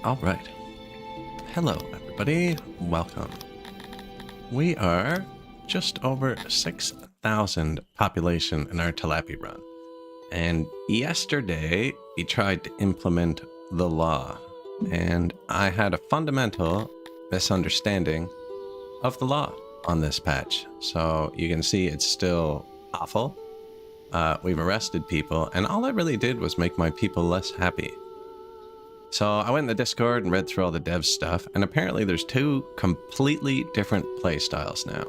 All right. Hello, everybody. Welcome. We are just over 6,000 population in our Talapi run. And yesterday, we tried to implement the law. And I had a fundamental misunderstanding of the law on this patch. So you can see it's still awful. We've arrested people, and all I really did was make my people less happy. So I went in the Discord and read through all the dev stuff, and apparently there's two completely different play styles now.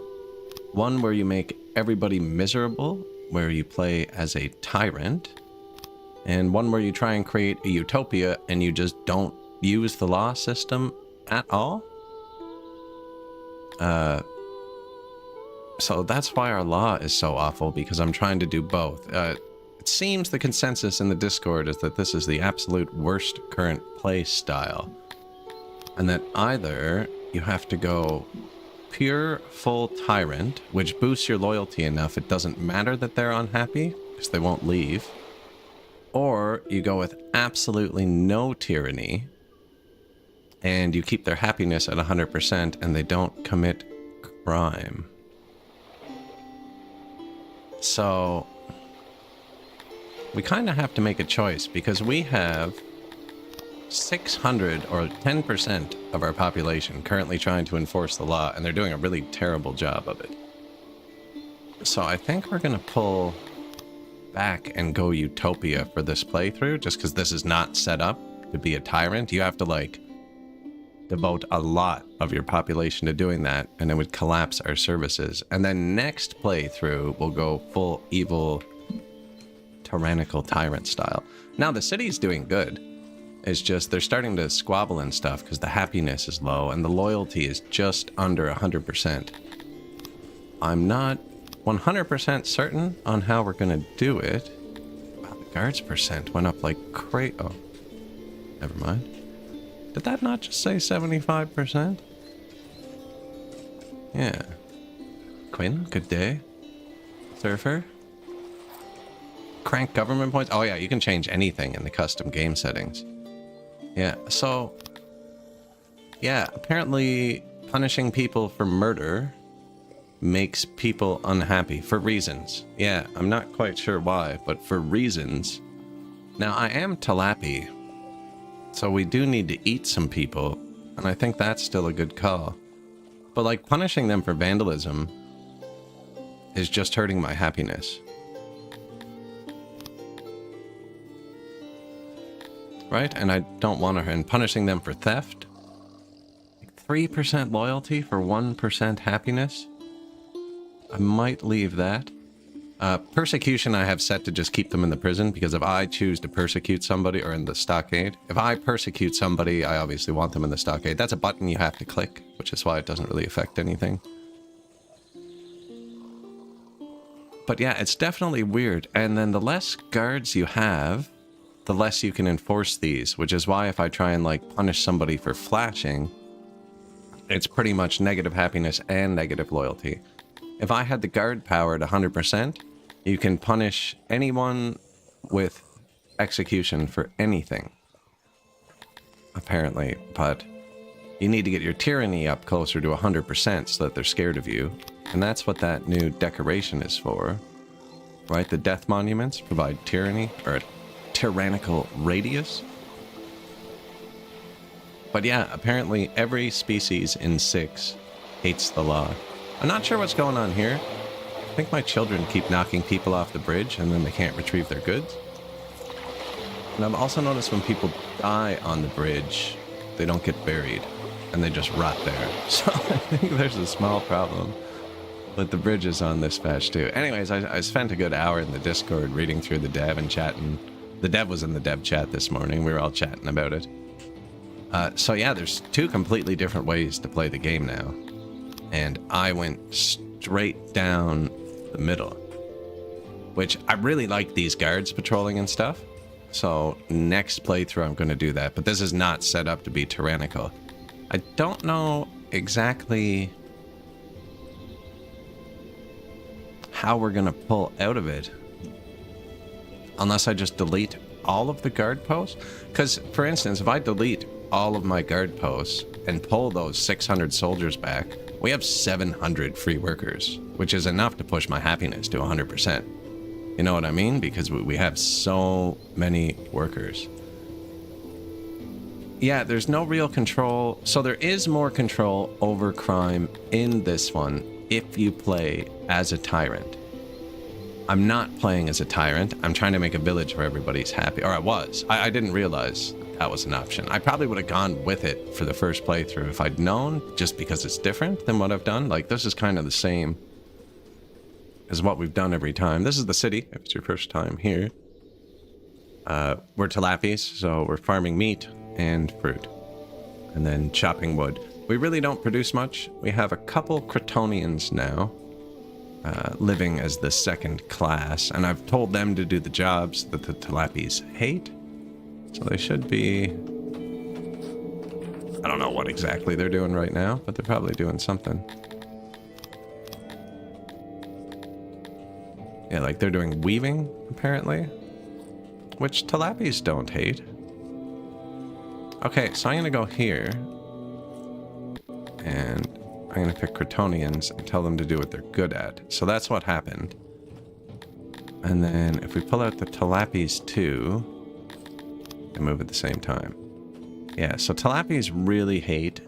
One where you make everybody miserable, where you play as a tyrant, and one where you try and create a utopia and you just don't use the law system at all. So that's why our law is so awful, because I'm trying to do both. It seems the consensus in the Discord is that this is the absolute worst current play style. And that either you have to go pure full tyrant, which boosts your loyalty enough it doesn't matter that they're unhappy, because they won't leave. Or you go with absolutely no tyranny, and you keep their happiness at 100% and they don't commit crime. So we kind of have to make a choice, because we have 600 or 10% of our population currently trying to enforce the law, and they're doing a really terrible job of it. So I think we're going to pull back and go utopia for this playthrough, just because this is not set up to be a tyrant. You have to like devote a lot of your population to doing that, and it would collapse our services. And then next playthrough we'll go full evil tyrannical tyrant style. Now the city's doing good. It's just they're starting to squabble and stuff because the happiness is low and the loyalty is just under 100%. I'm not 100% certain on how we're gonna do it. Wow, the guards percent went up like crazy. Oh, never mind. Did that not just say 75%? Yeah. Quinn, good day. Surfer. Crank government points. Oh yeah, you can change anything in the custom game settings. Yeah, so... yeah, apparently punishing people for murder makes people unhappy for reasons. Yeah, I'm not quite sure why, but for reasons. Now, I am Talapi, so we do need to eat some people, and I think that's still a good call. But like punishing them for vandalism is just hurting my happiness. Right? And I don't want to, and punishing them for theft? Like 3% loyalty for 1% happiness? I might leave that. Persecution I have set to just keep them in the prison, because if I choose to persecute somebody, or in the stockade, if I persecute somebody, I obviously want them in the stockade. That's a button you have to click, which is why it doesn't really affect anything. But yeah, it's definitely weird. And then the less guards you have, the less you can enforce these, which is why if I try and like punish somebody for flashing, it's pretty much negative happiness and negative loyalty. If I had the guard power at 100%, you can punish anyone with execution for anything, apparently, but you need to get your tyranny up closer to 100% so that they're scared of you, and that's what that new decoration is for, right? The death monuments provide tyranny, or a tyrannical radius. But yeah, apparently every species in 6 hates the law. I'm not sure what's going on here. I think my children keep knocking people off the bridge and then they can't retrieve their goods. And I've also noticed when people die on the bridge, they don't get buried and they just rot there. So I think there's a small problem with the bridges on this patch too. Anyways, I spent a good hour in the Discord reading through the dev and chatting. The dev was in the dev chat this morning. We were all chatting about it. So yeah, there's two completely different ways to play the game now. And I went straight down the middle. Which I really like these guards patrolling and stuff. So next playthrough I'm going to do that. But this is not set up to be tyrannical. I don't know exactly how we're going to pull out of it. Unless I just delete all of the guard posts. Because, for instance, if I delete all of my guard posts and pull those 600 soldiers back, we have 700 free workers, which is enough to push my happiness to 100%. You know what I mean? Because we have so many workers. Yeah, there's no real control. So there is more control over crime in this one if you play as a tyrant. I'm not playing as a tyrant. I'm trying to make a village where everybody's happy. Or I was. I didn't realize that was an option. I probably would have gone with it for the first playthrough if I'd known, just because it's different than what I've done. Like, this is kind of the same as what we've done every time. This is the city, if it's your first time here. We're Talapis, so we're farming meat and fruit. And then chopping wood. We really don't produce much. We have a couple Cretonians now. Living as the second class, and I've told them to do the jobs that the Talapis hate. So they should be... I don't know what exactly they're doing right now, but they're probably doing something. Yeah, like they're doing weaving, apparently. Which Talapis don't hate. Okay, so I'm gonna go here. And I'm going to pick Cretonians and tell them to do what they're good at. So that's what happened. And then if we pull out the Talapis too, and move at the same time. Yeah, so Talapis really hate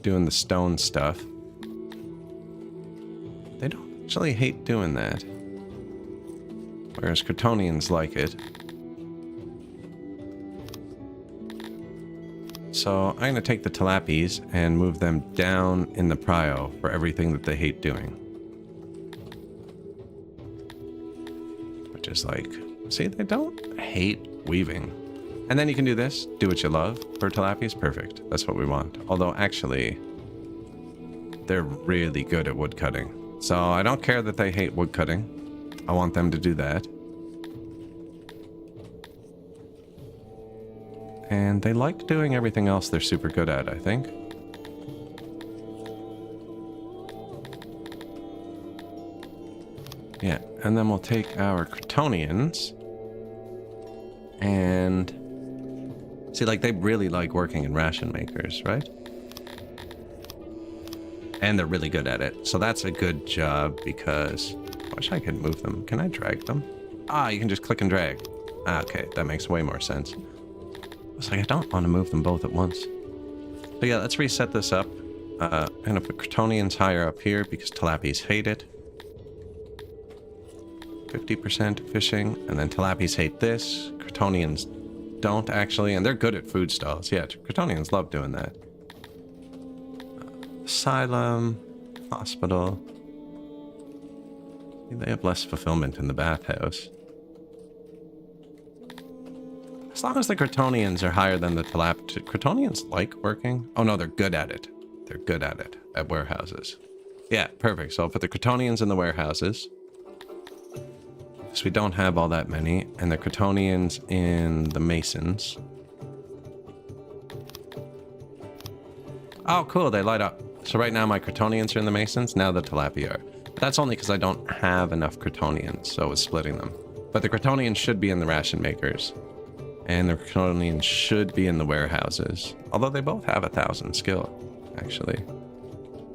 doing the stone stuff. They don't actually hate doing that. Whereas Cretonians like it. So I'm going to take the Talapis and move them down in the prio for everything that they hate doing. Which is like, see, they don't hate weaving. And then you can do this, do what you love for Talapis, perfect. That's what we want. Although actually, they're really good at wood cutting. So I don't care that they hate wood cutting. I want them to do that. And they like doing everything else they're super good at, I think. Yeah, and then we'll take our Cretonians. And... see, like, they really like working in ration makers, right? And they're really good at it. So that's a good job because... I wish I could move them. Can I drag them? Ah, you can just click and drag. Ah, okay, that makes way more sense. It's like, I don't want to move them both at once. So yeah, let's reset this up. I'm going to put Cretonians higher up here because Talapis hate it. 50% fishing, and then Talapis hate this. Cretonians don't actually, and they're good at food stalls. Yeah, Cretonians love doing that. Asylum, hospital. They have less fulfillment in the bathhouse. As long as the Cretonians are higher than the Talapis. Cretonians like working? Oh no, they're good at it. They're good at it at warehouses. Yeah, perfect. So I'll put the Cretonians in the warehouses. Because we don't have all that many. And the Cretonians in the masons. Oh, cool. They light up. So right now my Cretonians are in the masons. Now the Talapi are. But that's only because I don't have enough Cretonians. So I was splitting them. But the Cretonians should be in the ration makers. And the Cretonians should be in the warehouses. Although they both have 1,000 skill, actually.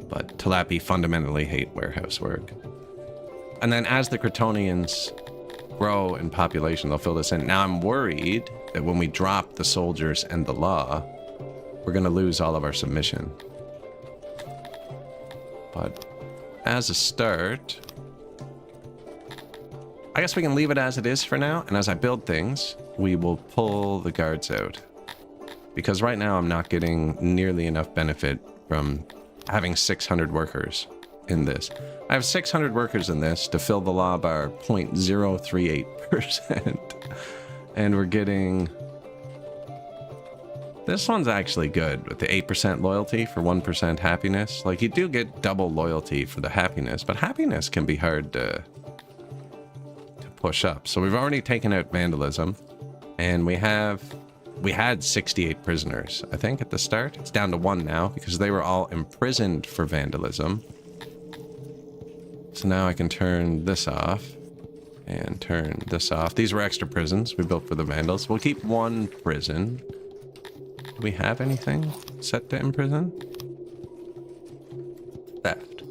But Talapi fundamentally hate warehouse work. And then as the Cretonians grow in population, they'll fill this in. Now I'm worried that when we drop the soldiers and the law, we're going to lose all of our submission. But as a start, I guess we can leave it as it is for now. And as I build things, we will pull the guards out. Because right now I'm not getting nearly enough benefit from having 600 workers in this. I have 600 workers in this to fill the law bar 0.038%. And we're getting... this one's actually good with the 8% loyalty for 1% happiness. Like, you do get double loyalty for the happiness, but happiness can be hard to push up. So we've already taken out vandalism, and we had 68 prisoners, I think, at the start. It's down to 1 now because they were all imprisoned for vandalism. So now I can turn this off and turn this off. These were extra prisons we built for the vandals. We'll keep 1 prison. Do we have anything set to imprison? Theft.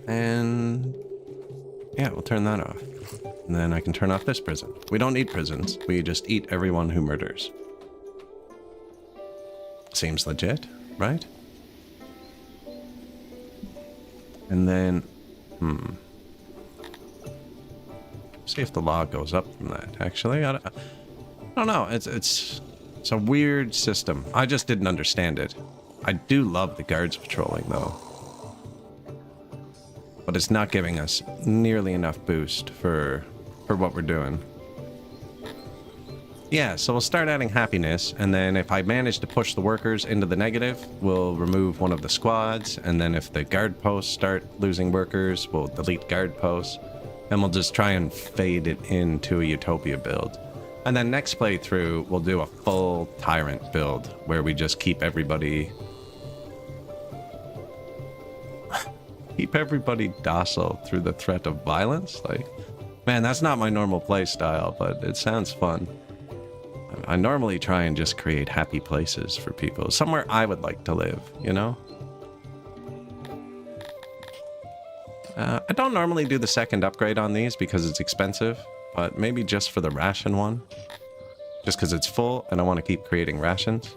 And yeah, we'll turn that off. And then I can turn off this prison. We don't need prisons. We just eat everyone who murders. Seems legit, right? And then, see if the law goes up from that. Actually, I don't know. It's a weird system. I just didn't understand it. I do love the guards patrolling though, but it's not giving us nearly enough boost for what we're doing. Yeah, so we'll start adding happiness, and then if I manage to push the workers into the negative, we'll remove one of the squads, and then if the guard posts start losing workers, we'll delete guard posts, and we'll just try and fade it into a Utopia build. And then next playthrough, we'll do a full Tyrant build, where we just keep everybody docile through the threat of violence. Like, man, that's not my normal play style, but it sounds fun. I normally try and just create happy places for people. Somewhere I would like to live, you know? I don't normally do the second upgrade on these because it's expensive, but maybe just for the ration one. Just because it's full and I want to keep creating rations.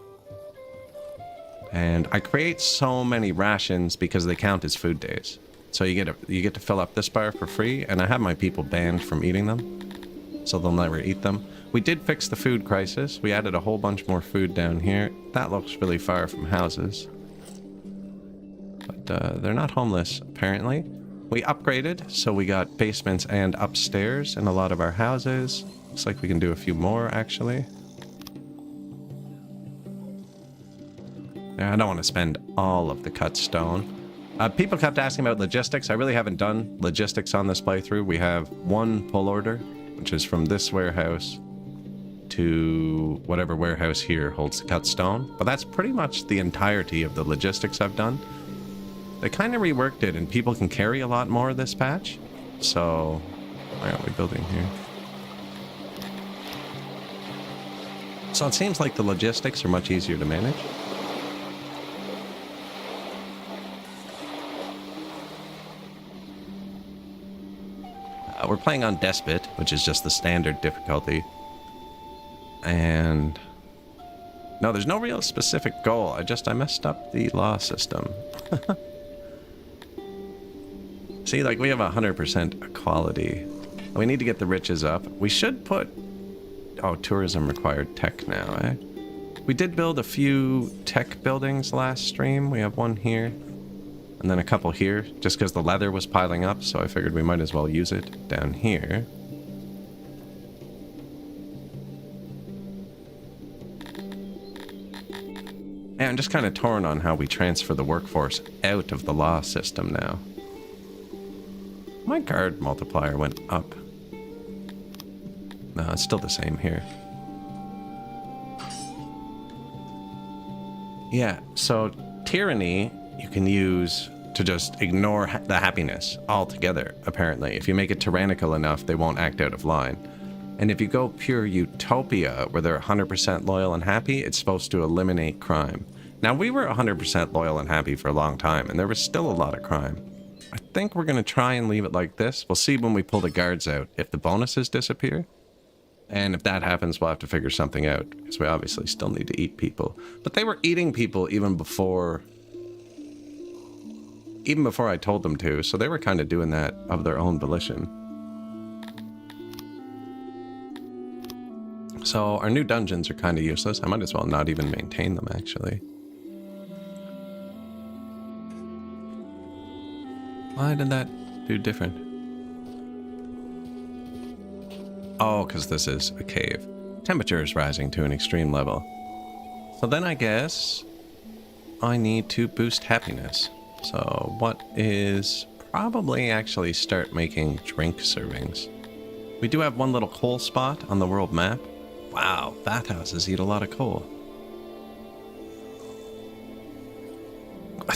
And I create so many rations because they count as food days. So you get to fill up this bar for free, and I have my people banned from eating them, so they'll never eat them. We did fix the food crisis. We added a whole bunch more food down here. That looks really far from houses. But they're not homeless, apparently. We upgraded, so we got basements and upstairs in a lot of our houses. Looks like we can do a few more, actually. Yeah, I don't want to spend all of the cut stone. People kept asking about logistics. I really haven't done logistics on this playthrough. We have one pull order, which is from this warehouse to whatever warehouse here holds the cut stone. But that's pretty much the entirety of the logistics I've done. They kind of reworked it, and people can carry a lot more this patch. So, why aren't we building here? So it seems like the logistics are much easier to manage. We're playing on Despot, which is just the standard difficulty. And no, there's no real specific goal. I messed up the law system. See, like, we have 100% equality. We need to get the riches up. We should put... Oh, tourism required tech now, eh? We did build a few tech buildings last stream. We have one here. And then a couple here, just because the leather was piling up, so I figured we might as well use it down here. Yeah, I'm just kind of torn on how we transfer the workforce out of the law system now. My guard multiplier went up. No, it's still the same here. Yeah, so tyranny you can use to just ignore the happiness altogether, apparently. If you make it tyrannical enough, they won't act out of line. And if you go pure utopia, where they're 100% loyal and happy, it's supposed to eliminate crime. Now, we were 100% loyal and happy for a long time, and there was still a lot of crime. I think we're going to try and leave it like this. We'll see when we pull the guards out if the bonuses disappear. And if that happens, we'll have to figure something out, because we obviously still need to eat people. But they were eating people even before I told them to, so they were kind of doing that of their own volition. So our new dungeons are kind of useless. I might as well not even maintain them, actually. Why did that do different? Oh, because this is a cave. Temperature is rising to an extreme level. So then I guess I need to boost happiness. So what is probably actually start making drink servings. We do have one little coal spot on the world map. Wow, bathhouses eat a lot of coal.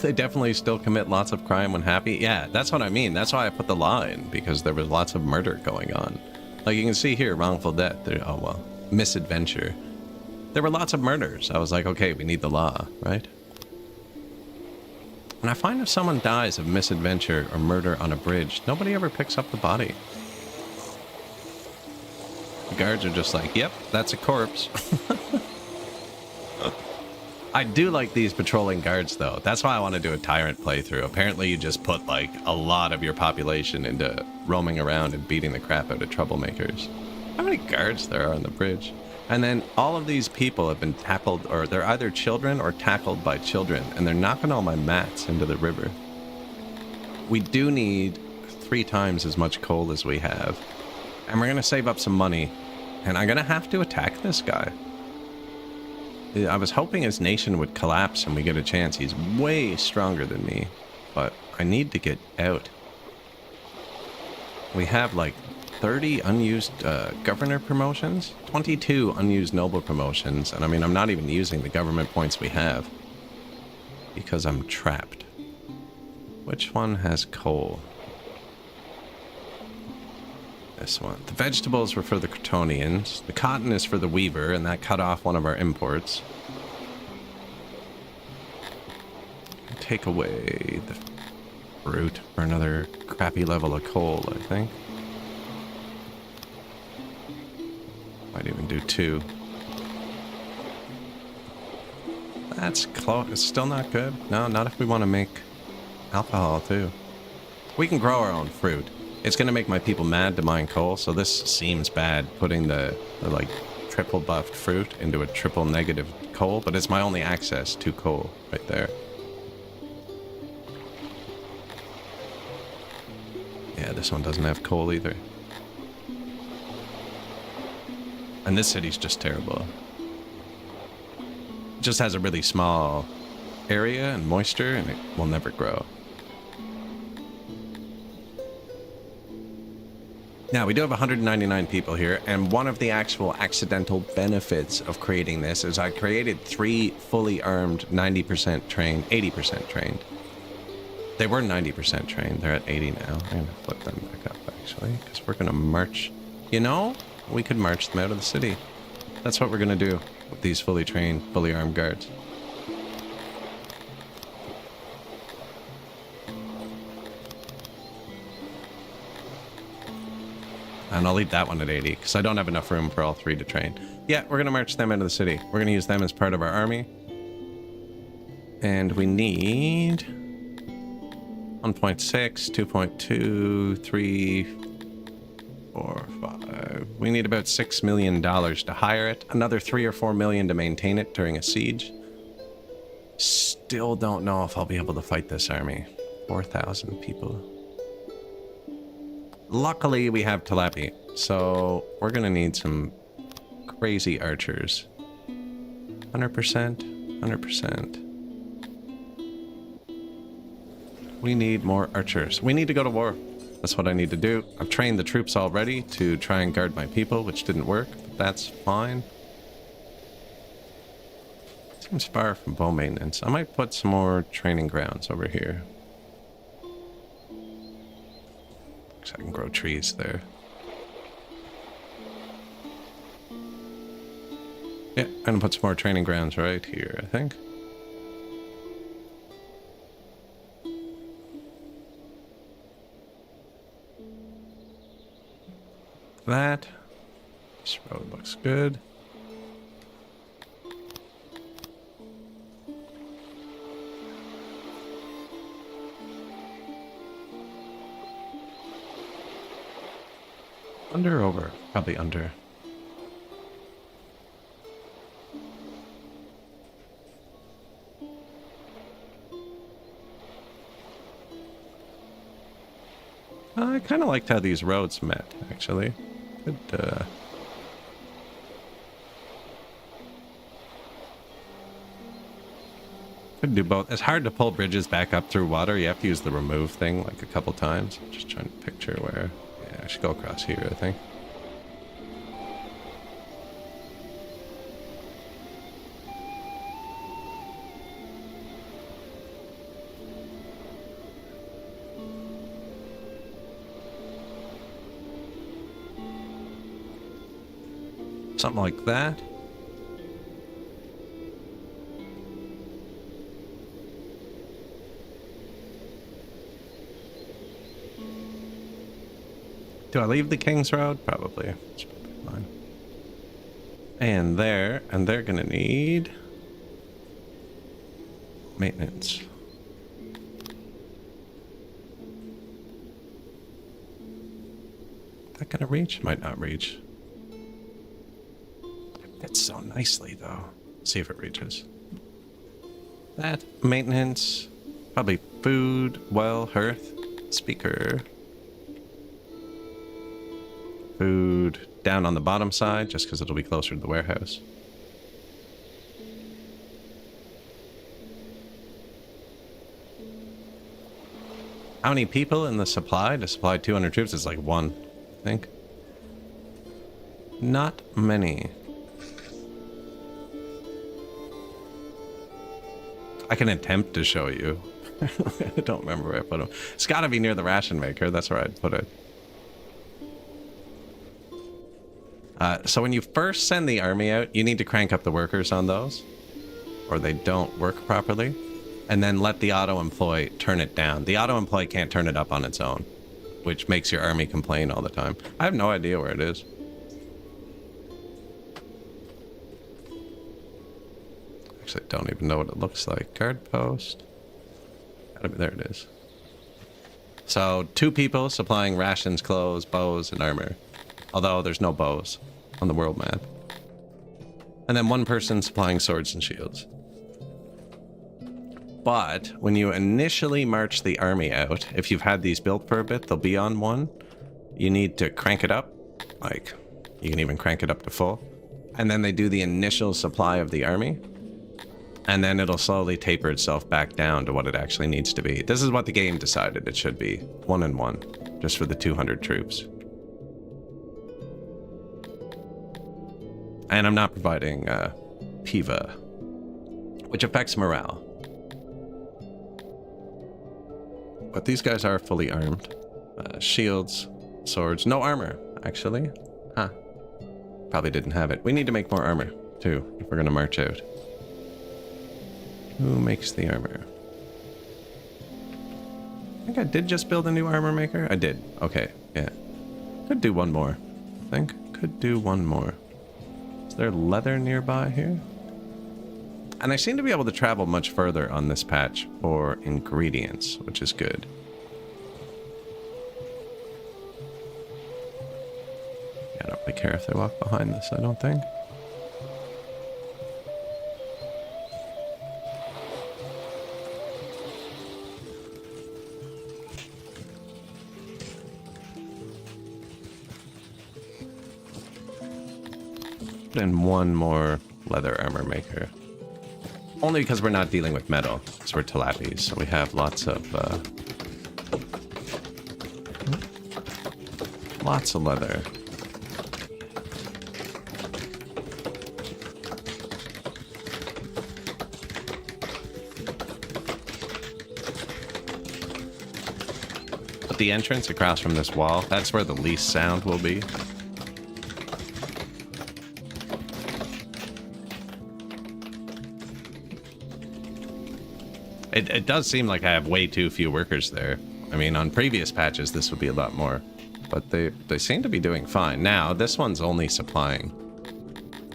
They definitely still commit lots of crime when happy. Yeah, that's what I mean. That's why I put the law in, because there was lots of murder going on. Like you can see here, wrongful death. Oh well, misadventure. there were lots of murders. I was like, okay, we need the law, right? And I find if someone dies of misadventure or murder on a bridge, nobody ever picks up the body. The guards are just like, yep, that's a corpse. I do like these patrolling guards, though. That's why I want to do a Tyrant playthrough. Apparently, you just put, like, a lot of your population into roaming around and beating the crap out of troublemakers. How many guards there are on the bridge? And then all of these people have been tackled, or they're either children or tackled by children, and they're knocking all my mats into the river. We do need 3 times as much coal as we have. And we're going to save up some money. And I'm going to have to attack this guy. I was hoping his nation would collapse and we get a chance. He's way stronger than me. But I need to get out. We have like 30 unused governor promotions. 22 unused noble promotions. And I mean, I'm not even using the government points we have. Because I'm trapped. Which one has coal? This one. The vegetables were for the Crotonians. The cotton is for the Weaver, and that cut off one of our imports. Take away the fruit for another crappy level of coal, I think. Might even do 2. That's close. It's still not good. No, not if we want to make alcohol, too. We can grow our own fruit. It's going to make my people mad to mine coal, so this seems bad, putting the like, triple buffed fruit into a triple negative coal, but it's my only access to coal right there. Yeah, this one doesn't have coal either. And this city's just terrible. It just has a really small area and moisture, and it will never grow. Now, we do have 199 people here, and one of the actual accidental benefits of creating this is I created 3 fully armed, 90% trained, 80% trained. They were 90% trained. They're at 80 now. I'm going to flip them back up, actually, because we're going to march. You know, we could march them out of the city. That's what we're going to do with these fully trained, fully armed guards. And I'll leave that one at 80, because I don't have enough room for all 3 to train. Yeah, we're going to march them into the city. We're going to use them as part of our army. And we need 1.6, 2.2, 3, 4, 5. We need about $6 million to hire it. Another 3 or 4 million to maintain it during a siege. Still don't know if I'll be able to fight this army. 4,000 people. Luckily, we have Telepi, so we're going to need some crazy archers. 100%, 100%. We need more archers. We need to go to war. That's what I need to do. I've trained the troops already to try and guard my people, which didn't work, but that's fine. Seems far from bow maintenance. I might put some more training grounds over here. I can grow trees there. Yeah, I'm gonna put some more training grounds right here, I think. That. This road looks good. Under or over? Probably under. I kind of liked how these roads met, actually. Good, could do both. It's hard to pull bridges back up through water. You have to use the remove thing like a couple times. I'm just trying to picture where... Yeah, I should go across here, I think. Something like that. Do I leave the King's Road? Probably. Should be fine. And they're gonna need maintenance. Is that gonna reach? Might not reach. It fits so nicely though. See if it reaches. That maintenance, probably food, well, hearth, speaker. Food down on the bottom side, just because it'll be closer to the warehouse. How many people in the supply? To supply 200 troops is like one, I think. Not many. I can attempt to show you. I don't remember where I put them. It's got to be near the ration maker. That's where I'd put it. So when you first send the army out, you need to crank up the workers on those, or they don't work properly, and then let the auto-employ turn it down. The auto-employ can't turn it up on its own, which makes your army complain all the time. I have no idea where it is. Actually, I don't even know what it looks like. Guard post. There it is. So 2 people supplying rations, clothes, bows, and armor. Although there's no bows on the world map. And then 1 person supplying swords and shields. But when you initially march the army out, if you've had these built for a bit, they'll be on 1. You need to crank it up. Like, you can even crank it up to full. And then they do the initial supply of the army. And then it'll slowly taper itself back down to what it actually needs to be. This is what the game decided it should be. 1 and 1. Just for the 200 troops. And I'm not providing PIVA, which affects morale. But these guys are fully armed. Shields, swords, no armor, actually. Huh. Probably didn't have it. We need to make more armor, too, if we're going to march out. Who makes the armor? I think I did just build a new armor maker. I did. Okay, yeah. Could do 1 more, I think. Could do 1 more. Is there leather nearby here? And I seem to be able to travel much further on this patch for ingredients, which is good. Yeah, I don't really care if they walk behind this, I don't think. And 1 more leather armor maker. Only because we're not dealing with metal, because we're Talapis, so we have lots of leather. But the entrance across from this wall, that's where the least sound will be. It does seem like I have way too few workers there. I mean, on previous patches, this would be a lot more. But they seem to be doing fine. Now, this one's only supplying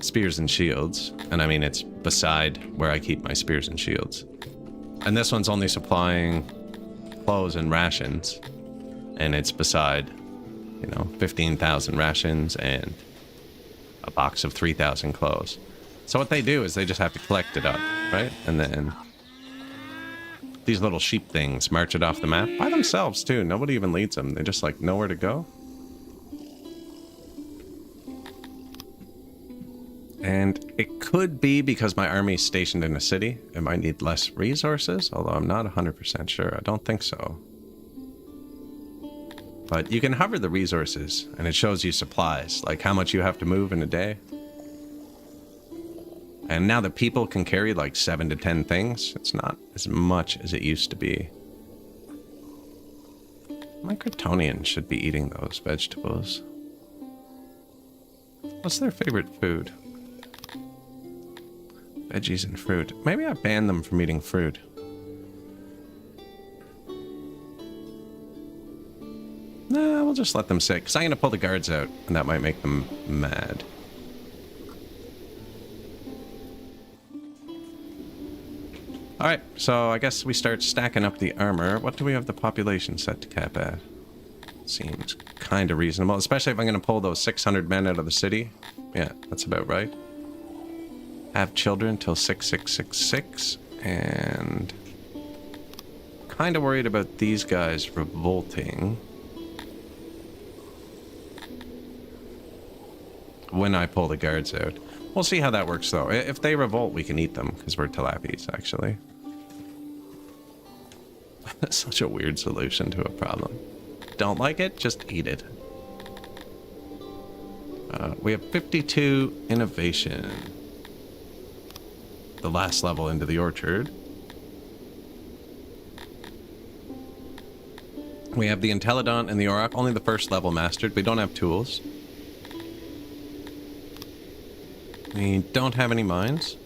spears and shields. And I mean, it's beside where I keep my spears and shields. And this one's only supplying clothes and rations. And it's beside, 15,000 rations and a box of 3,000 clothes. So what they do is they just have to collect it up, right? And then these little sheep things march it off the map by themselves too. Nobody even leads them. They just like know where to go. And it could be because my army's stationed in a city. It might need less resources, although I'm not 100% sure. I don't think so. But you can hover the resources and it shows you supplies, like how much you have to move in a day. And now that people can carry like 7 to 10 things, it's not as much as it used to be. My Kryptonians should be eating those vegetables. What's their favorite food? Veggies and fruit. Maybe I banned them from eating fruit. Nah, we'll just let them sit, because I'm going to pull the guards out, and that might make them mad. Alright, so I guess we start stacking up the armor. What do we have the population set to cap at? Seems kind of reasonable, especially if I'm going to pull those 600 men out of the city. Yeah, that's about right. Have children till 6666, and kind of worried about these guys revolting when I pull the guards out. We'll see how that works, though. If they revolt, we can eat them, because we're Talapis, actually. That's such a weird solution to a problem. Don't like it? Just eat it. We have 52 innovation. The last level into the orchard. We have the Intellidont and the Auroch, only the first level mastered. We don't have tools. We don't have any mines.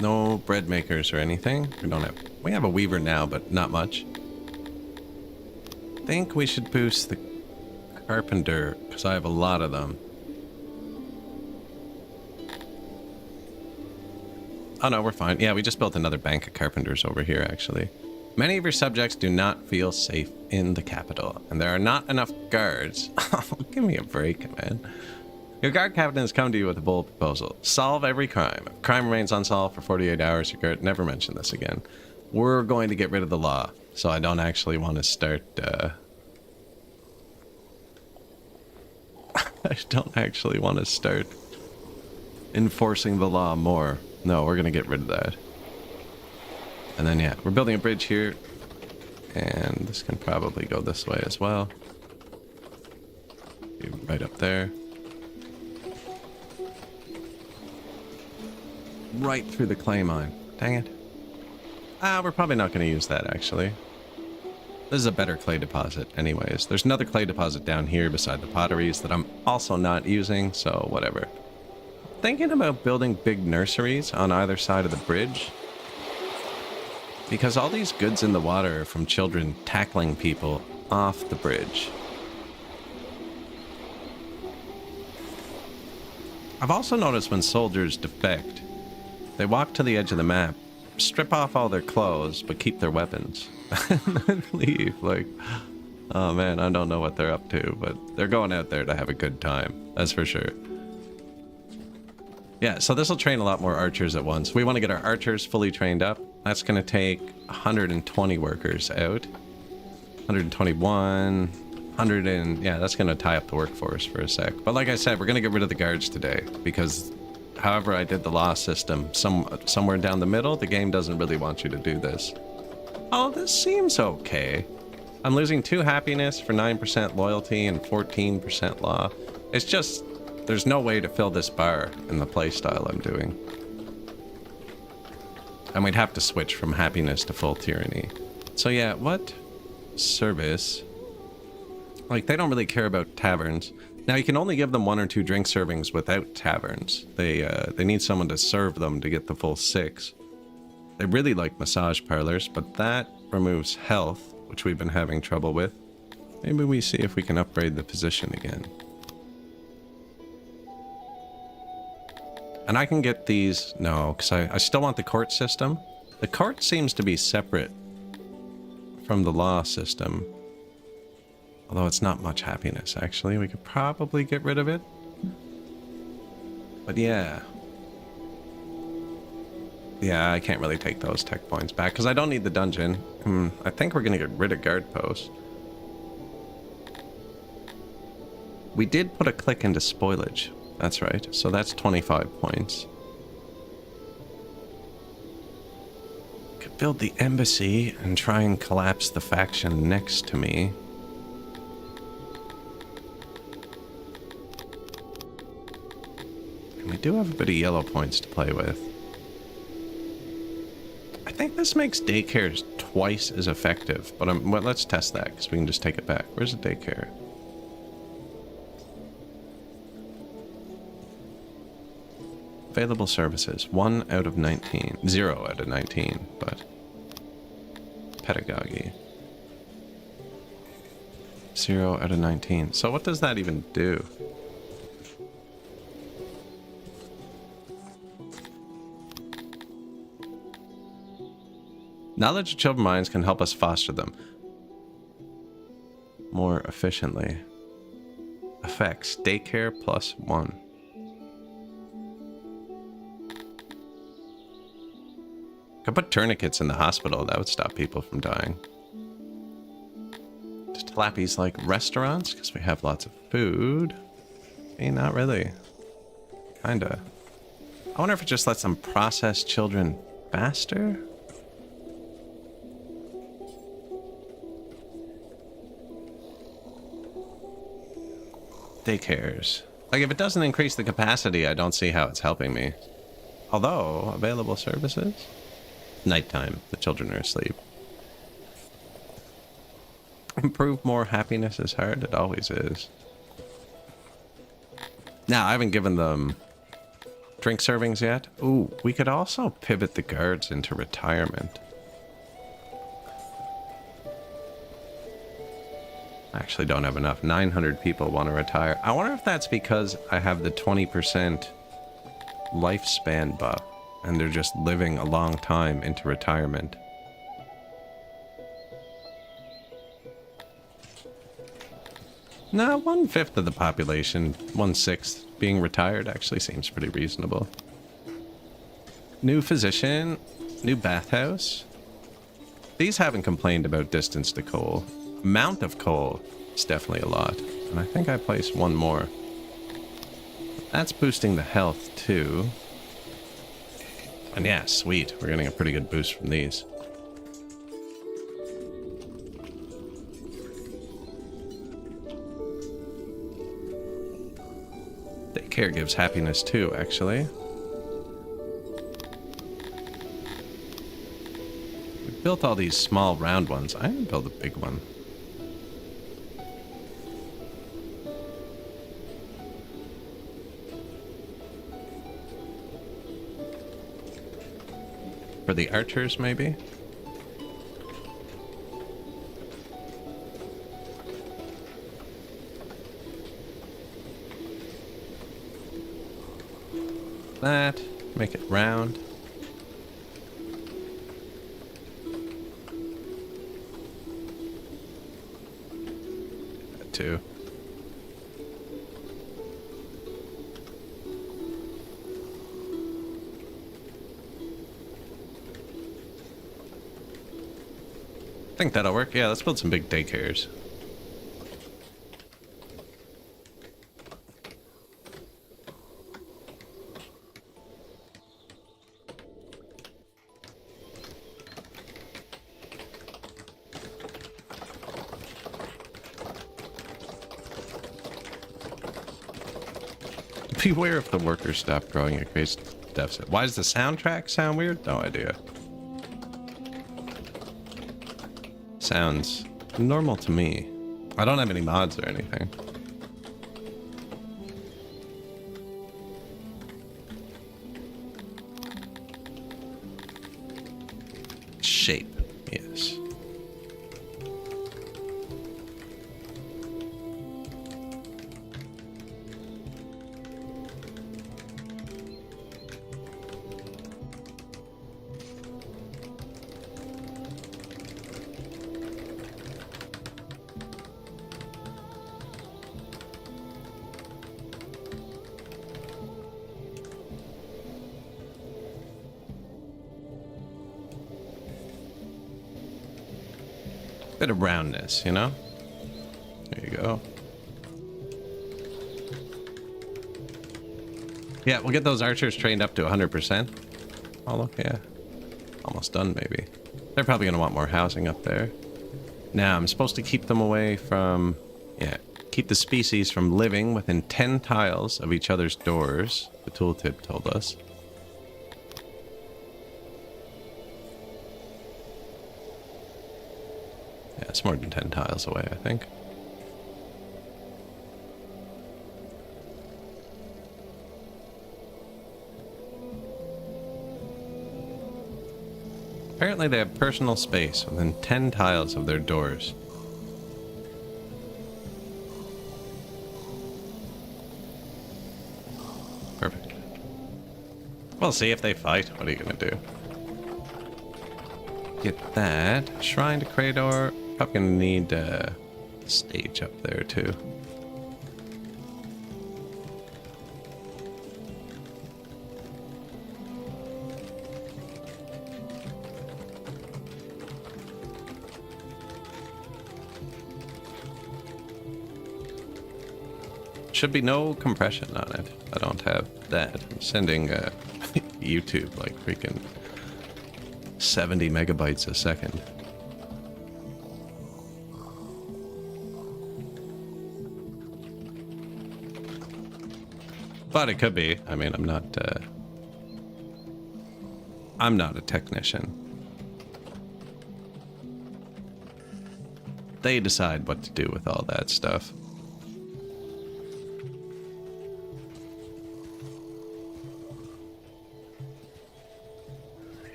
No bread makers or anything. We have a weaver now, but not much. I think we should boost the carpenter, because I have a lot of them. Oh no, we're fine. Yeah, we just built another bank of carpenters over here, actually. Many of your subjects do not feel safe in the capital, and there are not enough guards. Oh, give me a break, man. Your guard captain has come to you with a bold proposal. Solve every crime. If crime remains unsolved for 48 hours, your guard never mention this again. We're going to get rid of the law, so I don't actually want to start, I don't actually want to start enforcing the law more. No, we're going to get rid of that. And then, yeah, we're building a bridge here. And this can probably go this way as well. Right up there. Right through the clay mine. Dang it. We're probably not going to use that, actually. This is a better clay deposit anyways. There's another clay deposit down here beside the potteries that I'm also not using, so whatever. Thinking about building big nurseries on either side of the bridge. Because all these goods in the water are from children tackling people off the bridge. I've also noticed when soldiers defect, they walk to the edge of the map, strip off all their clothes, but keep their weapons. And then leave. Like, oh man, I don't know what they're up to, but they're going out there to have a good time. That's for sure. Yeah, so this will train a lot more archers at once. We want to get our archers fully trained up. That's going to take 120 workers out. 121, 100 and... yeah, that's going to tie up the workforce for a sec. But like I said, we're going to get rid of the guards today, because however I did the law system, somewhere down the middle, the game doesn't really want you to do this. Oh, this seems okay. I'm losing 2 happiness for 9% loyalty and 14% law. It's just... there's no way to fill this bar in the playstyle I'm doing. And we'd have to switch from happiness to full tyranny. So yeah, what service? Like, they don't really care about taverns. Now, you can only give them 1 or 2 drink servings without taverns. They need someone to serve them to get the full 6. They really like massage parlors, but that removes health, which we've been having trouble with. Maybe we see if we can upgrade the position again. And I can get these... no, because I still want the court system. The court seems to be separate from the law system. Although it's not much happiness, actually. We could probably get rid of it. But yeah. Yeah, I can't really take those tech points back, because I don't need the dungeon. I think we're going to get rid of guard posts. We did put a click into spoilage. That's right. So that's 25 points. Could build the embassy and try and collapse the faction next to me. And we do have a bit of yellow points to play with. I think this makes daycares twice as effective, but well, let's test that, because we can just take it back. Where's the daycare? Available services, 1 out of 19. 0 out of 19, but... pedagogy. 0 out of 19. So what does that even do? Knowledge of children's minds can help us foster them more efficiently. Effects. Daycare +1. Could put tourniquets in the hospital. That would stop people from dying. Does Jalapis like restaurants? Because we have lots of food. Hey, not really. Kinda. I wonder if it just lets them process children faster? Daycares. Like, if it doesn't increase the capacity, I don't see how it's helping me. Although, available services? Nighttime. The children are asleep. Improve more happiness is hard. It always is. Now, I haven't given them drink servings yet. Ooh, we could also pivot the guards into retirement. I actually don't have enough. 900 people want to retire. I wonder if that's because I have the 20% lifespan buff and they're just living a long time into retirement. No, 1/5 of the population, 1/6 being retired actually seems pretty reasonable. New physician, new bathhouse. These haven't complained about distance to coal. Amount of coal is definitely a lot. And I think I placed one more. That's boosting the health too. And yeah, sweet. We're getting a pretty good boost from these. Daycare gives happiness too, actually. We built all these small round ones. I didn't build a big one. For the archers, maybe? That. Make it round. That too. I think that'll work. Yeah, let's build some big daycares. Beware if the workers stop growing, it creates deficit. Why does the soundtrack sound weird? No idea. Sounds normal to me. I don't have any mods or anything. Shape, yes. Bit of roundness, you know? There you go. Yeah, we'll get those archers trained up to 100%. Oh, look, yeah. Almost done, maybe. They're probably going to want more housing up there. Now, I'm supposed to keep them away from... Yeah, keep the species from living within 10 tiles of each other's doors, the tooltip told us. Yeah, it's more than 10 tiles away, I think. Apparently they have personal space within 10 tiles of their doors. We'll see if they fight. What are you gonna do? Get that. Shrine to Krator. Probably gonna need a stage up there too. Should be no compression on it. I don't have that. I'm sending YouTube like freaking 70 megabytes a second. But it could be. I mean, I'm not a technician. They decide what to do with all that stuff.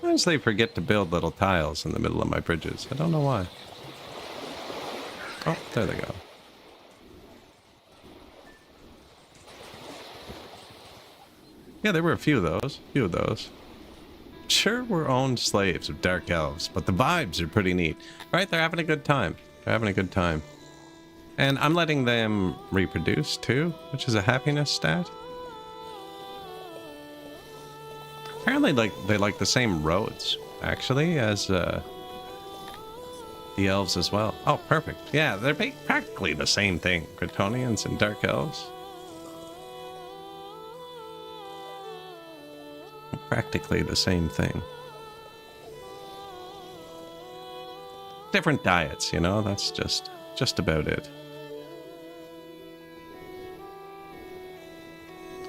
Sometimes they forget to build little tiles in the middle of my bridges. I don't know why. Oh, there they go. Yeah, there were a few of those. Sure, we're owned slaves of dark elves, but the vibes are pretty neat. Right, they're having a good time. They're having a good time. And I'm letting them reproduce too, which is a happiness stat. Apparently, they like the same roads, actually, as the elves as well. Oh, perfect. Yeah, they're practically the same thing. Kratonians and dark elves. Practically the same thing. Different diets, you know? That's just about it.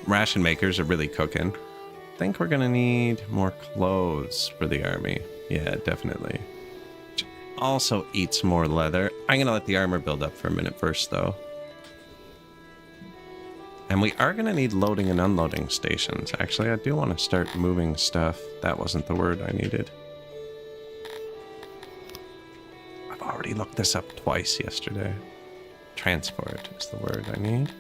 Ration makers are really cooking. I think we're gonna need more clothes for the army. Yeah, definitely. Which also eats more leather. I'm gonna let the armor build up for a minute first, though. And we are gonna need loading and unloading stations. Actually, I do want to start moving stuff. That wasn't the word I needed. I've already looked this up twice yesterday. Transport is the word I need.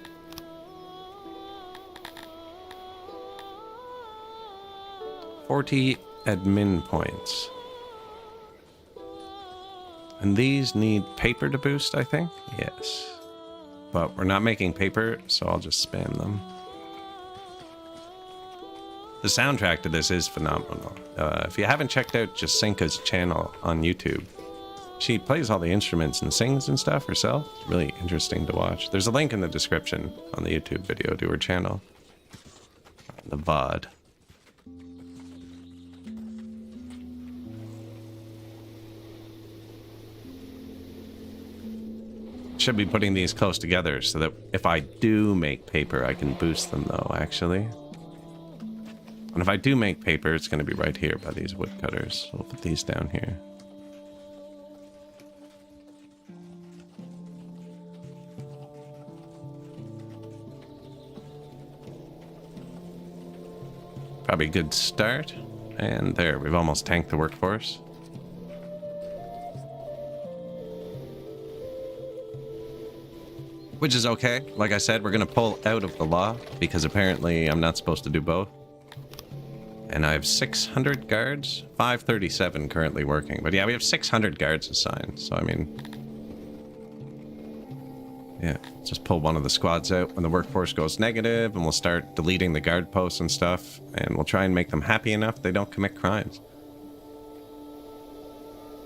$40 admin points. And these need paper to boost, I think? Yes. But we're not making paper, so I'll just spam them. The soundtrack to this is phenomenal. If you haven't checked out Jacinka's channel on YouTube, she plays all the instruments and sings and stuff herself. It's really interesting to watch. There's a link in the description on the YouTube video to her channel. The VOD. Should be putting these close together so that if I do make paper, I can boost them though, actually. And if I do make paper, it's going to be right here by these woodcutters. We'll put these down here. Probably a good start. And there, we've almost tanked the workforce. Which is okay. Like I said, we're going to pull out of the law because apparently I'm not supposed to do both. And I have 600 guards, 537 currently working. But yeah, we have 600 guards assigned. So, I mean, yeah, just pull one of the squads out when the workforce goes negative and we'll start deleting the guard posts and stuff. And we'll try and make them happy enough they don't commit crimes.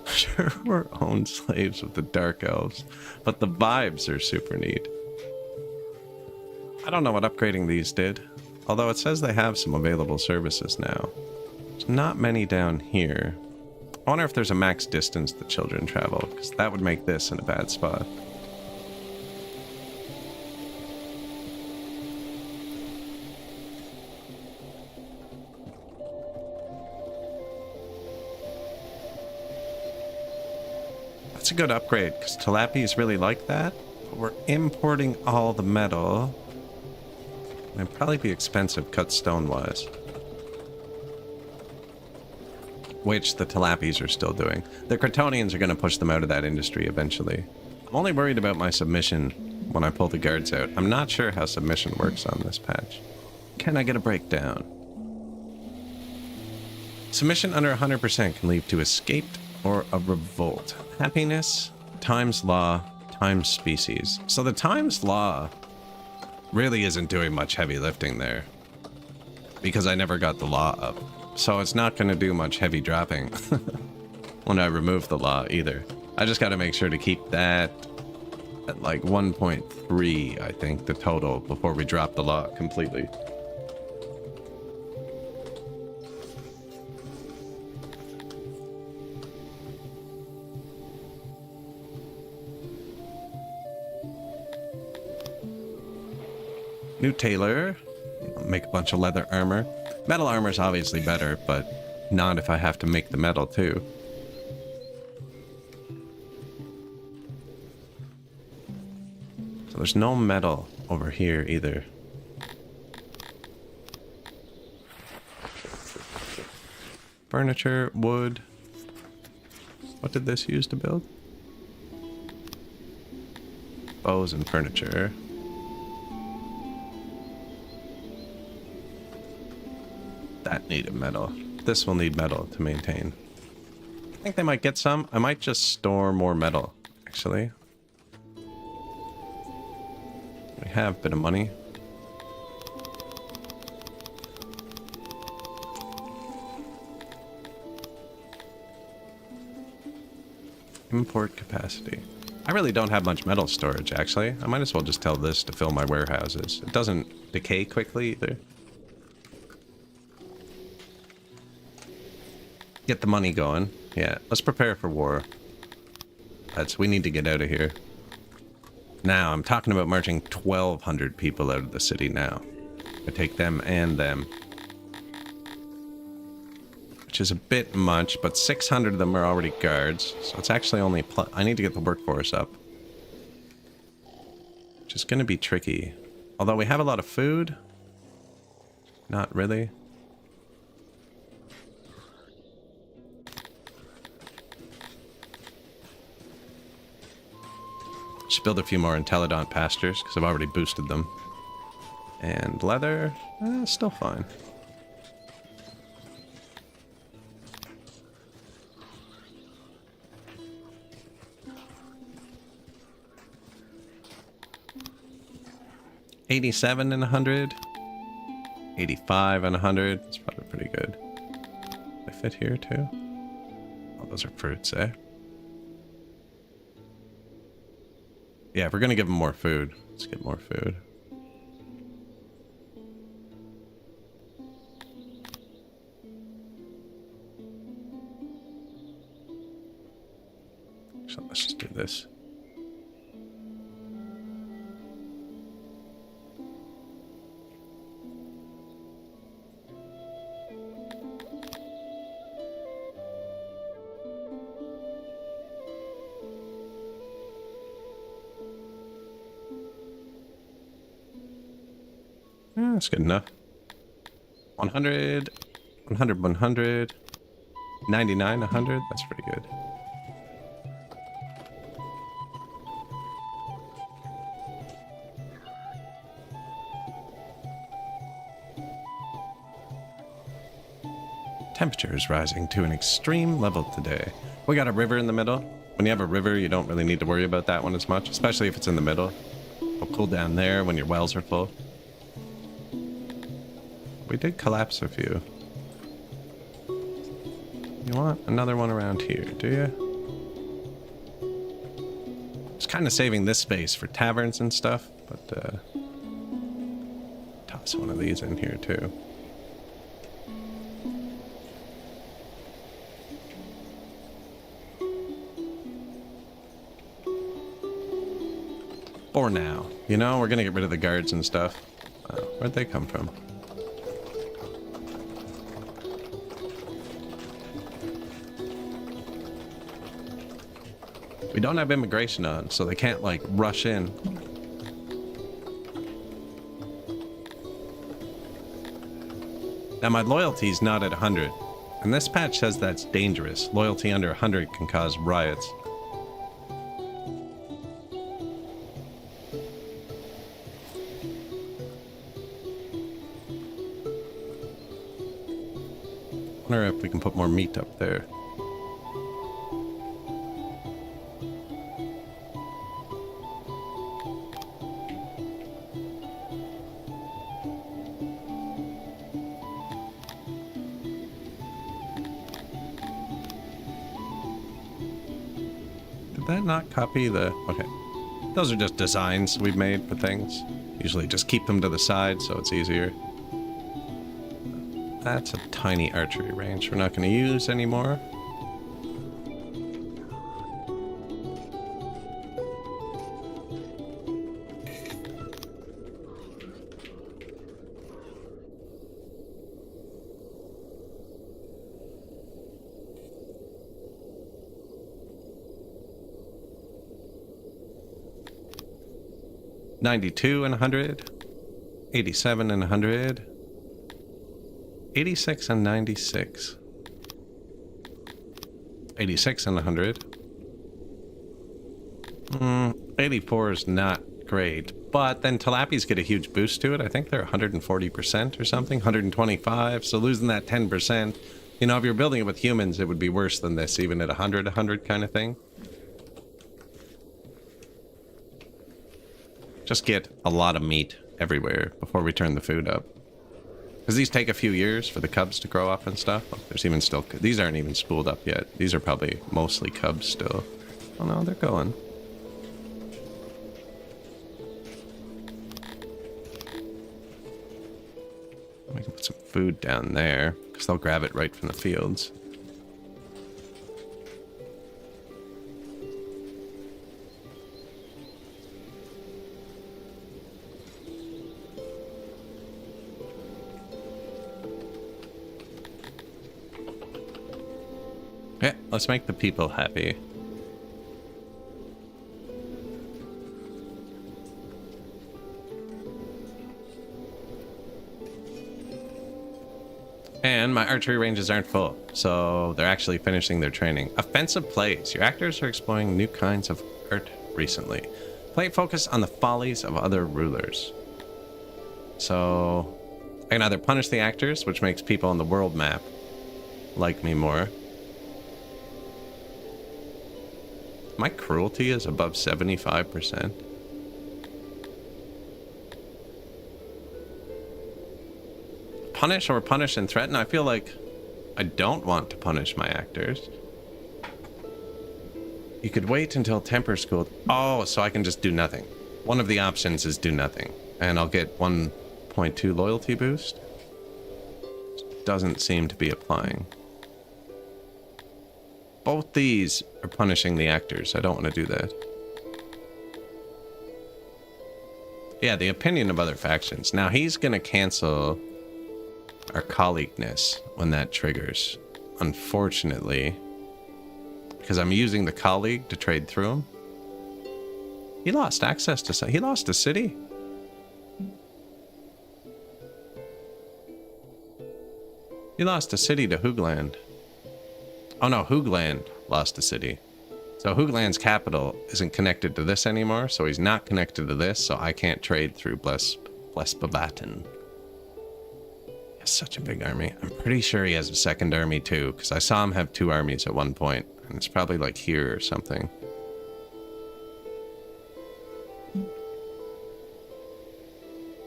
Sure, we're owned slaves of the dark elves, but the vibes are super neat. I don't know what upgrading these did, although it says they have some available services now. There's not many down here. I wonder if there's a max distance the children travel, because that would make this in a bad spot. That's a good upgrade, because Tilapis really like that. But we're importing all the metal. It'd probably be expensive cut stone-wise. Which the Tilapis are still doing. The Kratonians are going to push them out of that industry eventually. I'm only worried about my submission when I pull the guards out. I'm not sure how submission works on this patch. Can I get a breakdown? Submission under 100% can lead to escaped or a revolt. Happiness, times law, times species. So the times law really isn't doing much heavy lifting there, because I never got the law up. So it's not going to do much heavy dropping when I remove the law either. I just got to make sure to keep that at like 1.3, I think, the total, before we drop the law completely. New tailor. Make a bunch of leather armor. Metal armor is obviously better, but not if I have to make the metal too. So there's no metal over here either. Furniture, wood. What did this use to build? Bows and furniture. That needed metal. This will need metal to maintain. I think they might get some. I might just store more metal, actually. We have a bit of money. Import capacity. I really don't have much metal storage, actually. I might as well just tell this to fill my warehouses. It doesn't decay quickly either. Get the money going. Yeah, let's prepare for war. We need to get out of here. Now, I'm talking about marching 1,200 people out of the city now. I take them and them. Which is a bit much, but 600 of them are already guards. So it's actually only... I need to get the workforce up. Which is going to be tricky. Although we have a lot of food. Not really. Just build a few more Intelligent pastures, because I've already boosted them. And leather, still fine. $87 and 100. 85 and 100. That's probably pretty good. They fit here too. Oh, those are fruits, eh? Yeah, if we're gonna give them more food, let's get more food. So let's just do this. That's good enough. 100, 100, 100, 99, 100. That's pretty good. Temperature is rising to an extreme level today. We got a river in the middle. When you have a river, you don't really need to worry about that one as much, especially if it's in the middle. It'll cool down there when your wells are full. We did collapse a few. You want another one around here, do you? Just kind of saving this space for taverns and stuff, but toss one of these in here too. For now. You know, we're gonna get rid of the guards and stuff. Where'd they come from? We don't have immigration on, so they can't, like, rush in. Now, my loyalty's not at 100. And this patch says that's dangerous. Loyalty under 100 can cause riots. Wonder if we can put more meat up there. Did that not copy the... Okay. Those are just designs we've made for things. Usually just keep them to the side so it's easier. That's a tiny archery range we're not going to use anymore. $92 and $100, $87 and $100, $86 and $96, $86 and $100. 84 is not great, but then tilapias get a huge boost to it. I think they're 140% or something, 125. So losing that 10%, you know, if you're building it with humans, it would be worse than this, even at 100 kind of thing. Just get a lot of meat everywhere before we turn the food up. Because these take a few years for the cubs to grow up and stuff. Oh, there's even still... These aren't even spooled up yet. These are probably mostly cubs still. Oh no, they're going. We can put some food down there, because they'll grab it right from the fields. Yeah, let's make the people happy. And my archery ranges aren't full, so they're actually finishing their training. Offensive plays. Your actors are exploring new kinds of art recently. Play focus on the follies of other rulers. So I can either punish the actors, which makes people on the world map like me more. My cruelty is above 75%. Punish or punish and threaten? I feel like I don't want to punish my actors. You could wait until temper's cooled. Oh, so I can just do nothing. One of the options is do nothing. And I'll get 1.2 loyalty boost. Doesn't seem to be applying. Both these are punishing the actors. I don't want to do that. Yeah, the opinion of other factions. Now he's going to cancel our colleagueness when that triggers. Unfortunately, because I'm using the colleague to trade through him. He lost access to... He lost a city. He lost a city to Hoogland. Oh no, Hoogland lost a city. So Hoogland's capital isn't connected to this anymore, so he's not connected to this, so I can't trade through Blesbabaten. He has such a big army. I'm pretty sure he has a second army too, because I saw him have 2 armies at one point, and it's probably like here or something.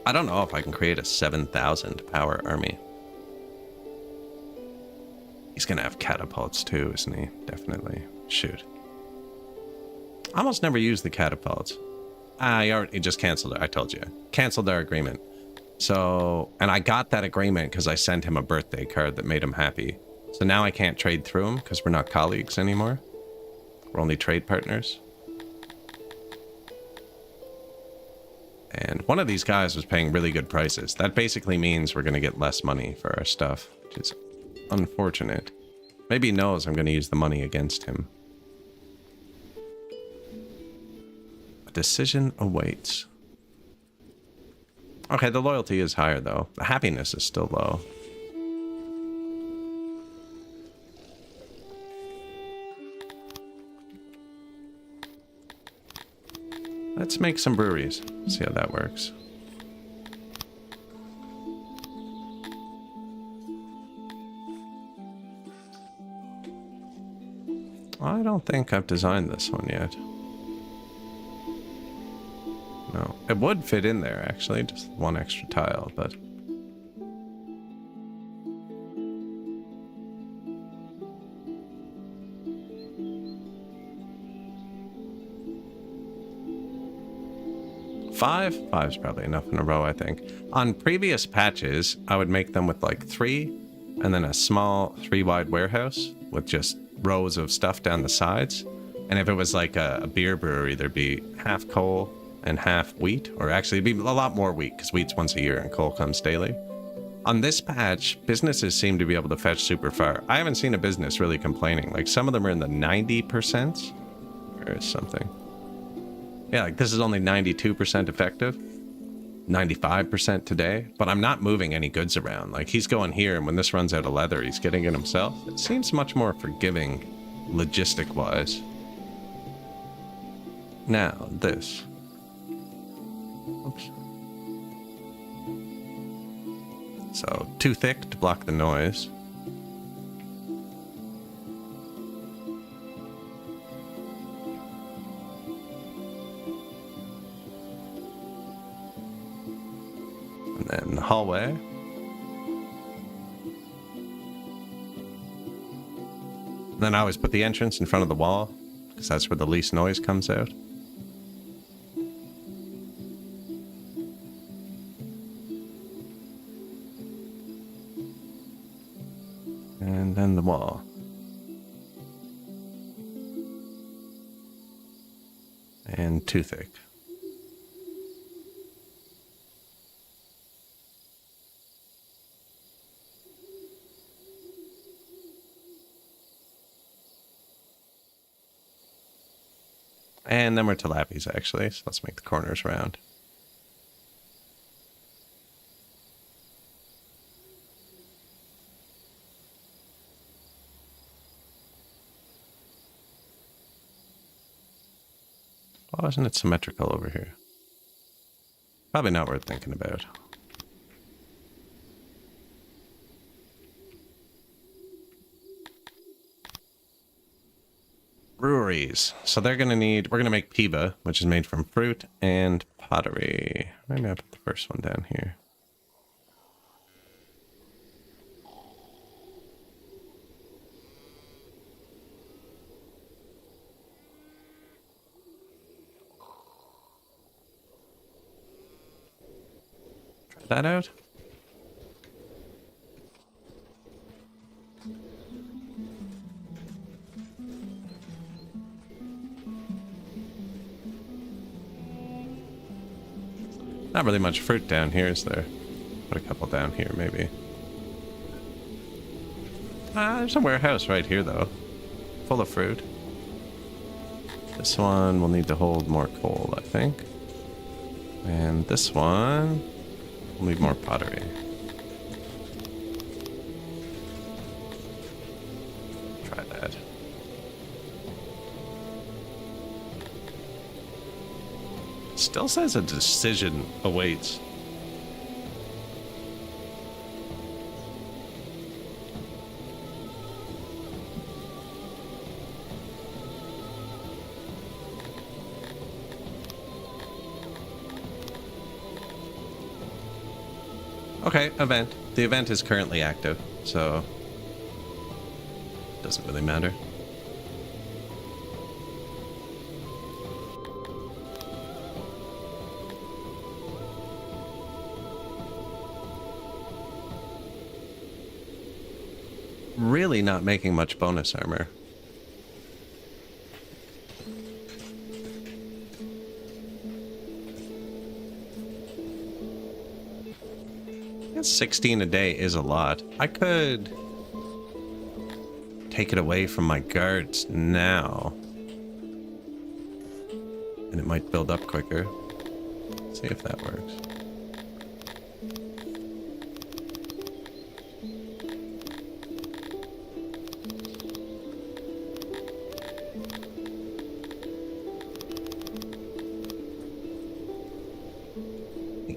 I don't know if I can create a 7,000 power army. He's gonna have catapults too, isn't he? Definitely. Shoot. I almost never use the catapults. He just canceled it. I told you. Canceled our agreement. So, and I got that agreement because I sent him a birthday card that made him happy. So now I can't trade through him because we're not colleagues anymore. We're only trade partners. And one of these guys was paying really good prices. That basically means we're going to get less money for our stuff, which is unfortunate. Maybe he knows I'm going to use the money against him. A decision awaits. Okay, the loyalty is higher though. The happiness is still low. Let's make some breweries. See how that works. I don't think I've designed this one yet. No, it would fit in there actually, just one extra tile, but... Five's probably enough in a row, I think. On previous patches, I would make them with like 3, and then a small 3-wide warehouse with just rows of stuff down the sides. And if it was like a beer brewery, there'd be half coal and half wheat, or actually it'd be a lot more wheat because wheat's once a year and coal comes daily. On this patch, businesses seem to be able to fetch super far. I haven't seen a business really complaining. Like some of them are in the 90% or something. Yeah, like this is only 92% effective, 95% today, but I'm not moving any goods around. Like he's going here, and when this runs out of leather, he's getting it himself. It seems much more forgiving, logistic-wise. Now, this. Oops. So, too thick to block the noise. And then the hallway. And then I always put the entrance in front of the wall, because that's where the least noise comes out. And then the wall. And too thick. And then we're tilappies, actually, so let's make the corners round. Why isn't it symmetrical over here? Probably not worth thinking about. Breweries. So they're going to need... We're going to make piba, which is made from fruit and pottery. Maybe I'll put the first one down here. Try that out. Not really much fruit down here, is there? Put a couple down here, maybe. There's a warehouse right here, though. Full of fruit. This one will need to hold more coal, I think. And this one will need more pottery. Try that. Still says a decision awaits. Okay, event. The event is currently active, so it doesn't really matter. Really not making much bonus armor. I guess 16 a day is a lot. I could take it away from my guards now, and it might build up quicker. See if that works.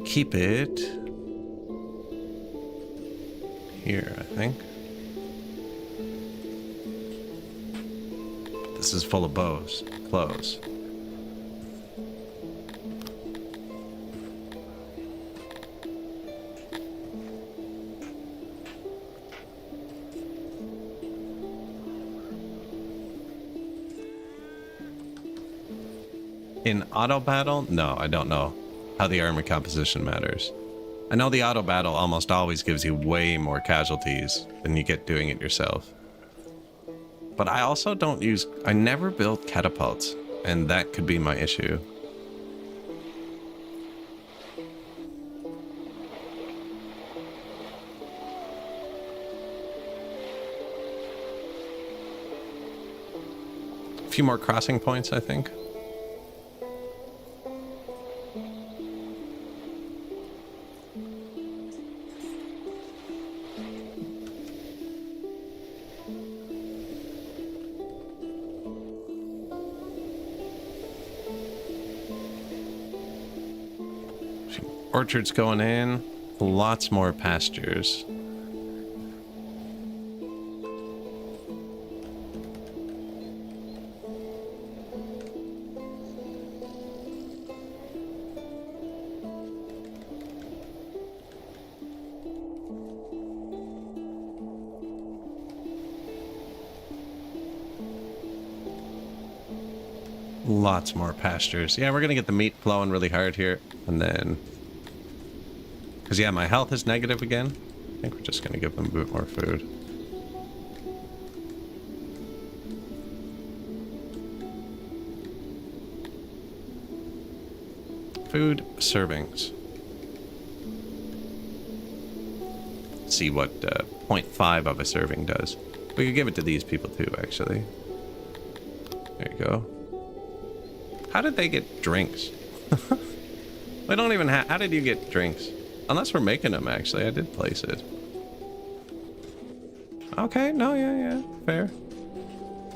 Keep it here, I think. Put This is full of bows. Close. In auto battle? No, I don't know how the armor composition matters. I know the auto battle almost always gives you way more casualties than you get doing it yourself. But I also don't use... I never build catapults, and that could be my issue. A few more crossing points, I think. Orchards going in, lots more pastures. Lots more pastures. Yeah, we're gonna get the meat flowing really hard here, and then... Because, yeah, my health is negative again. I think we're just going to give them a bit more food. Food servings. Let's see what 0.5 of a serving does. We could give it to these people too, actually. There you go. How did they get drinks? We don't even have... How did you get drinks? Unless we're making them, actually. I did place it. Okay, no, yeah, fair.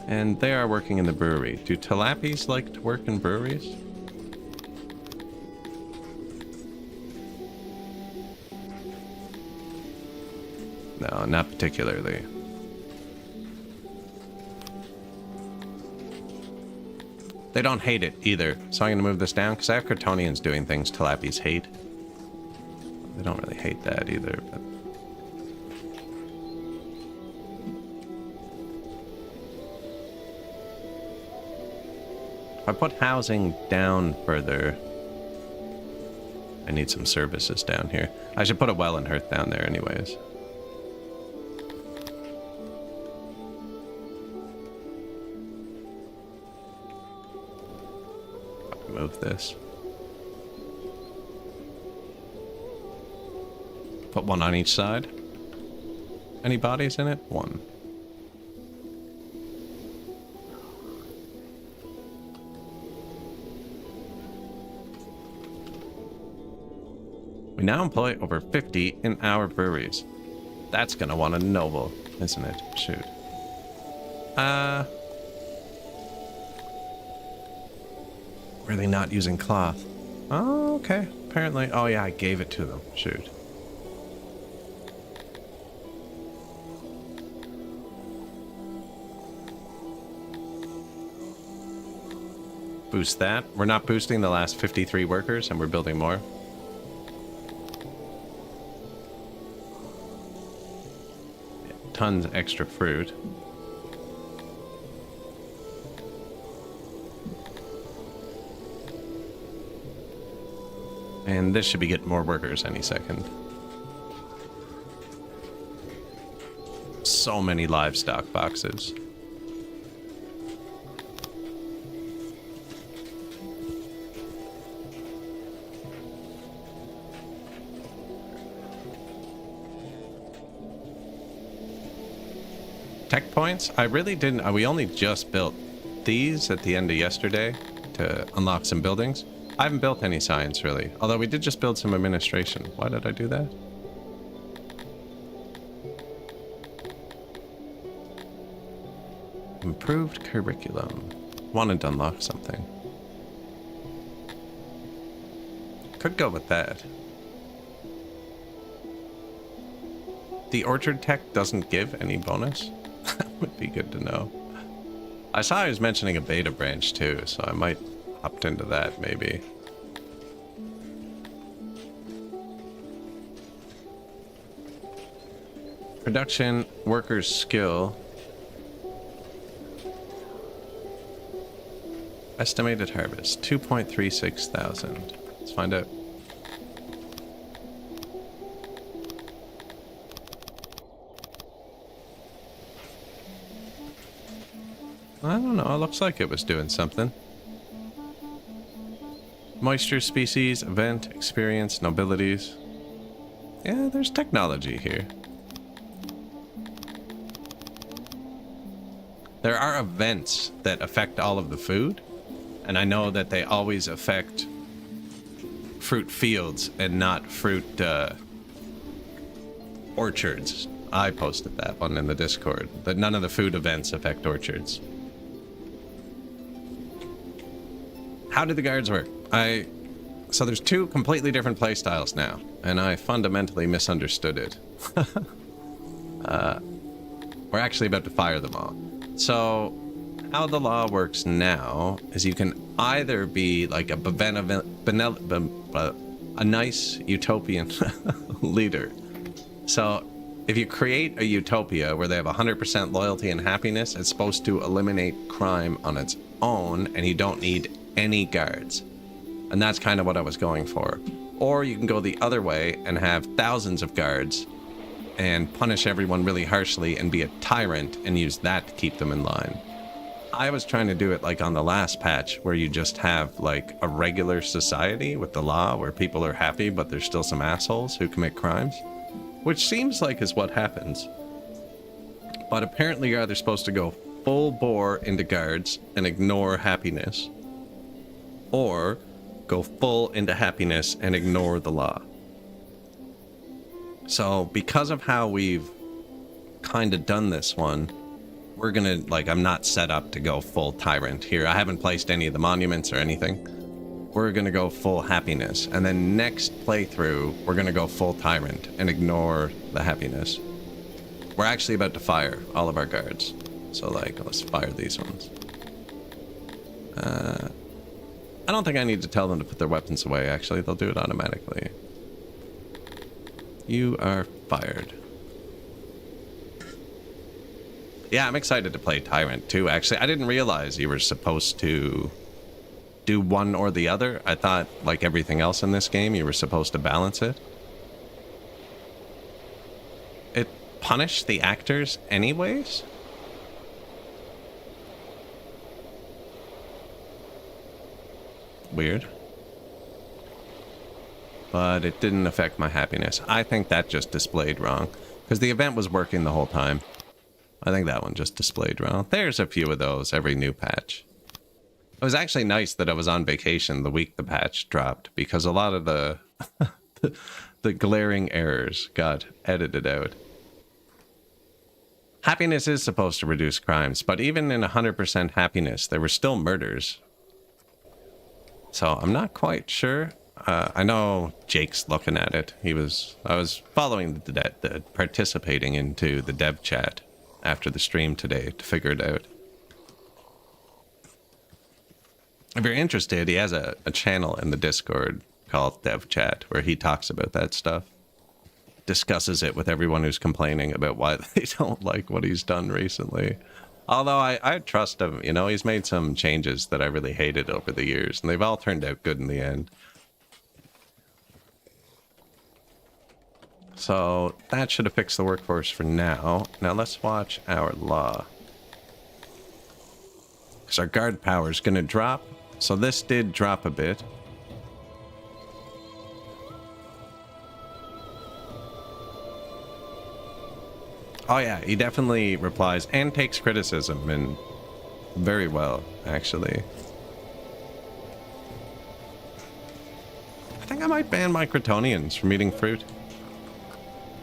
And they are working in the brewery. Do tilapis like to work in breweries? No, not particularly. They don't hate it either. So I'm going to move this down because I have Crotonians doing things tilapis hate. They don't really hate that either, but... If I put housing down further... I need some services down here. I should put a well and hearth down there anyways. Move this. Put one on each side. Any bodies in it? One. We now employ over 50 in our breweries. That's gonna want a noble, isn't it? Shoot. Were they not using cloth? Oh, okay. Apparently. Oh, yeah, I gave it to them. Shoot. Boost that. We're not boosting the last 53 workers, and we're building more. Yeah, tons extra fruit. And this should be getting more workers any second. So many livestock boxes. Tech points? I really didn't. We only just built these at the end of yesterday to unlock some buildings. I haven't built any science, really. Although we did just build some administration. Why did I do that? Improved curriculum. Wanted to unlock something. Could go with that. The orchard tech doesn't give any bonus? That would be good to know. I saw he was mentioning a beta branch too, so I might opt into that maybe. Production, workers' skill. Estimated harvest, 2.36 thousand. Let's find out. I don't know, it looks like it was doing something. Moisture, species, event, experience, nobilities. Yeah, there's technology here. There are events that affect all of the food, and I know that they always affect fruit fields and not fruit orchards. I posted that one in the Discord, that none of the food events affect orchards. How do the guards work? So there's two completely different playstyles now, and I fundamentally misunderstood it. We're actually about to fire them all. So how the law works now is you can either be like a nice utopian leader. So if you create a utopia where they have 100% loyalty and happiness, it's supposed to eliminate crime on its own, and you don't need any guards. And that's kind of what I was going for. Or you can go the other way and have thousands of guards and punish everyone really harshly and be a tyrant and use that to keep them in line. I was trying to do it like on the last patch, where you just have like a regular society with the law where people are happy, but there's still some assholes who commit crimes, which seems like is what happens. But apparently you're either supposed to go full bore into guards and ignore happiness, or go full into happiness and ignore the law. So because of how we've kind of done this one, we're gonna, like, I'm not set up to go full tyrant here. I haven't placed any of the monuments or anything. We're gonna go full happiness, and then next playthrough we're gonna go full tyrant and ignore the happiness. We're actually about to fire all of our guards, so like, let's fire these ones. I don't think I need to tell them to put their weapons away, actually. They'll do it automatically. You are fired. Yeah, I'm excited to play Tyrant too, actually. I didn't realize you were supposed to do one or the other. I thought, like everything else in this game, you were supposed to balance it. It punished the actors anyways? Weird. But it didn't affect my happiness. I think that just displayed wrong, because the event was working the whole time. I think that one just displayed wrong. There's a few of those every new patch. It was actually nice that I was on vacation the week the patch dropped, because a lot of the the glaring errors got edited out. Happiness is supposed to reduce crimes, but even in 100% happiness, there were still murders. So I'm not quite sure. I know Jake's looking at it. I was following the participating into the dev chat after the stream today to figure it out. If you're interested, he has a channel in the Discord called Dev Chat where he talks about that stuff. Discusses it with everyone who's complaining about why they don't like what he's done recently. Although I trust him, you know, he's made some changes that I really hated over the years, and they've all turned out good in the end. So that should have fixed the workforce for now. Now let's watch our law. Because our guard power is going to drop. So this did drop a bit. Oh yeah, he definitely replies and takes criticism, and very well, actually. I think I might ban my Crotonians from eating fruit.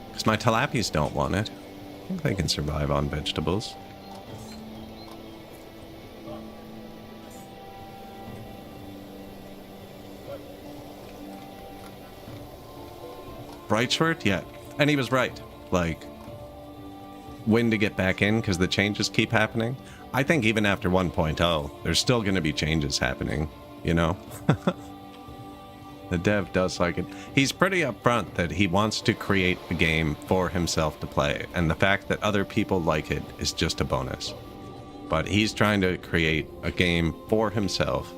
Because my Tilapies don't want it. I think they can survive on vegetables. Brightshort? Yeah. And he was right. Like, when to get back in because the changes keep happening. I think even after 1.0, there's still going to be changes happening, you know? The dev does like it. He's pretty upfront that he wants to create a game for himself to play, and the fact that other people like it is just a bonus. But he's trying to create a game for himself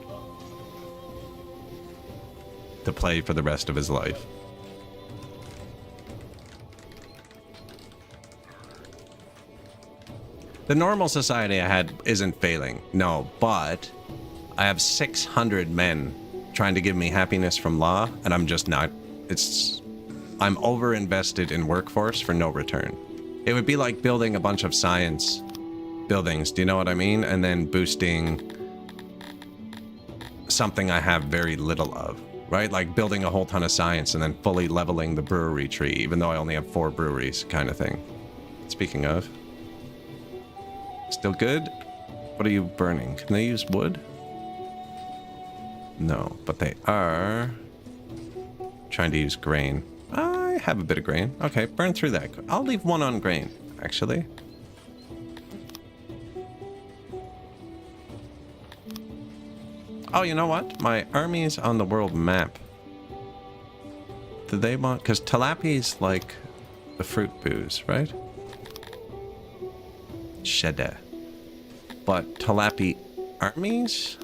to play for the rest of his life. The normal society I had isn't failing, no, but I have 600 men trying to give me happiness from law, and I'm just not. I'm over-invested in workforce for no return. It would be like building a bunch of science buildings, do you know what I mean? And then boosting something I have very little of, right? Like building a whole ton of science and then fully leveling the brewery tree, even though I only have 4 breweries, kind of thing. Speaking of... Still good? What are you burning? Can they use wood? No, but they are trying to use grain. I have a bit of grain. Okay, burn through that. I'll leave 1 on grain, actually. Oh, you know what? My army's on the world map. Do they want... Because Talapi's like the fruit booze, right? Cheddar. But Talapi armies?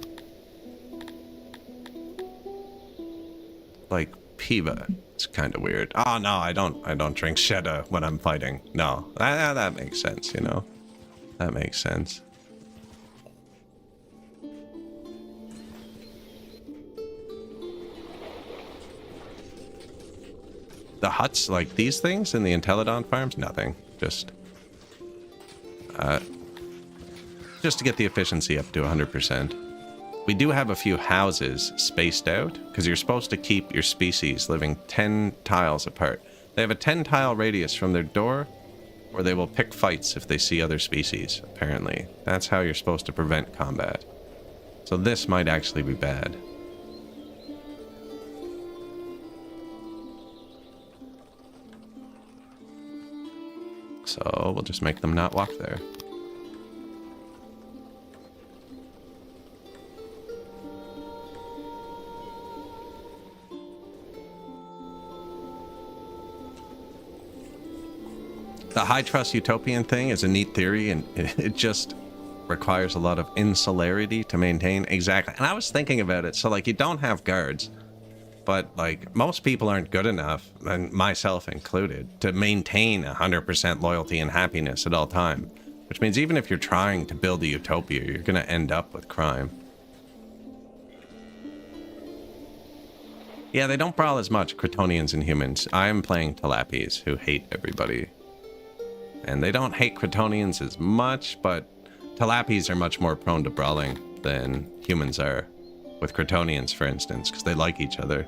Like Piva. It's kind of weird. Oh no, I don't drink cheddar when I'm fighting. No. That makes sense, you know. That makes sense. The huts, like these things in the Entelodon farms, nothing. Just to get the efficiency up to 100%. We do have a few houses spaced out, because you're supposed to keep your species living 10 tiles apart. They have a 10-tile radius from their door, or they will pick fights if they see other species, apparently. That's how you're supposed to prevent combat. So this might actually be bad. So we'll just make them not walk there. The high trust utopian thing is a neat theory, and it just requires a lot of insularity to maintain. Exactly. And I was thinking about it. So, like, you don't have guards, but, like, most people aren't good enough, and myself included, to maintain 100% loyalty and happiness at all time. Which means even if you're trying to build a utopia, you're going to end up with crime. Yeah, they don't brawl as much, Cretonians and humans. I'm playing Talapis, who hate everybody. And they don't hate Cretonians as much, but Talapis are much more prone to brawling than humans are. With Cretonians, for instance, because they like each other.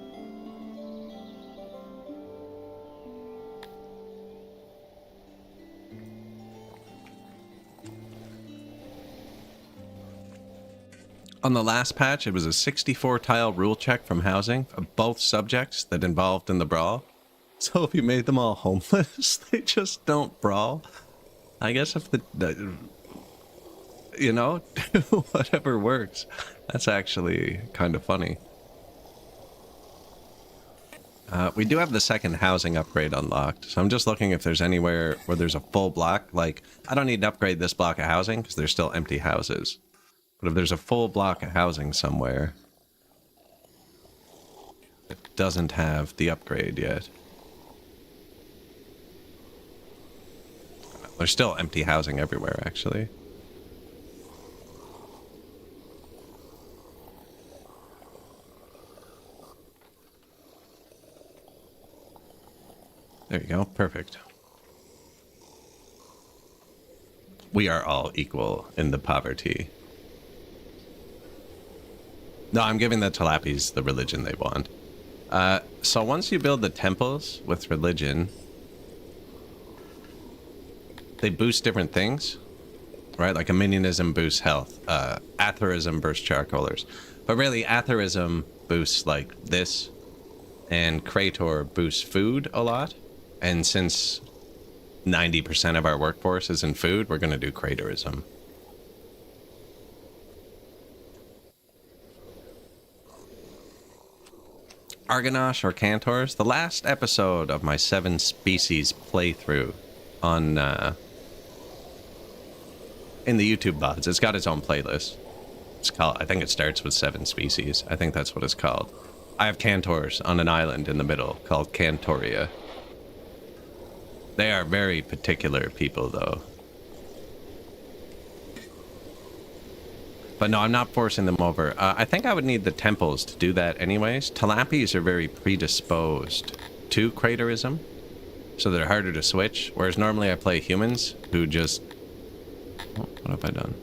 On the last patch, it was a 64-tile rule check from housing of both subjects that involved in the brawl. So if you made them all homeless, they just don't brawl. I guess if you know, whatever works. That's actually kind of funny. We do have the second housing upgrade unlocked, so I'm just looking if there's anywhere where there's a full block. Like, I don't need to upgrade this block of housing because there's still empty houses. But if there's a full block of housing somewhere that doesn't have the upgrade yet. There's still empty housing everywhere, actually. There you go. Perfect. We are all equal in the poverty. No, I'm giving the Talapis the religion they want. So once you build the temples with religion, they boost different things, right? Like Aminionism boosts health, Atherism boosts charcoalers. But really, Atherism boosts like this, and Krator boosts food a lot. And since 90% of our workforce is in food, we're going to do craterism. Argonash or Cantors, the last episode of my 7 species playthrough on in the YouTube VODs. It's got its own playlist. It's called, I think it starts with 7 species. I think that's what it's called. I have Cantors on an island in the middle called Cantoria. They are very particular people, though. But no, I'm not forcing them over. I think I would need the temples to do that anyways. Talapies are very predisposed to craterism, so they're harder to switch. Whereas normally I play humans who just... Oh, what have I done?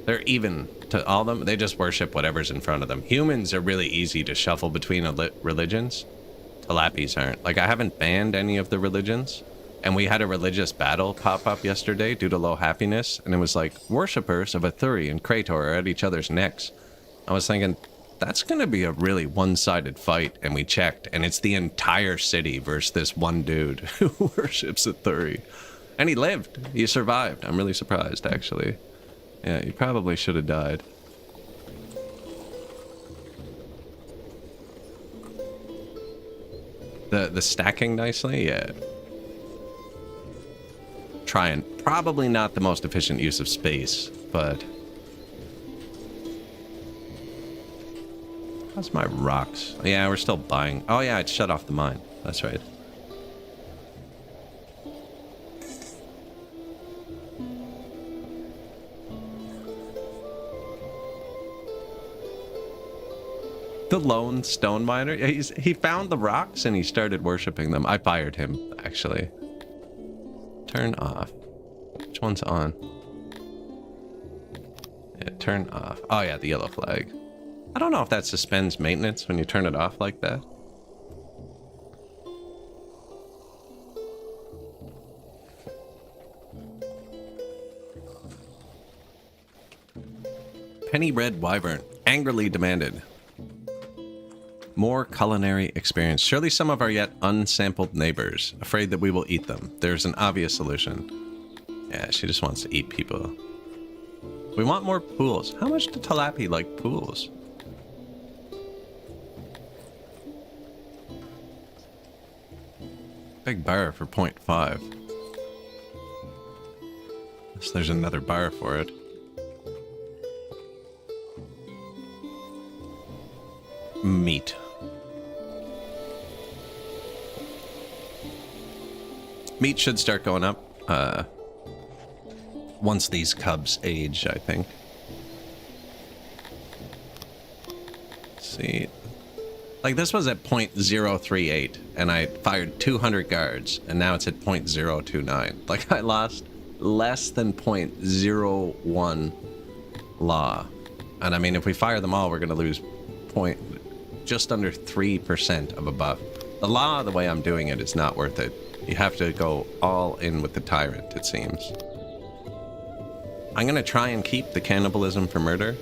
They're even to all of them. They just worship whatever's in front of them. Humans are really easy to shuffle between religions. Talapies aren't. Like, I haven't banned any of the religions. And we had a religious battle pop up yesterday due to low happiness. And it was like, worshippers of Athuri and Krator are at each other's necks. I was thinking, that's going to be a really one-sided fight. And we checked, and it's the entire city versus this one dude who worships Athuri. And he lived. He survived. I'm really surprised, actually. Yeah, he probably should have died. The stacking nicely, yeah. Trying. Probably not the most efficient use of space, but... How's my rocks? Yeah, we're still buying. Oh yeah, it shut off the mine. That's right. The lone stone miner? Yeah, he found the rocks and he started worshipping them. I fired him, actually. Turn off. Which one's on? Yeah, turn off. Oh yeah, the yellow flag. I don't know if that suspends maintenance when you turn it off like that. Penny Red Wyvern angrily demanded more culinary experience. Surely some of our yet unsampled neighbors, afraid that we will eat them. There's an obvious solution. Yeah, she just wants to eat people. We want more pools. How much do Talapi like pools? Big bar for 0.5. Unless there's another bar for it. Meat. Meat should start going up once these cubs age, I think. Let's see. Like, this was at 0.038, and I fired 200 guards, and now it's at 0.029. Like, I lost less than 0.01 law. And I mean, if we fire them all, we're going to lose just under 3% of a buff. The law, the way I'm doing it, is not worth it. You have to go all in with the tyrant, it seems. I'm going to try and keep the cannibalism for murder,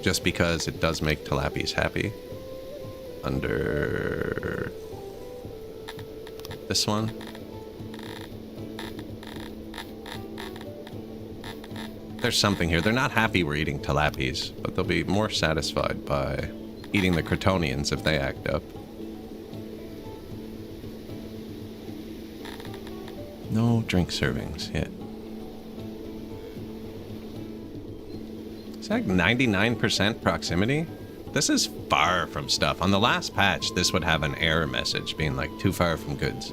just because it does make Talapis happy. Under this one. There's something here. They're not happy we're eating Talapis, but they'll be more satisfied by eating the Crotonians if they act up. No drink servings yet. It's like 99% proximity. This is far from stuff. On the last patch, this would have an error message being like, too far from goods.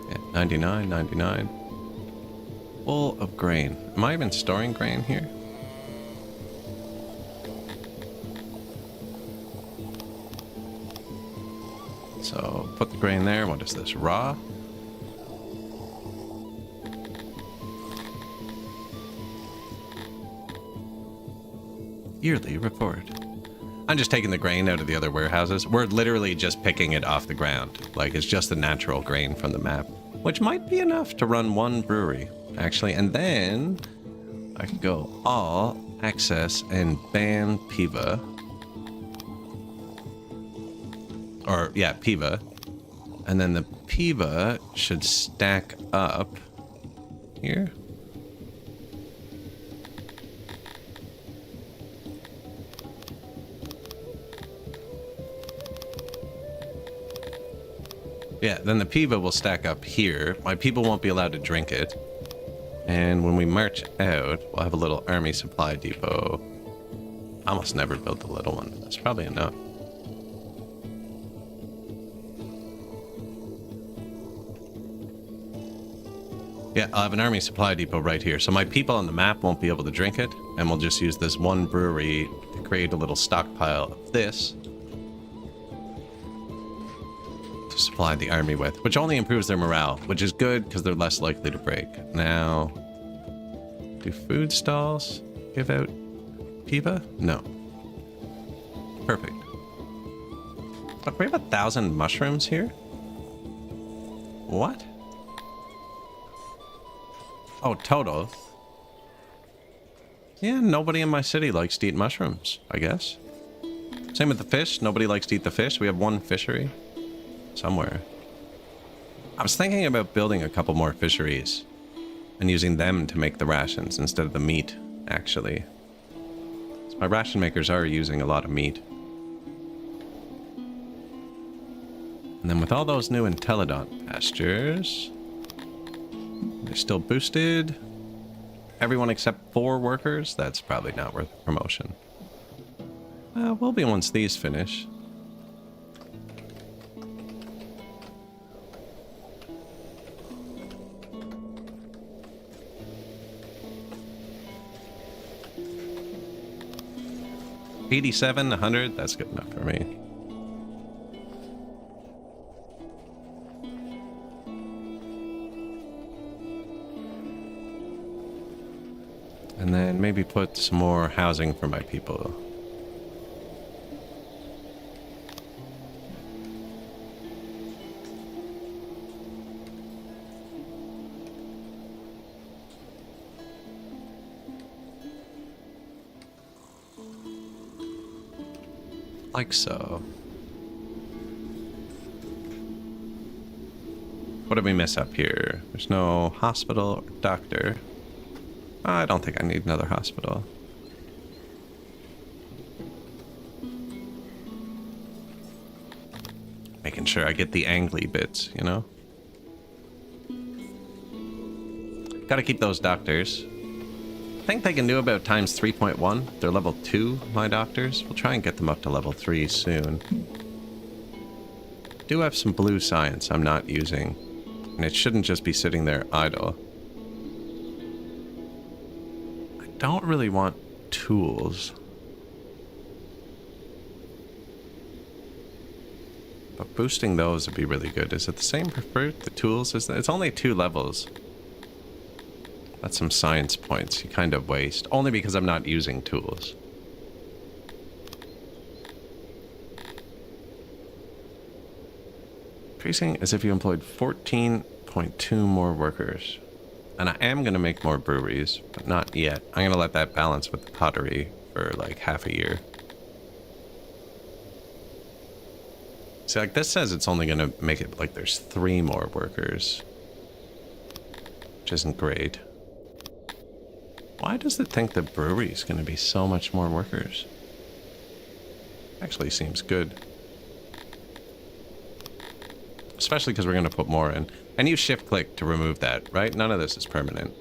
Yeah, 99, 99. Full of grain. Am I even storing grain here? So, put the grain there. What is this? Raw? Yearly report. I'm just taking the grain out of the other warehouses. We're literally just picking it off the ground. Like, it's just the natural grain from the map. Which might be enough to run one brewery, actually. And then I could go all access and ban Piva. Or, yeah, Piva. And then the Piva should stack up here. Yeah, then the Piva will stack up here. My people won't be allowed to drink it. And when we march out, we'll have a little army supply depot. I almost never build the little one. That's probably enough. Yeah, I'll have an army supply depot right here. So my people on the map won't be able to drink it. And we'll just use this one brewery to create a little stockpile of this to supply the army with, which only improves their morale, which is good because they're less likely to break. Now, do food stalls give out Piva? No. Perfect. Look, we have 1,000 mushrooms here? What? Oh, total. Yeah, nobody in my city likes to eat mushrooms, I guess. Same with the fish. Nobody likes to eat the fish. We have one fishery somewhere. I was thinking about building a couple more fisheries and using them to make the rations instead of the meat, actually. So my ration makers are using a lot of meat. And then with all those new Intellidont pastures, they're still boosted. Everyone except 4 workers? That's probably not worth a promotion. Will be once these finish. $87, $100, that's good enough for me. And then maybe put some more housing for my people. Like so. What did we miss up here? There's no hospital or doctor. I don't think I need another hospital. Making sure I get the angly bits, you know? Gotta keep those doctors. I think they can do about times 3.1. They're level 2, my doctors. We'll try and get them up to level 3 soon. Do have some blue science I'm not using. And it shouldn't just be sitting there idle. Don't really want tools. But boosting those would be really good. Is it the same for fruit? The tools? It's only 2 levels. That's some science points you kind of waste. Only because I'm not using tools. Increasing as if you employed 14.2 more workers. And I am going to make more breweries, but not yet. I'm going to let that balance with the pottery for like half a year. See, like this says it's only going to make it like there's 3 more workers. Which isn't great. Why does it think the brewery is going to be so much more workers? Actually seems good. Especially because we're going to put more in. And use shift click to remove that, right? None of this is permanent.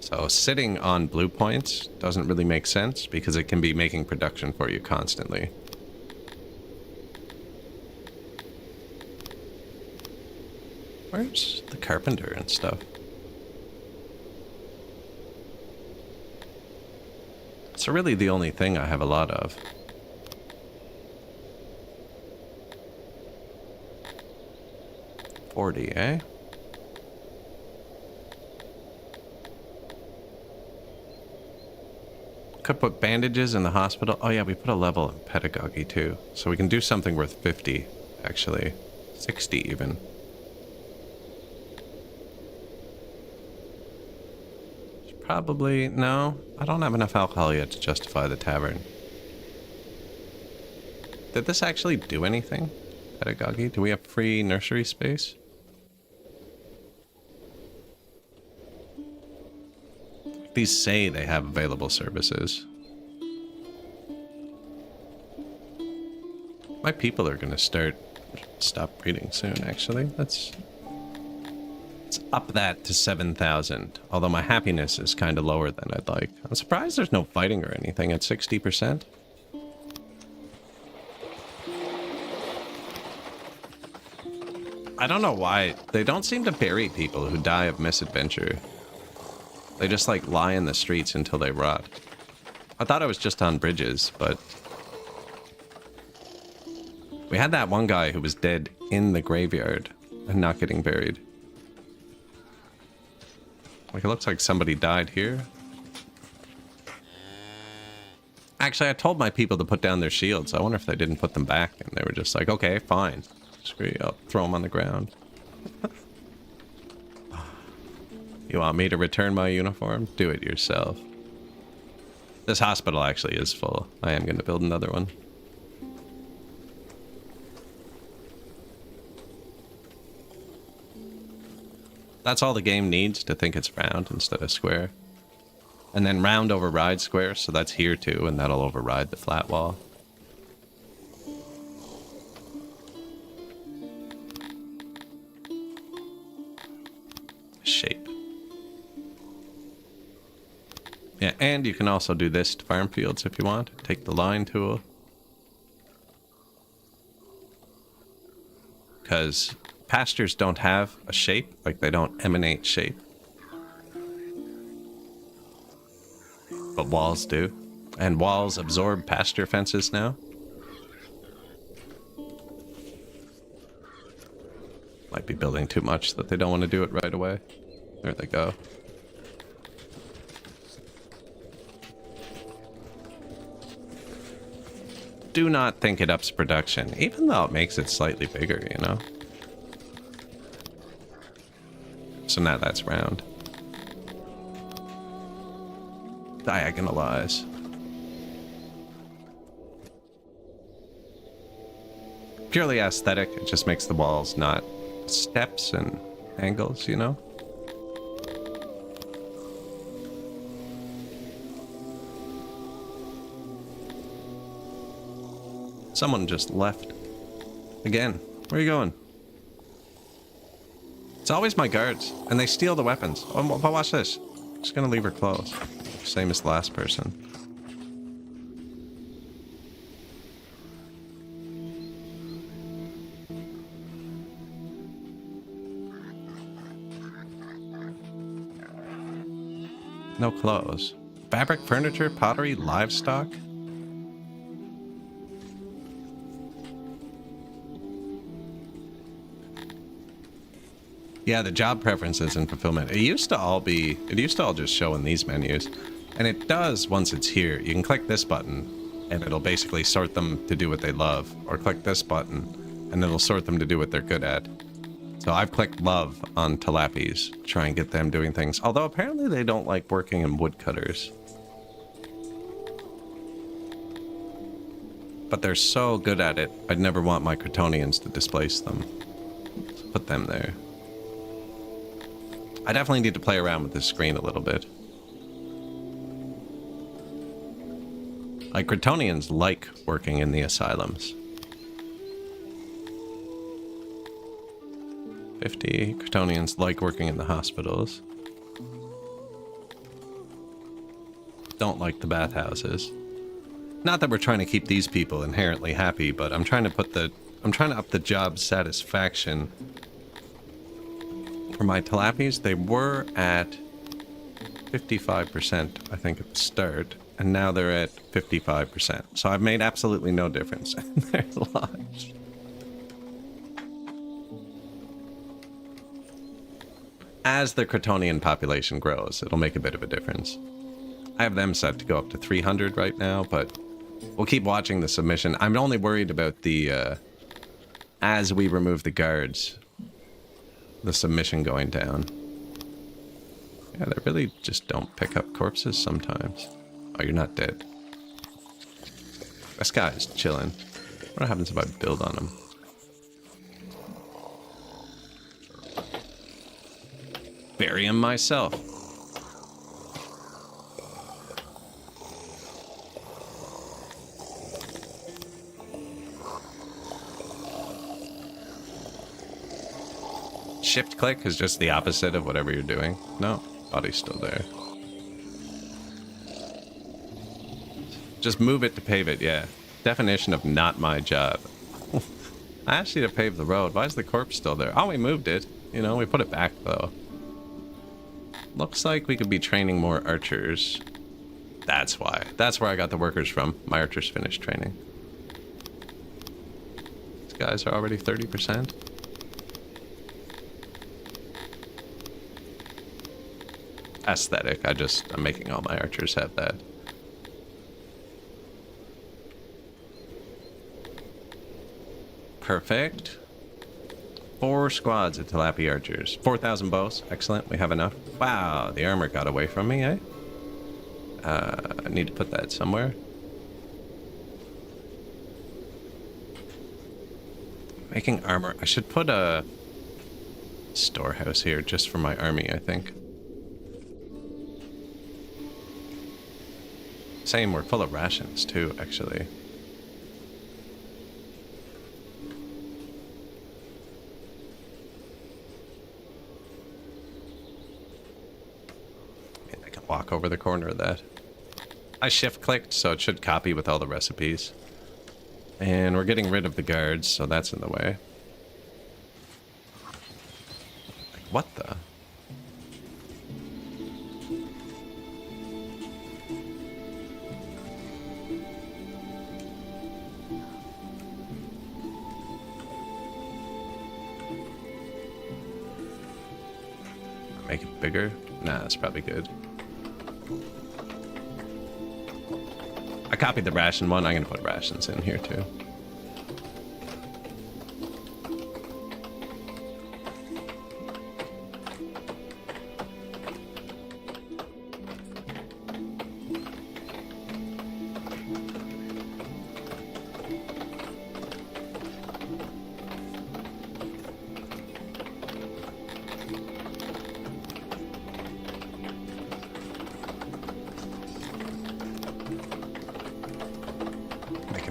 So sitting on blue points doesn't really make sense because it can be making production for you constantly. Where's the carpenter and stuff? It's really the only thing I have a lot of. $40, eh? Could put bandages in the hospital. Oh yeah, we put a level in pedagogy too. So we can do something worth 50, actually. 60 even. Probably, no. I don't have enough alcohol yet to justify the tavern. Did this actually do anything? Pedagogy. Do we have free nursery space? These say they have available services. My people are going to stop breeding soon, actually. Let's up that to 7,000. Although my happiness is kind of lower than I'd like. I'm surprised there's no fighting or anything at 60%. I don't know why. They don't seem to bury people who die of misadventure. They just, like, lie in the streets until they rot. I thought it was just on bridges, but... we had that one guy who was dead in the graveyard and not getting buried. Like, it looks like somebody died here. Actually, I told my people to put down their shields. I wonder if they didn't put them back, and they were just like, okay, fine. Screw you, I'll throw them on the ground. You want me to return my uniform? Do it yourself. This hospital actually is full. I am going to build another one. That's all the game needs to think it's round instead of square. And then round overrides square, so that's here too, and that'll override the flat wall. Shape. Yeah, and you can also do this to farm fields if you want. Take the line tool. Because pastures don't have a shape, like they don't emanate shape. But walls do. And walls absorb pasture fences now. Might be building too much that they don't want to do it right away. There they go. Do not think it ups production, even though it makes it slightly bigger, you know? So now that's round. Diagonalize. Purely aesthetic, it just makes the walls not steps and angles, you know? Someone just left. Again. Where are you going? It's always my guards, and they steal the weapons. Oh, but watch this. I'm just gonna leave her close. Same as the last person. No clothes. Fabric, furniture, pottery, livestock. Yeah, the job preferences and fulfillment. It used to all just show in these menus. And it does once it's here. You can click this button and it'll basically sort them to do what they love. Or click this button and it'll sort them to do what they're good at. So I've clicked love on Talapis, try and get them doing things. Although apparently they don't like working in woodcutters. But they're so good at it, I'd never want my Crotonians to displace them. So put them there. I definitely need to play around with this screen a little bit. Like, Crotonians like working in the asylums. 50. Crotonians like working in the hospitals. Don't like the bathhouses. Not that we're trying to keep these people inherently happy, but I'm trying to up the job satisfaction. For my Talapis, they were at 55%, I think, at the start, and now they're at 55%. So I've made absolutely no difference in their lives. As the Crotonian population grows, it'll make a bit of a difference. I have them set to go up to 300 right now, but we'll keep watching the submission. I'm only worried about the, as we remove the guards, the submission going down. Yeah, they really just don't pick up corpses sometimes. Oh, you're not dead. This guy's chilling. What happens if I build on him? bury him myself. Shift click is just the opposite of whatever you're doing. No, body's still there. Just move it to pave it, yeah. Definition of not my job. I asked you to pave the road. Why is the corpse still there? Oh, we moved it. You know, we put it back, though. Looks like we could be training more archers. That's why. That's where I got the workers from. My archers finished training. These guys are already 30%. Aesthetic. I'm making all my archers have that. Perfect. 4 squads of tilapia archers. 4,000 bows. Excellent. We have enough. Wow, the armor got away from me, eh? I need to put that somewhere. Making armor. I should put a storehouse here just for my army, I think. Same, we're full of rations too, actually. I can walk over the corner of that. I shift clicked, so it should copy with all the recipes. And we're getting rid of the guards, so that's in the way. Like, what the? Make it bigger? Nah, that's probably good. I copied the ration one. I'm going to put rations in here too.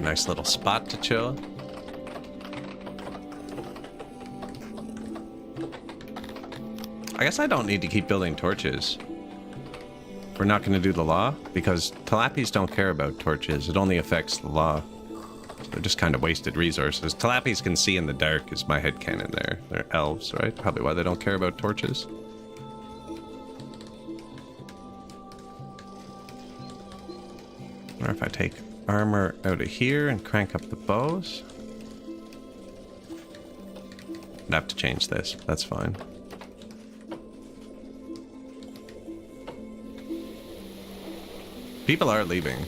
Nice little spot to chill. I guess I don't need to keep building torches. We're not going to do the law because tilapies don't care about torches. It only affects the law. So they're just kind of wasted resources. Tilapies can see in the dark is my headcanon there. They're elves, right? Probably why they don't care about torches. Or if I take armor out of here and crank up the bows. I'd have to change this. That's fine. People are leaving.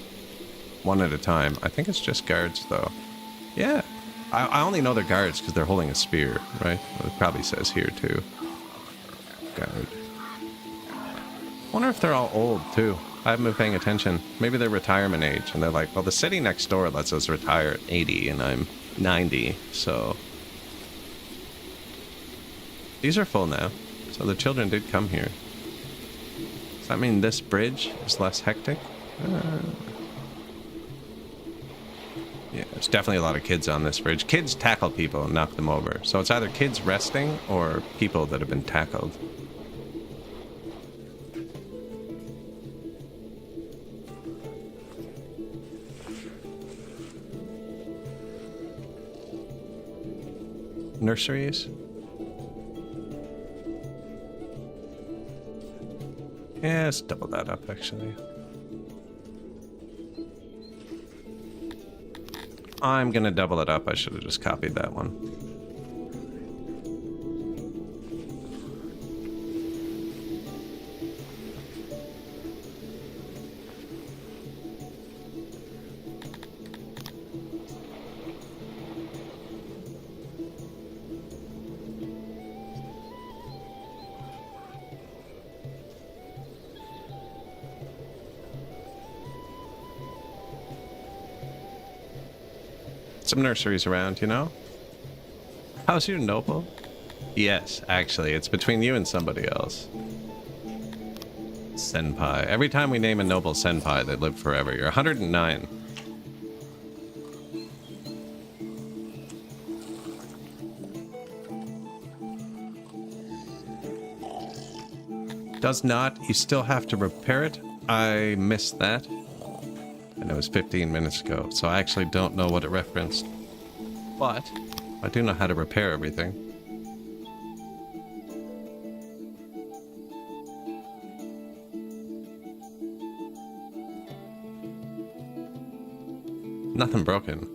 One at a time. I think it's just guards, though. Yeah. I only know they're guards because they're holding a spear, right? It probably says here, too. Guard. Wonder if they're all old, too. I haven't been paying attention. Maybe they're retirement age, and they're like, well, the city next door lets us retire at 80, and I'm 90, so... These are full now, so the children did come here. Does that mean this bridge is less hectic? Yeah, there's definitely a lot of kids on this bridge. Kids tackle people and knock them over, so it's either kids resting or people that have been tackled. Nurseries. Yeah, let's double that up, actually. I'm gonna double it up. I should have just copied that one. Some nurseries around, you know? How's your noble? Yes, actually, it's between you and somebody else. Senpai. Every time we name a noble senpai, they live forever. You're 109. Does not. You still have to repair it. I missed that. And it was 15 minutes ago, so I actually don't know what it referenced. But I do know how to repair everything. Nothing broken.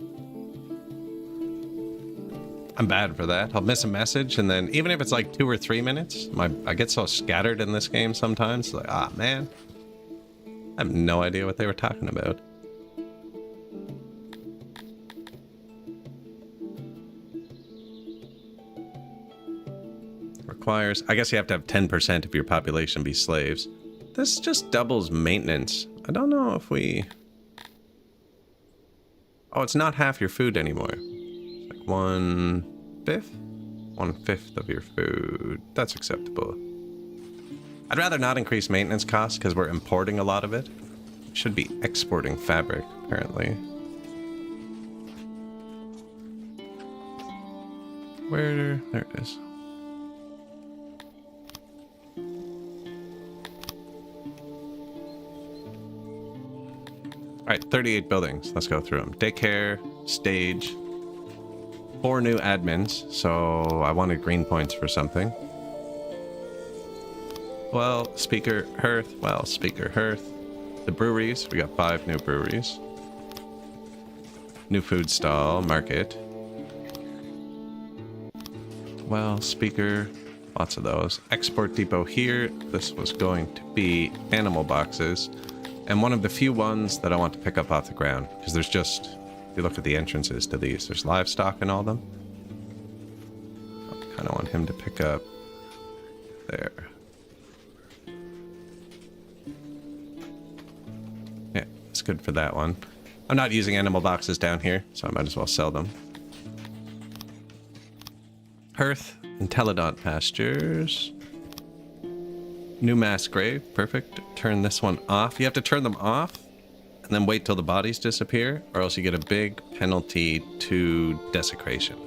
I'm bad for that. I'll miss a message, and then even if it's like 2 or 3 minutes, I get so scattered in this game sometimes. Like, ah, man. I have no idea what they were talking about. Requires... I guess you have to have 10% of your population be slaves. This just doubles maintenance. I don't know if we... Oh, it's not half your food anymore. It's like 1/5? 1/5 of your food. That's acceptable. I'd rather not increase maintenance costs because we're importing a lot of it. Should be exporting fabric, apparently. Where? There it is. All right, 38 buildings. Let's go through them. Daycare, stage, 4 new admins. So I wanted green points for something. Well, Speaker Hearth. Well, Speaker Hearth. The breweries. We got 5 new breweries. New food stall, market. Well, Speaker. Lots of those. Export depot here. This was going to be animal boxes. And one of the few ones that I want to pick up off the ground, because there's just, if you look at the entrances to these, there's livestock in all of them. I kind of want him to pick up there. Yeah, it's good for that one. I'm not using animal boxes down here, so I might as well sell them. Hearth, Intellidont pastures. New mass grave, perfect. Turn this one off. You have to turn them off and then wait till the bodies disappear, or else you get a big penalty to desecration.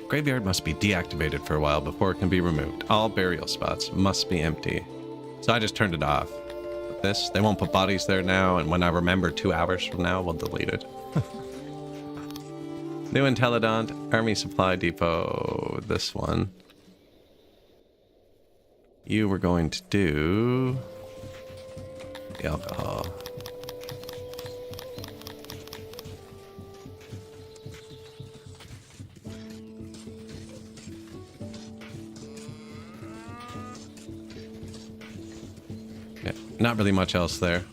Graveyard must be deactivated for a while before it can be removed. All burial spots must be empty. So I just turned it off. But this, they won't put bodies there now, and when I remember 2 hours from now, we'll delete it. New Intellidont, Army Supply Depot, this one. You were going to do the alcohol. Yeah, not really much else there.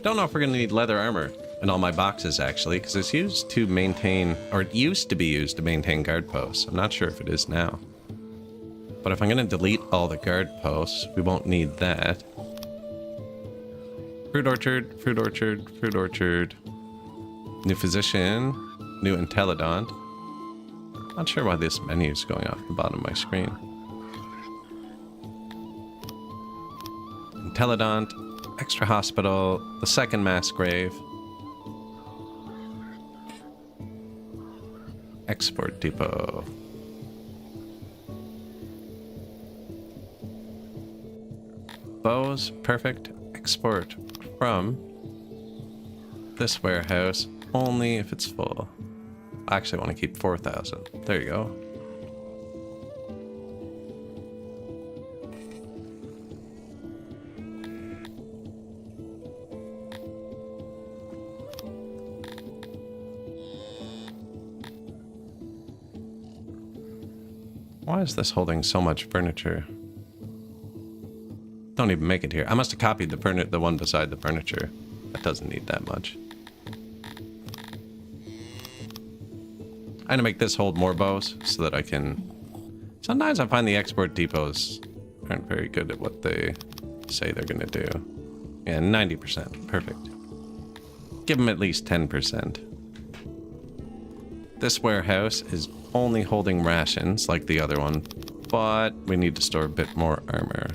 Don't know if we're going to need leather armor in all my boxes, actually, because it's used to maintain, or it used to be used to maintain guard posts. I'm not sure if it is now. But if I'm going to delete all the guard posts, we won't need that. Fruit orchard, fruit orchard, fruit orchard. New physician, new Intellidont. Not sure why this menu is going off the bottom of my screen. Intellidont, extra hospital, the second mass grave. Export depot. Bows, perfect. Export from this warehouse only if it's full. I actually want to keep 4,000. There you go. Why is this holding so much furniture? Don't even make it here. I must have copied the one beside the furniture. That doesn't need that much. I'm gonna make this hold more bows so that I can... Sometimes I find the export depots aren't very good at what they say they're gonna do. Yeah, 90%. Perfect. Give them at least 10%. This warehouse is only holding rations like the other one, but we need to store a bit more armor.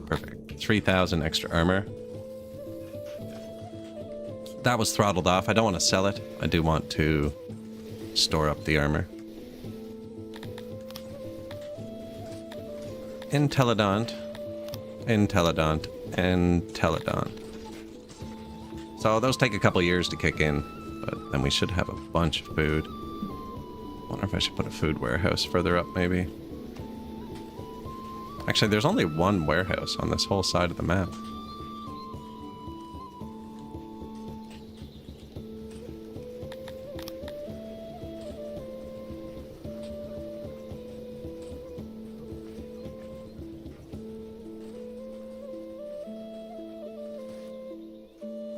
Perfect. 3,000 extra armor. That was throttled off. I don't want to sell it. I do want to store up the armor. Intelidont, Intelidont, Intelidont. So those take a couple years to kick in, but then we should have a bunch of food. Wonder if I should put a food warehouse further up, maybe. Actually, there's only one warehouse on this whole side of the map.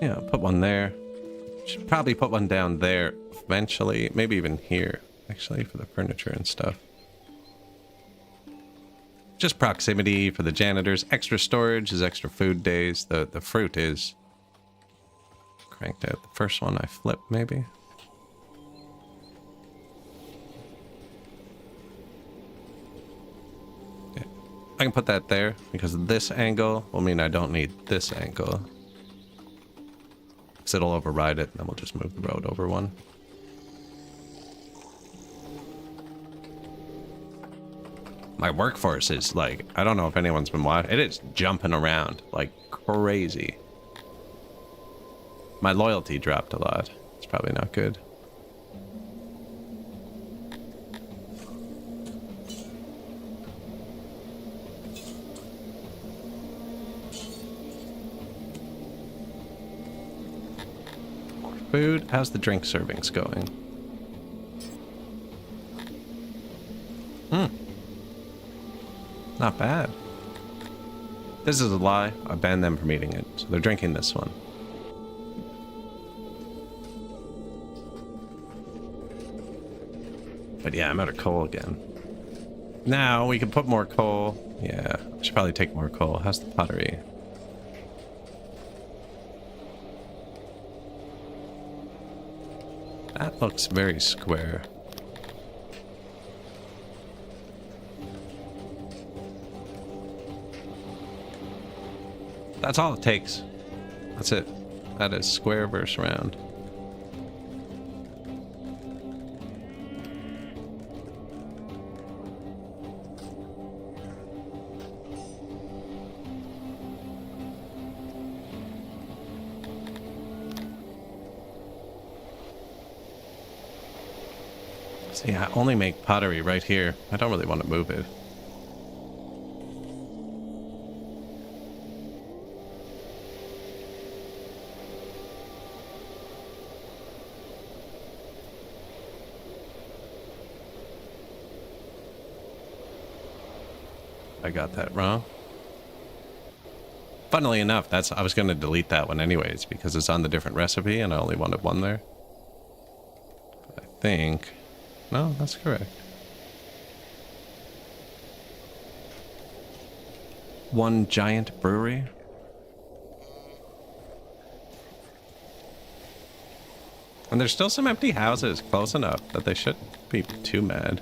Yeah, put one there. Should probably put one down there eventually. Maybe even here, actually, for the furniture and stuff. Just proximity for the janitors. Extra storage is extra food days. The fruit is cranked out. The first one I flipped, maybe. Yeah. I can put that there because this angle will mean I don't need this angle. Because it'll override it, and then we'll just move the road over one. My workforce is like, I don't know if anyone's been watching. It is jumping around like crazy. My loyalty dropped a lot. It's probably not good. Food. How's the drink servings going? Not bad. This is a lie. I banned them from eating it, so they're drinking this one. But yeah, I'm out of coal again. Now we can put more coal. Yeah, I should probably take more coal. How's the pottery? That looks very square. That's all it takes. That's it. That is square versus round. See, I only make pottery right here. I don't really want to move it. I got that wrong. Funnily enough, I was going to delete that one anyways because it's on the different recipe and I only wanted one there. I think... No, that's correct. One giant brewery. And there's still some empty houses close enough that they shouldn't be too mad.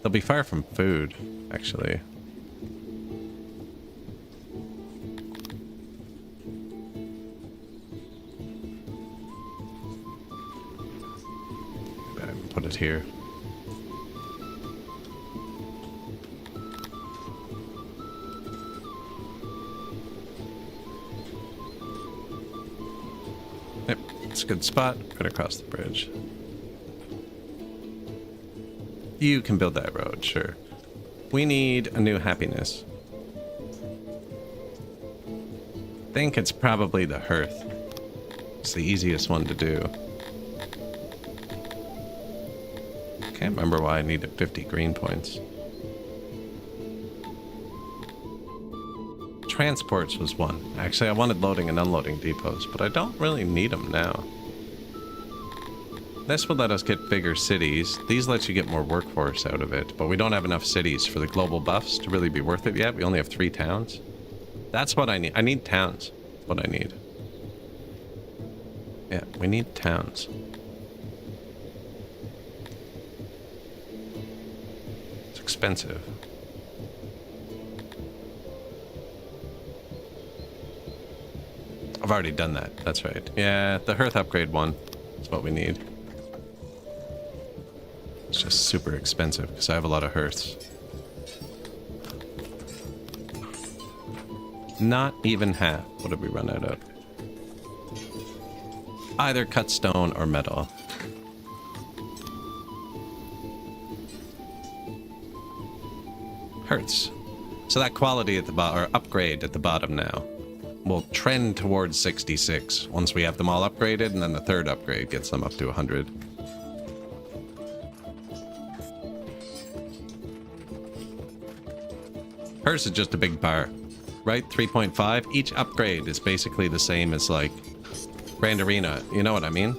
They'll be far from food, actually. Put it here. Yep, it's a good spot right across the bridge. You can build that road, sure. We need a new happiness. I think it's probably the hearth. It's the easiest one to do. Can't remember why I needed 50 green points. Transports was one. Actually, I wanted loading and unloading depots, but I don't really need them now. This will let us get bigger cities. These let you get more workforce out of it, but we don't have enough cities for the global buffs to really be worth it yet. We only have 3 towns. That's what I need. I need towns. That's what I need. Yeah, we need towns. It's expensive. I've already done that. That's right. Yeah, the hearth upgrade one is what we need. It's just super expensive because I have a lot of hearths. Not even half. What did we run out of? Either cut stone or metal. Hearths. So that quality at the bottom, or upgrade at the bottom now, will trend towards 66 once we have them all upgraded, and then the third upgrade gets them up to 100. Hers is just a big bar, right? 3.5. Each upgrade is basically the same as like Grand Arena. You know what I mean?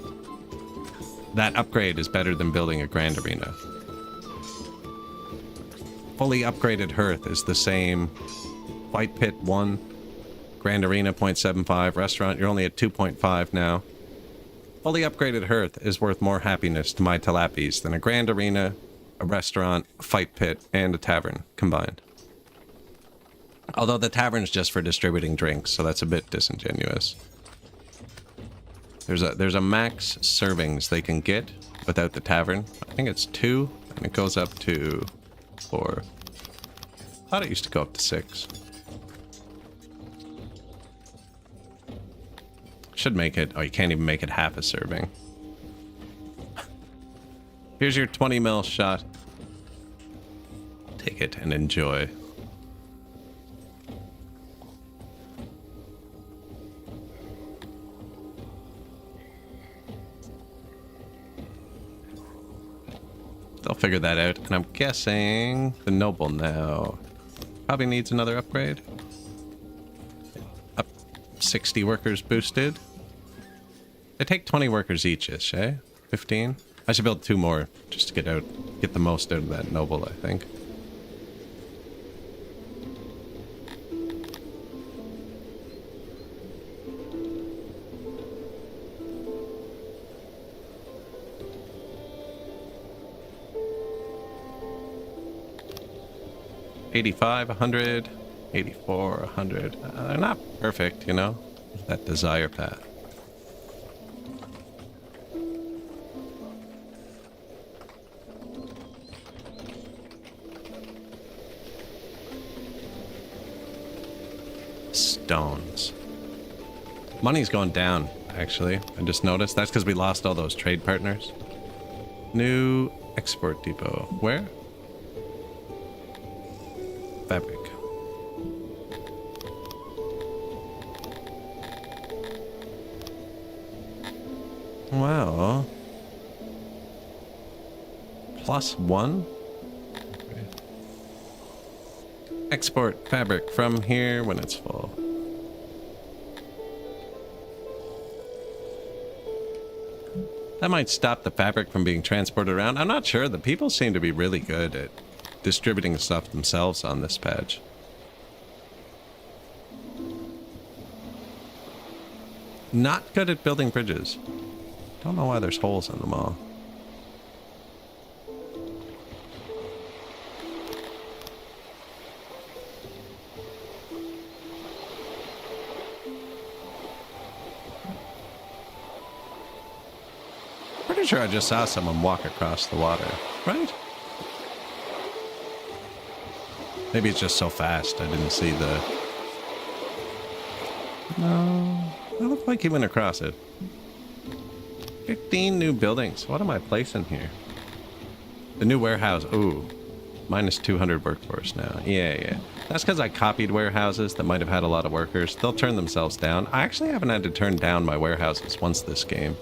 That upgrade is better than building a Grand Arena. Fully upgraded hearth is the same. White Pit 1, Grand Arena 0.75, restaurant, you're only at 2.5 now. Fully upgraded hearth is worth more happiness to my Talapis than a Grand Arena, a restaurant, a Fight Pit, and a tavern combined. Although the tavern's just for distributing drinks, so that's a bit disingenuous. There's a max servings they can get without the tavern. I think it's 2, and it goes up to 4. I thought it used to go up to 6. Should make it... Oh, you can't even make it half a serving. Here's your 20 ml shot. Take it and enjoy. They'll figure that out, and I'm guessing the noble now probably needs another upgrade. Up 60 workers boosted. They take 20 workers each-ish, eh? 15? I should build 2 more just to get the most out of that noble, I think. $85, 100, 84, 100. They're not perfect, you know? That desire path. Stones. Money's gone down, actually. I just noticed. That's because we lost all those trade partners. New export depot. Where? Fabric. Well, +1. Okay. Export fabric from here when it's full. That might stop the fabric from being transported around. I'm not sure. The people seem to be really good at distributing stuff themselves on this patch. Not good at building bridges. Don't know why there's holes in them all. Pretty sure I just saw someone walk across the water, right? Maybe it's just so fast I didn't see the... No, it looked like he went across it. 15 new buildings. What am I placing here? The new warehouse. Ooh, minus 200 workforce now. Yeah. That's because I copied warehouses that might have had a lot of workers. They'll turn themselves down. I actually haven't had to turn down my warehouses once this game.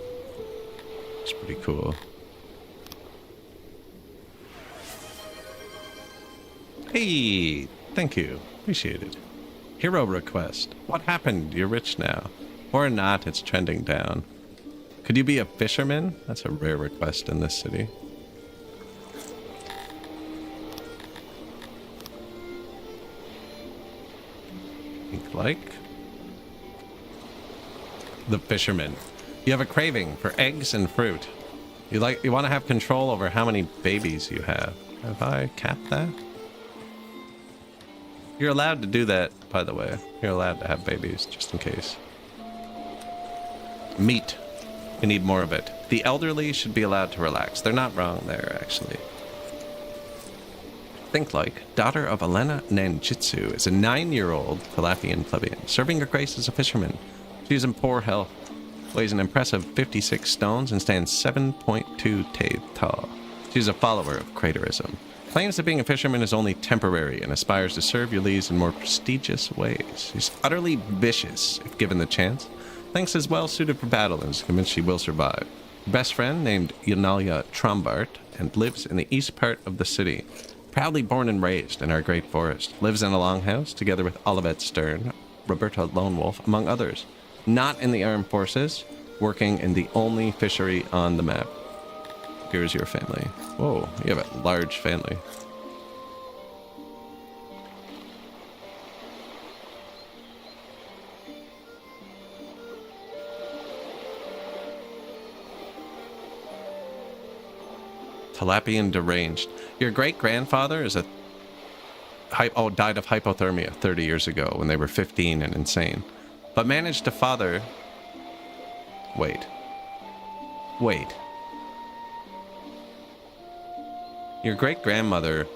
It's pretty cool. Hey, thank you. Appreciate it. Hero request. What happened? You're rich now. Or not, it's trending down. Could you be a fisherman? That's a rare request in this city. Think like the fisherman. You have a craving for eggs and fruit. You want to have control over how many babies you have. Have I capped that? You're allowed to do that, by the way. You're allowed to have babies, just in case. Meat. We need more of it. The elderly should be allowed to relax. They're not wrong there, actually. Think like, daughter of Elena Nanjitsu, is a 9-year-old Talapian plebeian, serving her grace as a fisherman. She is in poor health, weighs an impressive 56 stones, and stands 7.2 tae tall. She is a follower of craterism. Claims that being a fisherman is only temporary and aspires to serve Ulysses in more prestigious ways. She's utterly vicious if given the chance. Thinks is well suited for battle and is convinced she will survive. Her best friend, named Yonalia Trombart, and lives in the east part of the city. Proudly born and raised in our great forest. Lives in a longhouse together with Olivet Stern, Roberta Lone Wolf, among others. Not in the armed forces, working in the only fishery on the map. Here's your family. Whoa, you have a large family. Talapian deranged. Your great-grandfather is died of hypothermia 30 years ago when they were 15 and insane. But managed to father... Wait. Your great-grandmother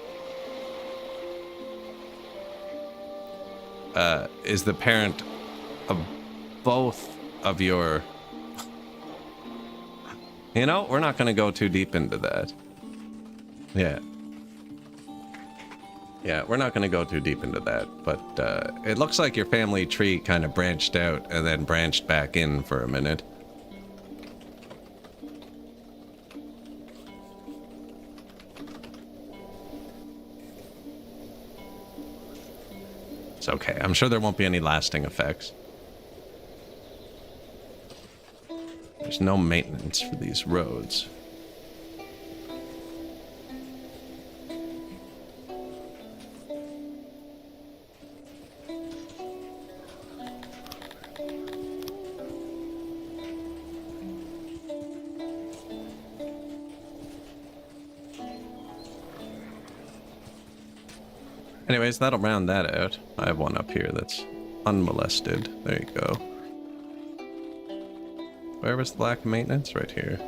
is the parent of both of your... You know, we're not going to go too deep into that. Yeah, we're not going to go too deep into that, but it looks like your family tree kind of branched out and then branched back in for a minute. It's okay. I'm sure there won't be any lasting effects. There's no maintenance for these roads. Anyways, that'll round that out. I have one up here that's unmolested. There you go. Where was the lack of maintenance? Right here.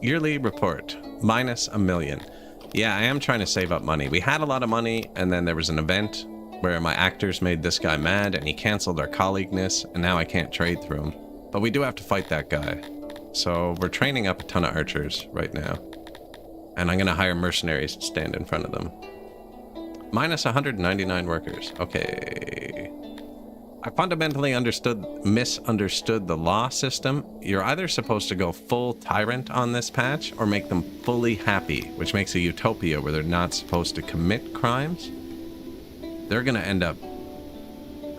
Yearly report. Minus $1 million. Yeah, I am trying to save up money. We had a lot of money, and then there was an event where my actors made this guy mad, and he canceled our colleagueness, and now I can't trade through him. But we do have to fight that guy. So we're training up a ton of archers right now. And I'm going to hire mercenaries to stand in front of them. Minus 199 workers. Okay. I fundamentally misunderstood the law system. You're either supposed to go full tyrant on this patch or make them fully happy, which makes a utopia where they're not supposed to commit crimes. They're going to end up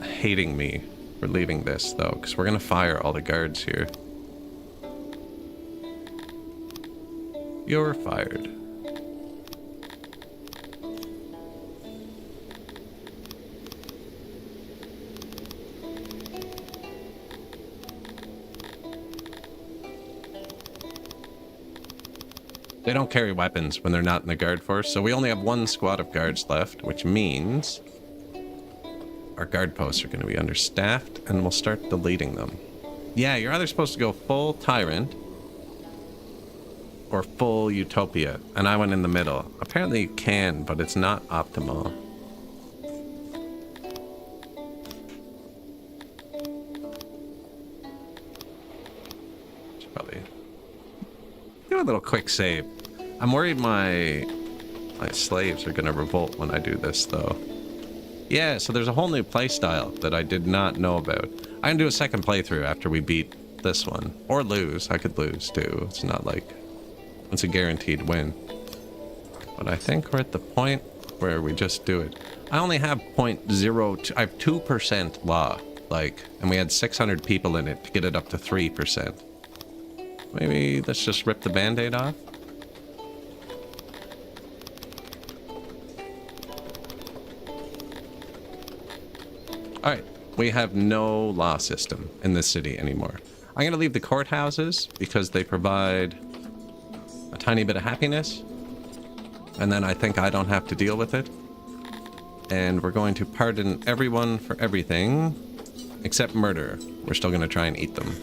hating me for leaving this, though, because we're going to fire all the guards here. You're fired. They don't carry weapons when they're not in the guard force, so we only have one squad of guards left, which means our guard posts are going to be understaffed, and we'll start deleting them. Yeah, you're either supposed to go full tyrant or full utopia, and I went in the middle. Apparently you can, but it's not optimal. Should probably do a little quick save. I'm worried my slaves are gonna revolt when I do this, though. Yeah, so there's a whole new playstyle that I did not know about. I can do a second playthrough after we beat this one, or lose. I could lose too. It's not like it's a guaranteed win. But I think we're at the point where we just do it. I only have 0.02. I have 2% law, and we had 600 people in it to get it up to 3%. Maybe let's just rip the band-aid off. All right, we have no law system in this city anymore. I'm going to leave the courthouses because they provide a tiny bit of happiness. And then I think I don't have to deal with it. And we're going to pardon everyone for everything except murder. We're still going to try and eat them.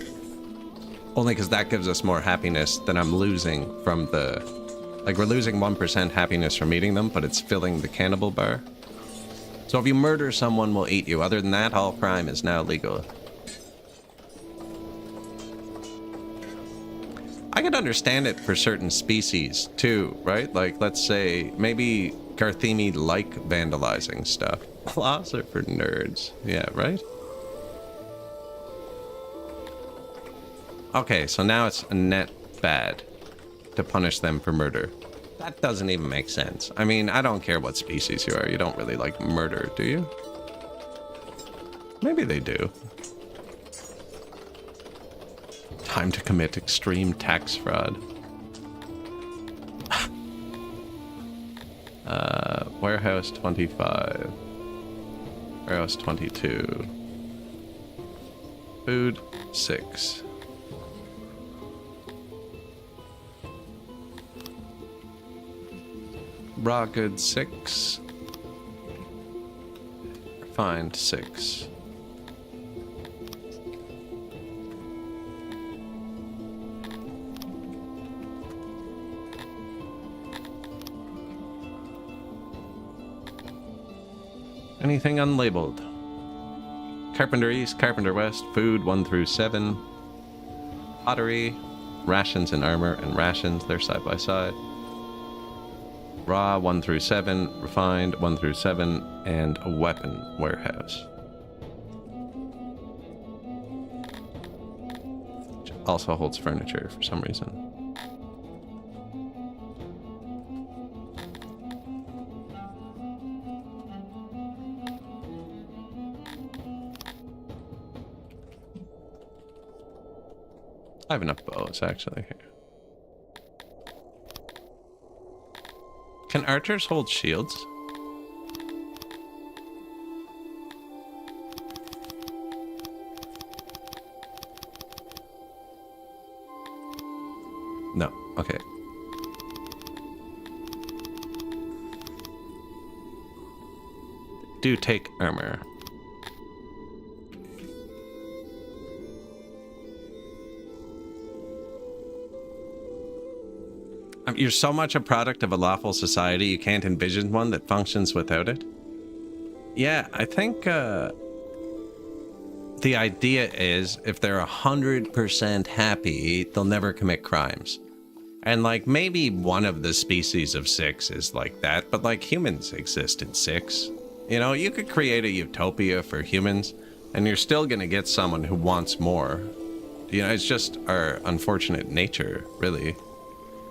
Only because that gives us more happiness than I'm losing from the... Like, we're losing 1% happiness from eating them, but it's filling the cannibal bar. So if you murder someone, we'll eat you. Other than that, all crime is now legal. I could understand it for certain species, too, right? Like, let's say, maybe Garthemi like vandalizing stuff. Laws are for nerds. Yeah, right? Okay, so now it's a net bad to punish them for murder. That doesn't even make sense. I mean, I don't care what species you are. You don't really like murder, do you? Maybe they do. Time to commit extreme tax fraud. Warehouse 25. Warehouse 22. Food 6. Raw goods 6. Refined 6. Anything unlabeled? Carpenter East, Carpenter West, food 1 through 7. Pottery, rations and armor and rations, they're side by side. Raw 1 through 7, refined 1 through 7, and a weapon warehouse. Which also holds furniture for some reason. I have enough bows actually here. Can archers hold shields? No. Okay. Do take armor. You're so much a product of a lawful society, you can't envision one that functions without it. Yeah, I think the idea is if they're 100% happy, they'll never commit crimes. And like maybe one of the species of 6 is like that, but like humans exist in 6. You know, you could create a utopia for humans and you're still going to get someone who wants more. You know, it's just our unfortunate nature, really.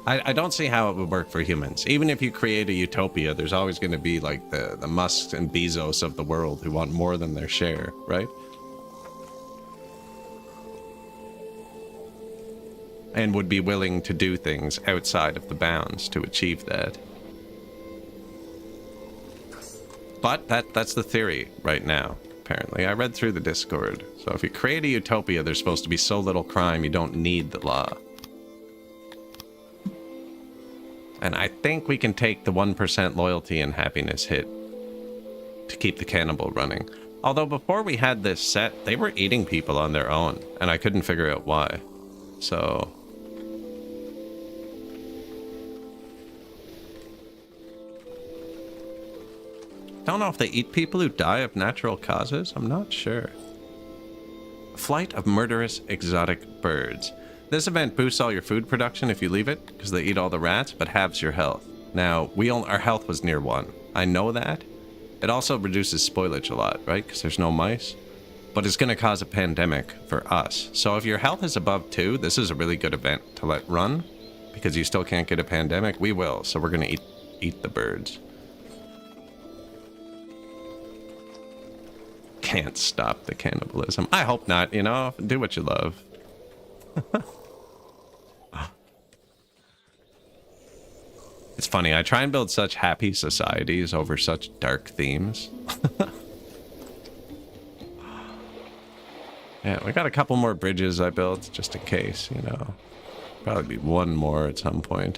I don't see how it would work for humans. Even if you create a utopia, there's always going to be like the Musks and Bezos of the world who want more than their share, right? And would be willing to do things outside of the bounds to achieve that. But that's the theory right now, apparently. I read through the Discord. So if you create a utopia, there's supposed to be so little crime you don't need the law. And I think we can take the 1% loyalty and happiness hit to keep the cannibal running. Although before we had this set, they were eating people on their own, and I couldn't figure out why. So... don't know if they eat people who die of natural causes. I'm not sure. Flight of murderous exotic birds. This event boosts all your food production if you leave it, because they eat all the rats, but halves your health. Now, our health was near 1. I know that. It also reduces spoilage a lot, right? Because there's no mice. But it's going to cause a pandemic for us. So if your health is above 2, this is a really good event to let run, because you still can't get a pandemic. We will, so we're going to eat the birds. Can't stop the cannibalism. I hope not, you know? Do what you love. It's funny, I try and build such happy societies over such dark themes. Yeah, we got a couple more bridges I built just in case, you know. Probably be one more at some point.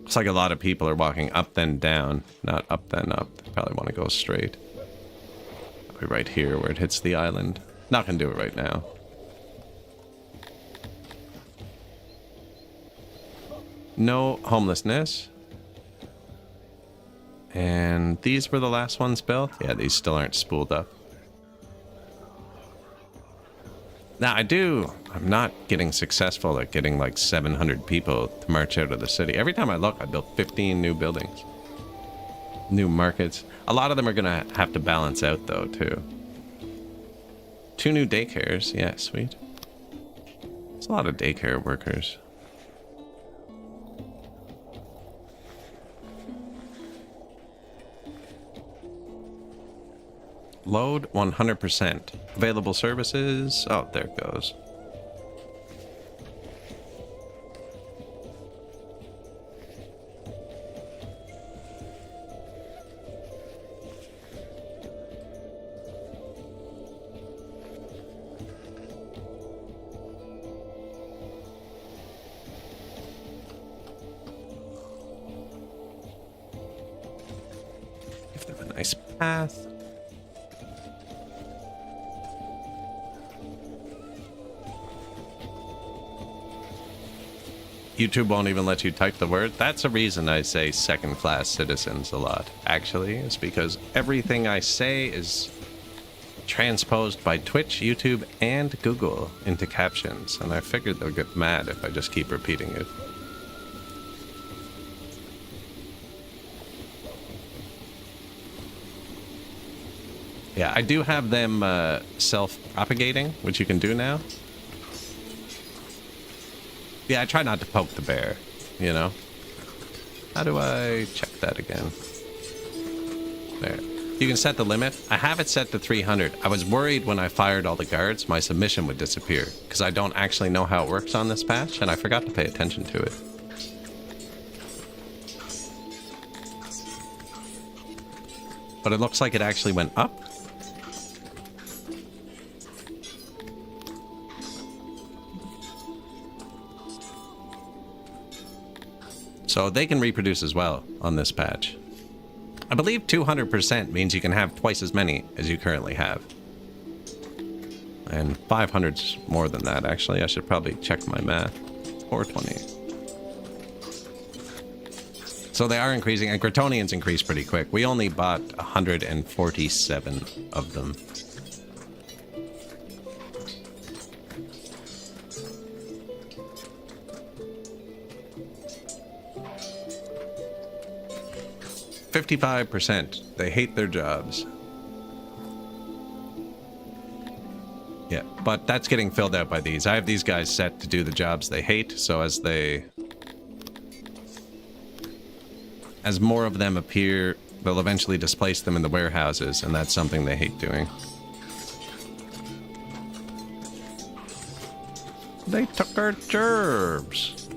Looks like a lot of people are walking up then down, not up then up. They probably want to go straight. Probably right here where it hits the island. Not gonna do it right now. No homelessness. And these were the last ones built? Yeah, these still aren't spooled up. Now, I'm not getting successful at getting like 700 people to march out of the city. Every time I look, I built 15 new buildings. New markets. A lot of them are going to have to balance out though, too. 2 new daycares. Yeah, sweet. There's a lot of daycare workers. Load 100%. Available services. Oh, there it goes. Give them a nice path. YouTube won't even let you type the word. That's a reason I say second-class citizens a lot, actually, is because everything I say is transposed by Twitch, YouTube, and Google into captions, and I figured they'll get mad if I just keep repeating it. Yeah, I do have them self-propagating, which you can do now. Yeah, I try not to poke the bear, you know? How do I check that again? There. You can set the limit. I have it set to 300. I was worried when I fired all the guards, my submission would disappear, because I don't actually know how it works on this patch, and I forgot to pay attention to it. But it looks like it actually went up. So they can reproduce as well on this patch. I believe 200% means you can have twice as many as you currently have. And 500's more than that, actually. I should probably check my math. 420. So they are increasing, and Gratonians increase pretty quick. We only bought 147 of them. %. They hate their jobs. Yeah, but that's getting filled out by these. I have these guys set to do the jobs they hate, so as more of them appear, they'll eventually displace them in the warehouses, and that's something they hate doing. They took our gerbs.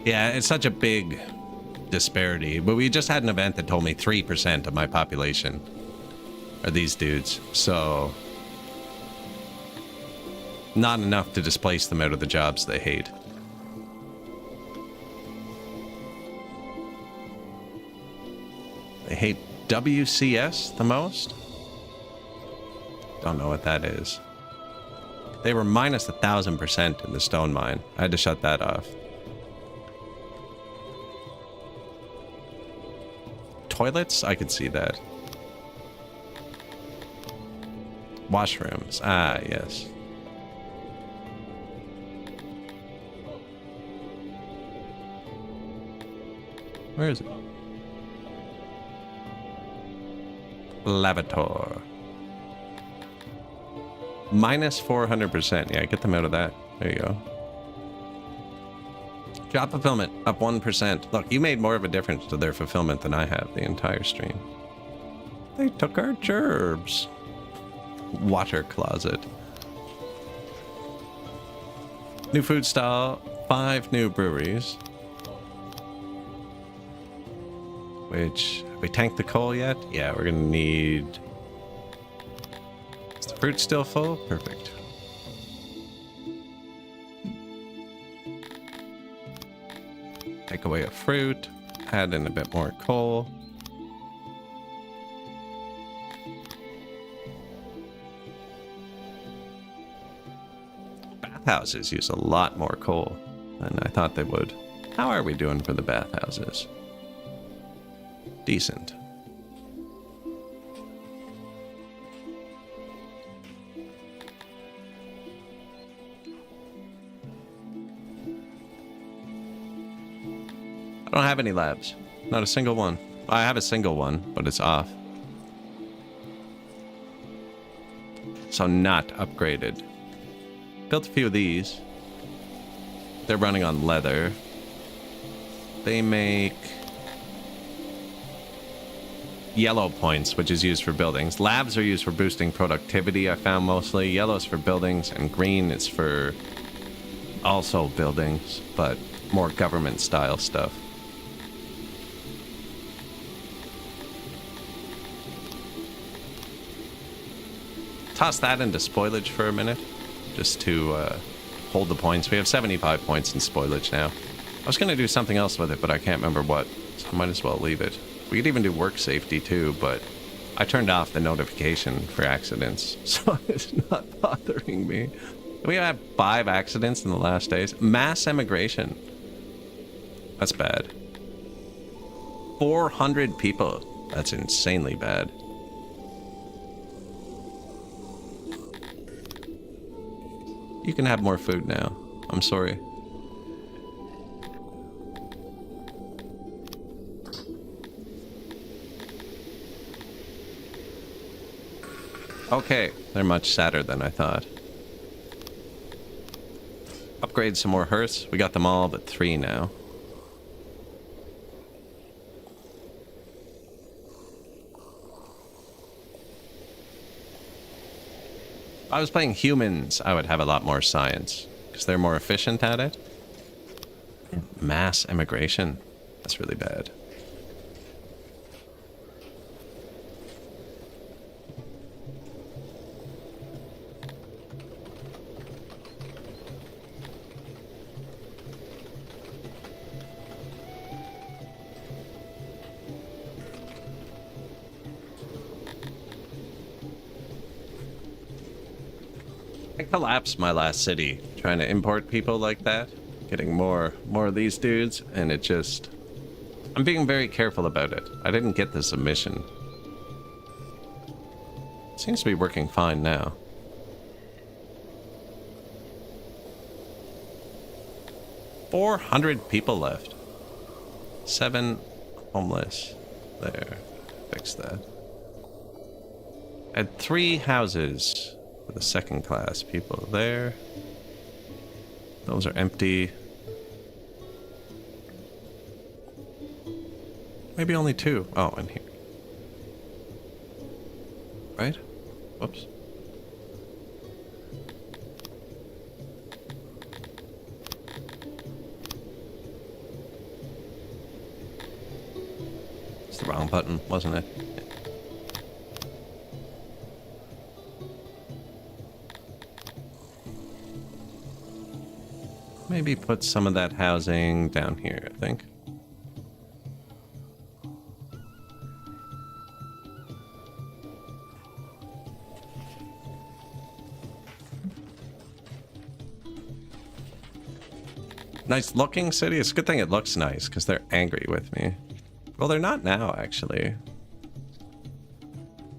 Yeah, it's such a big disparity. But we just had an event that told me 3% of my population are these dudes. So not enough to displace them out of the jobs they hate. They hate WCS the most? Don't know what that is. They were minus 1,000% in the stone mine. I had to shut that off. Toilets? I could see that. Washrooms. Ah, yes. Where is it? Lavator. Minus 400%. Yeah, get them out of that. There you go. Job fulfillment up 1%. Look, you made more of a difference to their fulfillment than I have the entire stream. They took our gerbs. Water closet. New food stall. 5 new breweries. Which, have we tanked the coal yet? Yeah, we're gonna need Fruit still full? Perfect. Take away a fruit. Add in a bit more coal. Bathhouses use a lot more coal than I thought they would. How are we doing for the bathhouses? Decent. I don't have any labs. Not a single one. I have a single one, but it's off. So not upgraded. Built a few of these. They're running on leather. They make yellow points, which is used for buildings. Labs are used for boosting productivity, I found mostly. Yellow's for buildings, and green is for also buildings, but more government style stuff. Toss that into spoilage for a minute, just to hold the points. We have 75 points in spoilage now. I was going to do something else with it, but I can't remember what, so I might as well leave it. We could even do work safety too, but I turned off the notification for accidents, so it's not bothering me. We had 5 accidents in the last days. Mass emigration. That's bad. 400 people. That's insanely bad. You can have more food now. I'm sorry. Okay, they're much sadder than I thought. Upgrade some more hearths. We got them all but 3 now. If I was playing humans, I would have a lot more science, because they're more efficient at it. Mass immigration. That's really bad. I collapsed my last city trying to import people like that, getting more of these dudes, and it just... I'm being very careful about it. I didn't get the submission. It seems to be working fine now. $400 people left. 7 homeless. There. Fix that. I had 3 houses for the second class people there. Those are empty. Maybe only 2. Oh, in here. Right? Whoops. It's the wrong button, wasn't it? Maybe put some of that housing down here, I think. Nice looking city. It's a good thing it looks nice, because they're angry with me. Well, they're not now, actually.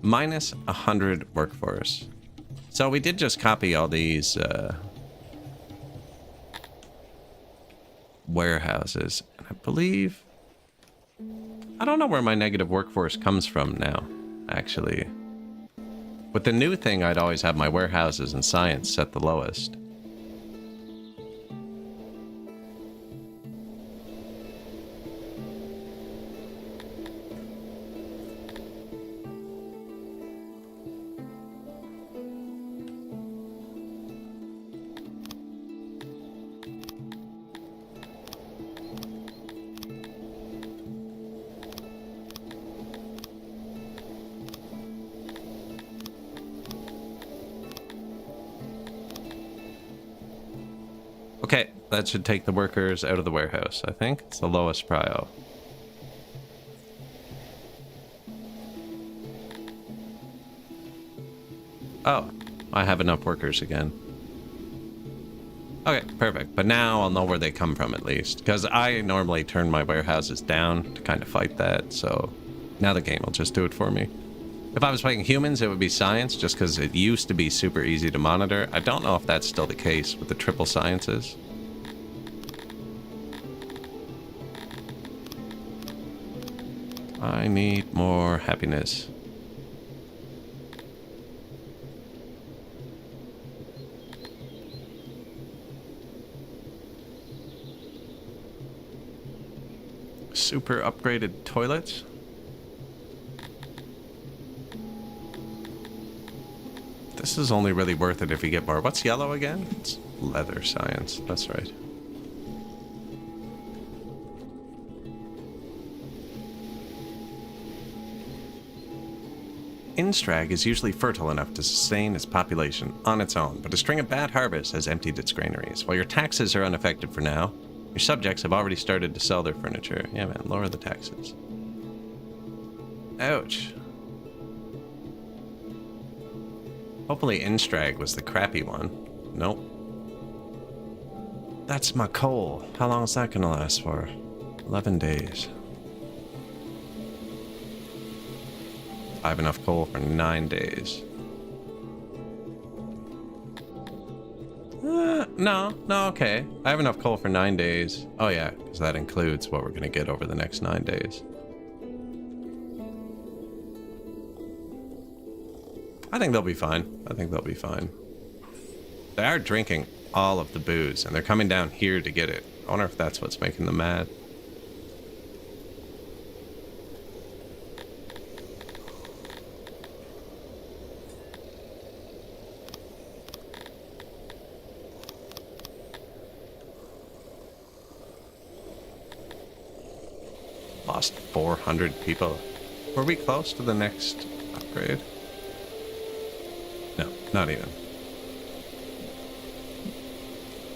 Minus 100 workforce. So we did just copy all these warehouses. And I believe... I don't know where my negative workforce comes from now, actually. With the new thing, I'd always have my warehouses and science set the lowest. that should take the workers out of the warehouse, I think. It's the lowest prio. Oh, I have enough workers again. Okay, perfect. But now I'll know where they come from at least. Because I normally turn my warehouses down to kind of fight that. So now the game will just do it for me. If I was playing humans, it would be science, just because it used to be super easy to monitor. I don't know if that's still the case with the triple sciences. I need more happiness. Super upgraded toilets. This is only really worth it if you get more. What's yellow again? It's leather science. That's right. Instrag is usually fertile enough to sustain its population on its own, but a string of bad harvests has emptied its granaries. While your taxes are unaffected for now, your subjects have already started to sell their furniture. Yeah, man, lower the taxes. Ouch. Hopefully Instrag was the crappy one. Nope. That's my coal. How long is that gonna last for? 11 days. I have enough coal for 9 days. No, okay. I have enough coal for 9 days. Oh yeah, because that includes what we're gonna get over the next 9 days. I think they'll be fine. I think they'll be fine. They are drinking all of the booze, and they're coming down here to get it. I wonder if that's what's making them mad. Lost 400 people. Were we close to the next upgrade? No, not even.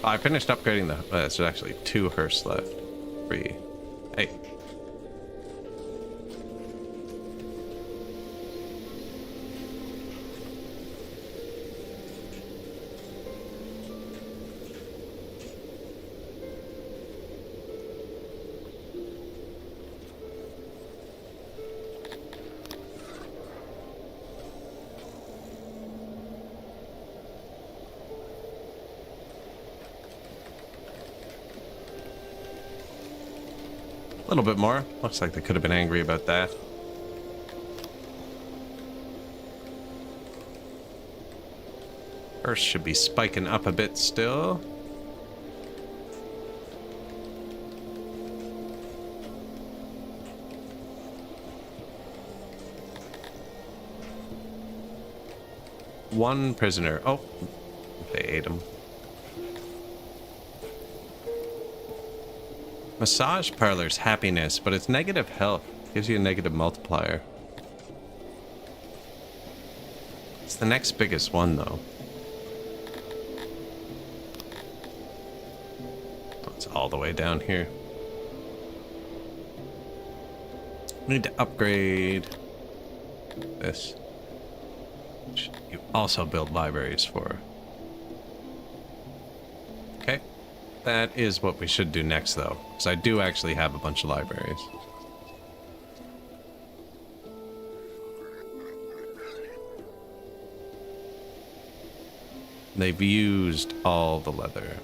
I finished upgrading the... there's actually 2 hearse left. 3. Hey. A little bit more. Looks like they could have been angry about that. Earth should be spiking up a bit still. One prisoner. Oh, they ate him. Massage parlor's happiness, but it's negative health. Gives you a negative multiplier. It's the next biggest one, though. It's all the way down here. We need to upgrade this. Which you also build libraries for. Okay. That is what we should do next, though, because I do actually have a bunch of libraries. They've used all the leather.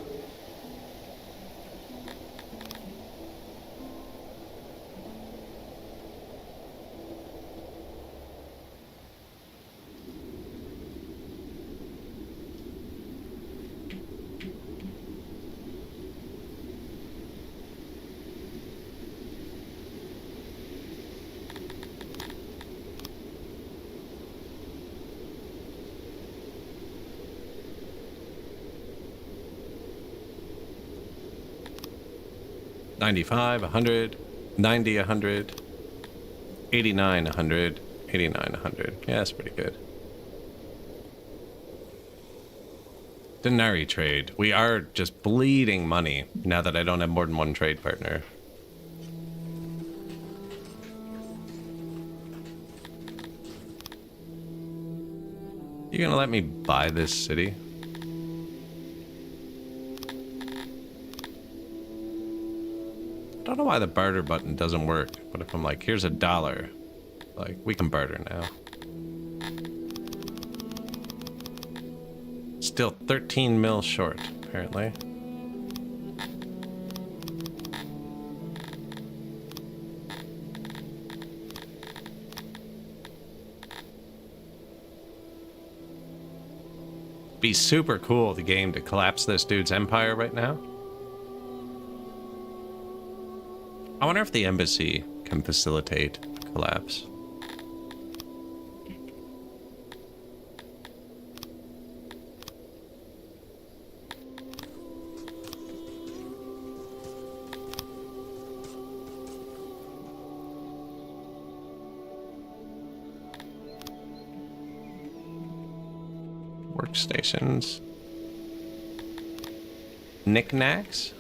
$95, $100, $90, $100, $89, $100, $89, $100. Yeah, that's pretty good. Denari trade. We are just bleeding money now that I don't have more than one trade partner. You gonna let me buy this city? I don't know why the barter button doesn't work, but if I'm like, here's $1, like, we can barter now. Still 13 mil short, apparently. Be super cool, the game, to collapse this dude's empire right now. I wonder if the embassy can facilitate collapse. Workstations. Knickknacks?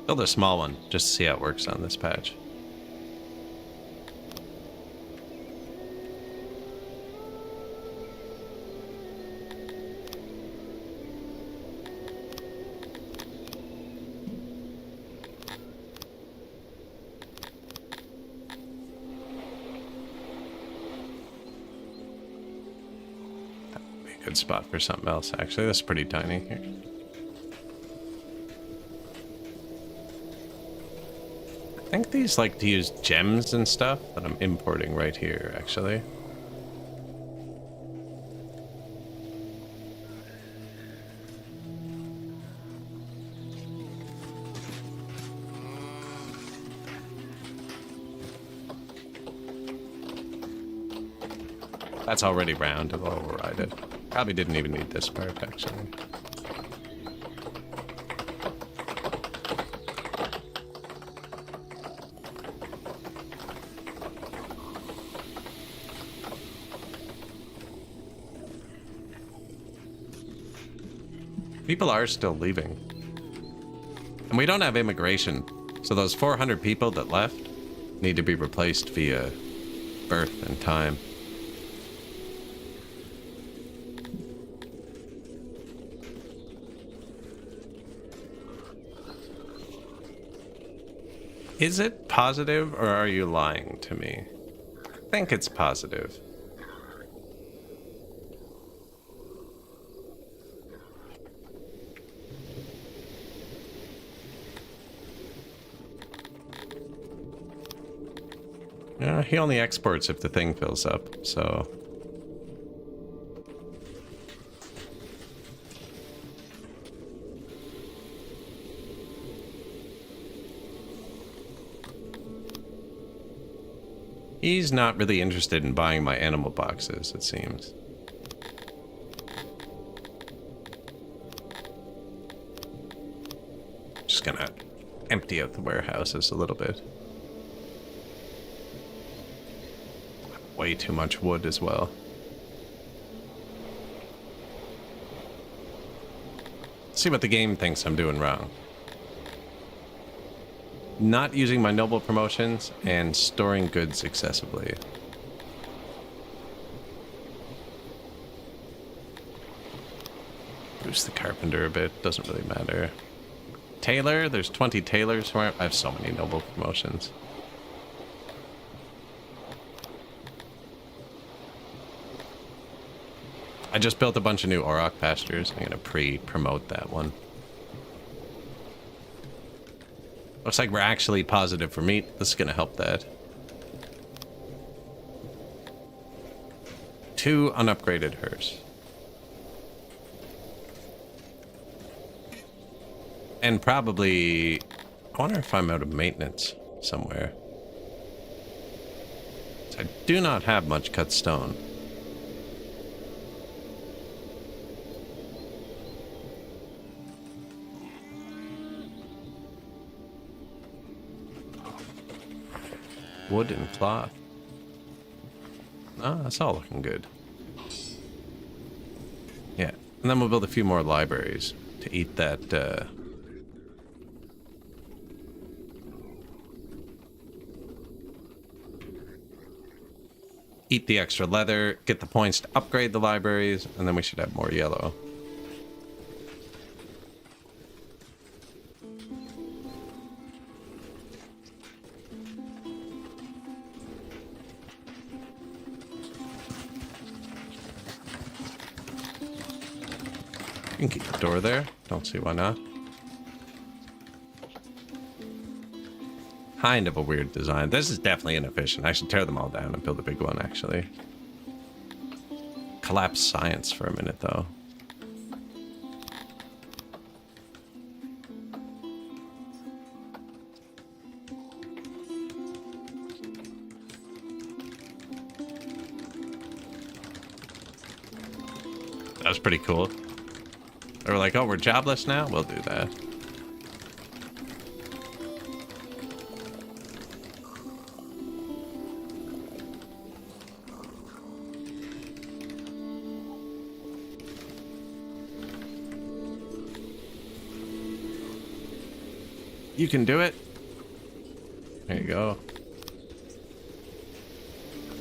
Build a small one, just to see how it works on this patch. Good spot for something else, actually. That's pretty tiny here. I think these like to use gems and stuff that I'm importing right here, actually. That's already round, I'll override it. Probably didn't even need this part, actually. People are still leaving. And we don't have immigration, so those 400 people that left need to be replaced via birth and time. Is it positive, or are you lying to me? I think it's positive. Yeah, he only exports if the thing fills up, so... He's not really interested in buying my animal boxes, it seems. Just gonna empty out the warehouses a little bit. Way too much wood as well. See what the game thinks I'm doing wrong. Not using my noble promotions and storing goods excessively. Boost the carpenter a bit, doesn't really matter. Tailor, there's 20 tailors for it. I have so many noble promotions. I just built a bunch of new Auroch pastures. I'm gonna pre-promote that one. Looks like we're actually positive for meat. This is gonna help that. 2 unupgraded hearse. And probably... I wonder if I'm out of maintenance somewhere. I do not have much cut stone. Wood and cloth. Oh, that's all looking good. Yeah. And then we'll build a few more libraries to eat that, eat the extra leather, get the points to upgrade the libraries, and then we should have more yellow. You can keep the door there. Don't see why not. Kind of a weird design. This is definitely inefficient. I should tear them all down and build a big one, actually. Collapse science for a minute, though. That was pretty cool. They were like, oh, we're jobless now? We'll do that. You can do it. There you go.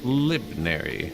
Libnary.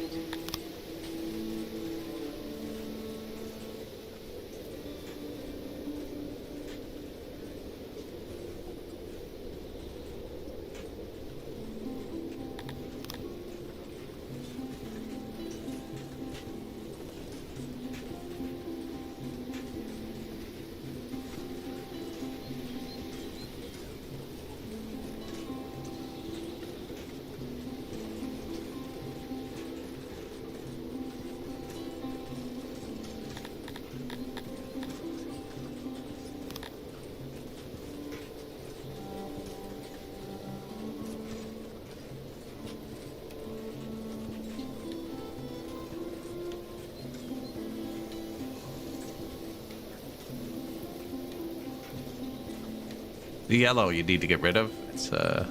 The yellow you need to get rid of. It's a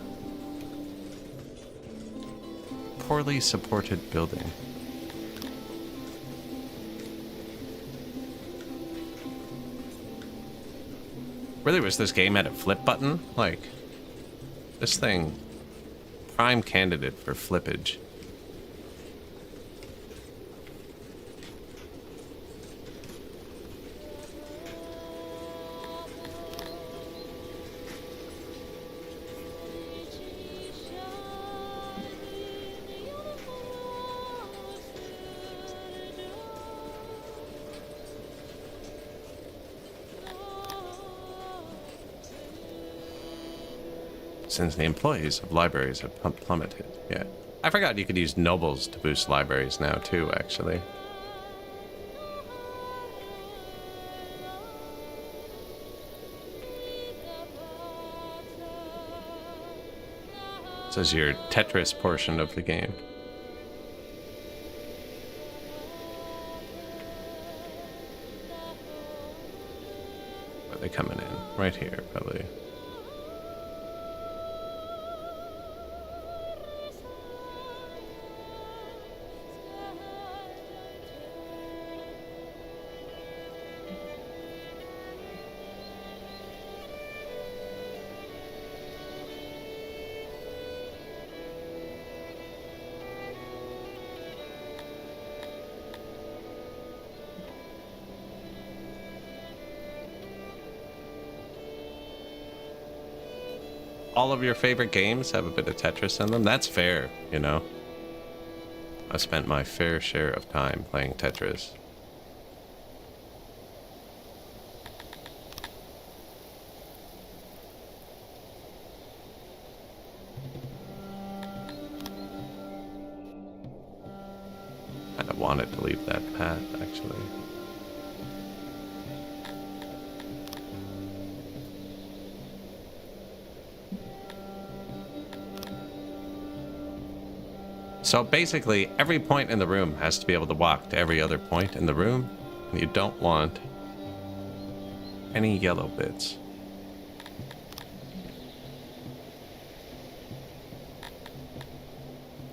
poorly supported building. Really wish this game had a flip button. Like, this thing, prime candidate for flippage. Since the employees of libraries have plummeted. Yeah. I forgot you could use nobles to boost libraries now too, actually. This is your Tetris portion of the game. Where are they coming in? Right here, probably. All of your favorite games have a bit of Tetris in them. That's fair, you know. I spent my fair share of time playing Tetris. Kind of wanted to leave that path, actually. So basically, every point in the room has to be able to walk to every other point in the room, and you don't want any yellow bits.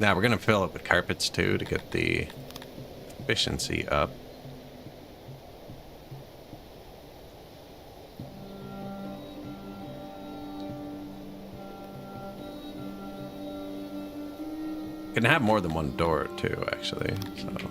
Now we're gonna fill it with carpets too to get the efficiency up. Can have more than one door too, actually. So.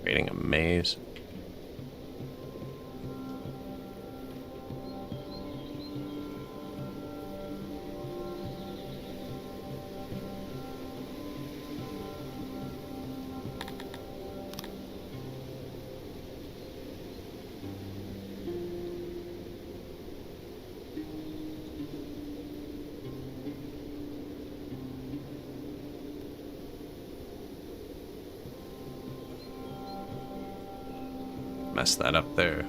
Creating a maze. Mess that up there.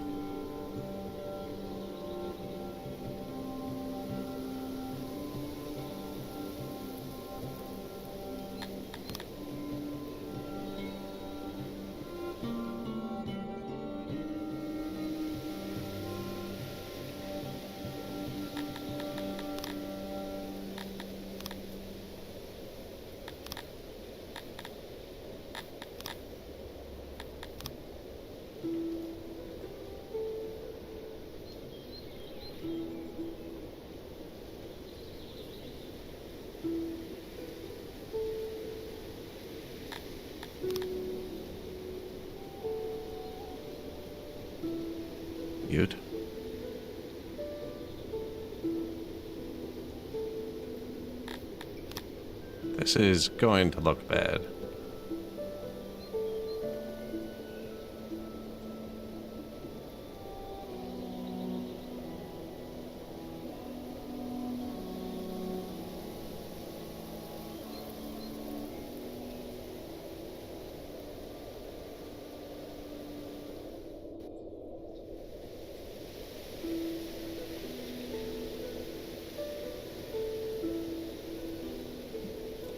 Cute. This is going to look bad.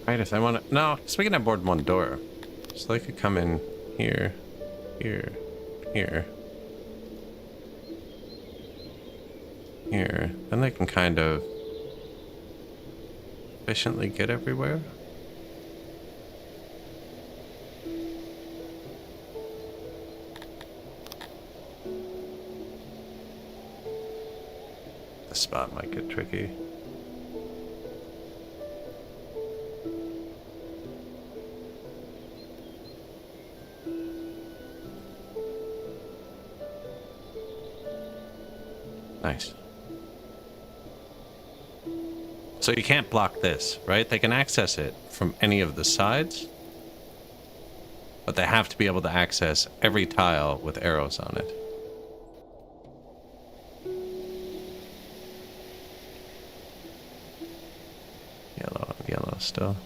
Right, if I want to... No, so we can have more than one door. So they could come in here, here, here, here. Then they can kind of efficiently get everywhere. The spot might get tricky. Nice. So you can't block this, right? They can access it from any of the sides, but they have to be able to access every tile with arrows on it. Yellow and yellow still.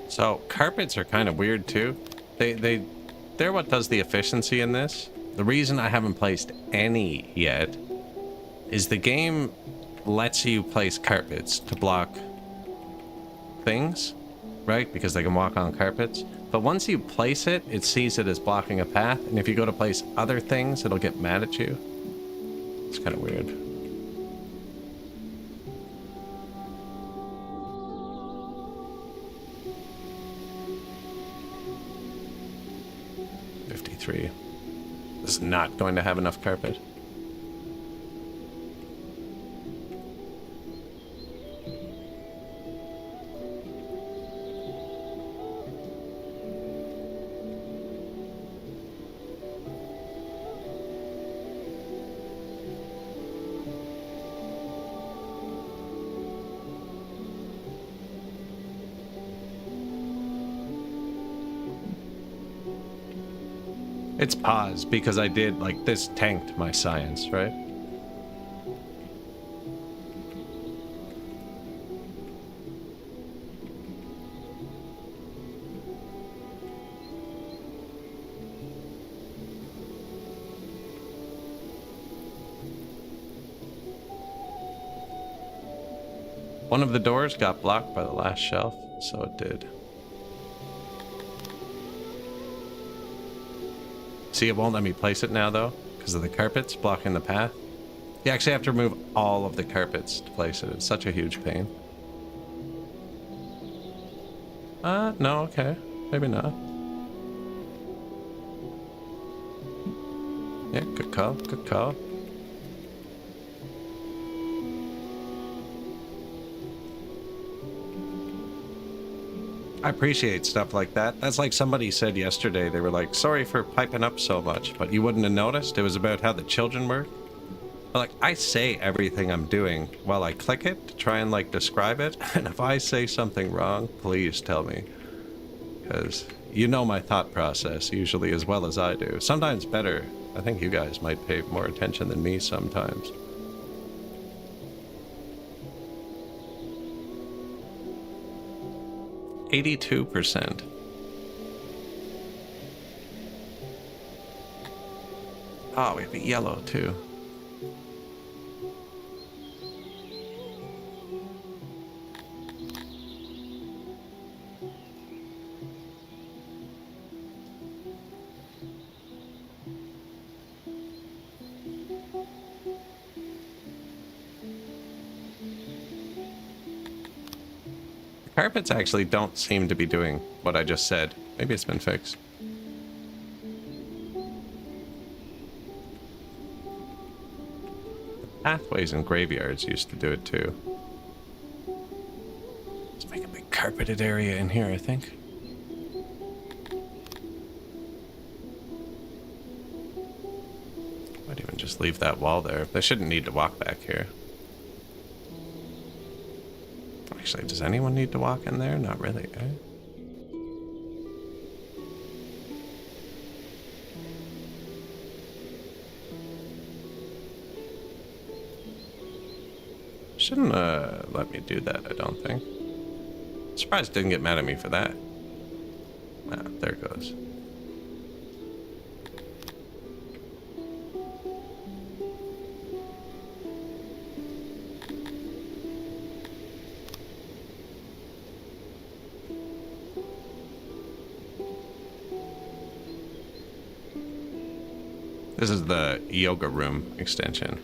So carpets are kind of weird too. They're what does the efficiency in this. The reason I haven't placed any yet is the game lets you place carpets to block things, right? Because they can walk on carpets. But once you place it, it sees it as blocking a path. And if you go to place other things, it'll get mad at you. It's kind of weird. This is not going to have enough carpet. It's paused because I did, like, this tanked my science, right? One of the doors got blocked by the last shelf, so it did. See, it won't let me place it now, though, because of the carpets blocking the path. You actually have to remove all of the carpets to place it. It's such a huge pain. No, okay. Maybe not. Yeah, good call, good call. I appreciate stuff like that. That's like somebody said yesterday. They were like, sorry for piping up so much, but you wouldn't have noticed. It was about how the children work. Like, I say everything I'm doing while I click it to try and, like, describe it. And if I say something wrong, please tell me. Because you know my thought process usually as well as I do. Sometimes better. I think you guys might pay more attention than me sometimes. %82. Oh, we have a yellow too. Carpets actually don't seem to be doing what I just said. Maybe it's been fixed. Pathways and graveyards used to do it too. Let's make a big carpeted area in here, I think. Might even just leave that wall there. They shouldn't need to walk back here. Actually, does anyone need to walk in there? Not really, eh? Shouldn't let me do that, I don't think. Surprised it didn't get mad at me for that. Ah, there it goes. This is the yoga room extension.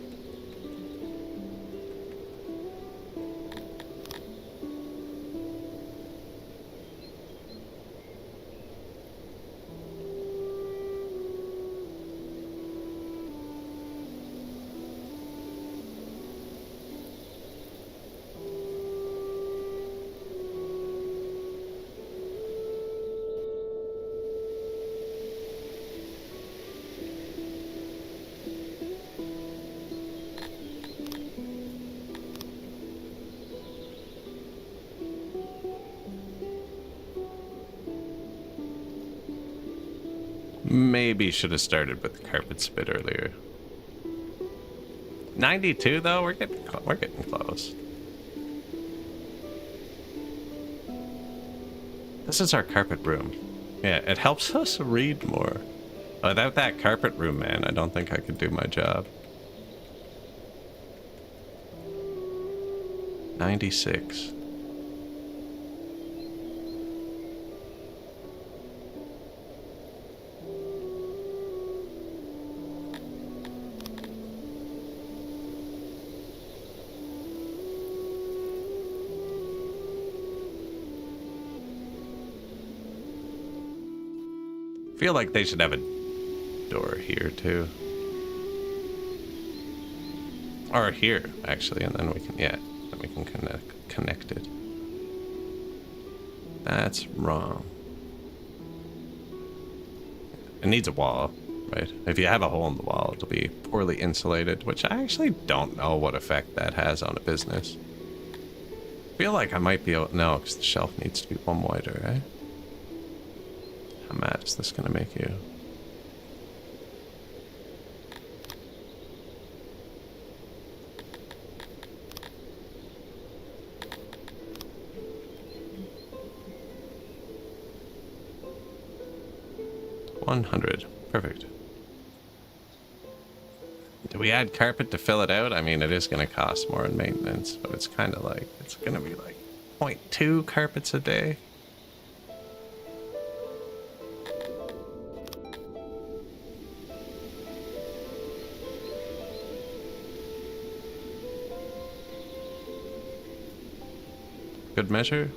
Maybe should have started with the carpets a bit earlier. 92 though, we're getting close. This is our carpet room. Yeah, it helps us read more. Without that carpet room, man, I don't think I could do my job. 96. Feel like they should have a door here too. Or here, actually, and then we can, yeah, then we can connect it. That's wrong. It needs a wall, right? If you have a hole in the wall, it'll be poorly insulated, which I actually don't know what effect that has on a business. Feel like I might be able, no, because the shelf needs to be one wider, right? How mad is this gonna make you? 100. Perfect. Do we add carpet to fill it out? I mean, it is going to cost more in maintenance, but it's kind of like, it's going to be like 0.2 carpets a day. Good measure.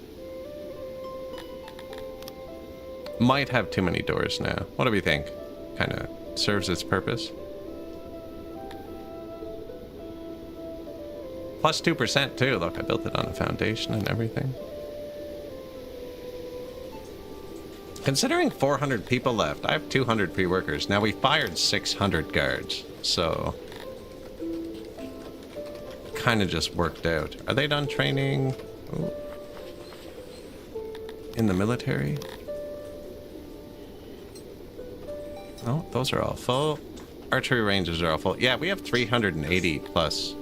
Might have too many doors now. What do we think? Kind of serves its purpose. Plus 2% too. Look, I built it on a foundation and everything. Considering 400 people left, I have 200 pre-workers. Now we fired 600 guards, so kind of just worked out. Are they done training? Ooh. In the military? Oh, those are all full. Archery ranges are all full. Yeah, we have 380 plus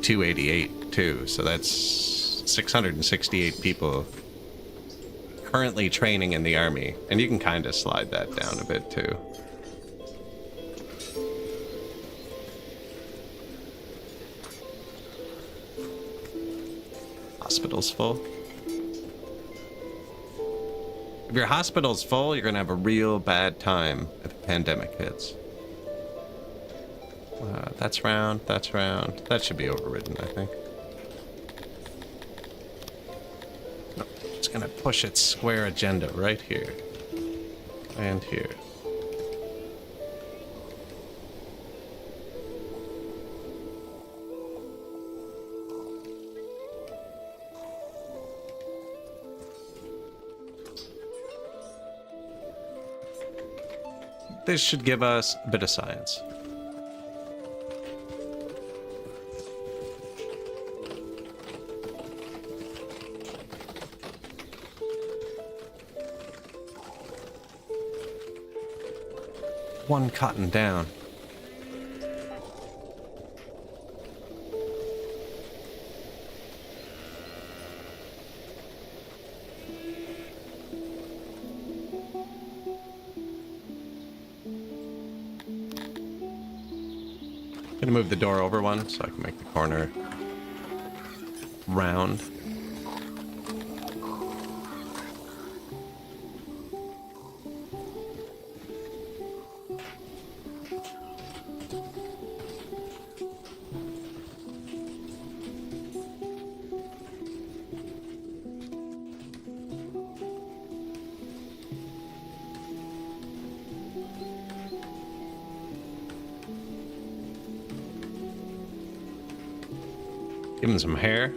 288 too, so that's 668 people currently training in the army, and you can kind of slide that down a bit too. Hospital's full. If your hospital's full, you're gonna have a real bad time if the pandemic hits. That's round, that's round. That should be overridden, I think. No, it's gonna push its square agenda right here. And here. This should give us a bit of science. One cotton down. Gonna move the door over one so I can make the corner round. Give him some hair.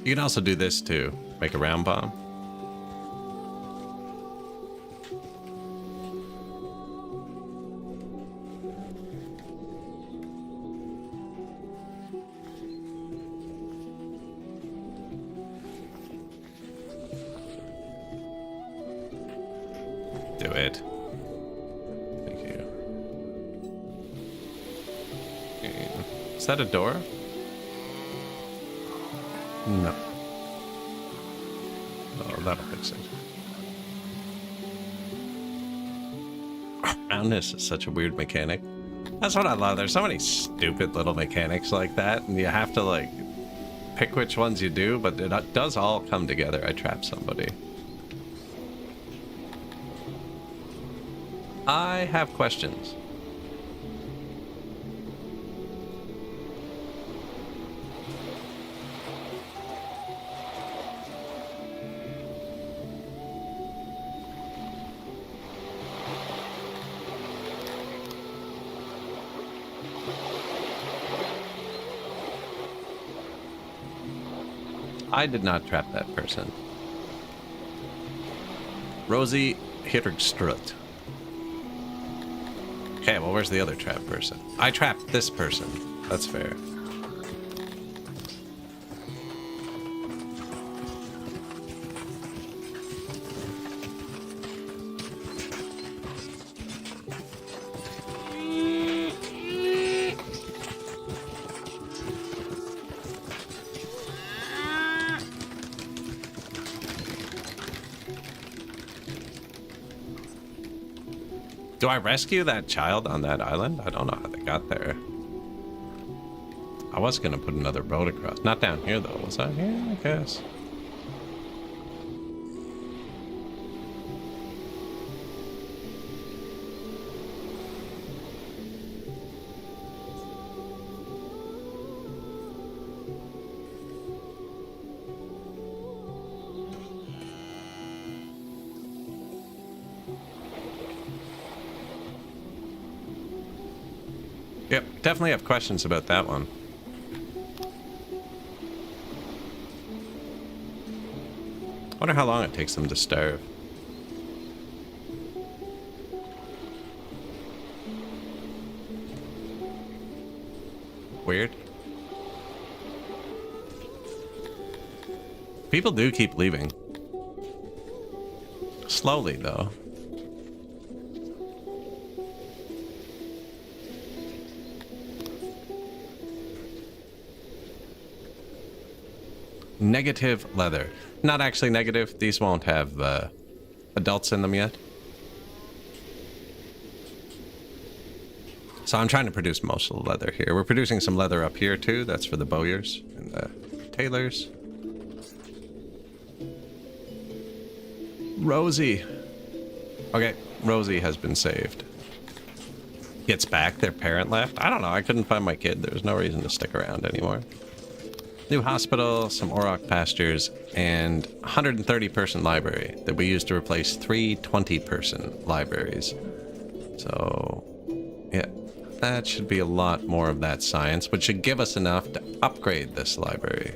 You can also do this too. Make a round bomb. Do it. Is that a door? No. Oh, that'll fix it. Roundness is such a weird mechanic. That's what I love. There's so many stupid little mechanics like that, and you have to, like, pick which ones you do, but it does all come together. I trap somebody. I have questions. I did not trap that person. Rosie Hitterstrut. Okay, well, where's the other trap person? I trapped this person. That's fair. Do I rescue that child on that island? I don't know how they got there. I was gonna put another boat across. Not down here though, was I? Yeah, I guess. Yep, definitely have questions about that one. Wonder how long it takes them to starve. Weird. People do keep leaving. Slowly, though. Negative leather. Not actually negative. These won't have adults in them yet. So I'm trying to produce most of the leather here. We're producing some leather up here too. That's for the bowyers and the tailors. Rosie. Okay, Rosie has been saved. Gets back. Their parent left. I don't know. I couldn't find my kid. There was no reason to stick around anymore. New hospital, some Auroch pastures, and 130-person library that we used to replace 3 20-person libraries. So, yeah, that should be a lot more of that science, which should give us enough to upgrade this library.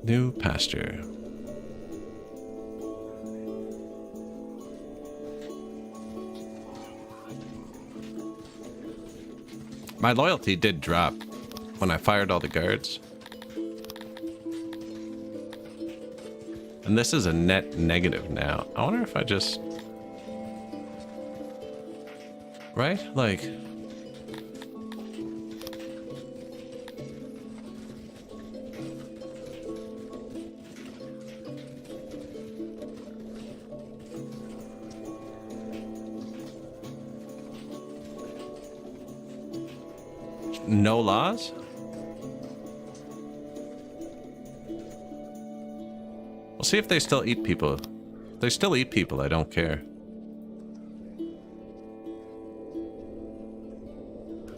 New pasture. My loyalty did drop when I fired all the guards. And this is a net negative now. I wonder if I just... Right? Like... No laws? We'll see if they still eat people. If they still eat people, I don't care.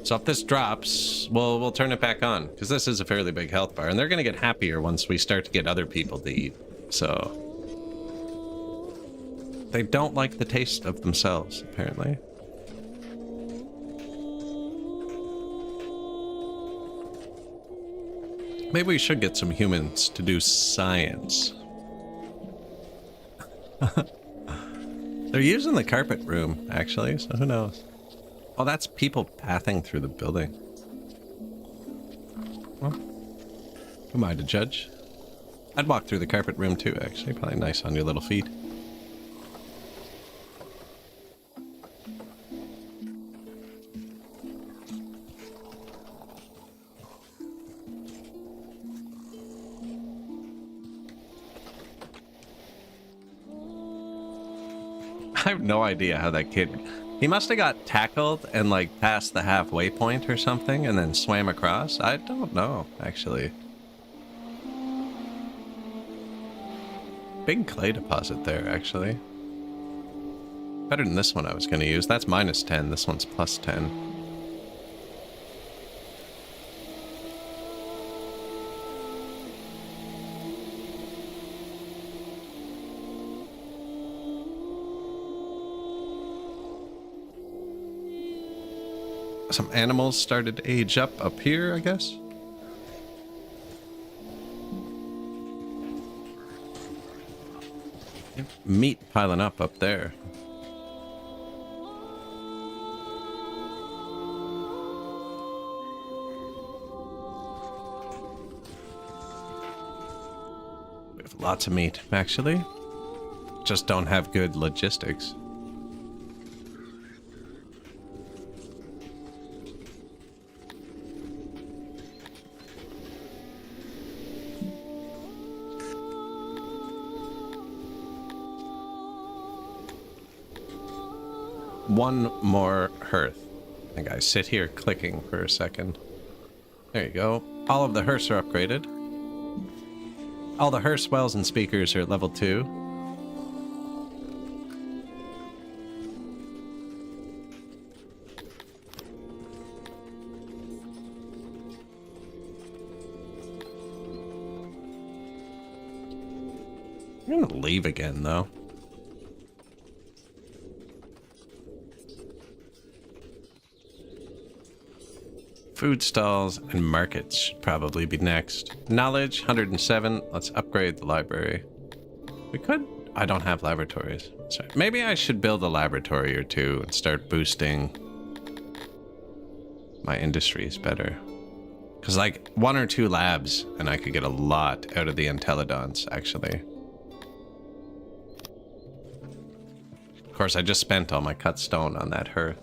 So if this drops, we'll turn it back on, because this is a fairly big health bar, and they're going to get happier once we start to get other people to eat. So they don't like the taste of themselves, apparently. Maybe we should get some humans to do science. They're using the carpet room, actually, so who knows? Oh, that's people pathing through the building. Well, who am I to judge? I'd walk through the carpet room too, actually. Probably nice on your little feet. I have no idea how that kid... He must have got tackled and, like, passed the halfway point or something and then swam across. I don't know, actually. Big clay deposit there, actually. Better than this one I was going to use. That's -10. This one's +10. Some animals started to age up here, I guess. Meat piling up there. We have lots of meat, actually. Just don't have good logistics. one more hearth. I think I sit here clicking for a second. There you go. All of the hearths are upgraded. All the hearth wells and speakers are at level 2. I'm gonna leave again, though. Food stalls and markets should probably be next. Knowledge, 107. Let's upgrade the library. We could... I don't have laboratories. Sorry. Maybe I should build a laboratory or two and start boosting my industries better. Because, like, 1 or 2 labs, and I could get a lot out of the Entelodons, actually. Of course, I just spent all my cut stone on that hearth.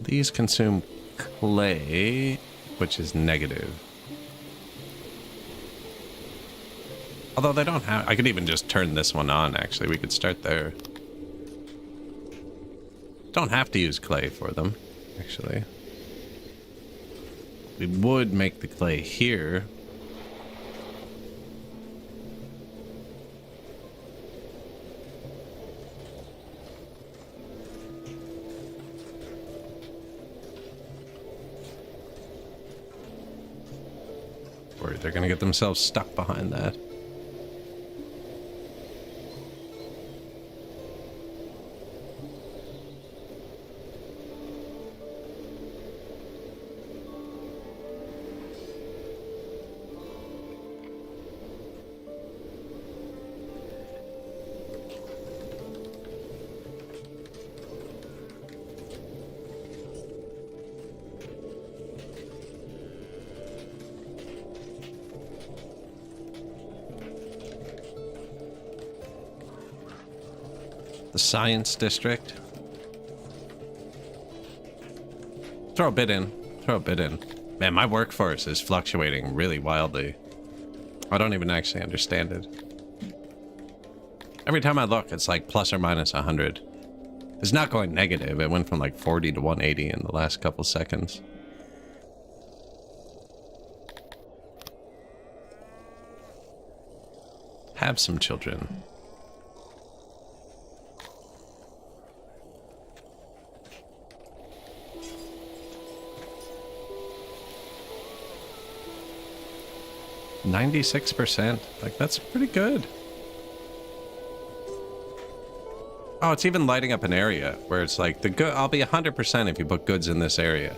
These consume clay, which is negative. Although they don't have... I could even just turn this one on, actually. We could start there. Don't have to use clay for them, actually. We would make the clay here. Or they're gonna get themselves stuck behind that. The science district. Throw a bit in. Throw a bit in. Man, my workforce is fluctuating really wildly. I don't even actually understand it. Every time I look, it's like plus or minus 100. It's not going negative. It went from like 40 to 180 in the last couple seconds. Have some children. %. Like, that's pretty good. Oh, it's even lighting up an area where it's like the good. I'll be 100% if you put goods in this area.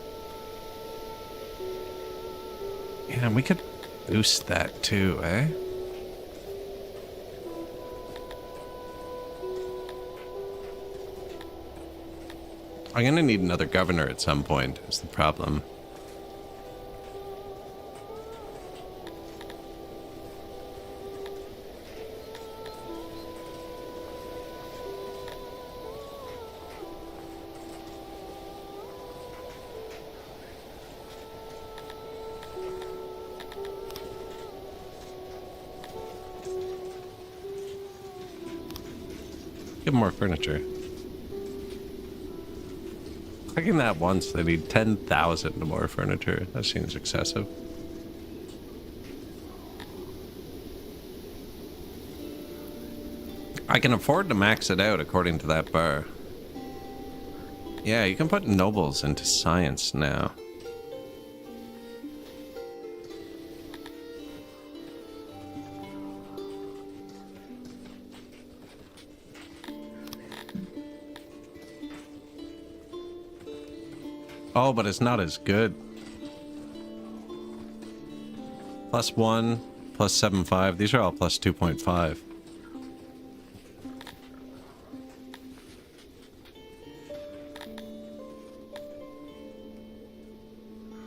Yeah, we could boost that too, eh? I'm gonna need another governor at some point, is the problem. Give more furniture. Clicking that once, they need 10,000 more furniture. That seems excessive. I can afford to max it out according to that bar. Yeah, you can put nobles into science now. Oh, but it's not as good. +1, +7.5. These are all +2.5.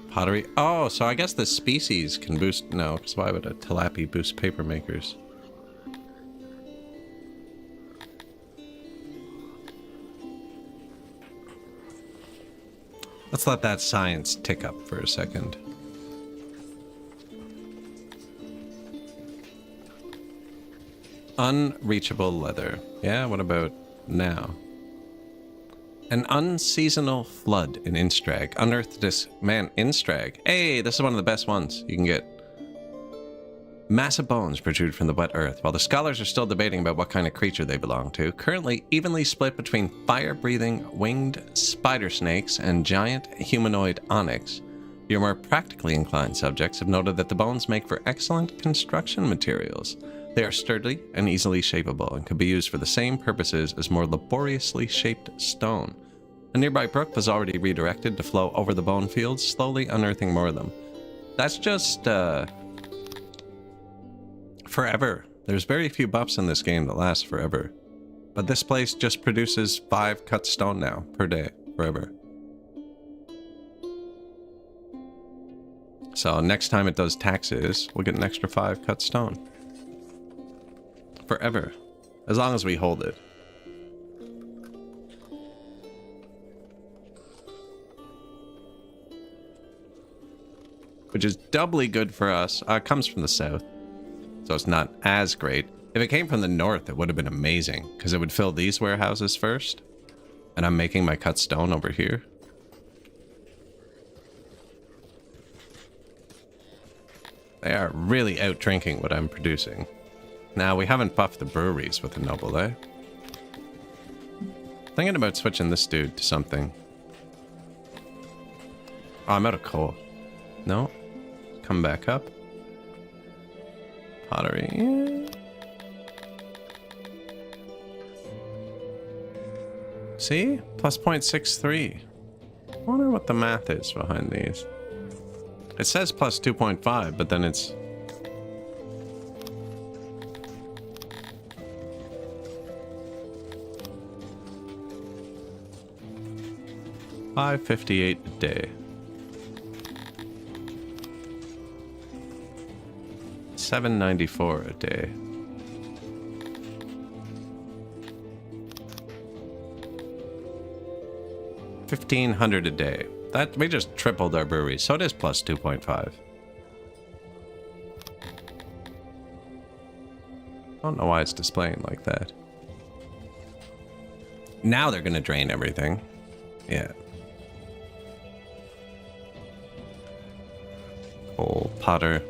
Pottery. Oh, so I guess the species can boost... No, because why would a tilapia boost paper makers? Let's let that science tick up for a second. Unreachable leather. Yeah, what about now? An unseasonal flood in Instrag. Unearthed this... Man, Instrag. Hey, this is one of the best ones you can get. Massive bones protrude from the wet earth. While the scholars are still debating about what kind of creature they belong to, currently evenly split between fire-breathing winged spider snakes and giant humanoid onyx, your more practically inclined subjects have noted that the bones make for excellent construction materials. They are sturdy and easily shapeable and could be used for the same purposes as more laboriously shaped stone. A nearby brook was already redirected to flow over the bone fields, slowly unearthing more of them. That's just, forever. There's very few buffs in this game that last forever. But this place just produces 5 cut stone now per day, forever. So next time it does taxes, we'll get an extra 5 cut stone. Forever. As long as we hold it. Which is doubly good for us. It comes from the south, so it's not as great. If it came from the north, it would have been amazing, because it would fill these warehouses first. And I'm making my cut stone over here. They are really out drinking what I'm producing. Now, we haven't buffed the breweries with the noble, eh? Thinking about switching this dude to something. Oh, I'm out of coal. No. Come back up. Pottery. Yeah. See? Plus 0.63. I wonder what the math is behind these. It says plus 2.5, but then it's... $5.58 a day. $7.94 a day. $1,500 a day. That we just tripled our brewery, so it is plus 2.5. I don't know why it's displaying like that. Now they're gonna drain everything. Yeah. Coal, potter.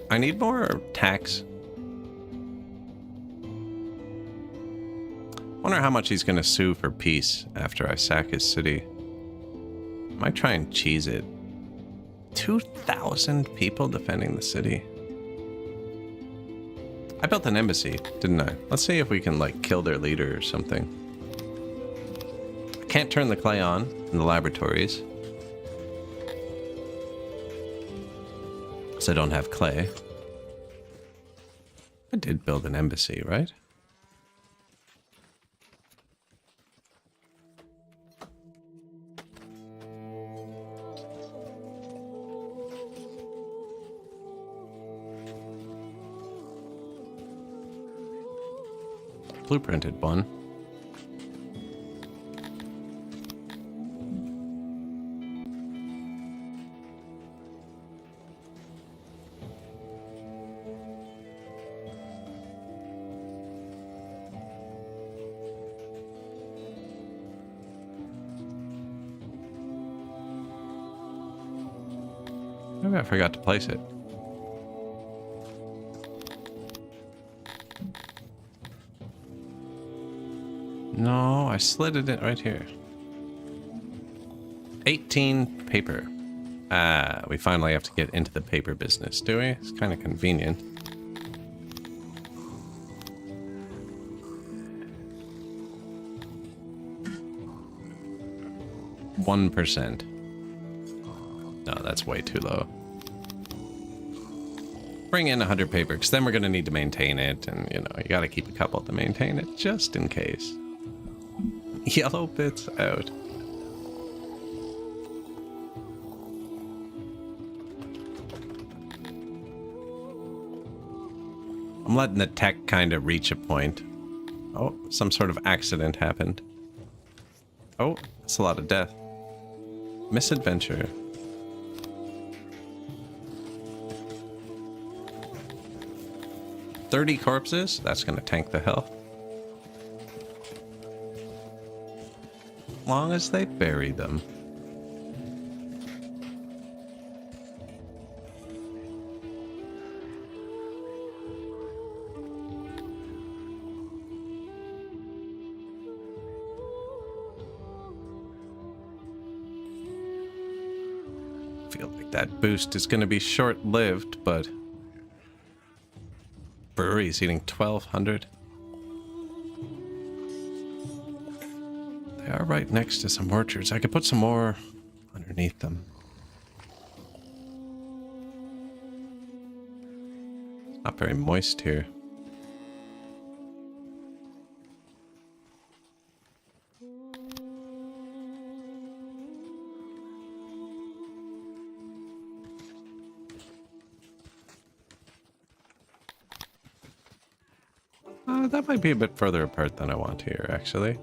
I need more tax. Wonder how much he's gonna sue for peace after I sack his city. Might try and cheese it. 2,000 people defending the city. I built an embassy, didn't I? Let's see if we can, like, kill their leader or something. I can't turn the clay on in the laboratories, so I don't have clay. I did build an embassy, right? Blueprinted one. Maybe I forgot to place it. No, I slid it in right here. 18 paper. We finally have to get into the paper business, do we? It's kind of convenient. %. No, that's way too low. Bring in 100 paper, because then we're going to need to maintain it, and, you know, you got to keep a couple to maintain it, just in case. Yellow bits out. I'm letting the tech kind of reach a point. Oh, some sort of accident happened. Oh, that's a lot of death. Misadventure. 30 corpses? That's going to tank the health. As long as they bury them. Feel like that boost is going to be short-lived, but brewery's eating 1,200. They are right next to some orchards. I could put some more underneath them. Not very moist here. That might be a bit further apart than I want here, actually.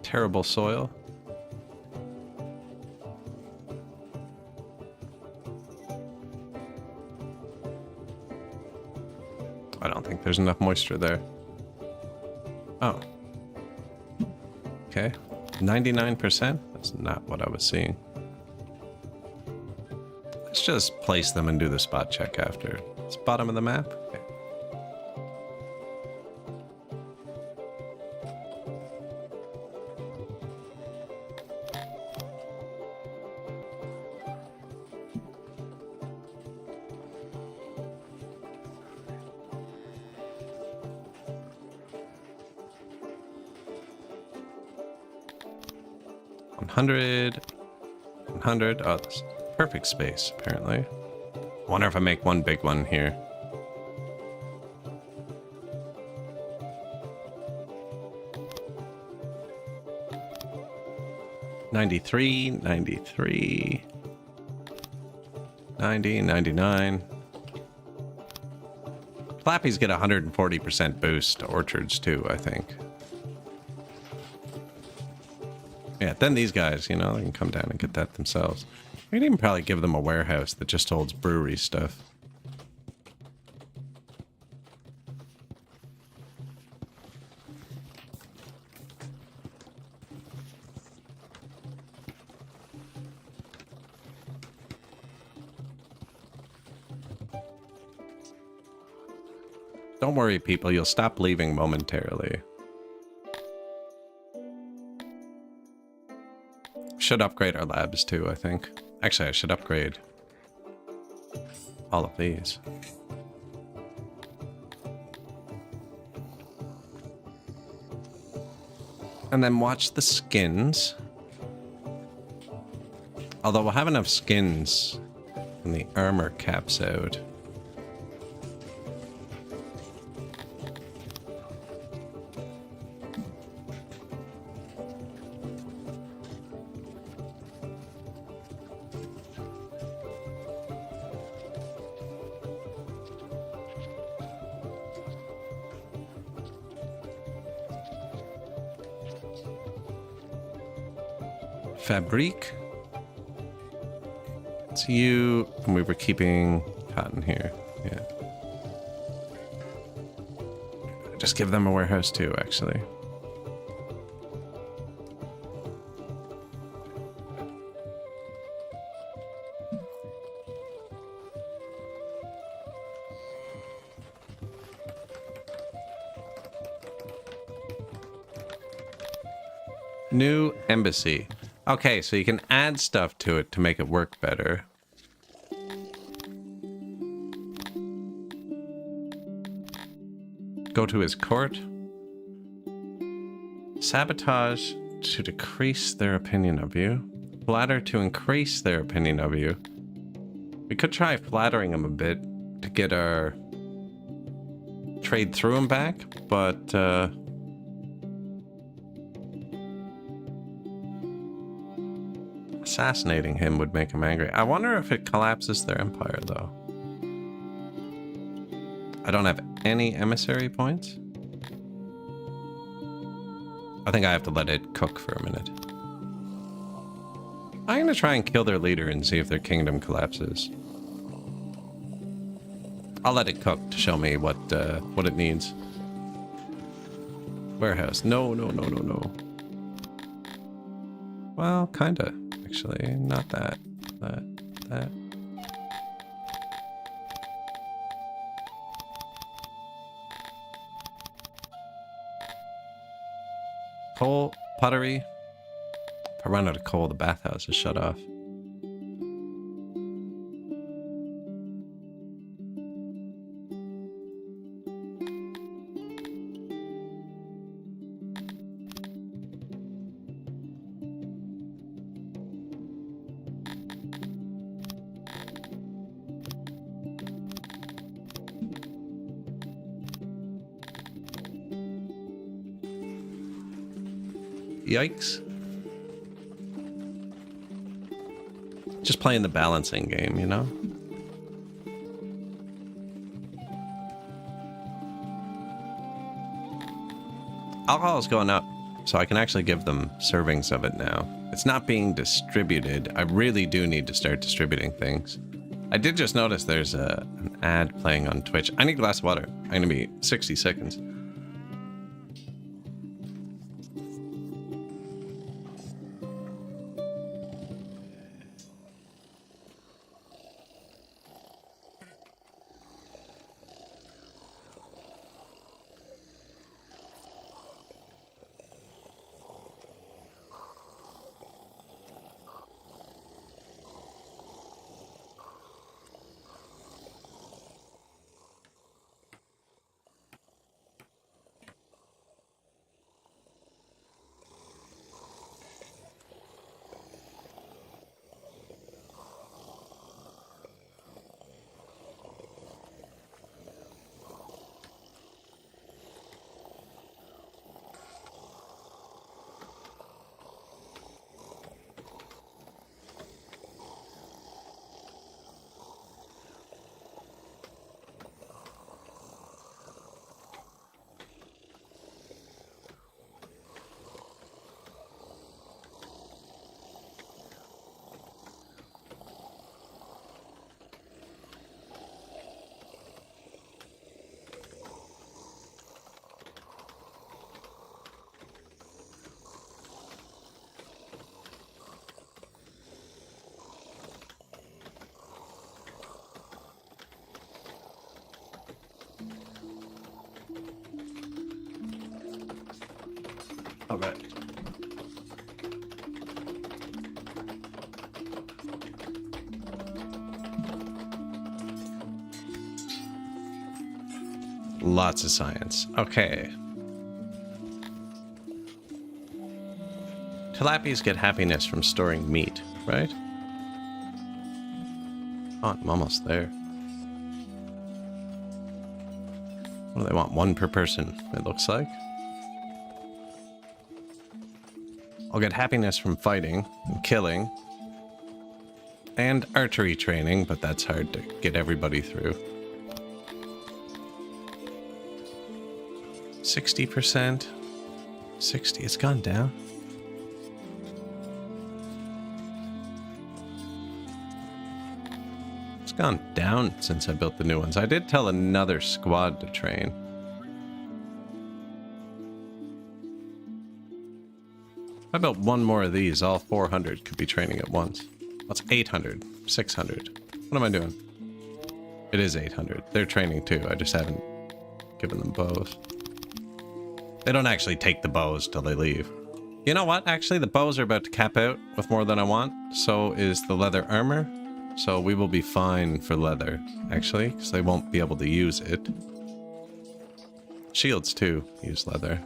Terrible soil. I don't think there's enough moisture there. Oh. Okay. 99%? That's not what I was seeing. Let's just place them and do the spot check after. It's bottom of the map. Okay. $100. Oh, this perfect space, apparently. Wonder if I make one big one here. $93, $93, $90, $99. Flappies get 140% boost to orchards too, I think. Yeah, then these guys, you know, they can come down and get that themselves. We could even probably give them a warehouse that just holds brewery stuff. Don't worry, people. You'll stop leaving momentarily. Should upgrade our labs too, I think. Actually, I should upgrade all of these. And then watch the skins. Although we'll have enough skins when the armor caps out. Fabrique. It's you, and we were keeping cotton here. Yeah. Just give them a warehouse too, actually. New embassy. Okay, so you can add stuff to it to make it work better. Go to his court. Sabotage to decrease their opinion of you. Flatter to increase their opinion of you. We could try flattering him a bit to get our trade through him back, but assassinating him would make him angry. I wonder if it collapses their empire, though. I don't have any emissary points. I think I have to let it cook for a minute. I'm gonna try and kill their leader and see if their kingdom collapses. I'll let it cook to show me what it needs. Warehouse. No, no, no, no, no. Well, kinda, actually. Not that. That. Coal, pottery. If I run out of coal, the bathhouse is shut off. Yikes. Just playing the balancing game, you know? Alcohol is going up, so I can actually give them servings of it now. It's not being distributed. I really do need to start distributing things. I did just notice there's an ad playing on Twitch. I need a glass of water. I'm going to be 60 seconds. All right. Lots of science. Okay. Tilapias get happiness from storing meat, right? Oh, I'm almost there. What do they want? One per person, it looks like. I'll get happiness from fighting and killing and archery training, but that's hard to get everybody through. 60%. 60. It's gone down. It's gone down since I built the new ones. I did tell another squad to train. If I built one more of these, all 400 could be training at once. That's 800, 600. What am I doing? It is 800. They're training too. I just haven't given them bows. They don't actually take the bows till they leave. You know what? Actually, the bows are about to cap out with more than I want. So is the leather armor. So we will be fine for leather, actually, because they won't be able to use it. Shields too use leather.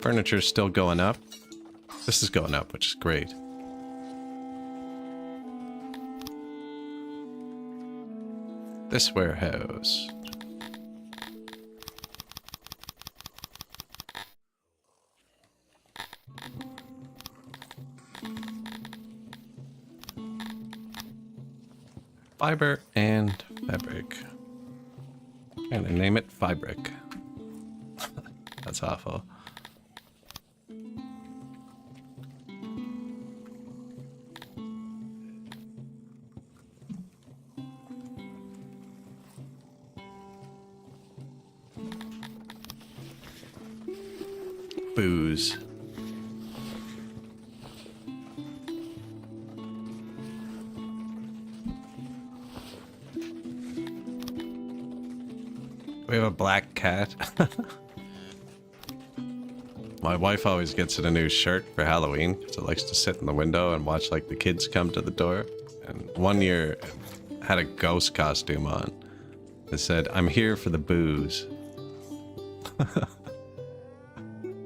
Furniture's still going up. This is going up, which is great. This warehouse. Fiber and fabric. I'm gonna name it Fabric. That's awful. Booze. We have a black cat. My wife always gets it a new shirt for Halloween because it likes to sit in the window and watch like the kids come to the door. And one year it had a ghost costume on. It said, "I'm here for the booze."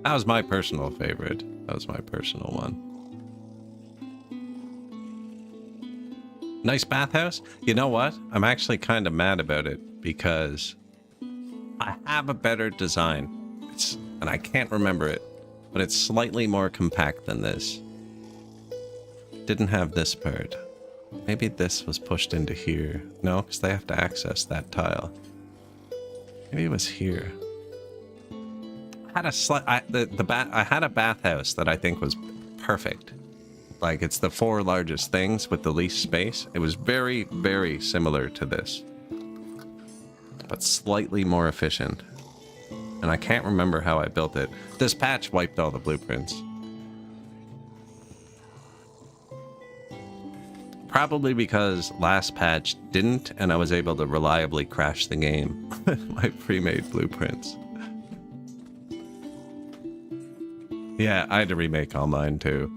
That was my personal favorite. That was my personal one. Nice bathhouse? You know what? I'm actually kind of mad about it because I have a better design. And I can't remember it, but it's slightly more compact than this. Didn't have this part. Maybe this was pushed into here. No, because they have to access that tile. Maybe it was here. I had a bathhouse that I think was perfect. Like, it's the 4 largest things with the least space. It was very, very similar to this, but slightly more efficient. And I can't remember how I built it. This patch wiped all the blueprints. Probably because last patch didn't, and I was able to reliably crash the game with my pre-made blueprints. Yeah, I had to remake all mine too.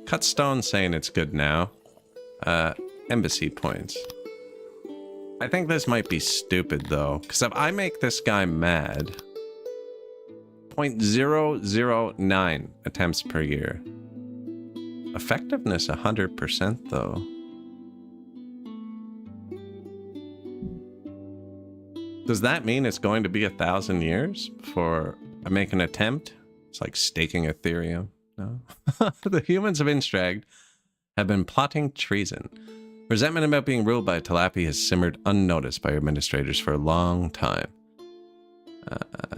Cut stone saying it's good now. Embassy points. I think this might be stupid though, because if I make this guy mad, 0.009 attempts per year. Effectiveness 100% though. Does that mean it's going to be 1,000 years before I make an attempt? It's like staking Ethereum. No. The humans of Instrad have been plotting treason. Resentment about being ruled by Talapi has simmered unnoticed by administrators for a long time.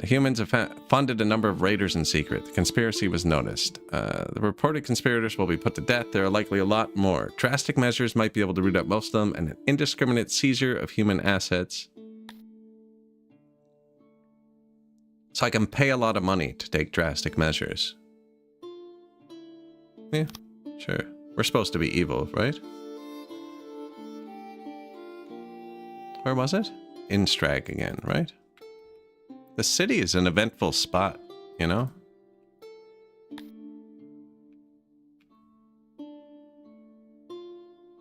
Humans have funded a number of raiders in secret. The conspiracy was noticed. The reported conspirators will be put to death. There are likely a lot more. Drastic measures might be able to root out most of them, and an indiscriminate seizure of human assets. So I can pay a lot of money to take drastic measures. Yeah, sure. We're supposed to be evil, right? Where was it? Instrad again, right? The city is an eventful spot, you know?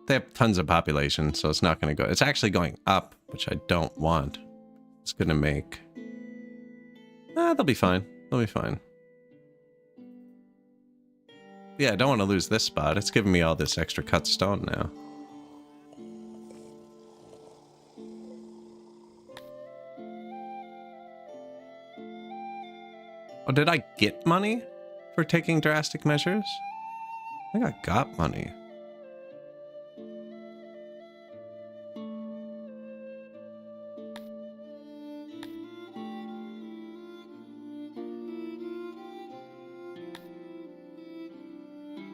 They have tons of population, so it's not going to go... It's actually going up, which I don't want. It's going to make... they'll be fine. They'll be fine. Yeah, I don't want to lose this spot. It's giving me all this extra cut stone now. Oh, did I get money for taking drastic measures? I think I got money.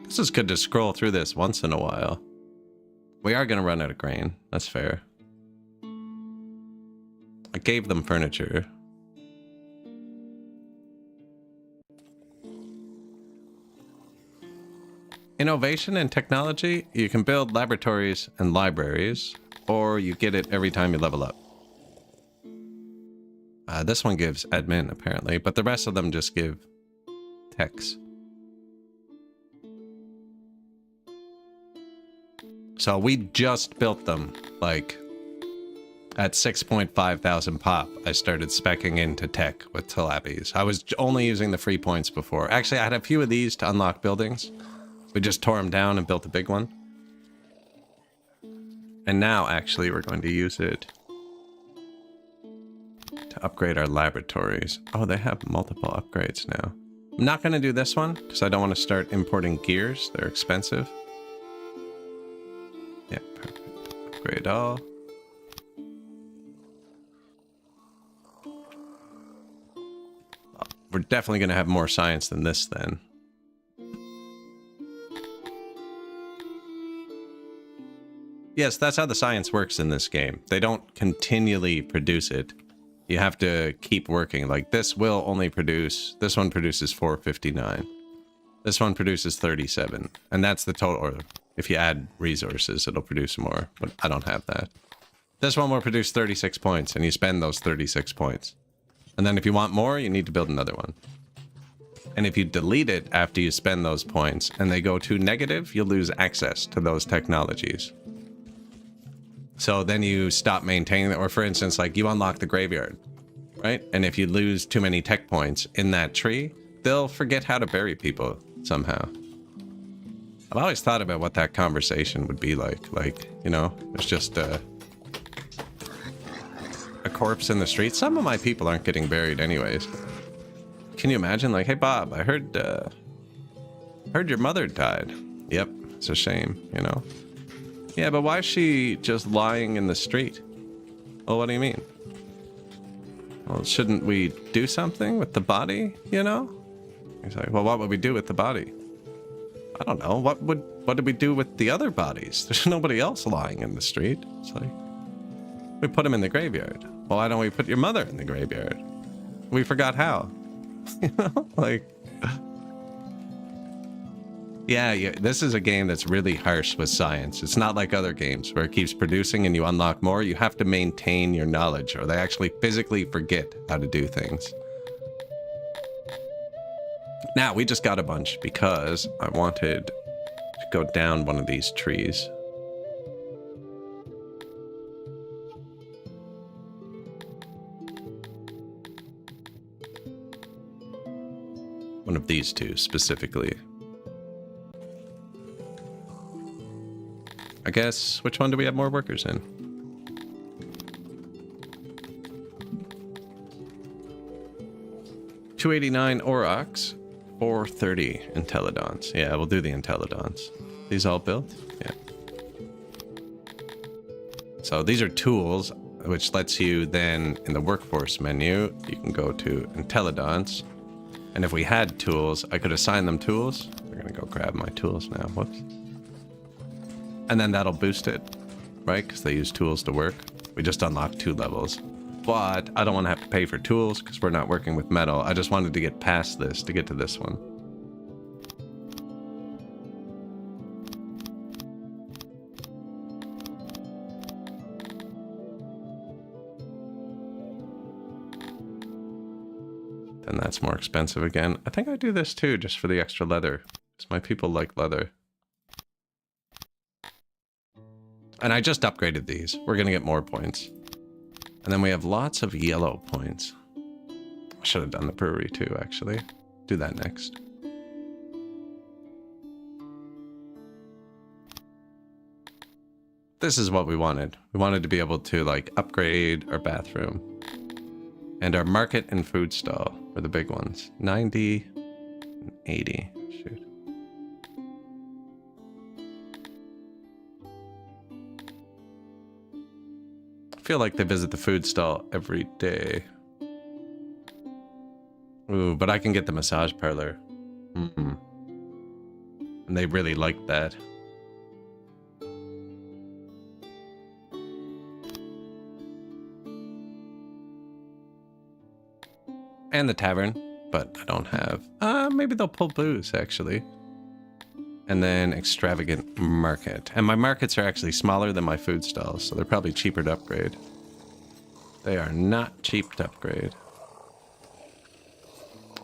This is good to scroll through this once in a while. We are going to run out of grain. That's fair. I gave them furniture. Innovation and technology, you can build laboratories and libraries, or you get it every time you level up. This one gives admin, apparently, but the rest of them just give techs. So we just built them, like, at 6.5 thousand pop. I started speccing into tech with Talapis. I was only using the free points before. Actually, I had a few of these to unlock buildings. We just tore them down and built a big one. And now, actually, we're going to use it to upgrade our laboratories. Oh, they have multiple upgrades now. I'm not going to do this one, because I don't want to start importing gears. They're expensive. Yeah, perfect. Upgrade all. definitely going to have more science than this then. Yes, that's how the science works in this game. They don't continually produce it. You have to keep working. Like this will only produce, this one produces 459. This one produces 37. And that's the total. Or if you add resources, it'll produce more. But I don't have that. This one will produce 36 points, and you spend those 36 points. And then if you want more, you need to build another one. And if you delete it after you spend those points and they go to negative, you'll lose access to those technologies. So then you stop maintaining that. Or for instance, like you unlock the graveyard, right? And if you lose too many tech points in that tree, they'll forget how to bury people somehow. I've always thought about what that conversation would be like. Like, you know, it's just a corpse in the street. Some of my people aren't getting buried anyways. Can you imagine? Like, hey Bob, I heard your mother died. Yep, it's a shame, you know. Yeah, but why is she just lying in the street? Well, what do you mean? Well, shouldn't we do something with the body, you know? He's like, well, what would we do with the body? I don't know. What did we do with the other bodies? There's nobody else lying in the street. It's like, we put him in the graveyard. Well, why don't we put your mother in the graveyard? We forgot how. You know, like, yeah, this is a game that's really harsh with science. It's not like other games where it keeps producing and you unlock more. You have to maintain your knowledge, or they actually physically forget how to do things. Now, we just got a bunch because I wanted to go down one of these trees. One of these two specifically. I guess, which one do we have more workers in? $289 Aurochs, 430 Entelodons. Yeah, we'll do the Entelodons. These all built? Yeah. So these are tools, which lets you then, in the workforce menu, you can go to Entelodons. And if we had tools, I could assign them tools. We're gonna go grab my tools now, whoops. And then that'll boost it, right? Because they use tools to work. We just unlocked 2 levels. But I don't want to have to pay for tools because we're not working with metal. I just wanted to get past this to get to this one. Then that's more expensive again. I think I do this too, just for the extra leather. Because my people like leather. And I just upgraded these. We're going to get more points. And then we have lots of yellow points. I should have done the brewery too, actually. Do that next. This is what we wanted. We wanted to be able to like upgrade our bathroom. And our market and food stall were the big ones. 90 and 80. Shoot. I feel like they visit the food stall every day. Ooh, but I can get the massage parlor. And they really like that. And the tavern, but I don't have. Maybe they'll pull booze, actually. And then extravagant market. And my markets are actually smaller than my food stalls, so they're probably cheaper to upgrade. They are not cheap to upgrade.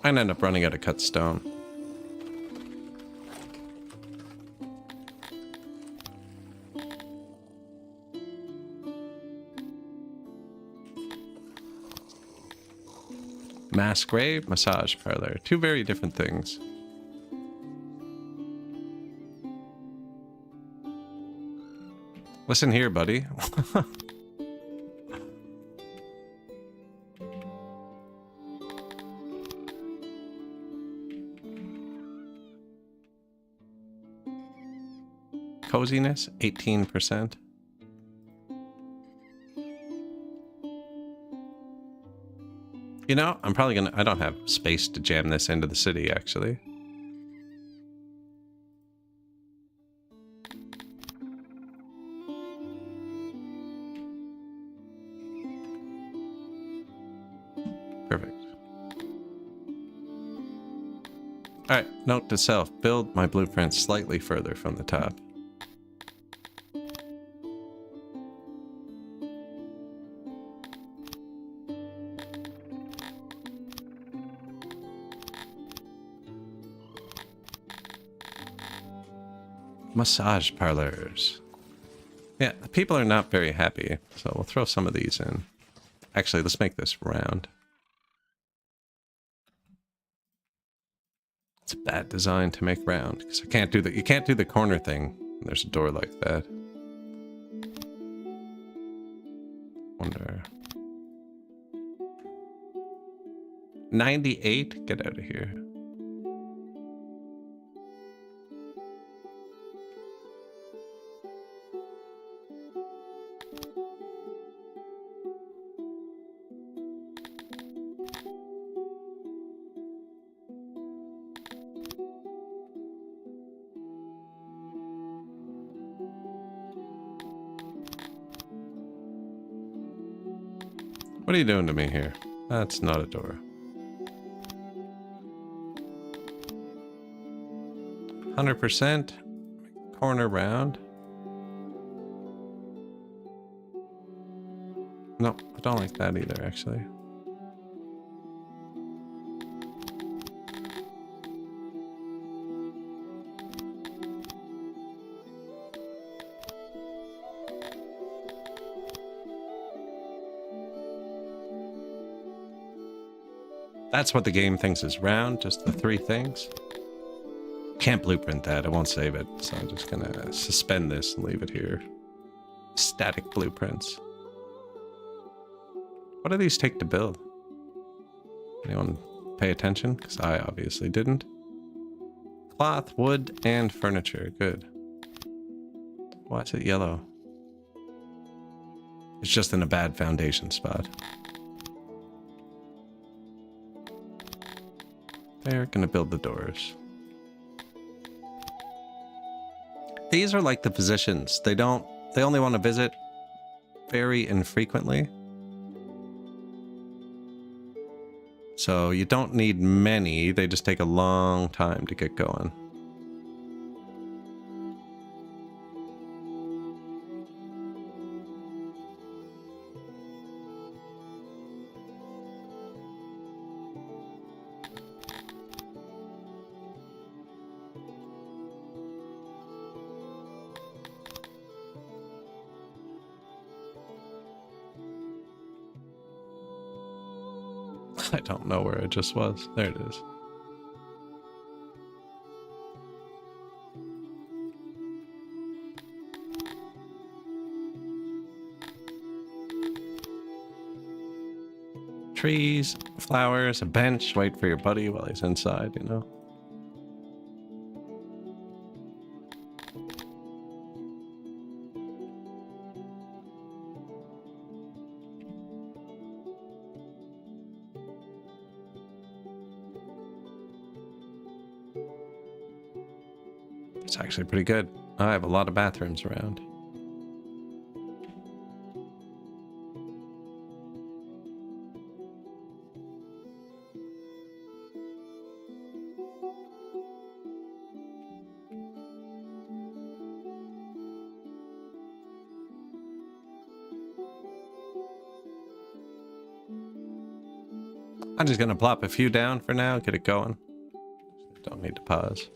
I'd end up running out of cut stone. Mass grave, massage parlor. 2 very different things. Listen here, buddy. Coziness, 18%. You know, I'm probably gonna... I don't have space to jam this into the city, actually. Perfect. Alright, note to self. Build my blueprint slightly further from the top. Massage parlors. Yeah, the people are not very happy, so we'll throw some of these in. Actually, let's make this round. It's a bad design to make round, because I can't do the... You can't do the corner thing when there's a door like that. Wonder... 98? Get out of here. What are you doing to me here? That's not a door. 100%. Corner round. No, I don't like that either, actually. That's what the game thinks is round, just the three things. Can't blueprint that, I won't save it, so I'm just gonna suspend this and leave it here. Static blueprints. What do these take to build? Anyone pay attention? Because I obviously didn't. Cloth, wood, and furniture. Good. Why is it yellow? It's just in a bad foundation spot. They're gonna build the doors. These are like the physicians. They only want to visit very infrequently. So you don't need many, they just take a long time to get going. I don't know where it just was. There it is. Trees, flowers, a bench. Wait for your buddy while he's inside, you know? It's actually pretty good. I have a lot of bathrooms around. I'm just gonna plop a few down for now, get it going. Don't need to pause.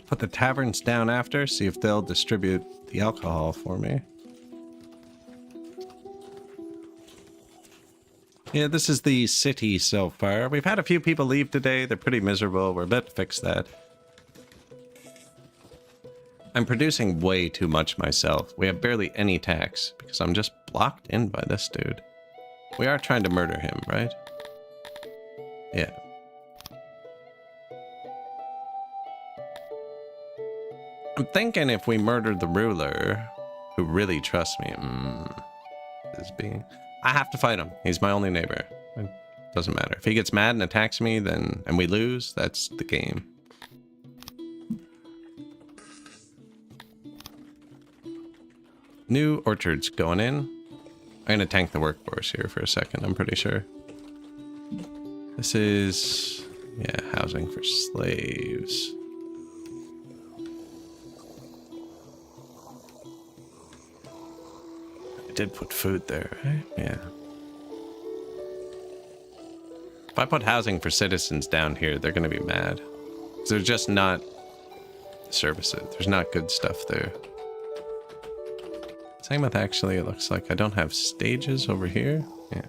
Put the taverns down after, see if they'll distribute the alcohol for me. Yeah, this is the city so far. We've had a few people leave today. They're pretty miserable. We're about to fix that. I'm producing way too much myself. We have barely any tax because I'm just blocked in by this dude. We are trying to murder him, right? Yeah. I'm thinking if we murdered the ruler, who really trusts me. I have to fight him. He's my only neighbor. It doesn't matter. If he gets mad and attacks me, then and we lose, that's the game. New orchards going in. I'm gonna tank the workforce here for a second, I'm pretty sure. This is, yeah, housing for slaves. I did put food there, right? Yeah. If I put housing for citizens down here, they're gonna be mad. There's just not services. There's not good stuff there. Same with actually, it looks like I don't have stages over here. Yeah.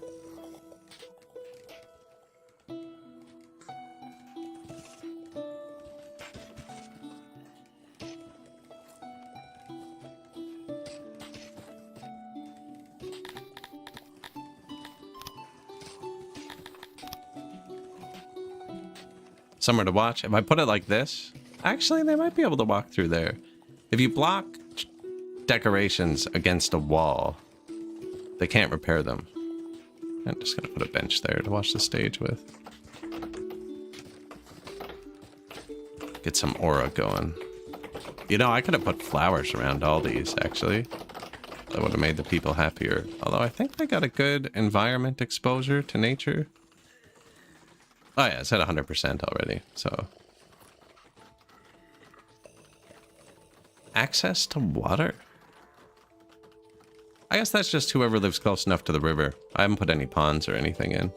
Somewhere to watch. If I put it like this, actually they might be able to walk through there. If you block decorations against a wall, they can't repair them. I'm just gonna put a bench there to watch the stage with. Get some aura going. You know, I could have put flowers around all these, actually. That would have made the people happier. Although I think they got a good environment exposure to nature. Oh yeah, it's at 100% already, so. Access to water? I guess that's just whoever lives close enough to the river. I haven't put any ponds or anything in.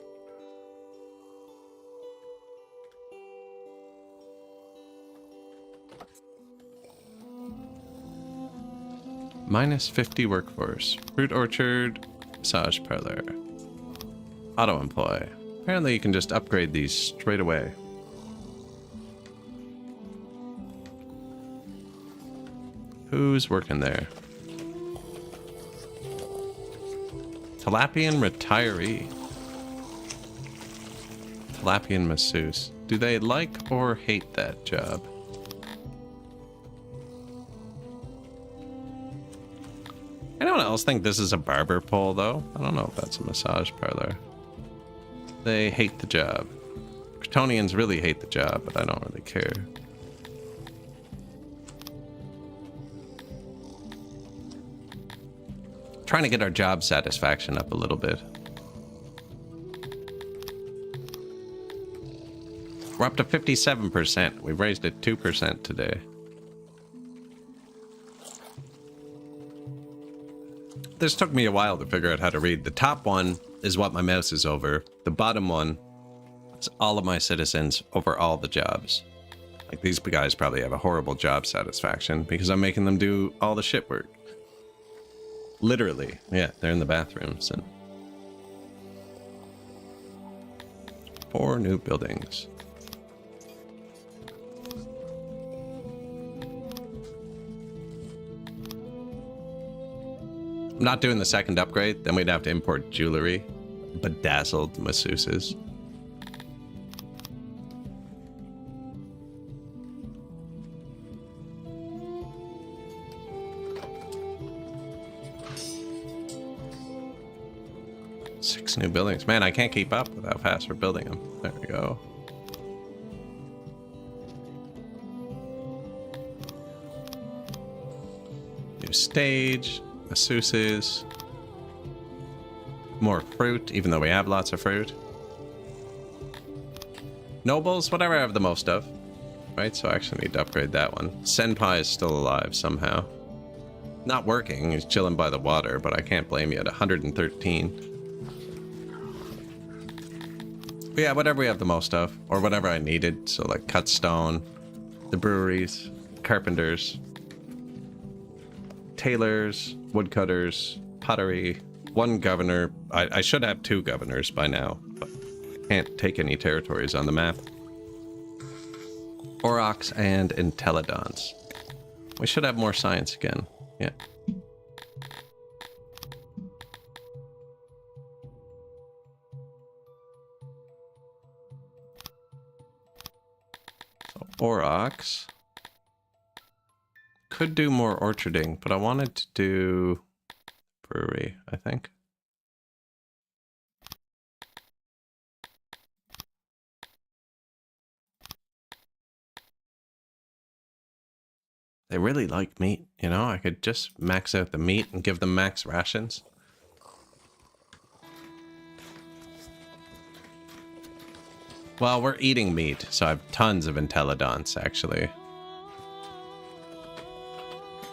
Minus 50 workforce. Fruit orchard, massage parlor. Auto employ. Apparently you can just upgrade these straight away. Who's working there? Talapian retiree. Talapian masseuse. Do they like or hate that job? Anyone else think this is a barber pole though? I don't know if that's a massage parlor. They hate the job. Kryptonians really hate the job, but I don't really care. Trying to get our job satisfaction up a little bit. We're up to 57%. We've raised it 2% today. This took me a while to figure out how to read. The top one is what my mouse is over. The bottom one is all of my citizens over all the jobs. Like, these guys probably have a horrible job satisfaction because I'm making them do all the shit work. Literally. Yeah, they're in the bathrooms. And 4 new buildings. I'm not doing the second upgrade, then we'd have to import jewelry. Bedazzled masseuses. Six new buildings. Man, I can't keep up with how fast we're building them. There we go. New stage. Masseuses. More fruit, even though we have lots of fruit. Nobles, whatever I have the most of. Right, so I actually need to upgrade that one. Senpai is still alive somehow. Not working, he's chilling by the water, but I can't blame you at 113. But yeah, whatever we have the most of, or whatever I needed. So like cut stone, the breweries, carpenters, tailors, woodcutters, pottery, 1 governor. I should have 2 governors by now, but can't take any territories on the map. Aurochs and Entelodons. We should have more science again. Yeah. So Aurochs could do more orcharding, but I wanted to do brewery, I think. They really like meat, you know? I could just max out the meat and give them max rations. Well, we're eating meat, so I have tons of Entelodonts, actually.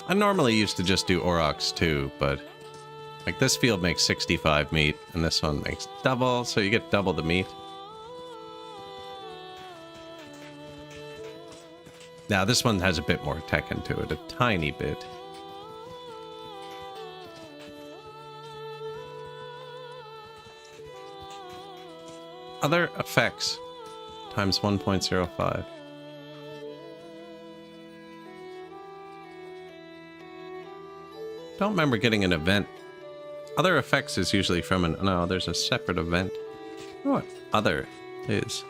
I normally used to just do Aurochs too, but like this field makes 65 meat, and this one makes double, so you get double the meat. Now, this one has a bit more tech into it, a tiny bit. Other effects times 1.05. Don't remember getting an event. Other effects is usually from an... No, there's a separate event. What other is?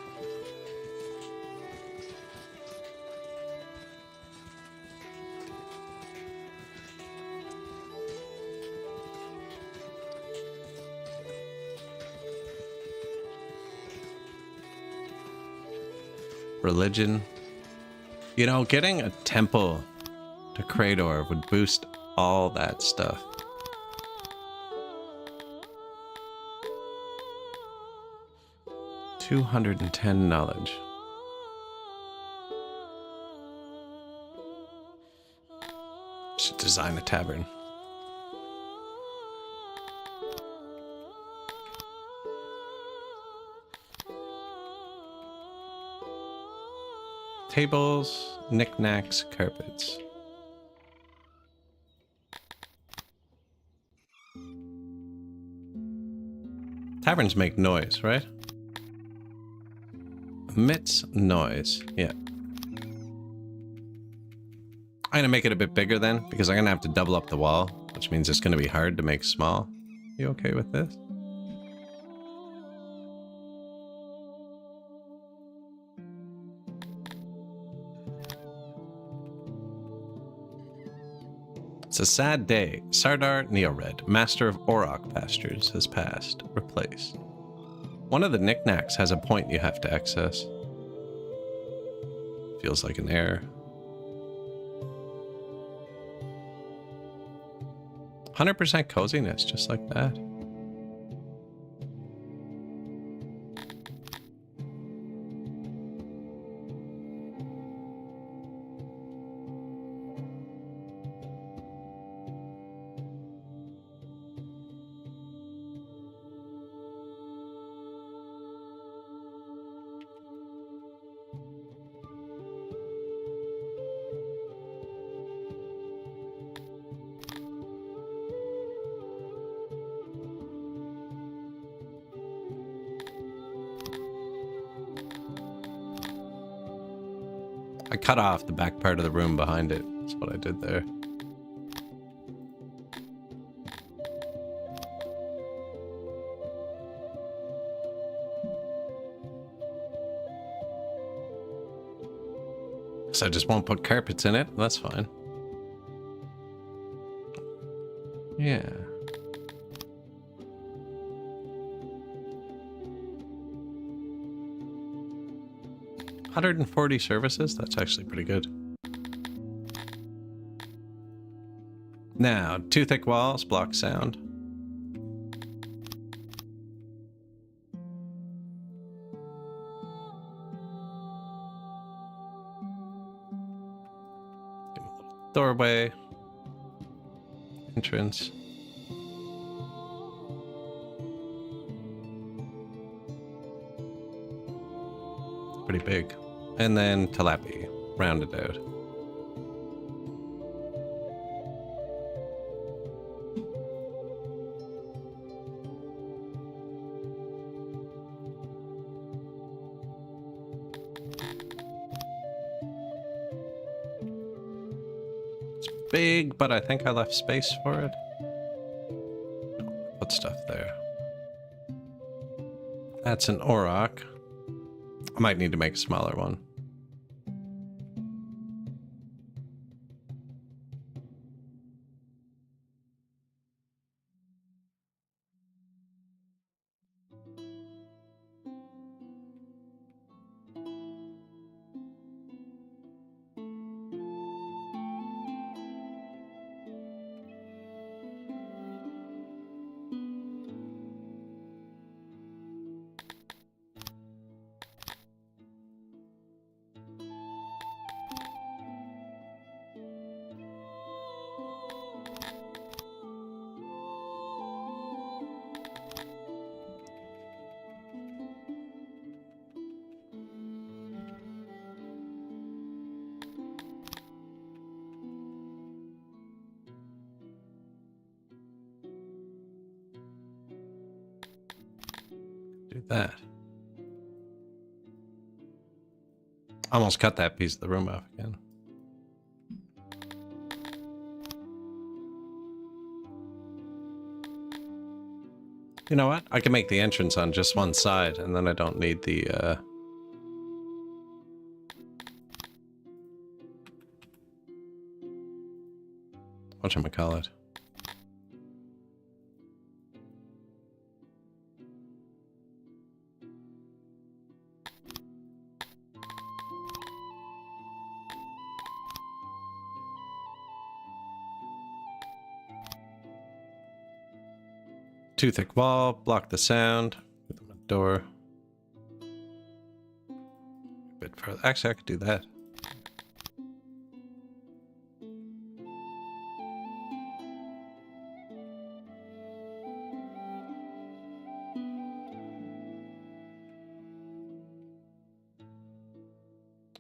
Religion. You know, getting a temple to Krator would boost all that stuff. $210 knowledge. Should design a tavern. Tables, knickknacks, carpets. Taverns make noise, right? Emits noise. Yeah. I'm gonna make it a bit bigger then, because I'm gonna have to double up the wall, which means it's gonna be hard to make small. You okay with this? It's a sad day. Sardar Neored, master of Auroch pastures, has passed. Replaced. One of the knickknacks has a point you have to access. Feels like an error. 100% coziness, just like that. I cut off the back part of the room behind it. That's what I did there. So I just won't put carpets in it. That's fine. Yeah. $140 services? That's actually pretty good. Now, too thick walls block sound. Doorway. Entrance. Pretty big. And then Talapi, rounded out. It's big, but I think I left space for it. Put stuff there. That's an Auroch. I might need to make a smaller one. do that. Almost cut that piece of the room off again. You know what? I can make the entrance on just one side, and then I don't need the, whatchamacallit. Too thick wall, block the sound. Give them a door. A bit further. Actually, I could do that.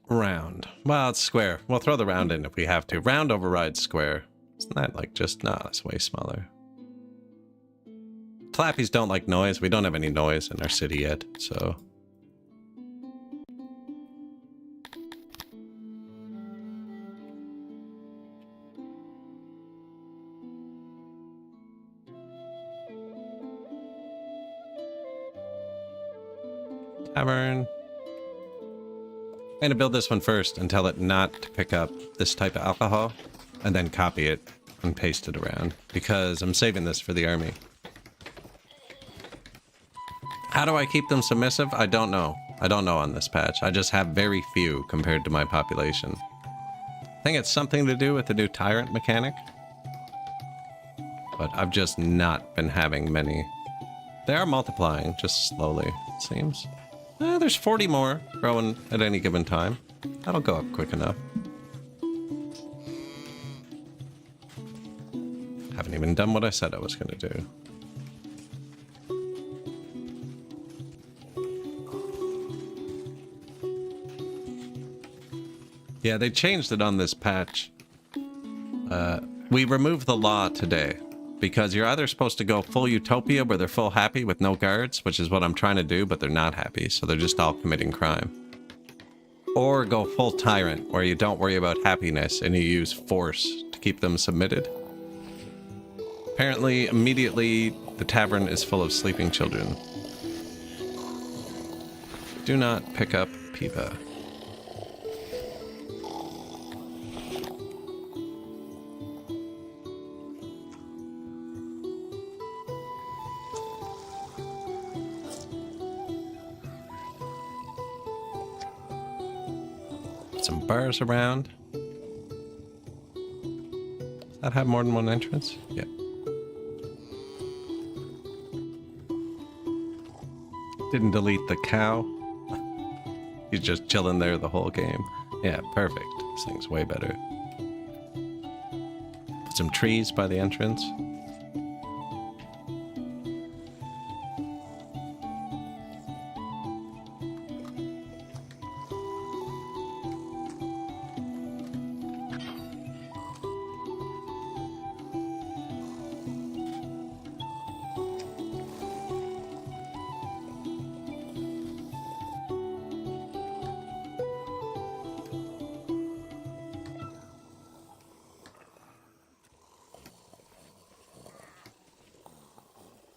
Round. Well, it's square. We'll throw the round in if we have to. Round overrides square. Isn't that like just... No, that's way smaller. Tlappies don't like noise. We don't have any noise in our city yet, so... Tavern. I'm gonna build this one first and tell it not to pick up this type of alcohol, and then copy it and paste it around, because I'm saving this for the army. How do I keep them submissive? I don't know. I don't know on this patch. I just have very few compared to my population. I think it's something to do with the new tyrant mechanic, but I've just not been having many. They are multiplying, just slowly, it seems. There's 40 more growing at any given time. That'll go up quick enough. Haven't even done what I said I was going to do. Yeah, they changed it on this patch. We removed the law today because you're either supposed to go full utopia where they're full happy with no guards, which is what I'm trying to do, but they're not happy, so they're just all committing crime. Or go full tyrant where you don't worry about happiness and you use force to keep them submitted. Apparently, immediately, the tavern is full of sleeping children. Do not pick up Piva. Some bars around. Does that have more than one entrance? Yeah. Didn't delete the cow. He's just chilling there the whole game. Yeah, perfect. This thing's way better. Put some trees by the entrance.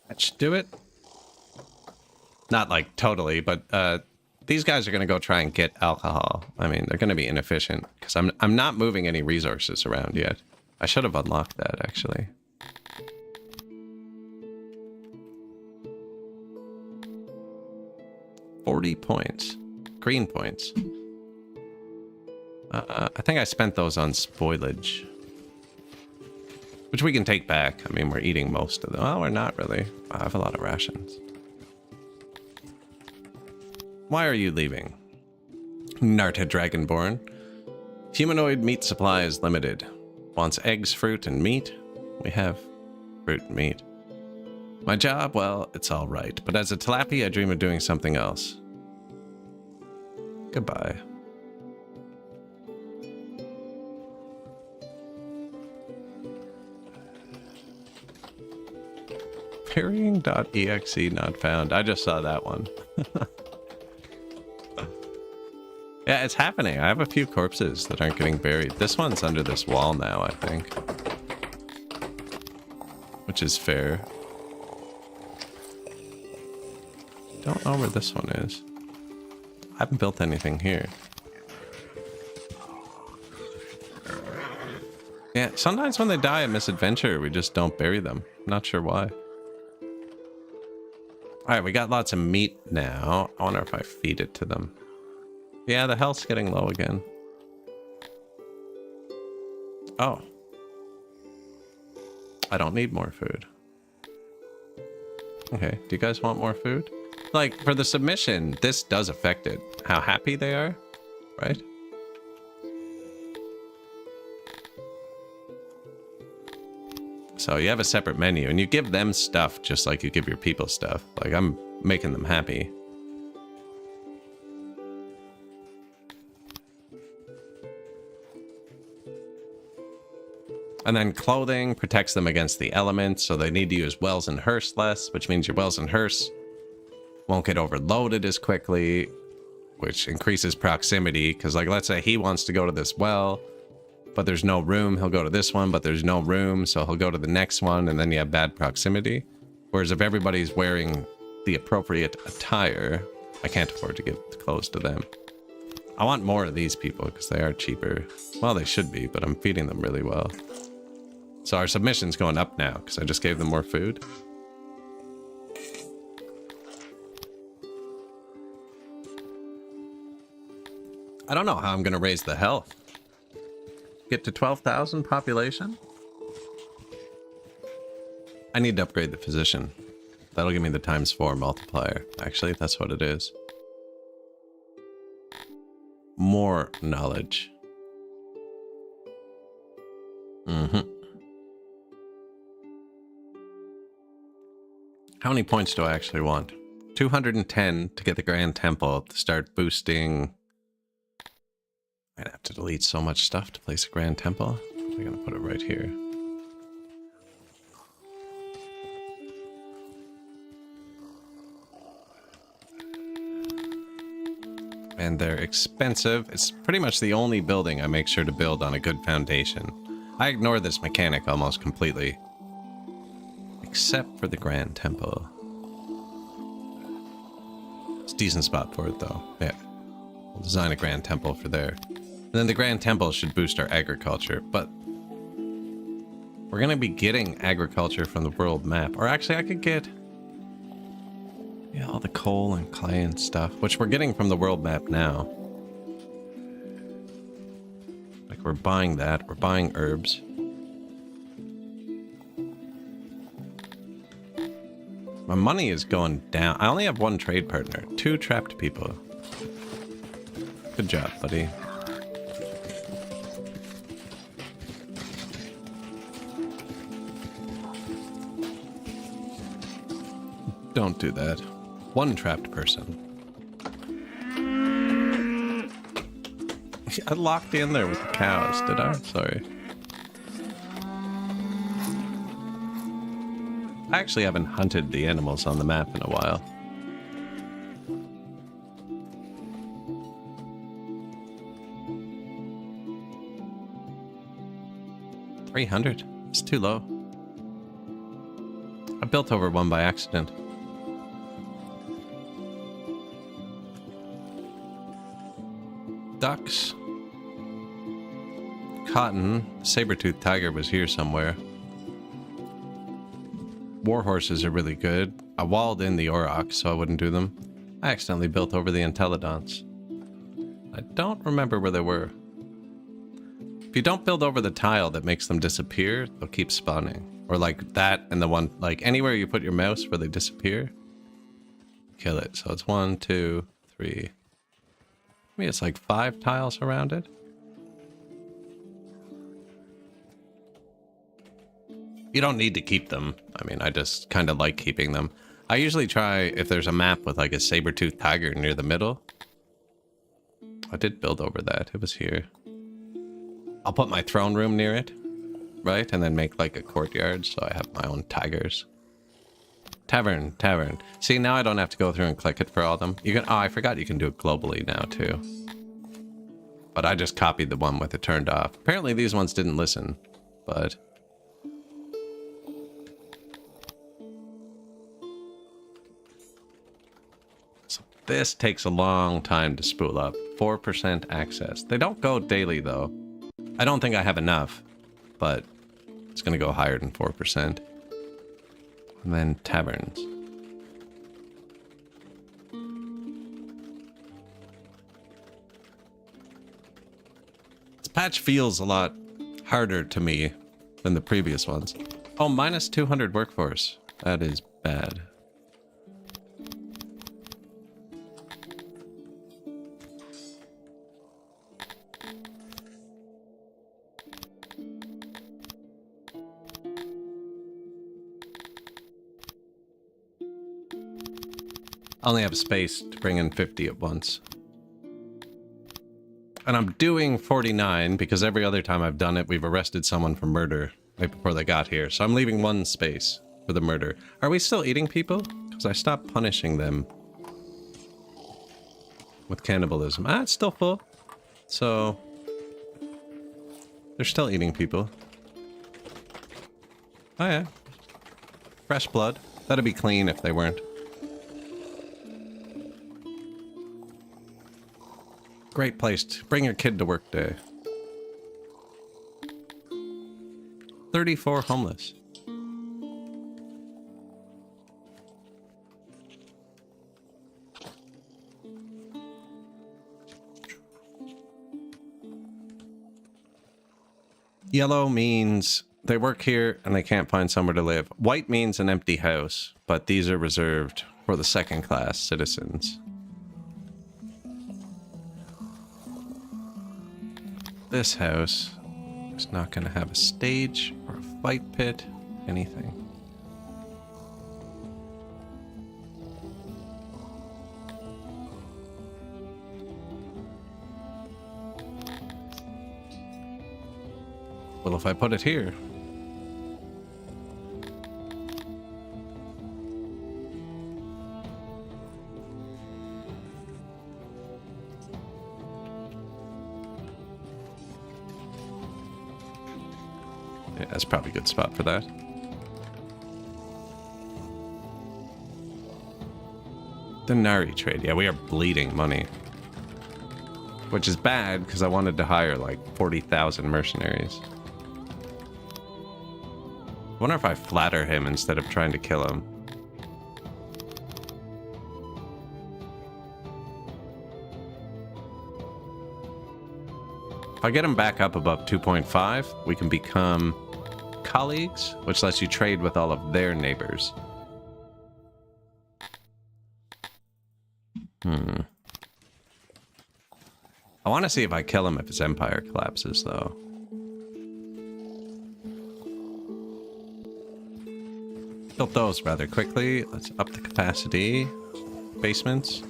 That should do it. Not like totally, but these guys are going to go try and get alcohol. I mean, they're going to be inefficient because I'm not moving any resources around yet. I should have unlocked that, actually. $40 points. Green points. I think I spent those on spoilage. Which we can take back. I mean, we're eating most of them. Well, we're not really. I have a lot of rations. Why are you leaving? Narta Dragonborn. Humanoid meat supply is limited. Wants eggs, fruit, and meat? We have fruit and meat. My job? Well, it's all right. But as a Tlappi, I dream of doing something else. Goodbye. Burying.exe not found. I just saw that one. Yeah, it's happening. I have a few corpses that aren't getting buried. This one's under this wall now, I think. Which is fair. Don't know where this one is. I haven't built anything here. Yeah, sometimes when they die at Misadventure, we just don't bury them. Not sure why. Alright, we got lots of meat now. I wonder if I feed it to them. Yeah, the health's getting low again. Oh. I don't need more food. Okay, do you guys want more food? Like, for the submission, this does affect it. How happy they are, right? So you have a separate menu, and you give them stuff just like you give your people stuff. Like, I'm making them happy. And then clothing protects them against the elements, so they need to use Wells and Hearse less, which means your Wells and Hearse won't get overloaded as quickly, which increases proximity, because, like, let's say he wants to go to this well, but there's no room, he'll go to this one, but there's no room, so he'll go to the next one, and then you have bad proximity. Whereas if everybody's wearing the appropriate attire, I can't afford to give clothes to them. I want more of these people, because they are cheaper. Well, they should be, but I'm feeding them really well. So our submission's going up now, because I just gave them more food. I don't know how I'm going to raise the health. Get to 12,000 population? I need to upgrade the physician. That'll give me the ×4 multiplier. Actually, that's what it is. More knowledge. Mm-hmm. How many points do I actually want? 210 to get the Grand Temple to start boosting. I'd have to delete so much stuff to place a Grand Temple. I'm gonna put it right here. And they're expensive. It's pretty much the only building I make sure to build on a good foundation. I ignore this mechanic almost completely. Except for the Grand Temple. It's a decent spot for it, though. Yeah. We'll design a Grand Temple for there. And then the Grand Temple should boost our agriculture, but we're going to be getting agriculture from the world map. Or actually, I could get... yeah, all the coal and clay and stuff, which we're getting from the world map now. Like, we're buying that. We're buying herbs. My money is going down. I only have one trade partner. 2 trapped people. Good job, buddy. Don't do that. 1 trapped person. I locked you in there with the cows, did I? Sorry. I actually haven't hunted the animals on the map in a while. $300. It's too low. I built over 1 by accident. Ducks. Cotton. Saber-toothed tiger was here somewhere. War horses are really good. I walled in the aurochs so I wouldn't do them. I accidentally built over the entelodonts. I don't remember where they were. If you don't build over the tile that makes them disappear, they'll keep spawning. Or like that and the one, like anywhere you put your mouse where they disappear, kill it. So it's 1, 2, 3. Maybe it's like 5 tiles around it. You don't need to keep them. I mean, I just kind of like keeping them. I usually try, if there's a map with like a saber-toothed tiger near the middle. I did build over that. It was here. I'll put my throne room near it, right? And then make like a courtyard so I have my own tigers. Tavern. See, now I don't have to go through and click it for all of them. You can. Oh, I forgot you can do it globally now too. But I just copied the one with it turned off. Apparently these ones didn't listen, but. So this takes a long time to spool up. 4% access. They don't go daily though. I don't think I have enough, but it's gonna go higher than 4%. And then taverns. This patch feels a lot harder to me than the previous ones. Oh, minus 200 workforce. That is bad. I only have space to bring in 50 at once. And I'm doing 49 because every other time I've done it, we've arrested someone for murder right before they got here. So I'm leaving one space for the murder. Are we still eating people? Because I stopped punishing them with cannibalism. Ah, it's still full. So they're still eating people. Oh yeah. Fresh blood. That'd be clean if they weren't. Great place to bring your kid to work day. 34 homeless. Yellow means they work here and they can't find somewhere to live. White means an empty house, but these are reserved for the second class citizens. This house is not going to have a stage or a fight pit, anything. Well, if I put it here. Yeah, that's probably a good spot for that. The Nari trade. Yeah, we are bleeding money. Which is bad, because I wanted to hire like 40,000 mercenaries. I wonder if I flatter him instead of trying to kill him. If I get him back up above 2.5, we can become colleagues, which lets you trade with all of their neighbors. I want to see if I kill him if his empire collapses, though. Built those rather quickly. Let's up the capacity. Basements.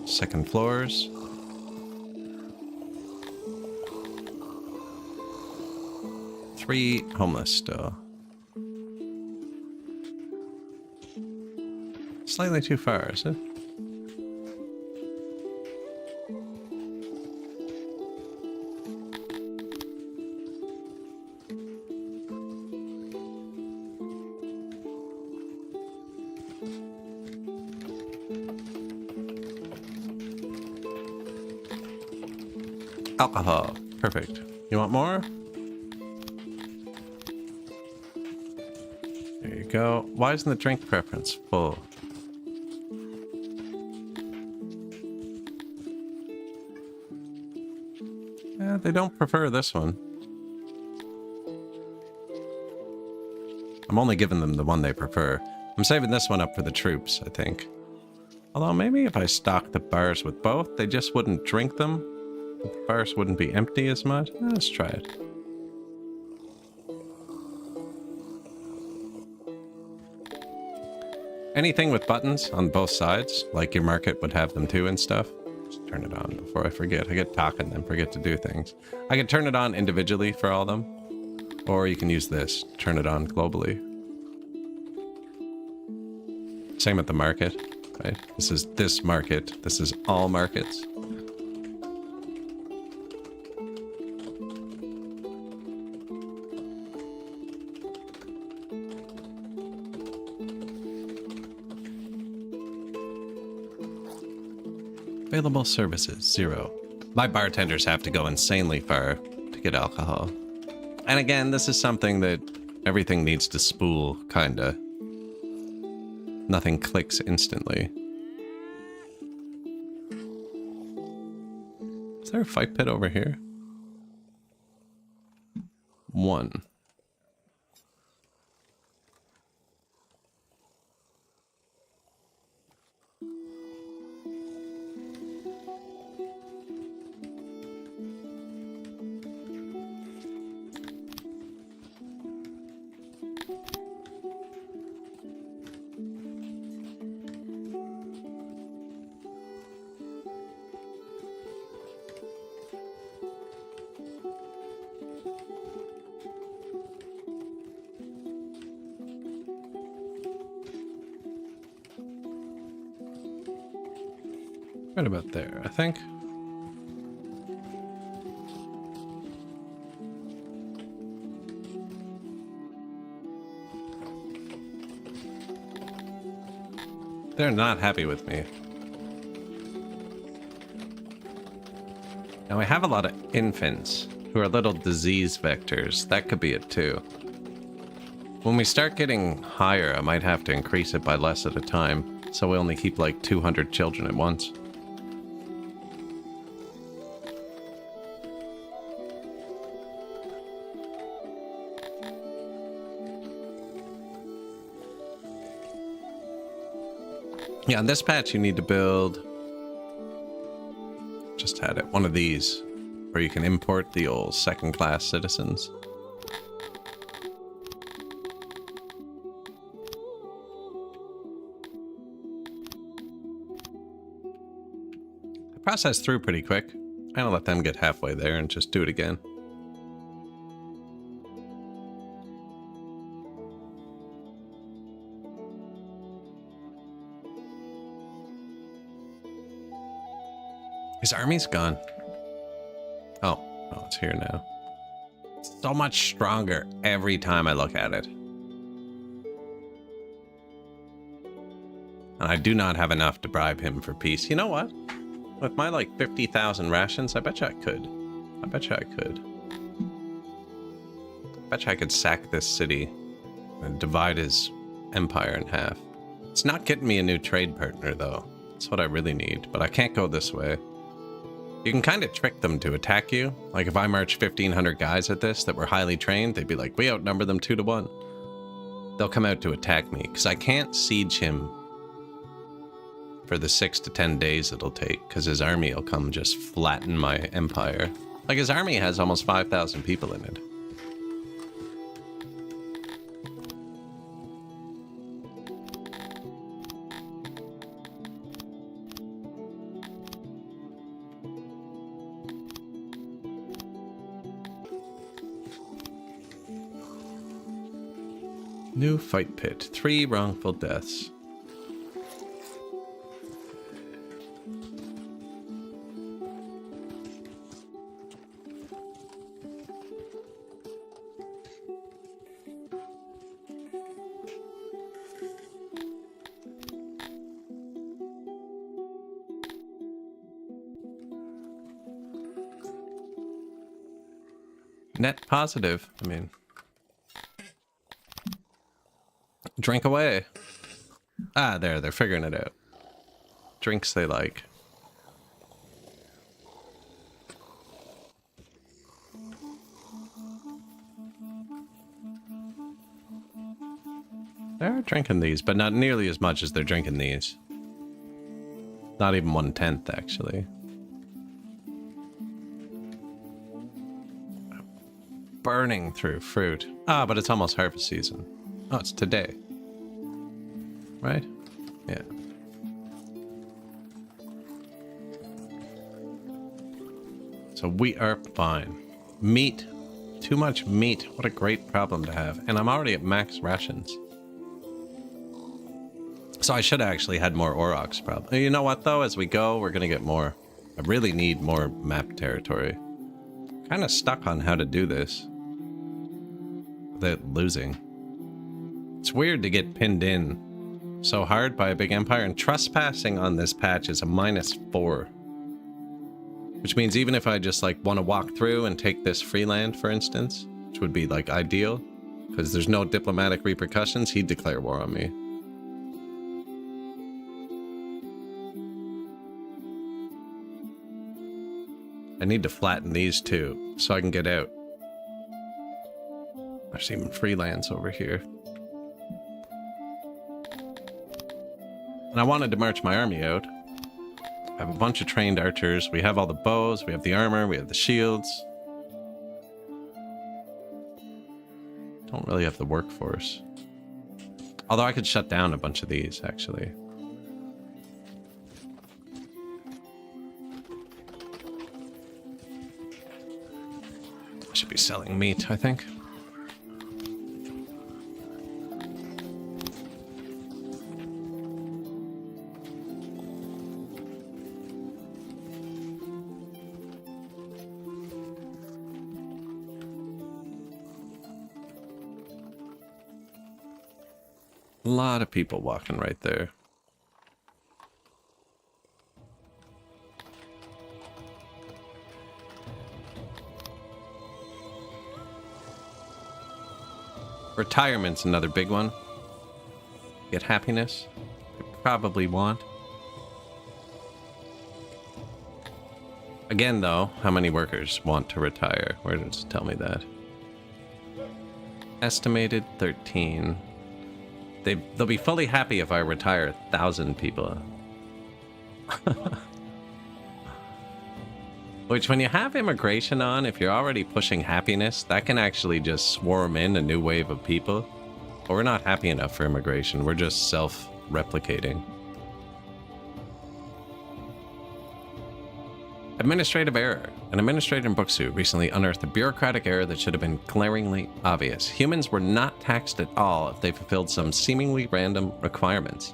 Second floors. Three homeless still. Slightly too far, is it? Alcohol. Perfect. You want more? There you go. Why isn't the drink preference full? Yeah, they don't prefer this one. I'm only giving them the one they prefer. I'm saving this one up for the troops, I think. Although maybe if I stocked the bars with both, they just wouldn't drink them. The bars wouldn't be empty as much. Let's try it. Anything with buttons on both sides, like your market would have them too and stuff, just turn it on before I forget. I get talking and forget to do things. I can turn it on individually for all of them, or you can use this, turn it on globally. Same at the market, right? This is this market. This is all markets. Available services, 0. My bartenders have to go insanely far to get alcohol. And again, this is something that everything needs to spool, kinda. Nothing clicks instantly. Is there a fight pit over here? 1. Right about there, I think. They're not happy with me. Now, I have a lot of infants who are little disease vectors. That could be it too. When we start getting higher, I might have to increase it by less at a time, so we only keep like 200 children at once. Yeah, on this patch you need to build, just had it, one of these, where you can import the old second-class citizens. I process through pretty quick. I'm gonna let them get halfway there and just do it again. His army's gone. Oh, it's here now. It's so much stronger every time I look at it. And I do not have enough to bribe him for peace. You know what? With my like 50,000 rations, I bet you I could. I bet you I could. I bet you I could sack this city and divide his empire in half. It's not getting me a new trade partner though. That's what I really need, but I can't go this way. You can kind of trick them to attack you. Like if I march 1,500 guys at this that were highly trained, they'd be like, we outnumber them 2 to 1. They'll come out to attack me because I can't siege him for the 6 to 10 days it'll take because his army will come just flatten my empire. Like his army has almost 5,000 people in it. New fight pit. 3 wrongful deaths. Net positive. I mean, drink away. Ah, there, they're figuring it out. Drinks they like. They're drinking these, but not nearly as much as they're drinking these. Not even 1/10, actually. Burning through fruit. Ah, but it's almost harvest season. Oh, it's today. Right? Yeah. So we are fine. Meat. Too much meat. What a great problem to have. And I'm already at max rations. So I should have actually had more Aurochs, probably. You know what, though? As we go, we're going to get more. I really need more map territory. Kind of stuck on how to do this without losing. It's weird to get pinned in so hard by a big empire, and trespassing on this patch is a -4. Which means even if I just like want to walk through and take this free land, for instance, which would be like ideal, because there's no diplomatic repercussions, he'd declare war on me. I need to flatten these two so I can get out. There's even free lands over here. And I wanted to march my army out. I have a bunch of trained archers. We have all the bows, we have the armor, we have the shields. Don't really have the workforce. Although I could shut down a bunch of these, actually. I should be selling meat, I think. A lot of people walking right there. Retirement's another big one. Get happiness. You probably want. Again, though, how many workers want to retire? Where does it tell me that? Estimated 13. They'll be fully happy if I retire 1,000 people. Which, when you have immigration on, if you're already pushing happiness, that can actually just swarm in a new wave of people. But we're not happy enough for immigration. We're just self-replicating. Administrative error. An administrator in Buksu recently unearthed a bureaucratic error that should have been glaringly obvious. Humans were not taxed at all if they fulfilled some seemingly random requirements.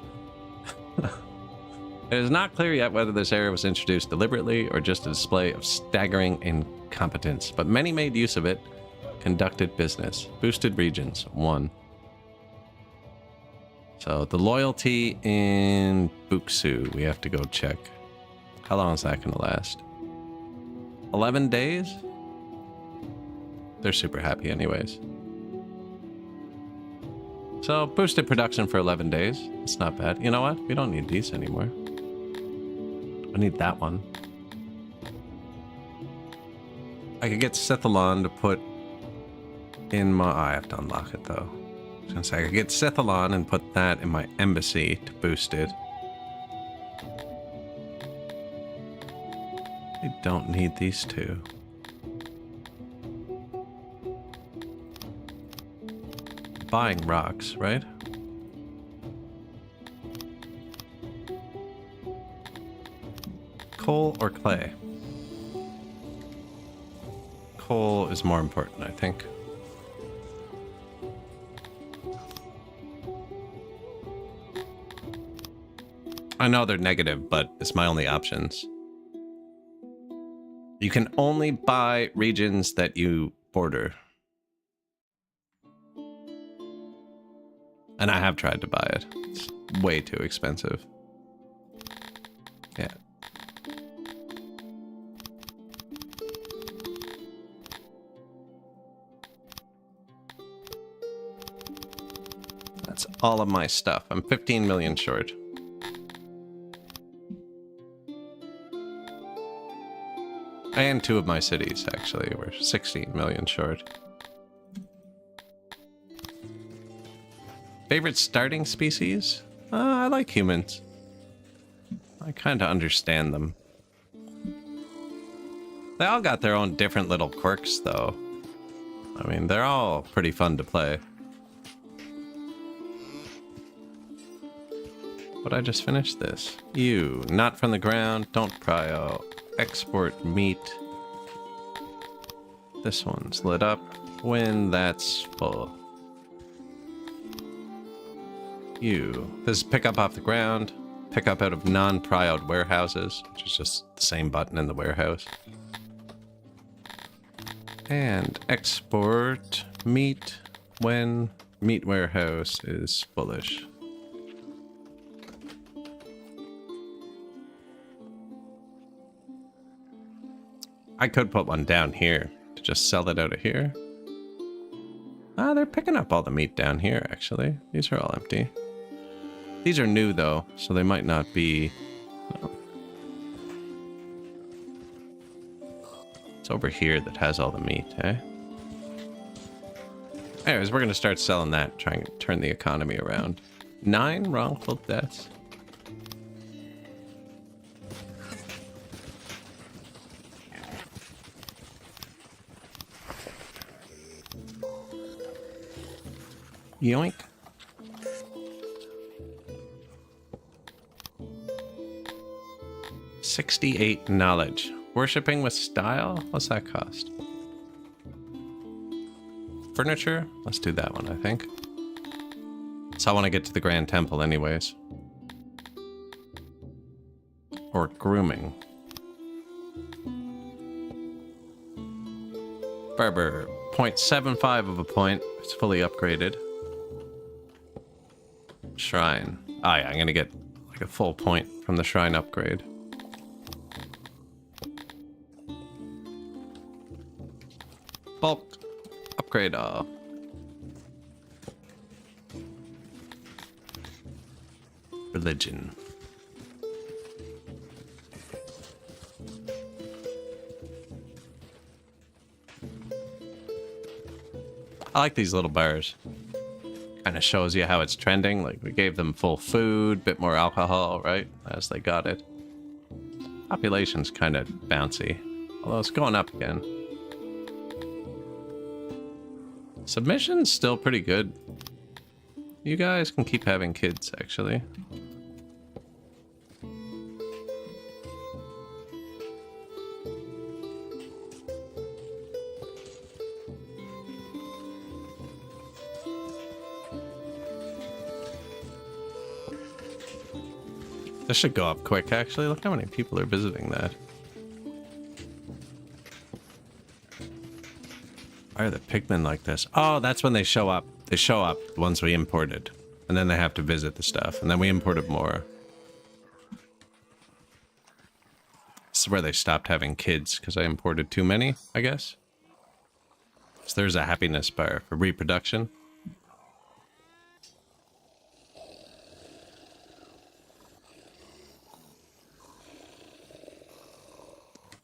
It is not clear yet whether this error was introduced deliberately or just a display of staggering incompetence, but many made use of it, conducted business. Boosted regions, 1. So the loyalty in Buksu, we have to go check. How long is that going to last? 11 days? They're super happy anyways. So, boosted production for 11 days. It's not bad. You know what? We don't need these anymore. I need that one. I could get Sethalon to put in my... I have to unlock it, though. I was gonna say, I could get Sethalon and put that in my embassy to boost it. I don't need these two. Buying rocks, right? Coal or clay? Coal is more important, I think. I know they're negative, but it's my only options. You can only buy regions that you border. And I have tried to buy it. It's way too expensive. Yeah. That's all of my stuff. I'm 15 million short. And 2 of my cities, actually. We're 16 million short. Favorite starting species? I like humans. I kind of understand them. They all got their own different little quirks, though. I mean, they're all pretty fun to play. But I just finished this. You, not from the ground, don't prio. Export meat. This one's lit up when that's full. You. This is pick up off the ground. Pick up out of non-prioed warehouses, which is just the same button in the warehouse. And export meat when meat warehouse is bullish. I could put one down here to just sell it out of here. Ah, they're picking up all the meat down here, actually. These are all empty. These are new, though, so they might not be... No. It's over here that has all the meat, eh? Anyways, we're going to start selling that, trying to turn the economy around. 9 wrongful deaths. Yoink. $68 knowledge. Worshipping with style? What's that cost? Furniture? Let's do that one, I think. So I want to get to the Grand Temple anyways. Or grooming. Barber. 0.75 of a point. It's fully upgraded. Shrine. Oh yeah, I'm going to get like a full point from the shrine upgrade. Bulk upgrade all. Religion. I like these little bars. Kind of shows you how it's trending. Like we gave them full food, bit more alcohol, right? As they got it. Population's kind of bouncy. Although it's going up again. Submission's still pretty good. You guys can keep having kids, actually. This should go up quick, actually. Look how many people are visiting that. Why are the pigmen like this? Oh, that's when they show up. They show up, the ones we imported. And then they have to visit the stuff. And then we imported more. This is where they stopped having kids, because I imported too many, I guess. So there's a happiness bar for reproduction.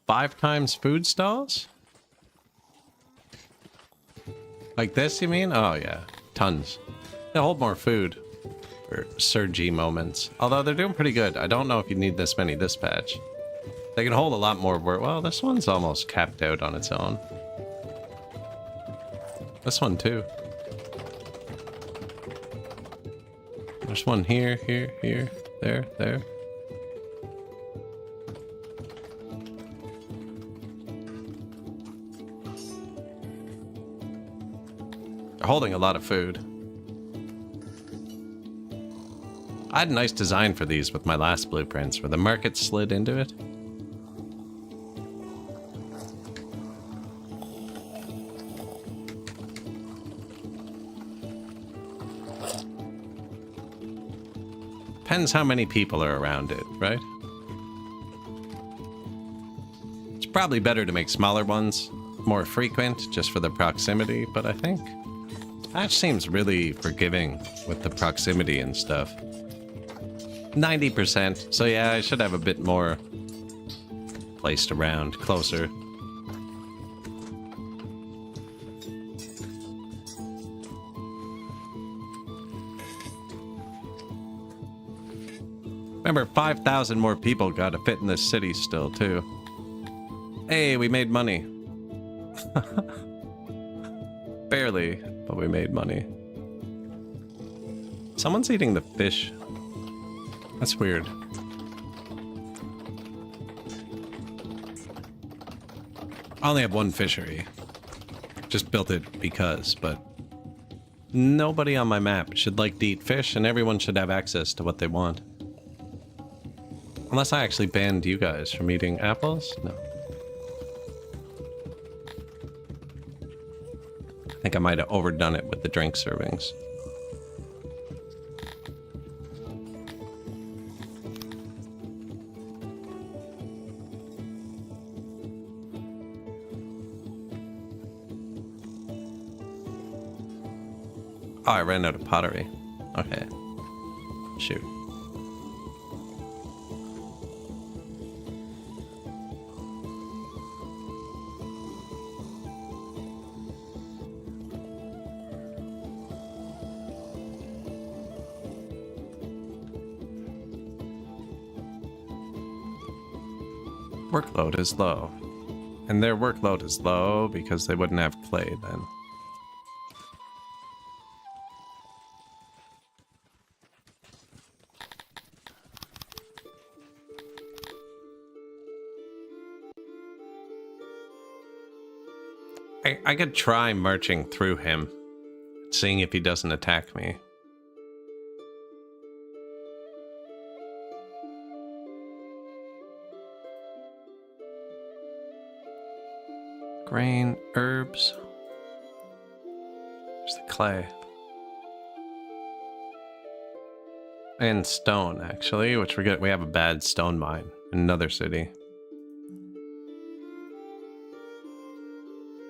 Five times food stalls? Like this, you mean? Oh, yeah. Tons. They hold more food for surgy moments. Although they're doing pretty good. I don't know if you need this many this patch. They can hold a lot more work. Well, this one's almost capped out on its own. This one, too. There's one here, here, here, there, there. They're holding a lot of food. I had a nice design for these with my last blueprints, where the market slid into it. Depends how many people are around it, right? It's probably better to make smaller ones, more frequent, just for the proximity, but I think Patch seems really forgiving with the proximity and stuff. 90%, so yeah, I should have a bit more placed around, closer. Remember, 5,000 more people gotta fit in this city still, too. Hey, we made money. Barely, but we made money. Someone's eating the fish. That's weird. I only have one fishery. Just built it because, but Nobody on my map should like to eat fish, and everyone should have access to what they want. Unless I actually banned you guys from eating apples? No. I think I might have overdone it with the drink servings. Oh, I ran out of pottery. Okay. Shoot. Workload is low. And their workload is low because they wouldn't have clay then. I could try marching through him, seeing if he doesn't attack me. Grain, herbs. There's the clay. And stone, actually, which we have a bad stone mine in another city.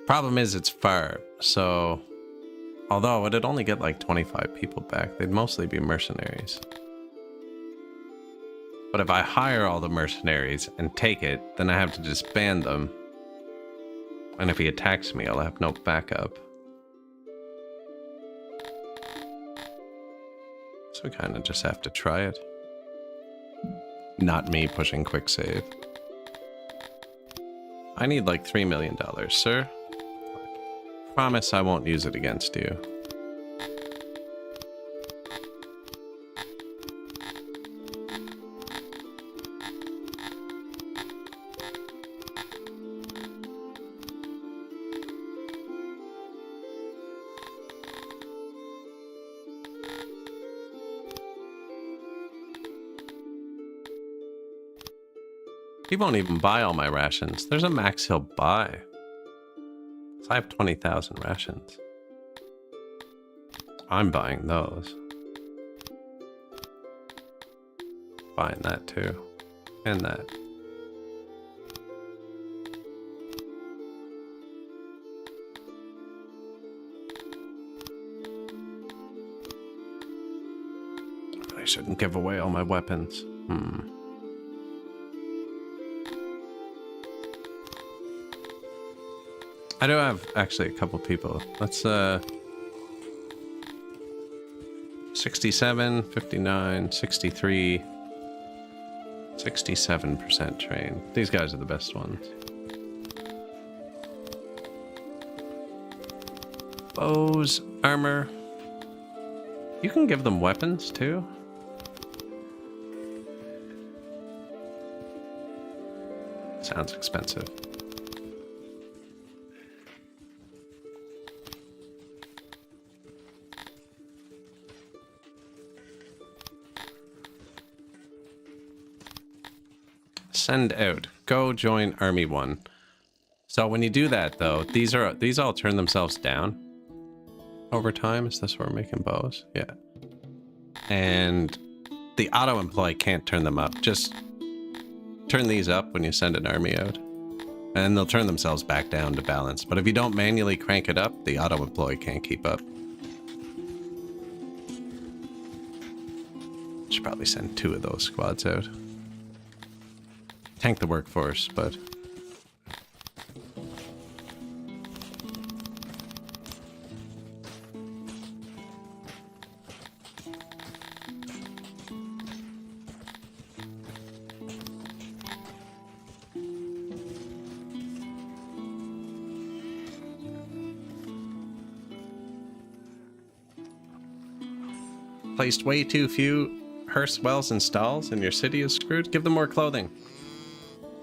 Problem is, it's far, so although it'd only get like 25 people back, they'd mostly be mercenaries. But if I hire all the mercenaries and take it, then I have to disband them. And if he attacks me, I'll have no backup. So we kind of just have to try it. Not me pushing quick save. I need like $3 million, sir. Promise I won't use it against you. He won't even buy all my rations. There's a max he'll buy. So I have 20,000 rations. I'm buying those. Buying that too. And that. I shouldn't give away all my weapons. I do have actually a couple people. Let's 67, 59, 63, 67% trained. These guys are the best ones. Bows, armor. You can give them weapons too. Sounds expensive. Send out. Go join Army 1. So when you do that though, these all turn themselves down over time. Is this where we're making bows? Yeah. And the auto employ can't turn them up. Just turn these up when you send an army out. And they'll turn themselves back down to balance. But if you don't manually crank it up, the auto employ can't keep up. Should probably send 2 of those squads out. Tank the workforce, but placed way too few hearse, wells, and stalls, and your city is screwed. Give them more clothing.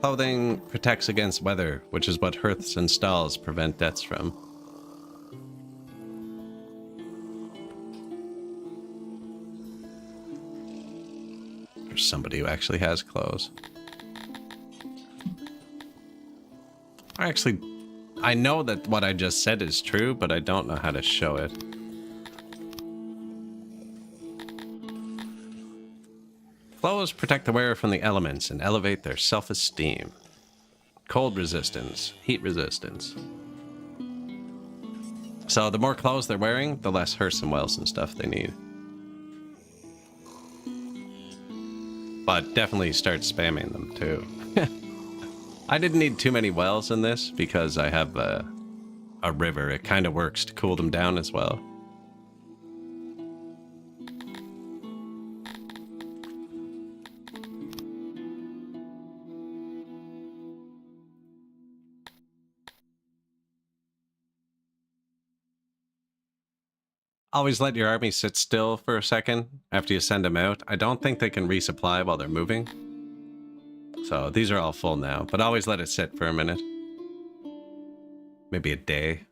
Clothing protects against weather, which is what hearths and stalls prevent deaths from. There's somebody who actually has clothes. I know that what I just said is true, but I don't know how to show it. Clothes protect the wearer from the elements and elevate their self-esteem. Cold resistance, heat resistance. So the more clothes they're wearing, the less hearse and wells and stuff they need. But definitely start spamming them too. I didn't need too many wells in this because I have a river. It kind of works to cool them down as well. Always let your army sit still for a second after you send them out. I don't think they can resupply while they're moving. So these are all full now, but always let it sit for a minute. Maybe a day.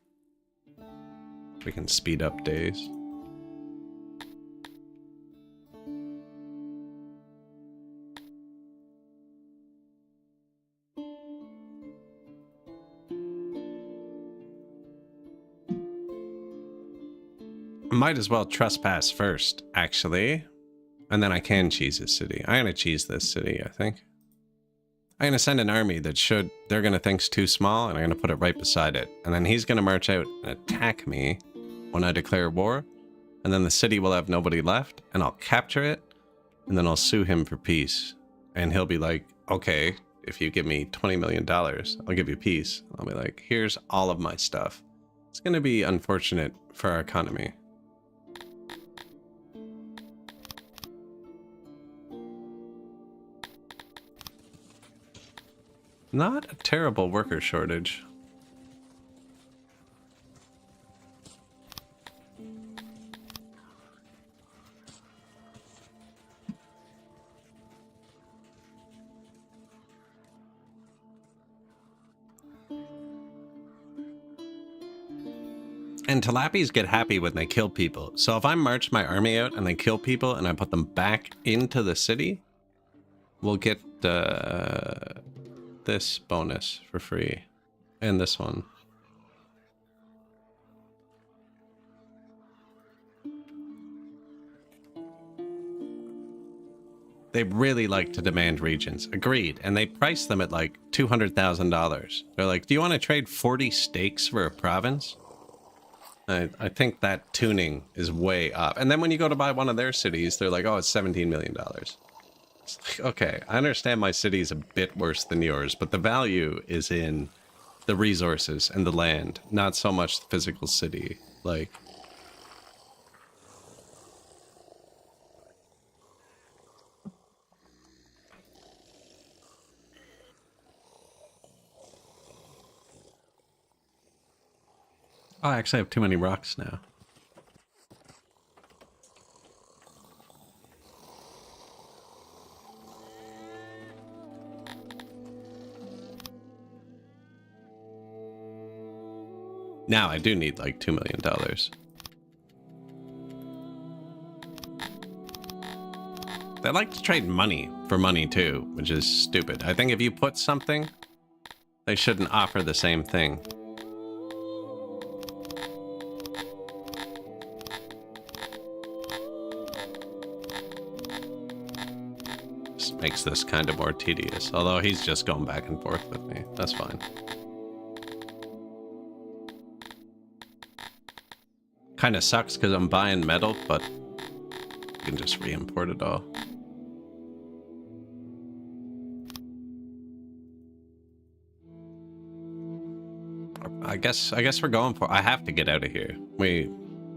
We can speed up days. Might as well trespass first, actually. And then I can cheese this city. I'm gonna cheese this city, I think. I'm gonna send an army that they're gonna think's too small, and I'm gonna put it right beside it. And then he's gonna march out and attack me when I declare war. And then the city will have nobody left, and I'll capture it, and then I'll sue him for peace. And he'll be like, okay, if you give me $20 million, I'll give you peace. I'll be like, here's all of my stuff. It's gonna be unfortunate for our economy. Not a terrible worker shortage. And Talapis get happy when they kill people. So if I march my army out and they kill people and I put them back into the city, we'll get this bonus for free. And this one. They really like to demand regions. Agreed. And they price them at like $200,000. They're like, do you want to trade 40 stakes for a province? I think that tuning is way up. And then when you go to buy one of their cities, they're like, oh, it's $17 million. It's like, okay, I understand my city is a bit worse than yours, but the value is in the resources and the land, not so much the physical city. Like, oh, I actually have too many rocks now. Now I do need like $2 million. They like to trade money for money too, which is stupid. I think if you put something, they shouldn't offer the same thing. Just makes this kind of more tedious. Although he's just going back and forth with me. That's fine. Kind of sucks because I'm buying metal, but you can just re-import it all. I guess we're going for. I have to get out of here.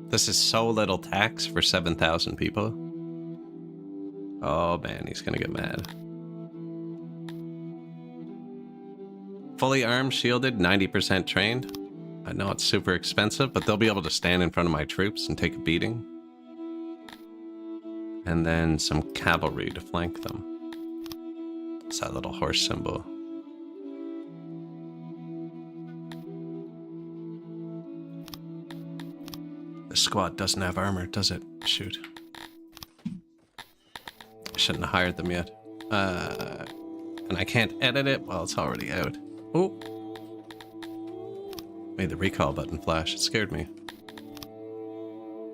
This is so little tax for 7,000 people. Oh man, he's gonna get mad. Fully armed, shielded, 90% trained. I know it's super expensive, but they'll be able to stand in front of my troops and take a beating. And then some cavalry to flank them. It's that little horse symbol. The squad doesn't have armor, does it? Shoot. shouldn't have hired them yet. And I can't edit it while it's already out. Oh. Made the recall button flash. It scared me.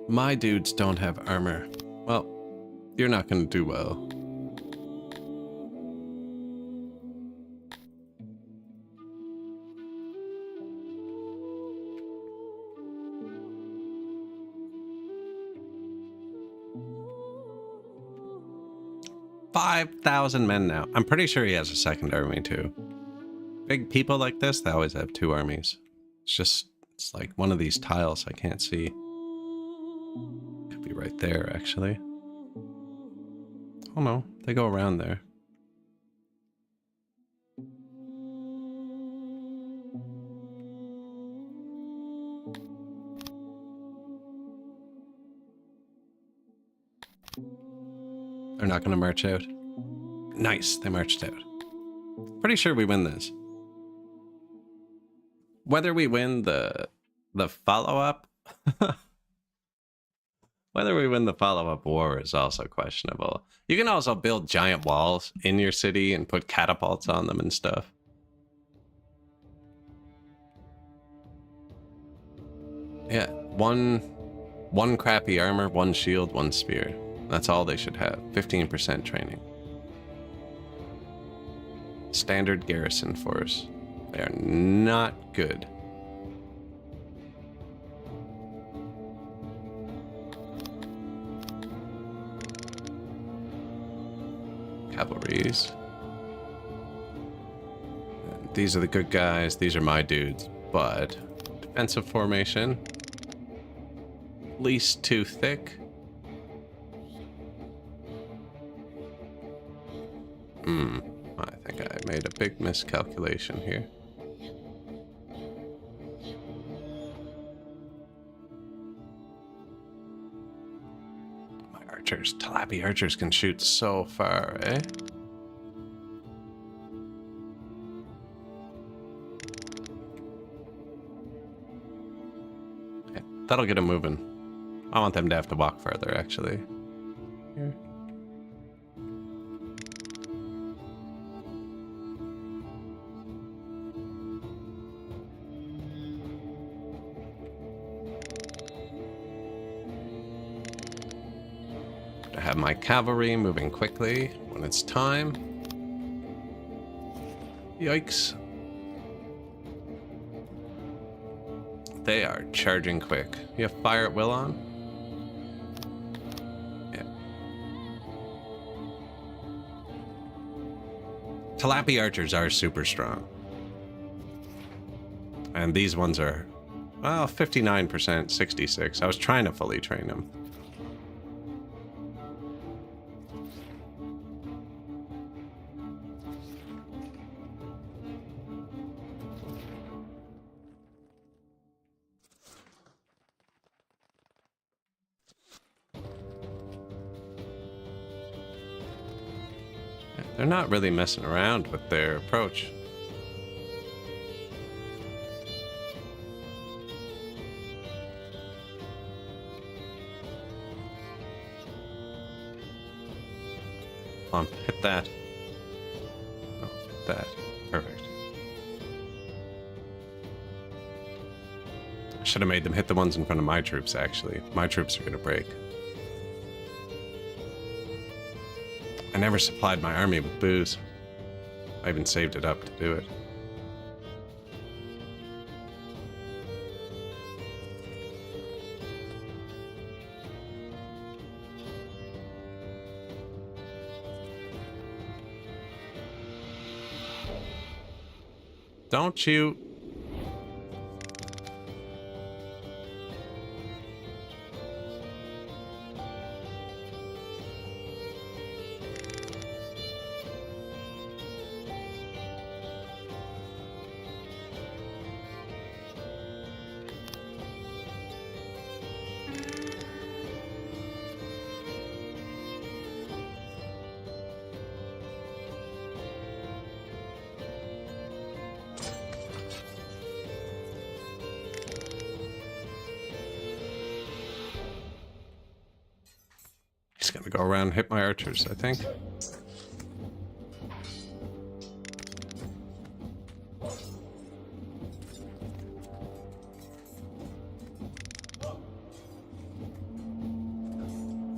My dudes don't have armor. Well, you're not going to do well. $5,000 men now. I'm pretty sure he has a second army too. Big people like this, they always have two armies. It's like one of these tiles I can't see. Could be right there, actually. Oh no, they go around there. They're not going to march out. Nice, they marched out. Pretty sure we win this. Whether we win the follow-up, whether we win the follow-up war is also questionable. You can also build giant walls in your city and put catapults on them and stuff. Yeah, one crappy armor, one shield, one spear. That's all they should have. 15% training. Standard garrison force. They are not good. Cavalries. These are the good guys. These are my dudes. But defensive formation. At least too thick. I think I made a big miscalculation here. My archers, Talapi archers can shoot so far, eh? Okay, that'll get them moving. I want them to have to walk further, actually. Here. Have my cavalry moving quickly when it's time. Yikes. They are charging quick. You have fire at will on? Yeah. Talapi archers are super strong. And these ones are, well, 59%, 66. I was trying to fully train them. They're not really messing around with their approach. Come on, hit that. Oh, hit that. Perfect. I should have made them hit the ones in front of my troops, actually. My troops are going to break. I never supplied my army with booze. I even saved it up to do it. Don't you... He's gonna go around and hit my archers, I think.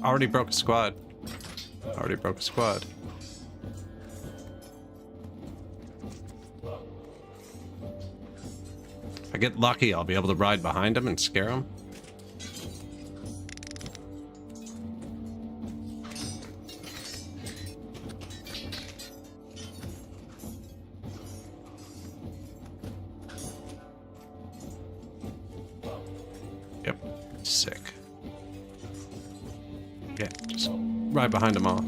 Already broke a squad. Already broke a squad. If I get lucky, I'll be able to ride behind him and scare him. Yep. Sick. Yeah, just right behind them all.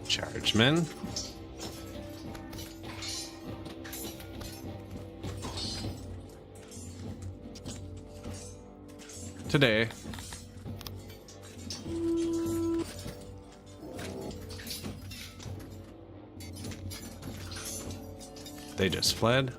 Charge, men. Today. They just fled.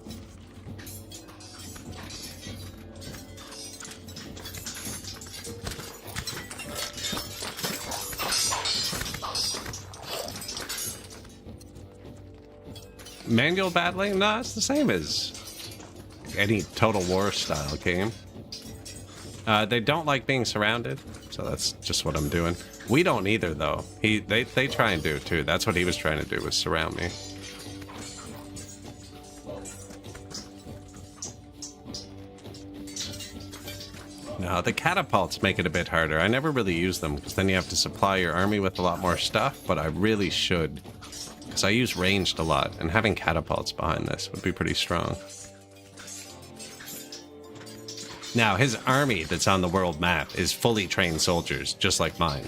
Manual battling? No, it's the same as any Total War style game. They don't like being surrounded, so that's just what I'm doing. We don't either, though. They try and do it too. That's what he was trying to do, was surround me. No, the catapults make it a bit harder. I never really use them, because then you have to supply your army with a lot more stuff, but I really should. Because I use ranged a lot, and having catapults behind this would be pretty strong. Now, his army that's on the world map is fully trained soldiers, just like mine.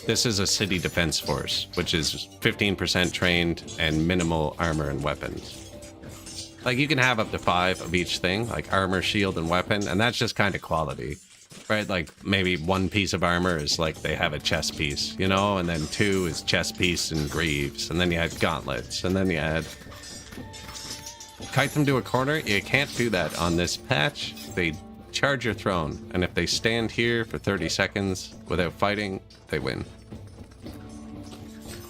This is a city defense force, which is 15% trained and minimal armor and weapons. Like, you can have up to 5 of each thing, like armor, shield, and weapon, and that's just kind of quality. Right, like maybe 1 piece of armor is like they have a chest piece, you know, and then 2 is chest piece and greaves, and then you had gauntlets, and then you had... Kite them to a corner? You can't do that on this patch. They charge your throne, and if they stand here for 30 seconds without fighting, they win.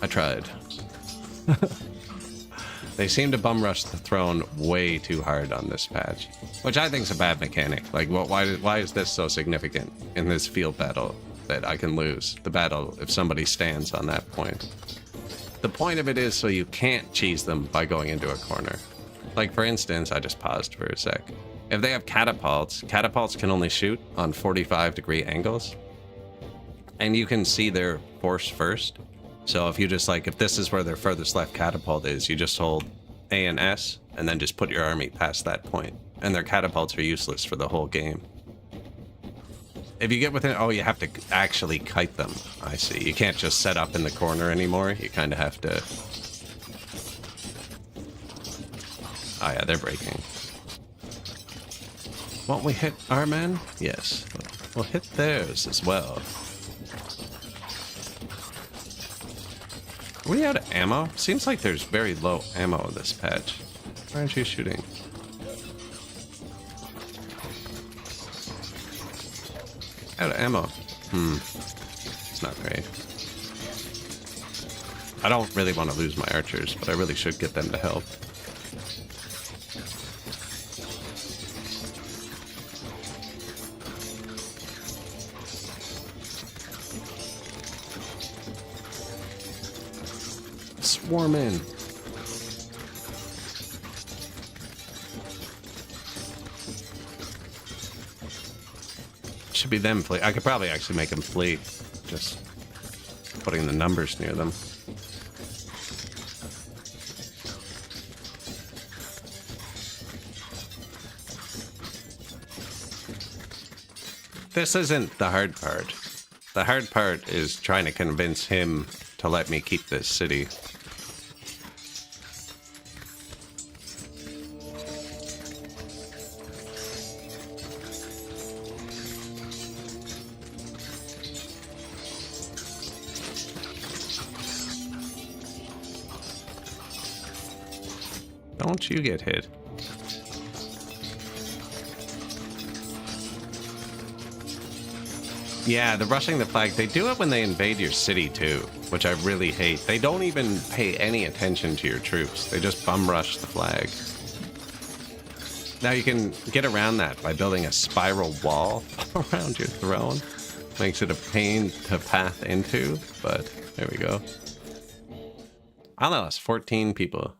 I tried. They seem to bum rush the throne way too hard on this patch, which I think is a bad mechanic. Like, why is this so significant in this field battle that I can lose the battle if somebody stands on that point? The point of it is so you can't cheese them by going into a corner. Like, for instance, I just paused for a sec. If they have catapults, catapults can only shoot on 45-degree angles, and you can see their force first. So if you just, like, if this is where their furthest left catapult is, you just hold A and S, and then just put your army past that point. And their catapults are useless for the whole game. If you get within... Oh, you have to actually kite them. I see. You can't just set up in the corner anymore. You kind of have to... Oh, yeah, they're breaking. Won't we hit our men? Yes. We'll hit theirs as well. Are we out of ammo? Seems like there's very low ammo in this patch. Why aren't you shooting? Out of ammo. It's not great. I don't really want to lose my archers, but I really should get them to help. Swarm in. Should be them flee. I could probably actually make them flee. Just putting the numbers near them. This isn't the hard part. The hard part is trying to convince him to let me keep this city. Don't you get hit. Yeah, the rushing the flag, they do it when they invade your city too, which I really hate. They don't even pay any attention to your troops. They just bum rush the flag. Now you can get around that by building a spiral wall around your throne. Makes it a pain to path into, but there we go. I lost 14 people.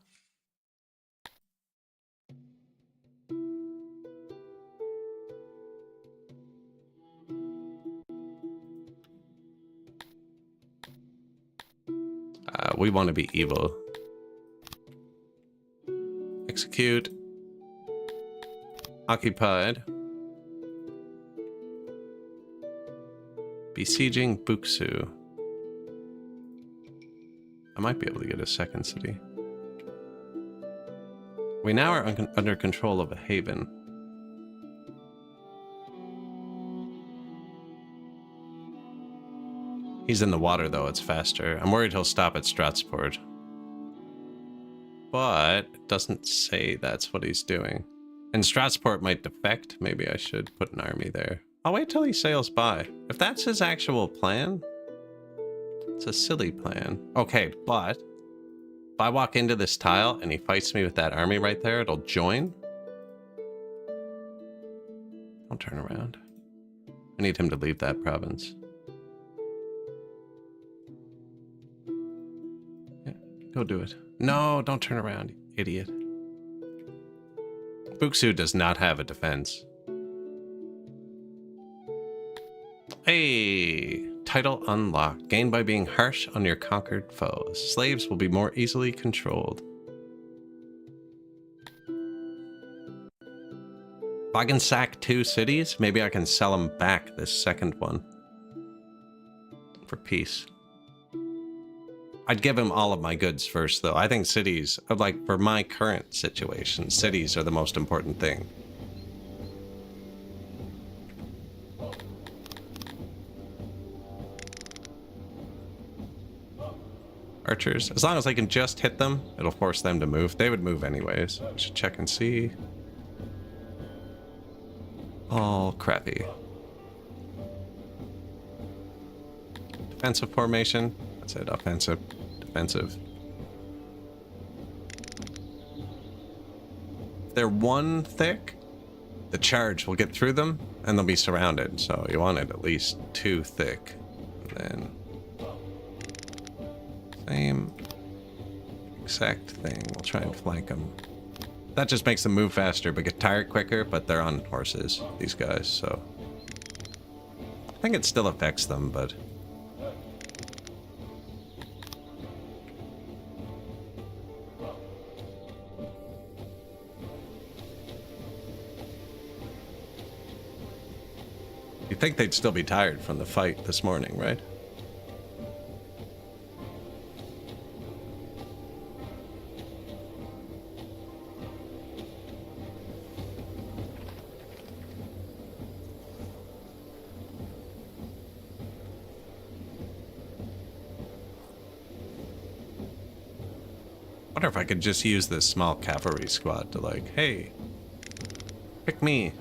We want to be evil. Execute. Occupied. Besieging Buksu. I might be able to get a second city. We now are under control of a haven. He's in the water, though. It's faster. I'm worried he'll stop at Stratsport. But it doesn't say that's what he's doing. And Stratsport might defect. Maybe I should put an army there. I'll wait till he sails by. If that's his actual plan, it's a silly plan. Okay, but if I walk into this tile and he fights me with that army right there, it'll join. Don't turn around. I need him to leave that province. Go do it. No, don't turn around, you idiot. Buksu does not have a defense. Hey, title unlocked. Gained by being harsh on your conquered foes. Slaves will be more easily controlled. If I can sack 2 cities, maybe I can sell them back this second one. For peace. I'd give him all of my goods first, though. I think cities, like, for my current situation, cities are the most important thing. Archers. As long as I can just hit them, it'll force them to move. They would move anyways. I should check and see. All crappy. Defensive formation. That's it. Offensive. Defensive. If they're 1 thick, the charge will get through them and they'll be surrounded. So you want it at least 2 thick. And then same exact thing. We'll try and flank them. That just makes them move faster but get tired quicker, but they're on horses, these guys, so I think it still affects them, but you'd think they'd still be tired from the fight this morning, right? I wonder if I could just use this small cavalry squad to, like, hey, pick me.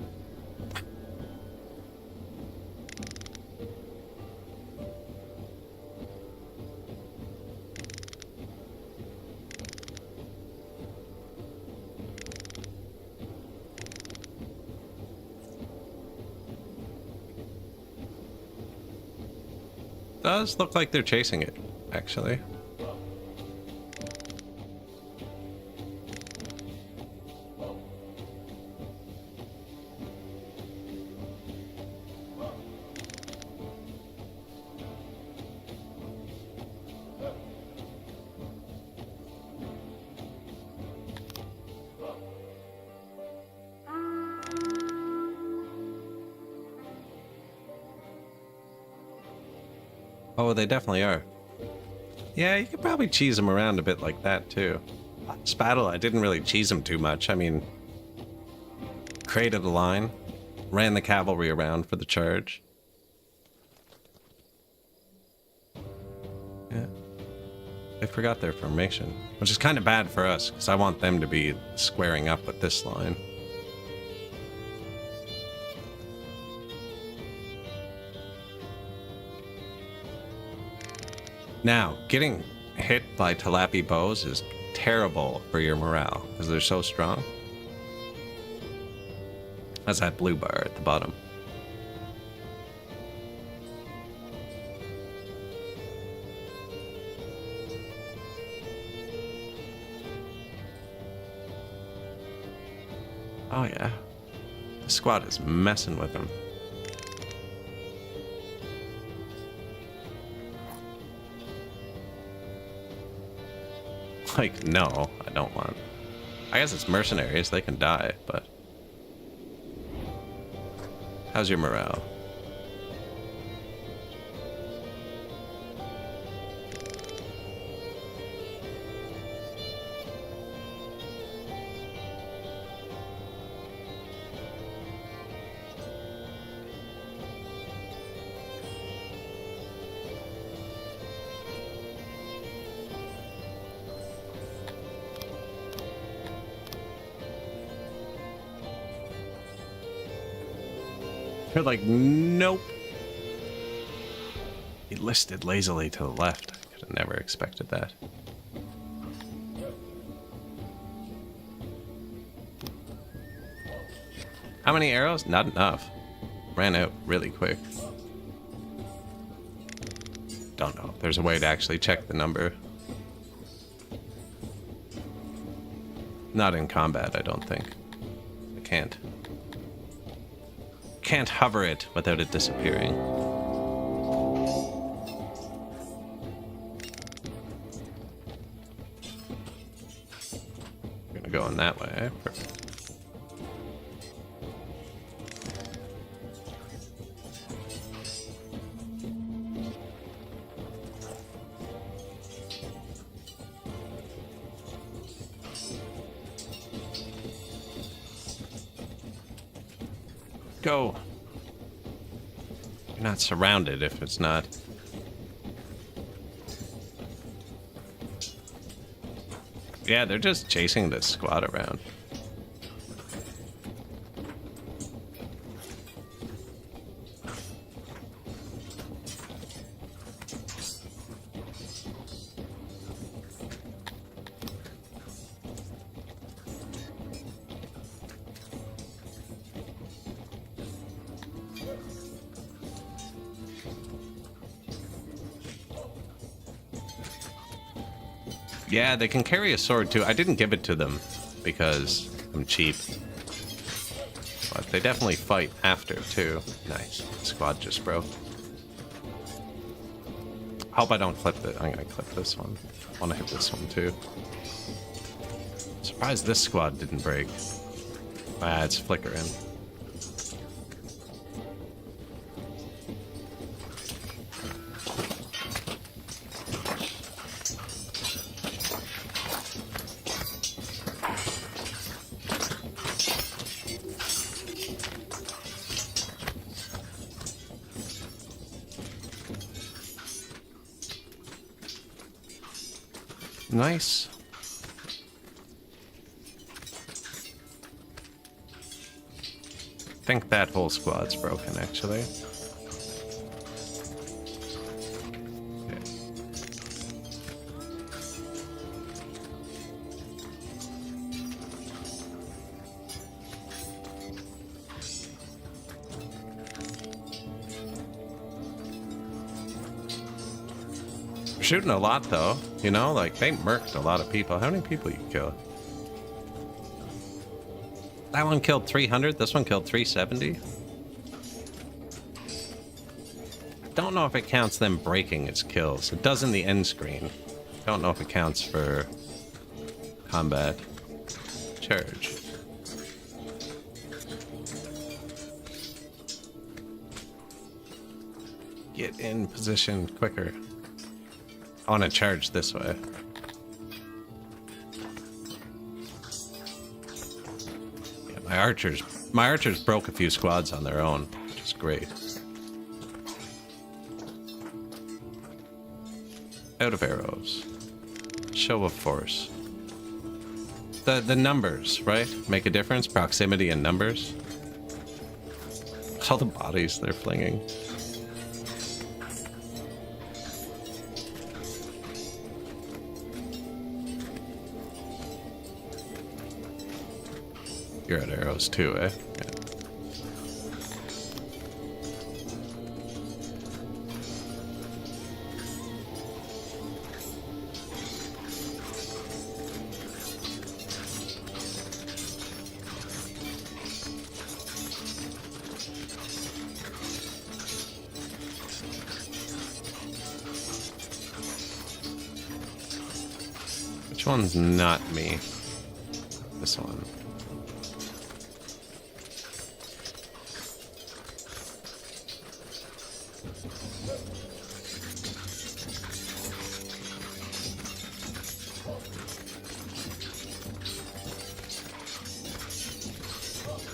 Does look like they're chasing it, actually. Oh, they definitely are. Yeah, you could probably cheese them around a bit like that, too. This battle, I didn't really cheese them too much. I mean, created a line, ran the cavalry around for the charge. Yeah. They forgot their formation, which is kind of bad for us, because I want them to be squaring up with this line. Now, getting hit by Talapi bows is terrible for your morale, because they're so strong. That's that blue bar at the bottom. Oh yeah, the squad is messing with him. Like, no, I don't want. I guess it's mercenaries, they can die, but... How's your morale? You're like, nope. He listed lazily to the left. I could have never expected that. How many arrows? Not enough. Ran out really quick. Don't know if there's a way to actually check the number. Not in combat, I don't think. I can't. Can't hover it without it disappearing. I'm gonna go in that way. Perfect. Go. You're not surrounded if it's not. Yeah, they're just chasing this squad around. Yeah, they can carry a sword too. I didn't give it to them because I'm cheap. But they definitely fight after too. Nice. Squad just broke. Hope I don't clip it. I'm gonna clip this one. I wanna hit this one too. Surprised this squad didn't break. Ah, it's flickering. Nice. I think that whole squad's broken, actually. Okay. We're shooting a lot, though. You know, like, they murked a lot of people. How many people you kill? That one killed 300. This one killed 370. Don't know if it counts them breaking its kills. It does in the end screen. Don't know if it counts for combat. Charge. Get in position quicker. I want to charge this way. Yeah, my archers broke a few squads on their own, which is great. Out of arrows. Show of force. The numbers, right? Make a difference. Proximity and numbers. All the bodies they're flinging. You're at arrows too, eh? Yeah. Which one's not me? This one.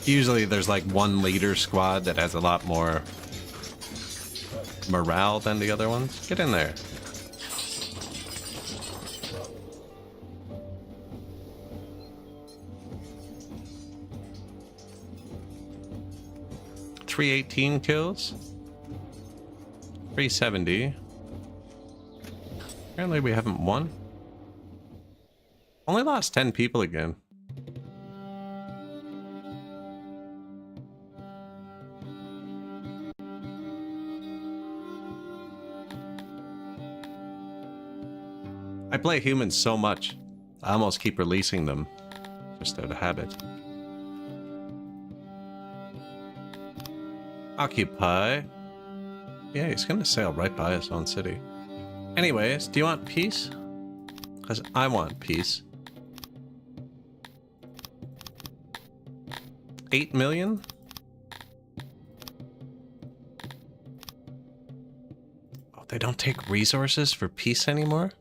Usually there's like one leader squad that has a lot more morale than the other ones. Get in there. $318 kills. 370. Apparently we haven't won. Only lost 10 people again. I play humans so much, I almost keep releasing them, just out of habit. Occupy. Yeah, he's gonna sail right by his own city. Anyways, do you want peace? Because I want peace. 8 million? Oh, they don't take resources for peace anymore?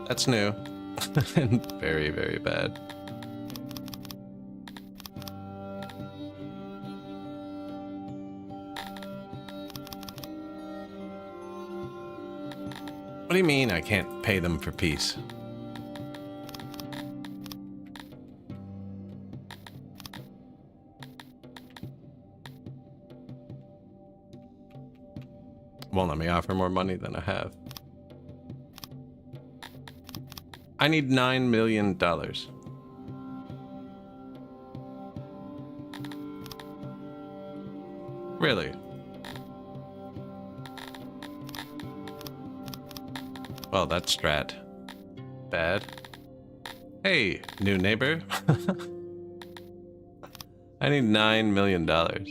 That's new. Very, very bad. What do you mean I can't pay them for peace? Won't let me offer more money than I have. I need $9 million. Really? Well, that's strat. Bad. Hey, new neighbor. I need $9 million. I'm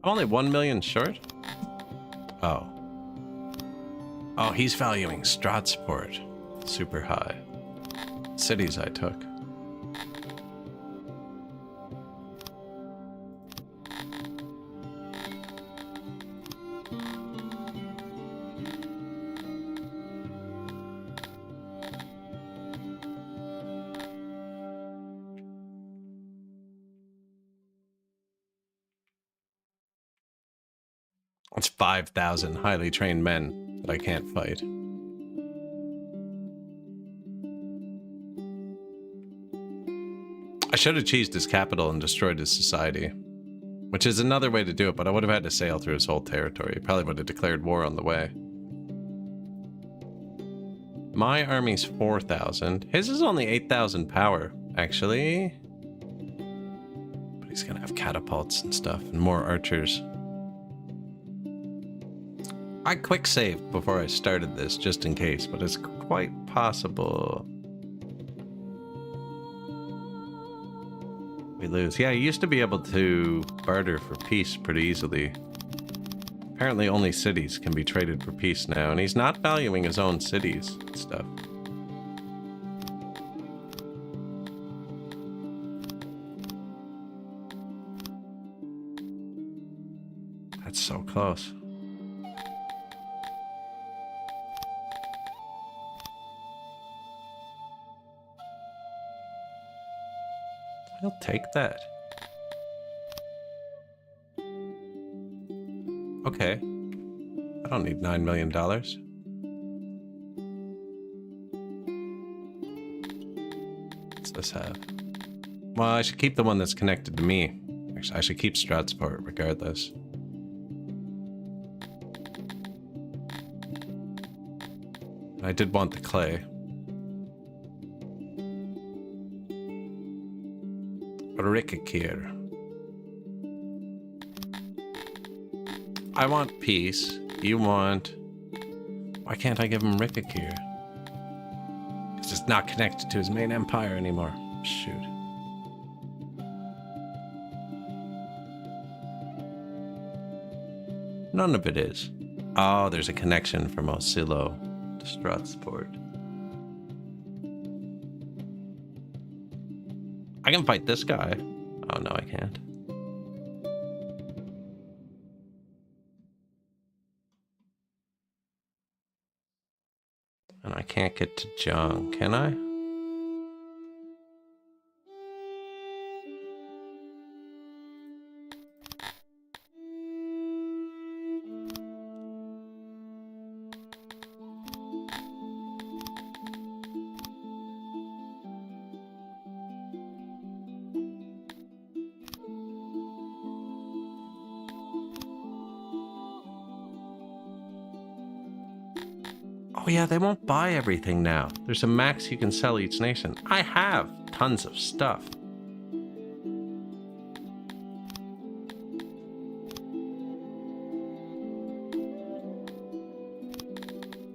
only 1 million short? Oh. Oh, he's valuing Stratsport. Super high. Cities I took. It's 5,000 highly trained men that I can't fight. I should have cheesed his capital and destroyed his society. Which is another way to do it, but I would have had to sail through his whole territory. Probably would have declared war on the way. My army's 4,000. His is only 8,000 power, actually. But he's gonna have catapults and stuff, and more archers. I quick saved before I started this, just in case, but it's quite possible we lose. Yeah, you used to be able to barter for peace pretty easily. Apparently only cities can be traded for peace now, and he's not valuing his own cities and stuff. That's so close. I'll take that. Okay. I don't need $9 million. What's this have? Well, I should keep the one that's connected to me. Actually, I should keep Stratsport regardless. I did want the clay. Rickakir. I want peace. You want... Why can't I give him Rickakir? Because it's not connected to his main empire anymore. Shoot. None of it is. Oh, there's a connection from Osilo to Stratsport. I can fight this guy. Oh, no, I can't. And I can't get to Jung, can I? Oh yeah, they won't buy everything now. There's a max you can sell each nation. I have tons of stuff.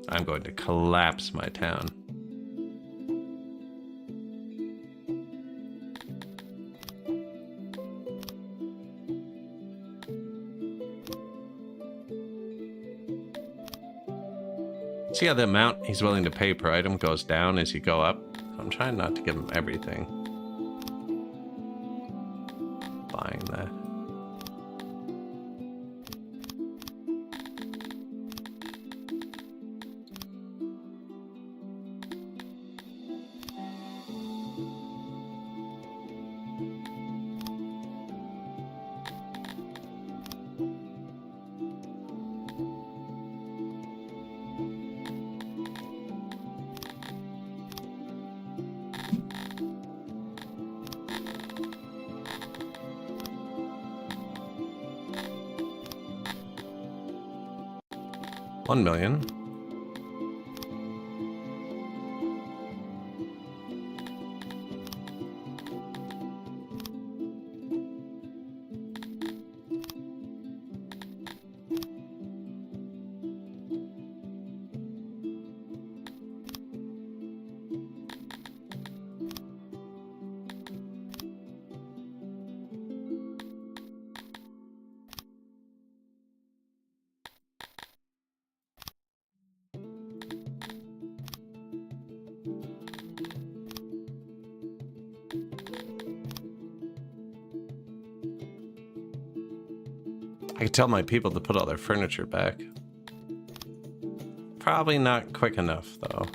I'm going to collapse my town. See how the amount he's willing to pay per item goes down as you go up? I'm trying not to give him everything. Buying that. $1 million. I could tell my people to put all their furniture back. Probably not quick enough, though.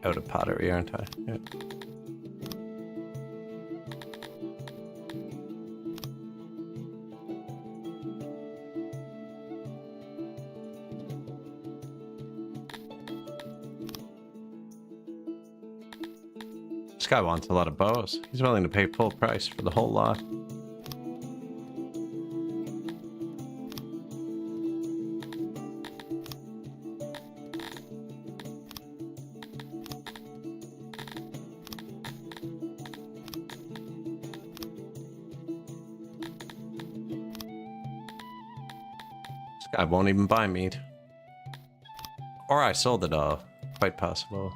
Out of pottery, aren't I? Yeah. This guy wants a lot of bows. He's willing to pay full price for the whole lot. This guy won't even buy meat. Or I sold it all. Quite possible.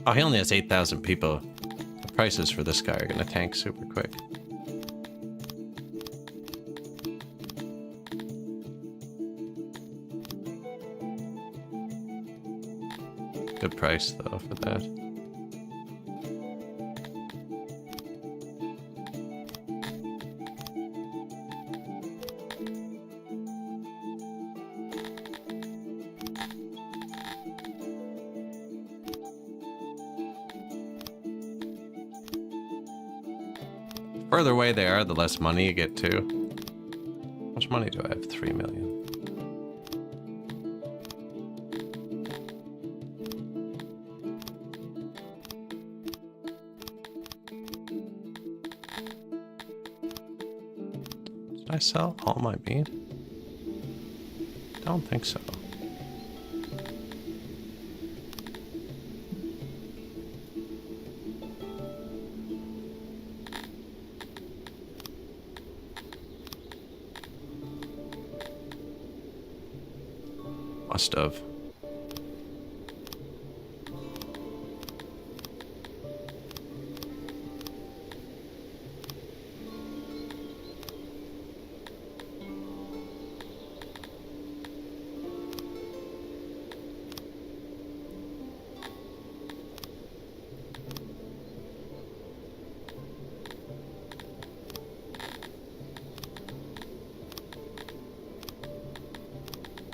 Oh, he only has 8,000 people. The prices for this guy are going to tank super quick. Good price, though, for that. Further away they are, the less money you get too. How much money do I have? 3 million. Did I sell all my meat? Don't think so. Must have.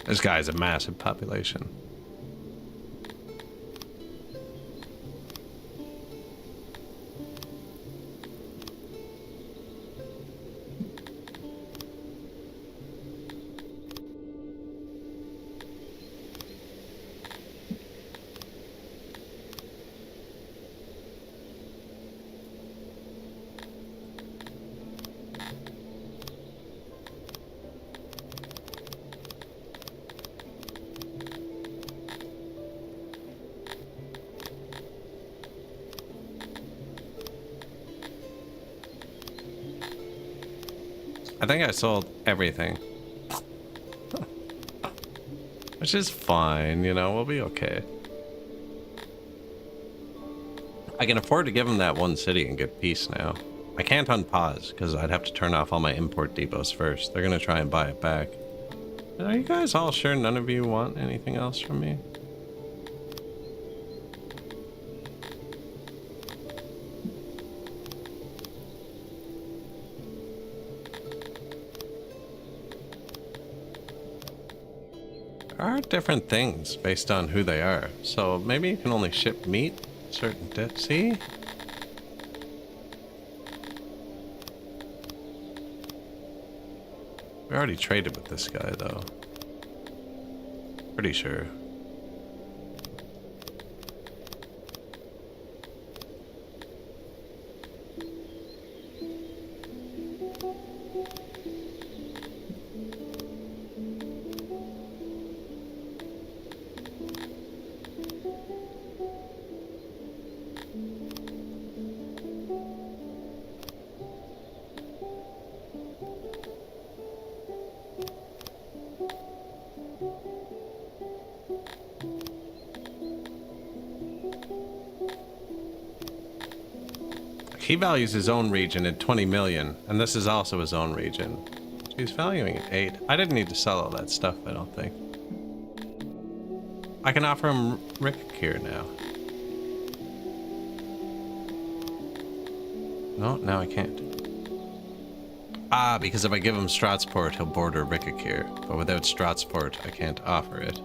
This guy has a massive population. I think I sold everything. Which is fine, you know, we'll be okay. I can afford to give him that one city and get peace now. I can't unpause, because I'd have to turn off all my import depots first. They're going to try and buy it back. Are you guys all sure none of you want anything else from me? There are different things based on who they are. So maybe you can only ship meat, certain debt. See? We already traded with this guy though. Pretty sure. He values his own region at 20 million, and this is also his own region. So he's valuing it 8. I didn't need to sell all that stuff, I don't think. I can offer him Rickakir now. No, now I can't. Ah, because if I give him Stratsport, he'll border Rickakir. But without Stratsport, I can't offer it.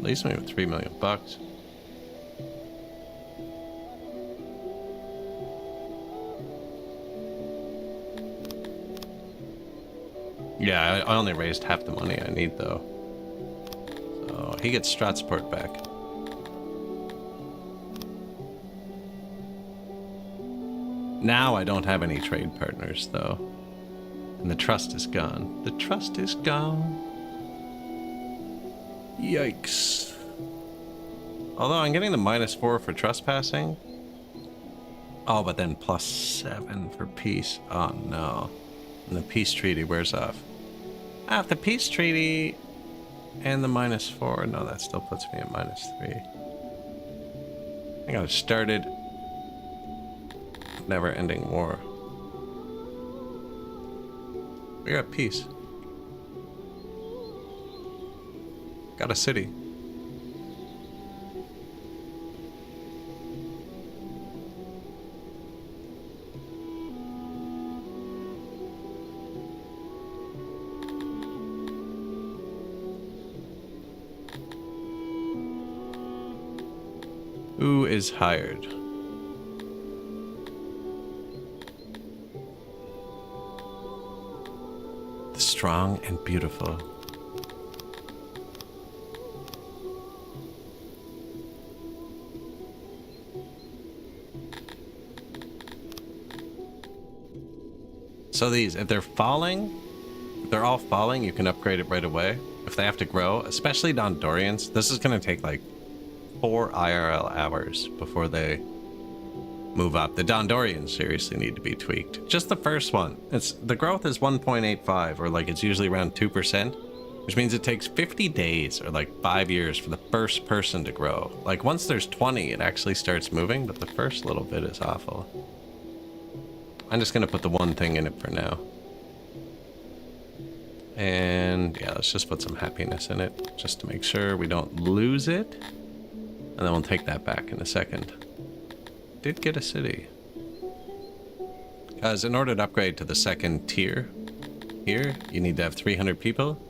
Leaves me with 3 million bucks. Yeah, I only raised half the money I need though. So he gets Stratsport back. Now I don't have any trade partners though. And the trust is gone. The trust is gone. Yikes. Although I'm getting the -4 for trespassing. Oh, but then +7 for peace. Oh no. And the peace treaty wears off. Ah, if the peace treaty and the -4, no, that still puts me at -3. I think I've started never-ending war. We got peace. Got a city. Who is hired? The strong and beautiful. So these, if they're falling, if they're all falling, you can upgrade it right away. If they have to grow, especially Dondorians, this is going to take like 4 IRL hours before they move up. The Dondorians seriously need to be tweaked. Just the first one. The growth is 1.85, or like it's usually around 2%, which means it takes 50 days or like 5 years for the first person to grow. Like once there's 20, it actually starts moving, but the first little bit is awful. I'm just going to put the one thing in it for now. And yeah, let's just put some happiness in it just to make sure we don't lose it. And then we'll take that back in a second. Did get a city. Because in order to upgrade to the second tier here, you need to have 300 people.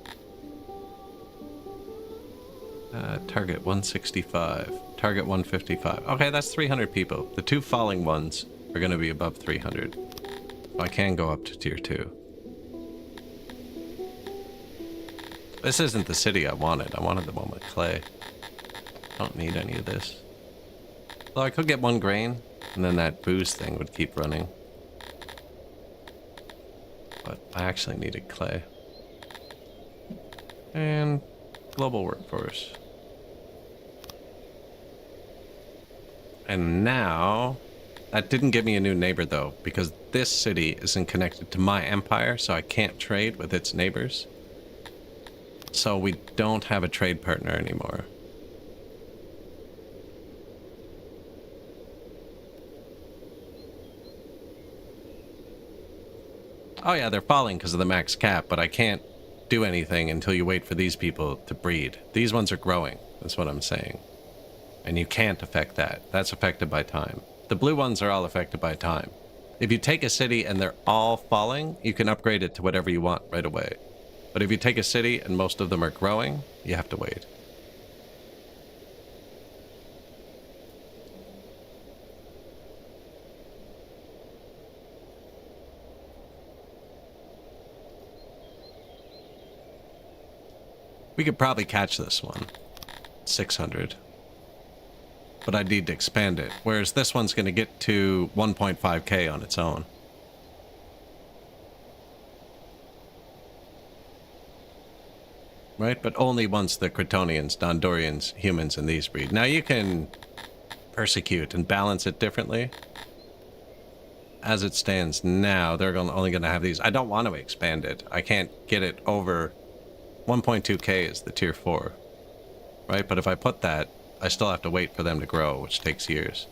Target 165. Target 155. Okay, that's 300 people. The 2 falling ones are going to be above 300. I can go up to tier 2. This isn't the city I wanted. I wanted the one with clay. Don't need any of this. Though I could get 1 grain, and then that boost thing would keep running. But I actually needed clay. And global workforce. And now, that didn't give me a new neighbor though, because this city isn't connected to my empire, so I can't trade with its neighbors. So we don't have a trade partner anymore. Oh yeah, they're falling because of the max cap, but I can't do anything until you wait for these people to breed. These ones are growing, that's what I'm saying. And you can't affect that. That's affected by time. The blue ones are all affected by time. If you take a city and they're all falling, you can upgrade it to whatever you want right away. But if you take a city and most of them are growing, you have to wait. We could probably catch this one. 600. But I need to expand it. Whereas this one's going to get to 1.5k on its own. Right? But only once the Cretonians, Dondorians, humans, and these breed. Now you can persecute and balance it differently. As it stands now, they're only going to have these. I don't want to expand it. I can't get it over 1.2k is the tier 4. Right? But if I put that, I still have to wait for them to grow, which takes years.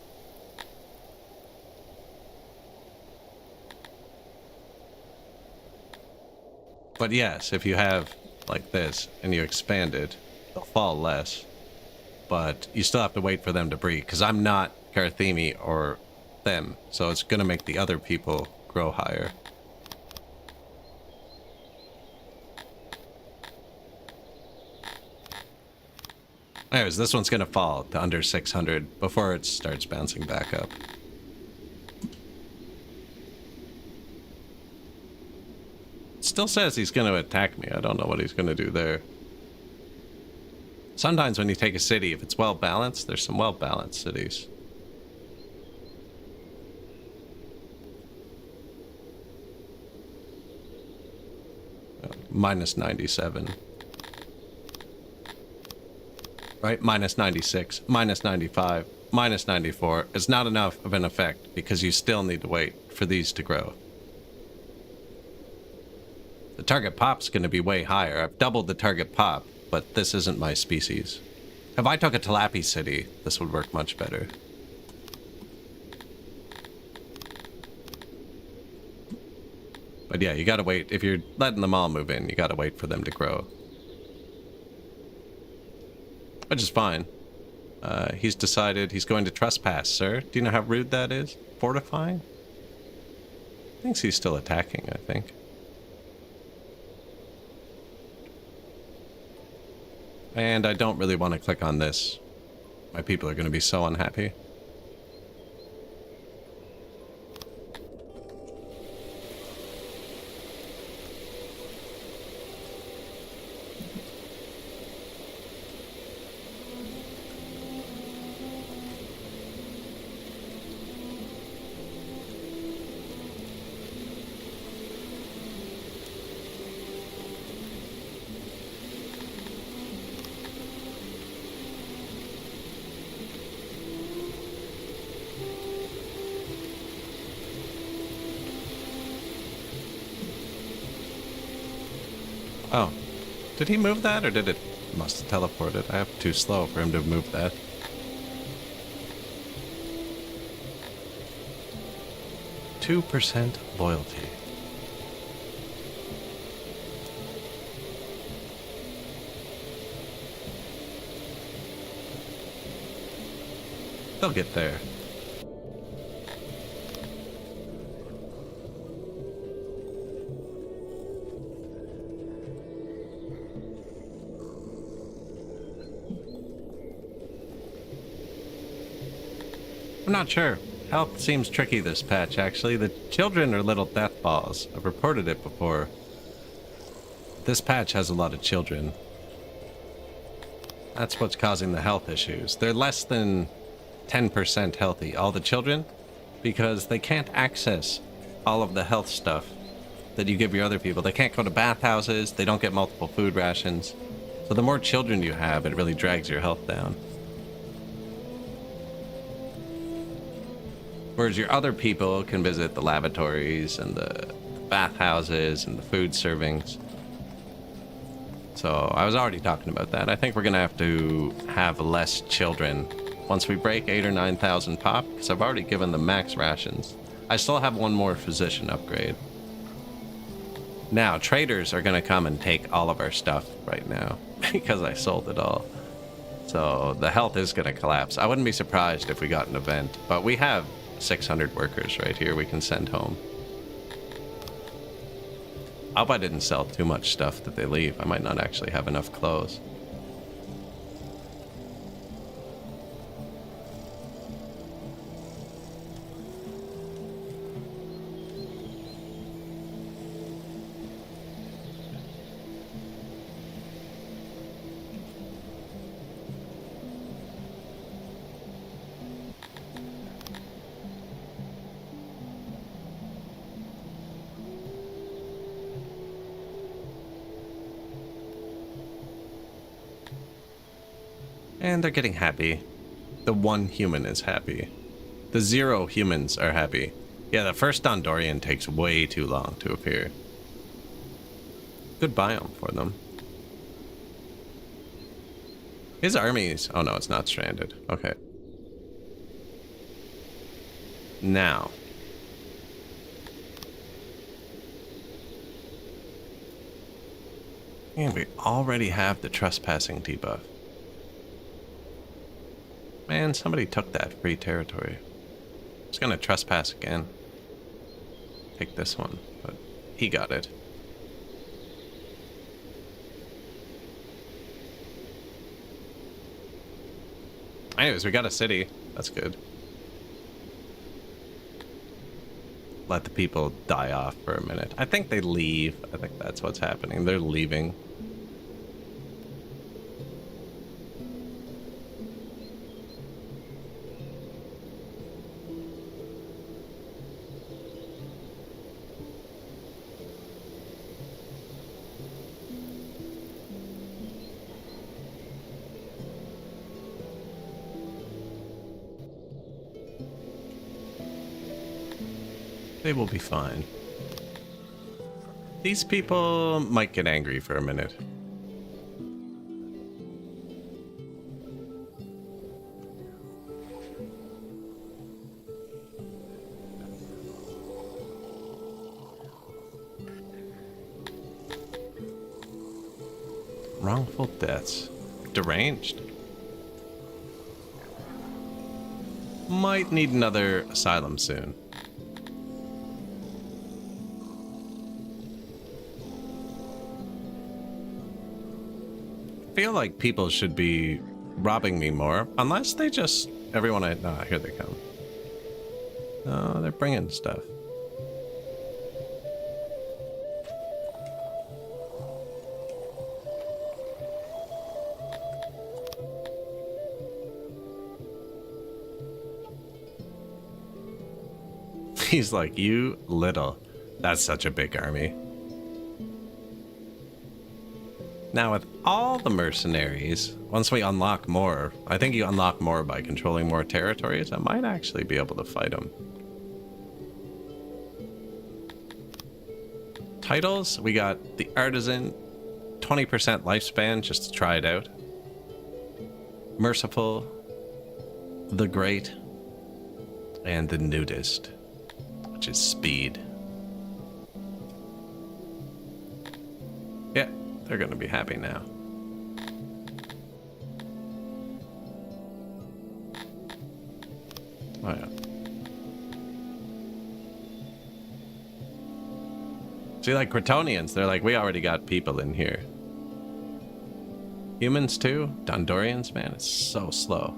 But yes, if you have like this and you expand it, they'll fall less. But you still have to wait for them to breed, because I'm not Carthemi or them, so it's going to make the other people grow higher. Anyways, this one's going to fall to under 600 before it starts bouncing back up. It still says he's going to attack me. I don't know what he's going to do there. Sometimes when you take a city, if it's well balanced, there's some well balanced cities. Minus 97. Right? Minus 96, minus 95, minus 94. It's not enough of an effect because you still need to wait for these to grow. The target pop's going to be way higher. I've doubled the target pop, but this isn't my species. If I took a Talapi city, this would work much better. But yeah, you gotta wait. If you're letting them all move in, you gotta wait for them to grow. Which is fine. He's decided he's going to trespass, sir. Do you know how rude that is? Fortifying? Thinks he's still attacking, I think. And I don't really want to click on this. My people are going to be so unhappy. Oh, did he move that or did it must have teleported? I have too slow for him to move that. %2 loyalty. They'll get there. I'm not sure. Health seems tricky this patch, actually. The children are little death balls. I've reported it before. This patch has a lot of children. That's what's causing the health issues. They're less than 10% healthy, all the children, because they can't access all of the health stuff that you give your other people. They can't go to bathhouses, they don't get multiple food rations. So the more children you have, it really drags your health down. Whereas your other people can visit the lavatories and the bathhouses and the food servings. So I was already talking about that. I think we're going to have less children once we break 8,000 or 9,000 pop, because I've already given them max rations. I still have one more physician upgrade. Now, traders are going to come and take all of our stuff right now because I sold it all. So the health is going to collapse. I wouldn't be surprised if we got an event, but we have 600 workers right here we can send home. I hope I didn't sell too much stuff that they leave. I might not actually have enough clothes. And they're getting happy. The one human is happy. The 0 humans are happy. Yeah, the first Dondorian takes way too long to appear. Good biome for them. His armies... Oh no, it's not stranded. Okay. Now. And we already have the trespassing debuff. Man, somebody took that free territory. I was gonna trespass again. Take this one, but he got it. Anyways, we got a city. That's good. Let the people die off for a minute. I think they leave. I think that's what's happening. They're leaving. They will be fine. These people might get angry for a minute. Wrongful deaths. Deranged. Might need another asylum soon. I feel like people should be robbing me more. Unless they just... Everyone I... Oh, here they come. Oh, they're bringing stuff. He's like, you little. That's such a big army. Now with all the mercenaries, once we unlock more, I think you unlock more by controlling more territories, I might actually be able to fight them. Titles, we got the Artisan, 20% lifespan just to try it out. Merciful, the Great, and the Nudist, which is Speed. Yeah, they're going to be happy now. Oh yeah. See, like Cretonians, they're like, we already got people in here. Humans too? Dondorians, man, it's so slow.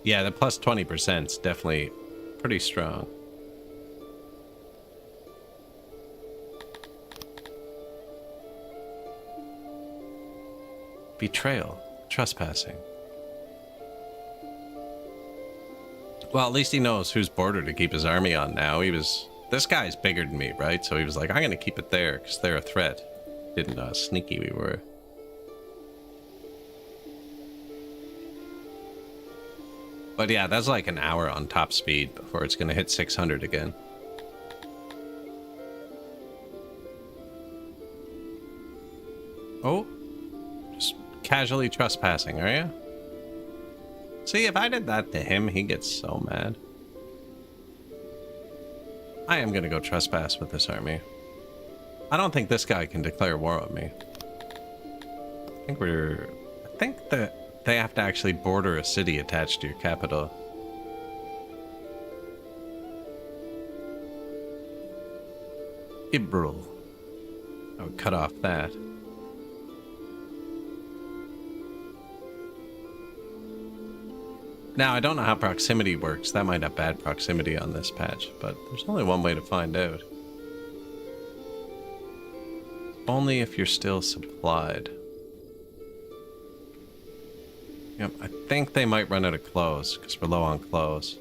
Yeah, the plus 20% is definitely pretty strong. Betrayal. Trespassing. Well, at least he knows whose border to keep his army on now. This guy's bigger than me, right? So he was like, I'm going to keep it there because they're a threat. Didn't know how sneaky we were. But yeah, that's like an hour on top speed before it's going to hit 600 again. Oh, just casually trespassing, are you? See, if I did that to him, he gets so mad. I am going to go trespass with this army. I don't think this guy can declare war on me. I think that they have to actually border a city attached to your capital. Ibrul. I would cut off that. Now, I don't know how proximity works. That might have bad proximity on this patch, but there's only one way to find out. Only if you're still supplied. Yep, I think they might run out of clothes, because we're low on clothes.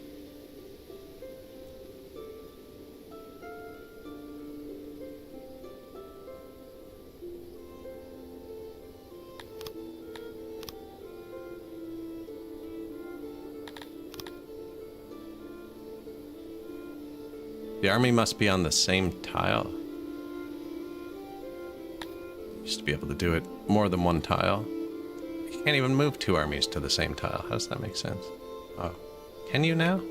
The army must be on the same tile. Used to be able to do it more than one tile. You can't even move two armies to the same tile. How does that make sense? Oh, can you now?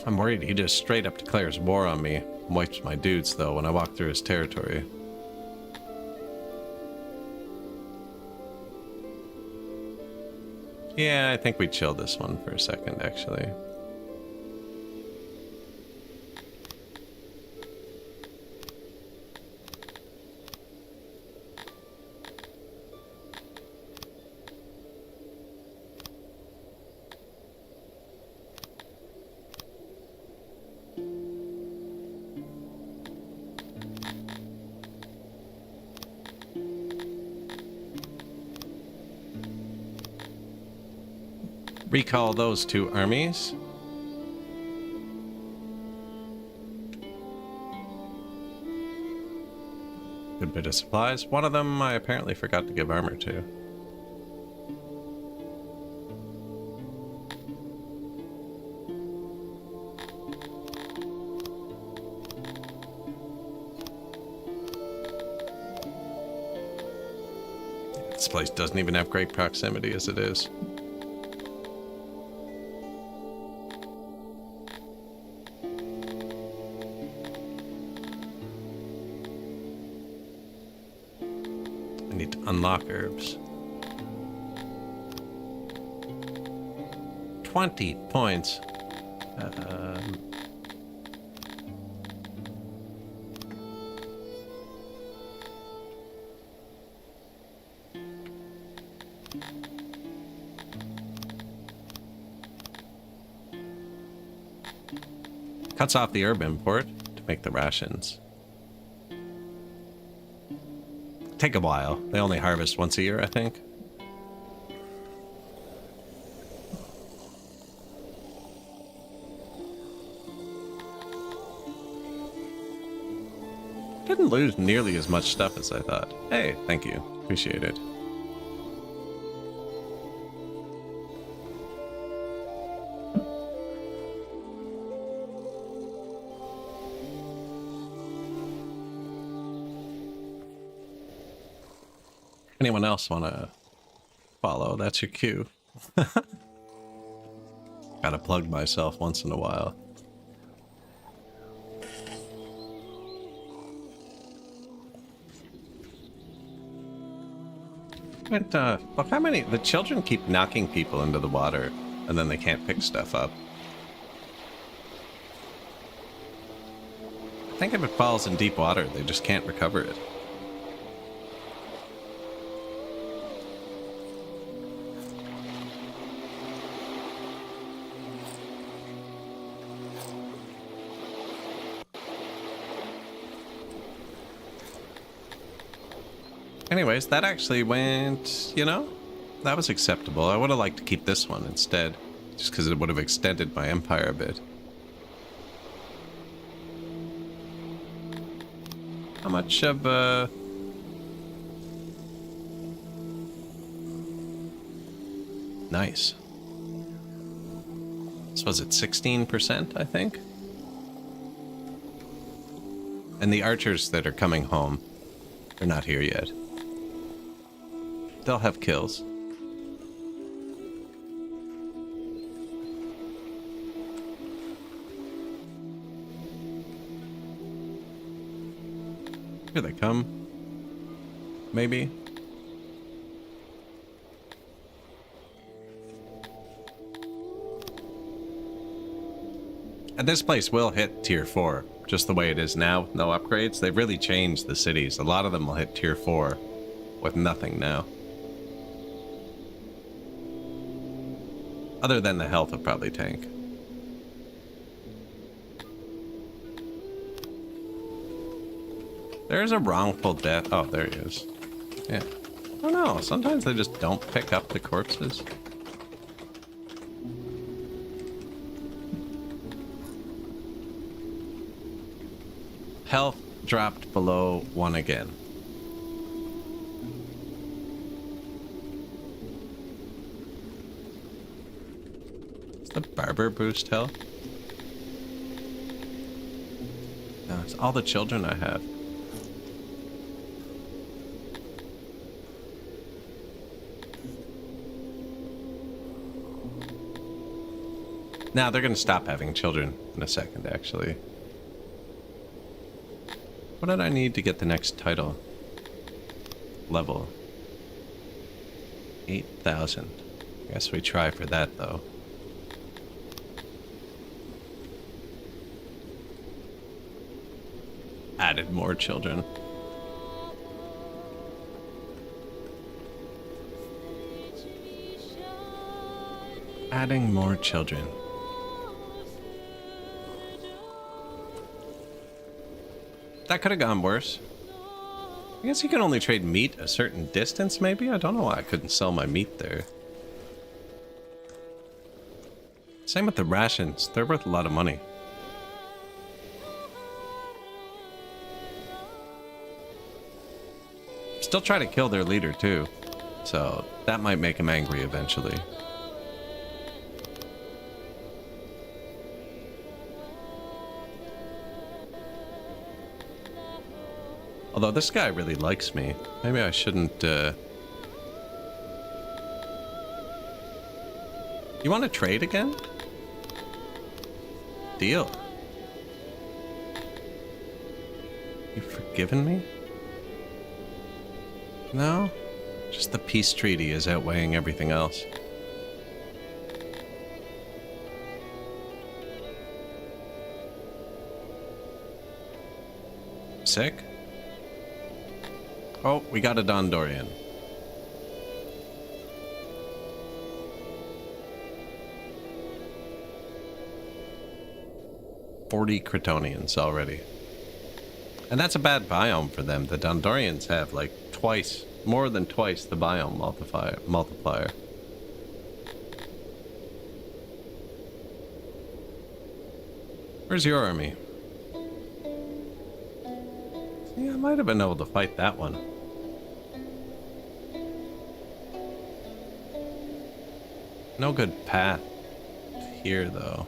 I'm worried he just straight up declares war on me. Wipes my dudes, though, when I walk through his territory. Yeah, I think we chill this one for a second, actually. Recall those two armies. Good bit of supplies. One of them I apparently forgot to give armor to. This place doesn't even have great proximity as it is. I need to unlock herbs. 20 points. Cuts off the herb import to make the rations. Take a while. They only harvest once a year, I think. Didn't lose nearly as much stuff as I thought. Hey, thank you. Appreciate it. Anyone else want to follow? That's your cue. Gotta plug myself once in a while. But, look how many... The children keep knocking people into the water, and then they can't pick stuff up. I think if it falls in deep water, they just can't recover it. Anyways, that actually went, you know, that was acceptable. I would have liked to keep this one instead, just because it would have extended my empire a bit. How much of, Nice. So was it 16%, I think? And the archers that are coming home, they're not here yet. They'll have kills. Here they come. Maybe. And this place will hit tier 4, just the way it is now, no upgrades. They've really changed the cities. A lot of them will hit tier 4 with nothing now. Other than the health will probably tank. There's a wrongful death. Oh, there he is. Yeah. I don't know. Sometimes they just don't pick up the corpses. Health dropped below 1 again. The barber boost health? No, it's all the children I have. Now they're gonna stop having children in a second, actually. What did I need to get the next title? Level. 8,000. Guess we try for that, though. Added more children. Adding more children. That could have gone worse. I guess you can only trade meat a certain distance, maybe? I don't know why I couldn't sell my meat there. Same with the rations. They're worth a lot of money. Still try to kill their leader, too. So, that might make him angry eventually. Although this guy really likes me. Maybe I shouldn't You want to trade again? Deal. You forgiven me? No? Just the peace treaty is outweighing everything else. Sick? Oh, we got a Dondorian. $40 Cretonians already. And that's a bad biome for them. The Dondorians have like more than twice the biome multiplier. Where's your army? See, I might have been able to fight that one. No good path here, though.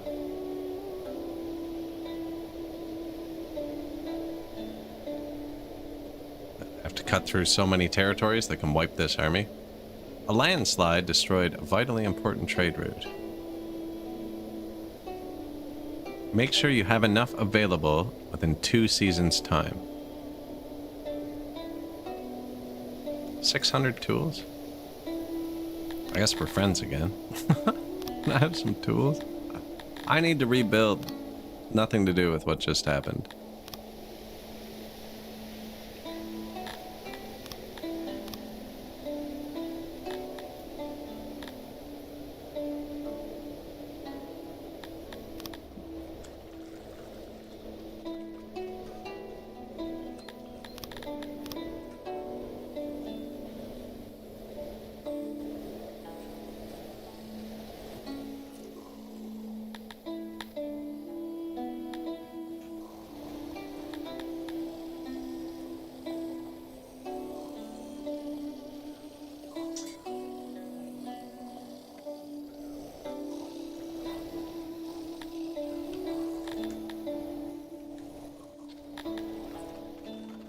I have to cut through so many territories that can wipe this army. A landslide destroyed a vitally important trade route. Make sure you have enough available within 2 seasons' time. 600 tools? I guess we're friends again. I have some tools. I need to rebuild. Nothing to do with what just happened.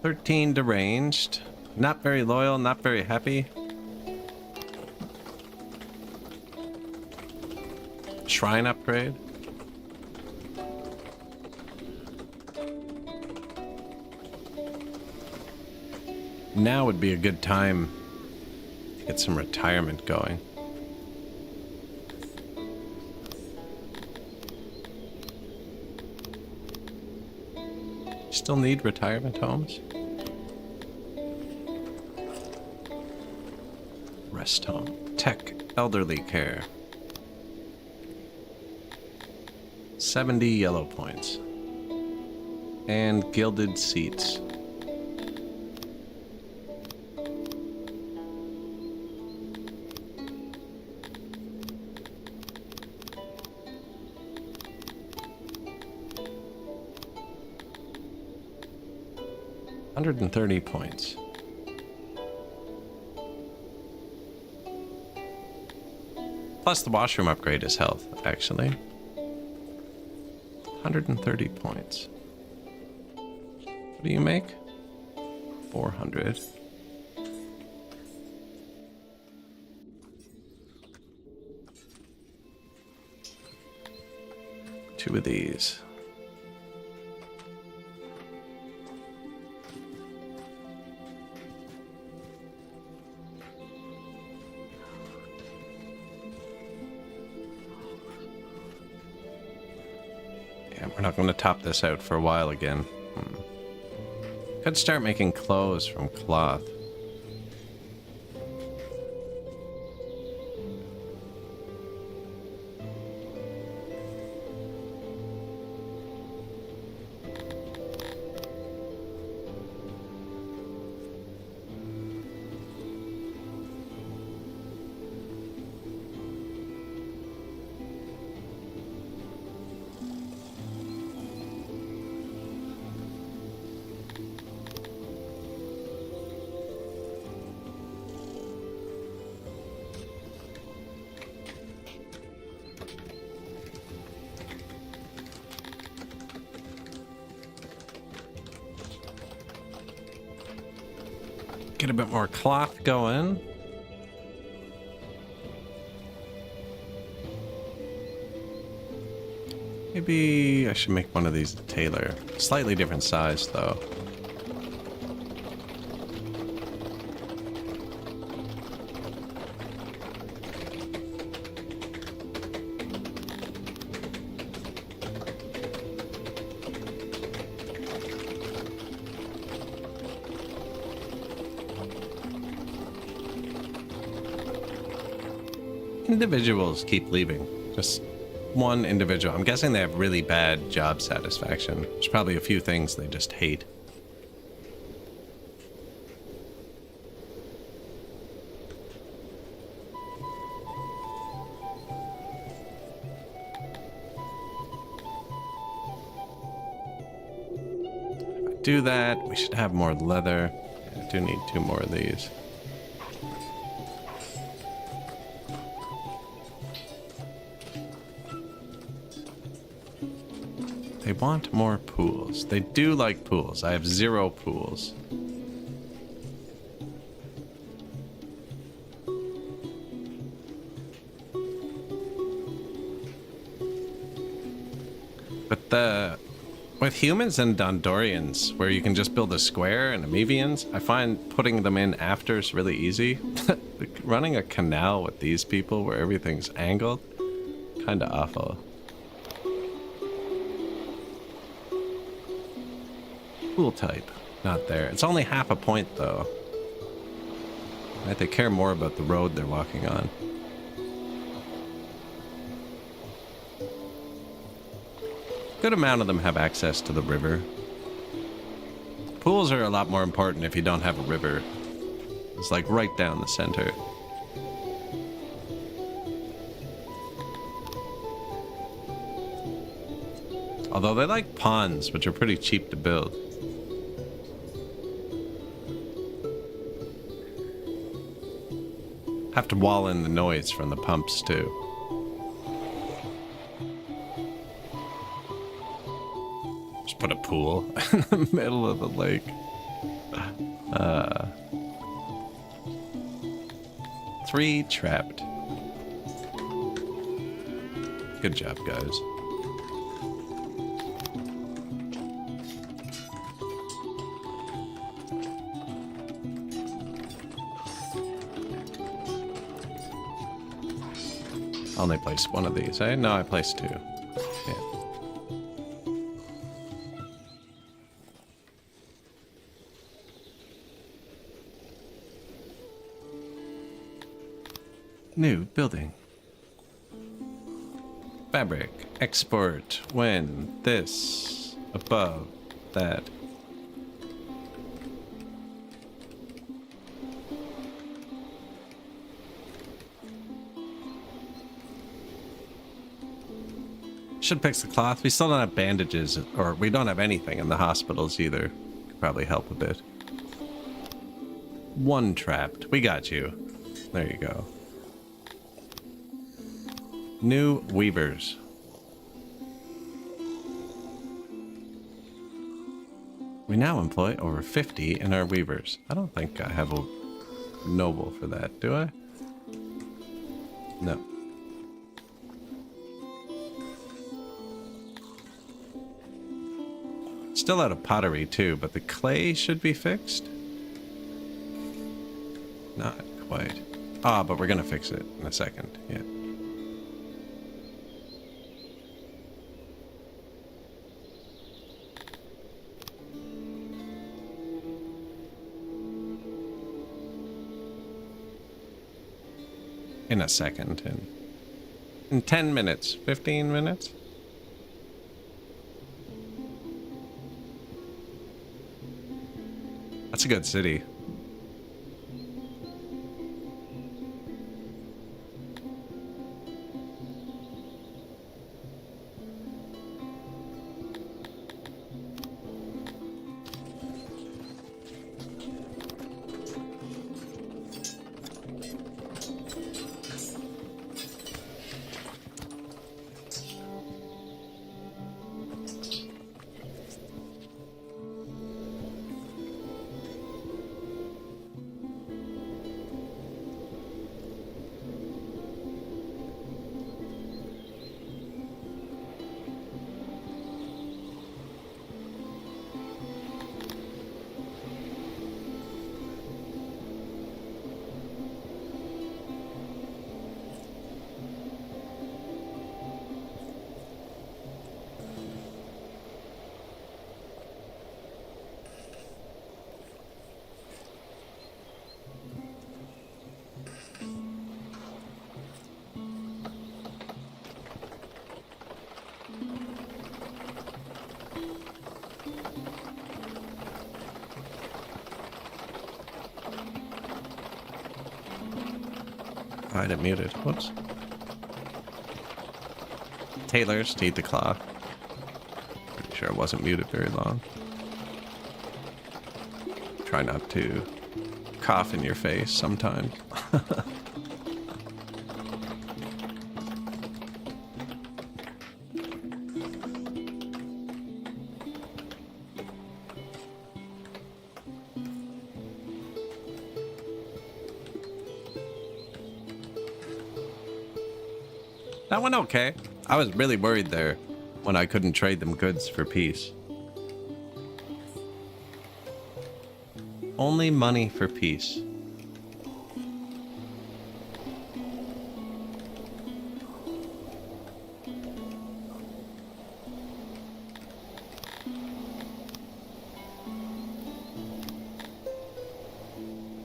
$13 deranged. Not very loyal, not very happy. Shrine upgrade. Now would be a good time to get some retirement going. Still need retirement homes? Rest home. Tech. Elderly care. 70 yellow points. And gilded seats. $130 points. Plus the washroom upgrade is health, actually. 130 points. What do you make? 400. Two of these. We're not going to top this out for a while again. Could start making clothes from cloth. Get a bit more cloth going. Maybe I should make one of these a tailor. Slightly different size, though. Individuals keep leaving. Just one individual. I'm guessing they have really bad job satisfaction. There's probably a few things they just hate. If I do that, we should have more leather. I do need 2 more of these. They want more pools. They do like pools. I have 0 pools. But with humans and Dondorians, where you can just build a square, and Amevians, I find putting them in after is really easy. Running a canal with these people where everything's angled, kind of awful. Pool type, not there. It's only half a point though. Right, they care more about the road they're walking on. Good amount of them have access to the river. Pools are a lot more important if you don't have a river. It's like right down the center. Although they like ponds, which are pretty cheap to build. Have to wall in the noise from the pumps too. Just put a pool in the middle of the lake. 3 trapped. Good job, guys. I only placed 1 of these, eh? No, I placed 2. Yeah. New building. Fabric. Export. When. This. Above. That. Should fix the cloth. We still don't have bandages, or we don't have anything in the hospitals either. Could probably help a bit. 1 trapped. We got you. There you go. New weavers. We now employ over 50 in our weavers. I don't think I have a noble for that, do I? No. Still out of pottery too, but the clay should be fixed. Not quite. Ah, but we're gonna fix it in a second. Yeah. In a second. In 10 minutes. 15 minutes. That's a good city. I had it muted. Whoops. Taylor's to eat the claw. Pretty sure it wasn't muted very long. Try not to cough in your face sometimes. That went okay. I was really worried there when I couldn't trade them goods for peace. Only money for peace.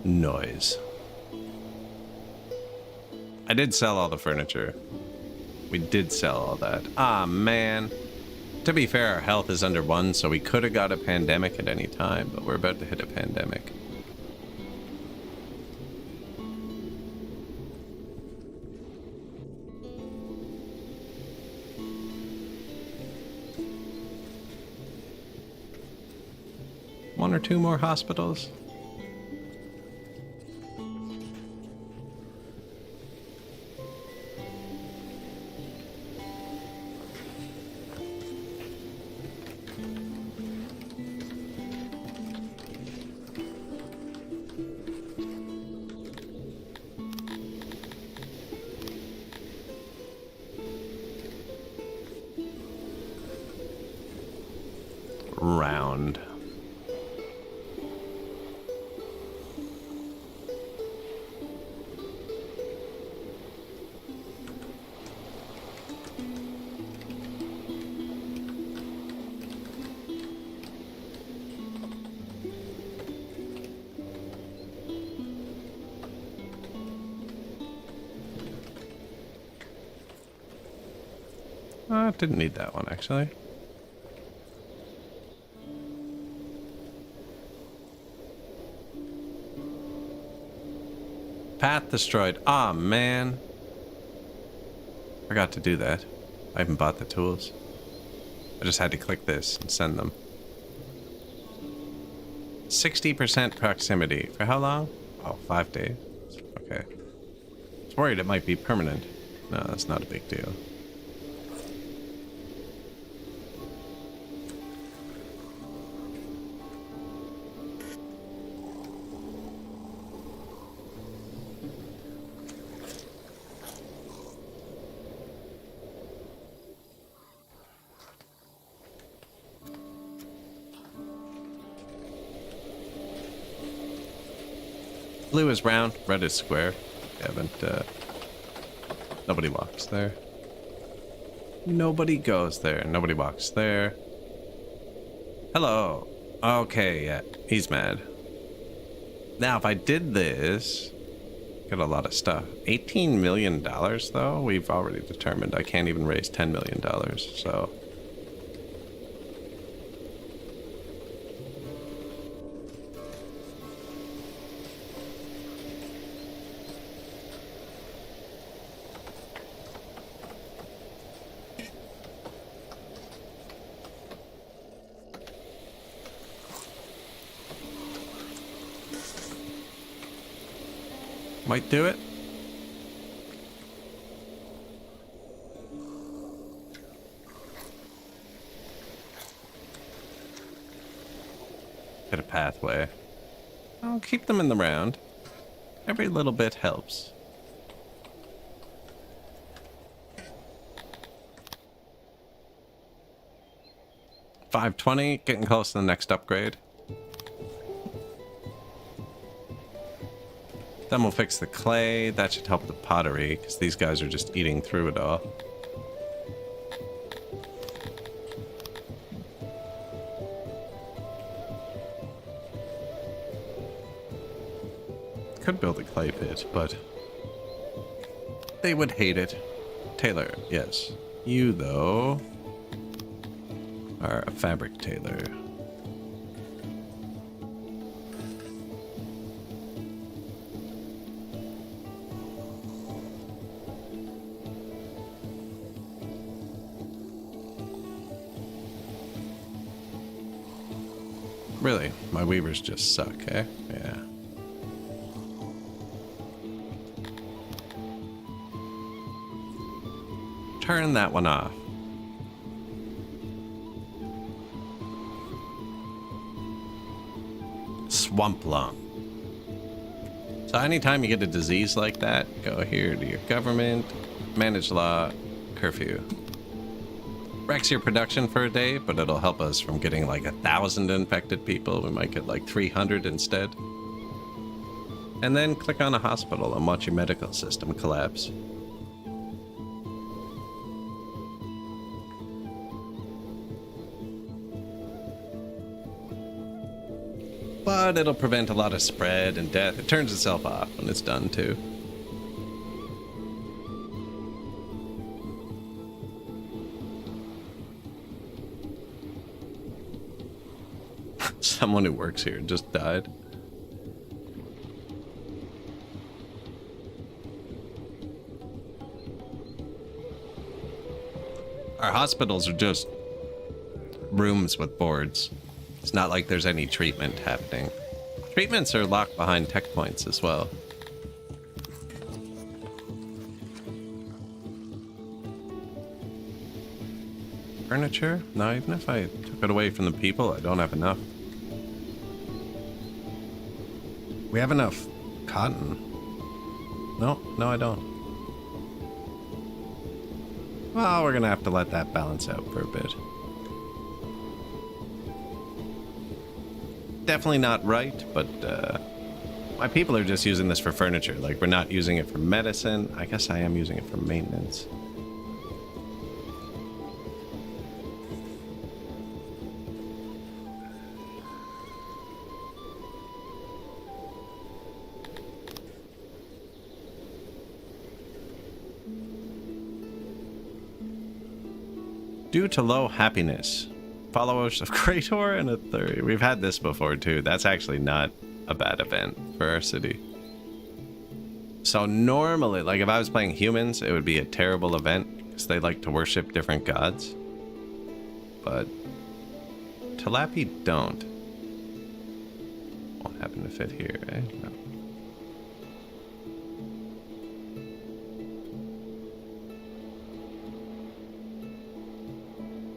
Noise. I did sell all the furniture. We did sell all that. Ah, man. To be fair, our health is under 1, so we could have got a pandemic at any time, but we're about to hit a pandemic. One or two more hospitals? Round. Didn't need that one actually. Path destroyed. Ah, man. Forgot to do that. I haven't bought the tools. I just had to click this and send them. 60% proximity. For how long? Oh, 5 days. Okay. I was worried it might be permanent. No, that's not a big deal. Blue is round, red is square. Nobody walks there. Nobody goes there. Nobody walks there. Hello. Okay, yeah, he's mad. Now, if I did this, get a lot of stuff. $18 million, though? We've already determined I can't even raise $10 million, so... Might do it. Get a pathway. I'll keep them in the round. Every little bit helps. $520, getting close to the next upgrade. Then we'll fix the clay. That should help the pottery, because these guys are just eating through it all. Could build a clay pit, but they would hate it. Tailor, yes. You, though, are a fabric tailor. Really, my weavers just suck, eh? Yeah. Turn that one off. Swamp lung. So anytime you get a disease like that, go here to your government, manage law, curfew. Wrecks your production for a day, but it'll help us from getting like 1,000 infected people. We might get like 300 instead. And then click on a hospital and watch your medical system collapse. But it'll prevent a lot of spread and death. It turns itself off when it's done too. Someone who works here just died. Our hospitals are just rooms with boards. It's not like there's any treatment happening. Treatments are locked behind tech points as well. Furniture? No, even if I took it away from the people, I don't have enough. We have enough cotton. No, I don't. Well, we're gonna have to let that balance out for a bit. Definitely not right, but my people are just using this for furniture. Like, we're not using it for medicine. I guess I am using it for maintenance. Due to low happiness, followers of Krator and a third. We've had this before too. That's actually not a bad event for our city. So normally, like if I was playing humans, it would be a terrible event because they like to worship different gods. But Talapi don't. Won't happen to fit here, eh? No.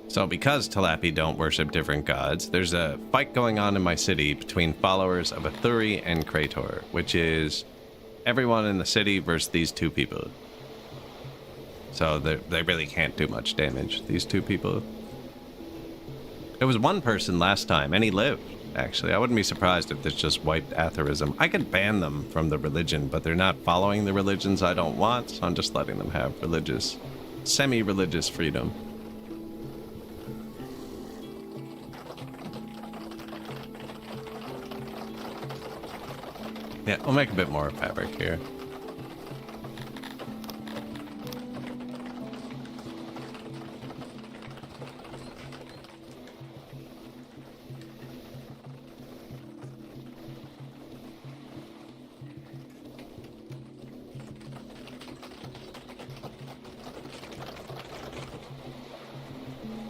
So because Talapi don't worship different gods, there's a fight going on in my city between followers of Athuri and Krator, which is everyone in the city versus these two people. So they really can't do much damage, these two people. There was one person last time, and he lived, actually. I wouldn't be surprised if this just wiped Athurism. I could ban them from the religion, but they're not following the religions I don't want, so I'm just letting them have religious, semi-religious freedom. Yeah, we'll make a bit more fabric here.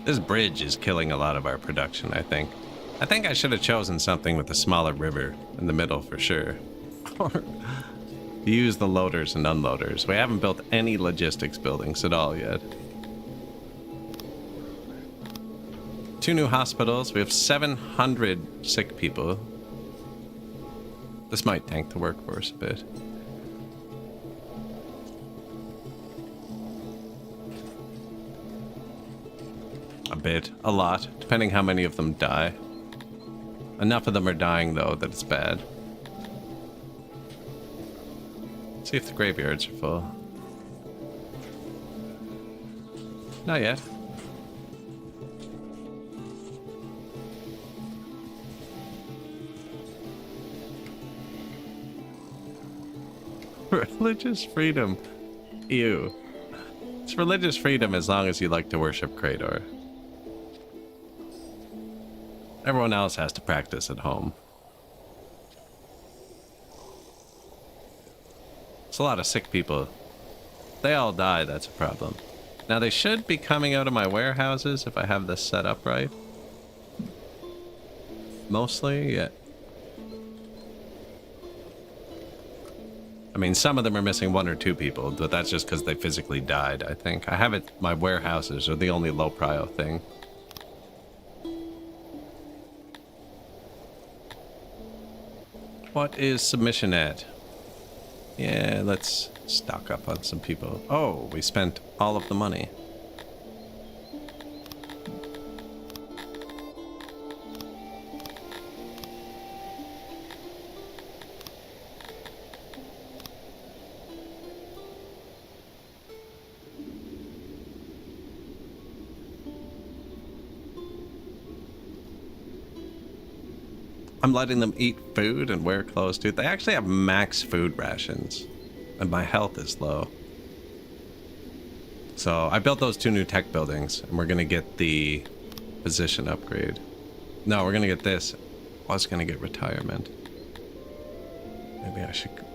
This bridge is killing a lot of our production, I think. I think I should have chosen something with a smaller river in the middle for sure. Or use the loaders and unloaders. We haven't built any logistics buildings at all yet. 2 new hospitals. We have 700 sick people. This might tank the workforce a bit. A lot, depending how many of them die. Enough of them are dying, though, that it's bad. See if the graveyards are full. Not yet. Religious freedom. Ew. It's religious freedom as long as you like to worship Krator. Everyone else has to practice at home. It's a lot of sick people. They all die, that's a problem. Now they should be coming out of my warehouses if I have this set up right. Mostly, yeah. I mean, some of them are missing 1 or 2 people, but that's just because they physically died, I think. I have it, my warehouses are the only low prio thing. What is submission at? Yeah, let's stock up on some people. Oh, we spent all of the money. I'm letting them eat food and wear clothes too. They actually have max food rations, and my health is low. So I built those 2 new tech buildings, and we're gonna get the position upgrade. No, we're gonna get this. I was gonna get retirement. Maybe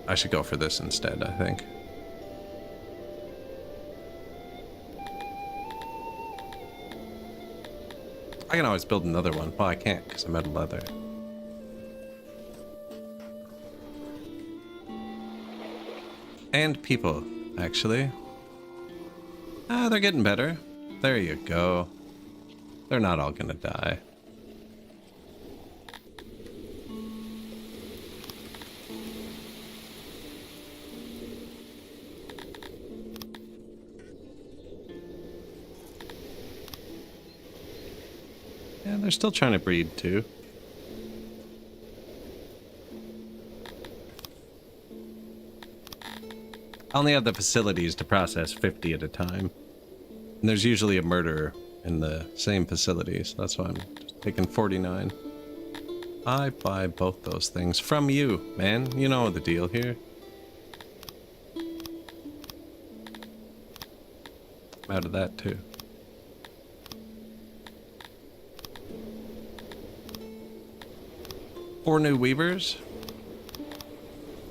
I should go for this instead, I think. I can always build another one. Well, I can't because I'm out of leather. And people, actually. Ah, they're getting better. There you go. They're not all gonna die. Yeah, they're still trying to breed too. I only have the facilities to process 50 at a time. And there's usually a murderer in the same facilities. That's why I'm just taking 49. I buy both those things from you, man. You know the deal here. I'm out of that too. Four new weavers.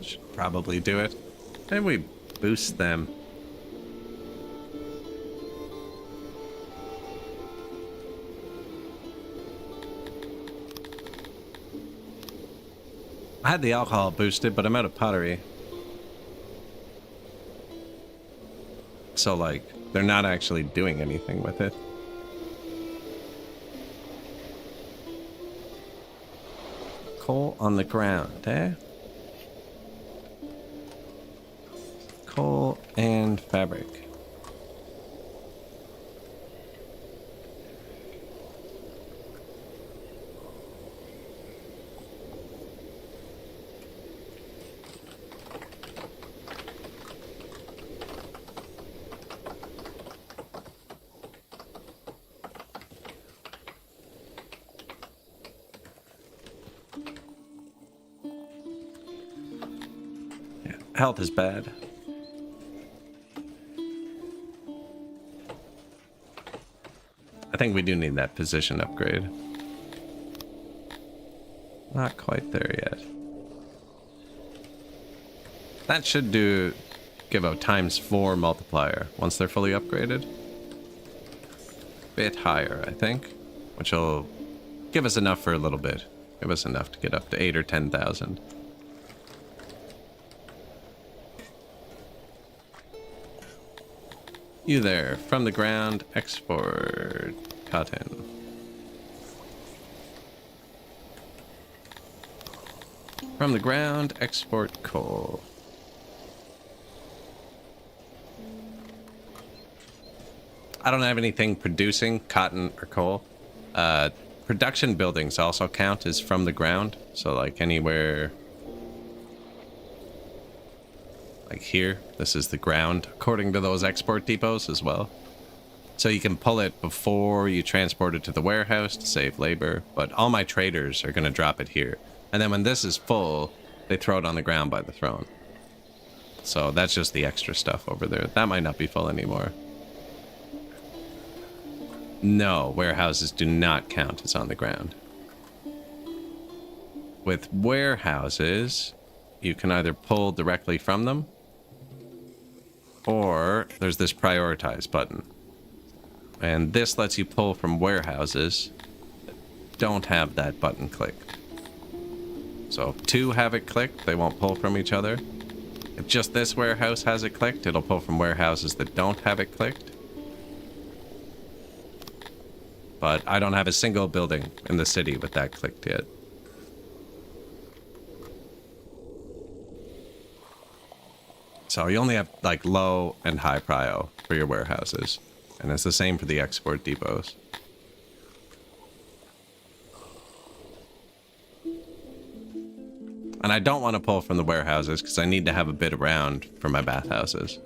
Should probably do it. And we boost them. I had the alcohol boosted, but I'm out of pottery. So, like, they're not actually doing anything with it. Coal on the ground, eh? Coal and fabric. Yeah, health is bad. I think we do need that position upgrade. Not quite there yet. That should give a ×4 multiplier once they're fully upgraded. Bit higher, I think, which will give us enough for a little bit. Give us enough to get up to 8 or 10,000. You there, from the ground, export cotton. From the ground, export coal. I don't have anything producing cotton or coal. Production buildings also count as from the ground. So like anywhere like here, this is the ground, according to those export depots as well. So you can pull it before you transport it to the warehouse to save labor, but all my traders are going to drop it here. And then when this is full, they throw it on the ground by the throne. So that's just the extra stuff over there. That might not be full anymore. No, warehouses do not count as on the ground. With warehouses, you can either pull directly from them, or there's this prioritize button. And this lets you pull from warehouses don't have that button clicked. So if 2 have it clicked, they won't pull from each other. If just this warehouse has it clicked, it'll pull from warehouses that don't have it clicked. But I don't have a single building in the city with that clicked yet. So you only have like low and high prio for your warehouses. And it's the same for the export depots. And I don't want to pull from the warehouses because I need to have a bit around for my bathhouses.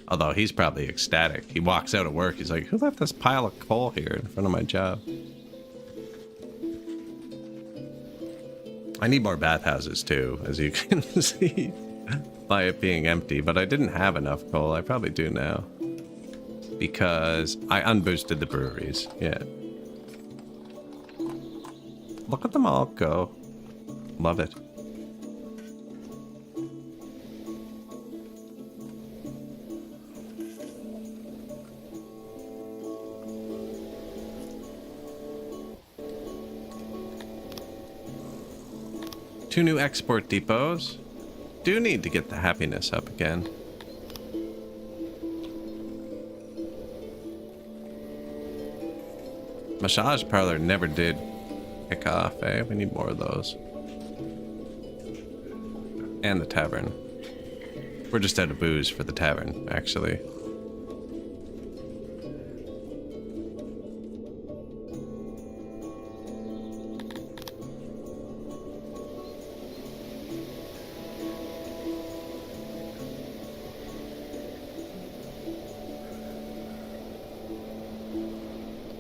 Although he's probably ecstatic. He walks out of work, he's like, who left this pile of coal here in front of my job? I need more bathhouses too, as you can see by it being empty, but I didn't have enough coal. I probably do now. Because I unboosted the breweries, yeah. Look at them all go. Love it. Two new export depots. Do need to get the happiness up again. Massage parlor never did kick off, eh? We need more of those. And the tavern. We're just out of booze for the tavern, actually.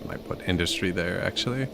Might put industry there, actually.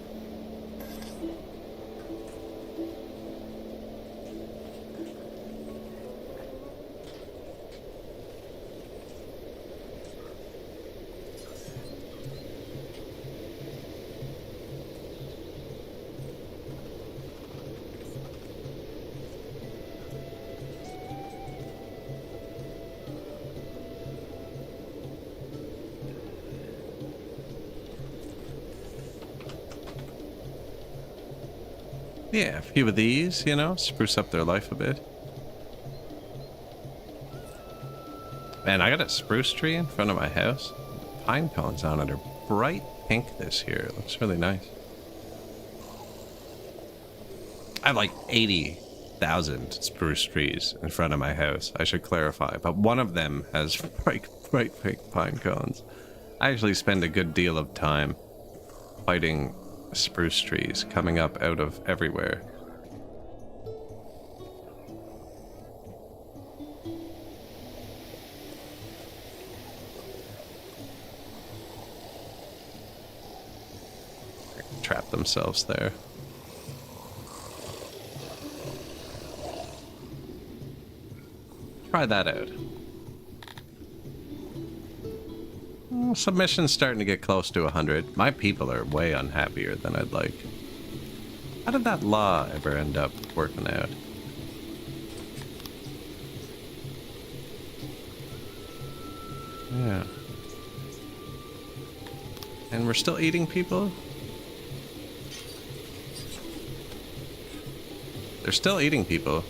Yeah, a few of these, you know, spruce up their life a bit. Man, I got a spruce tree in front of my house. Pine cones on it are bright pink this year. It looks really nice. I have like 80,000 spruce trees in front of my house, I should clarify. But one of them has bright pink pine cones. I actually spend a good deal of time fighting spruce trees coming up out of everywhere. Trap themselves there. Try that out. Submission's starting to get close to 100. My people are way unhappier than I'd like. How did that law ever end up working out? Yeah. And we're still eating people? They're still eating people.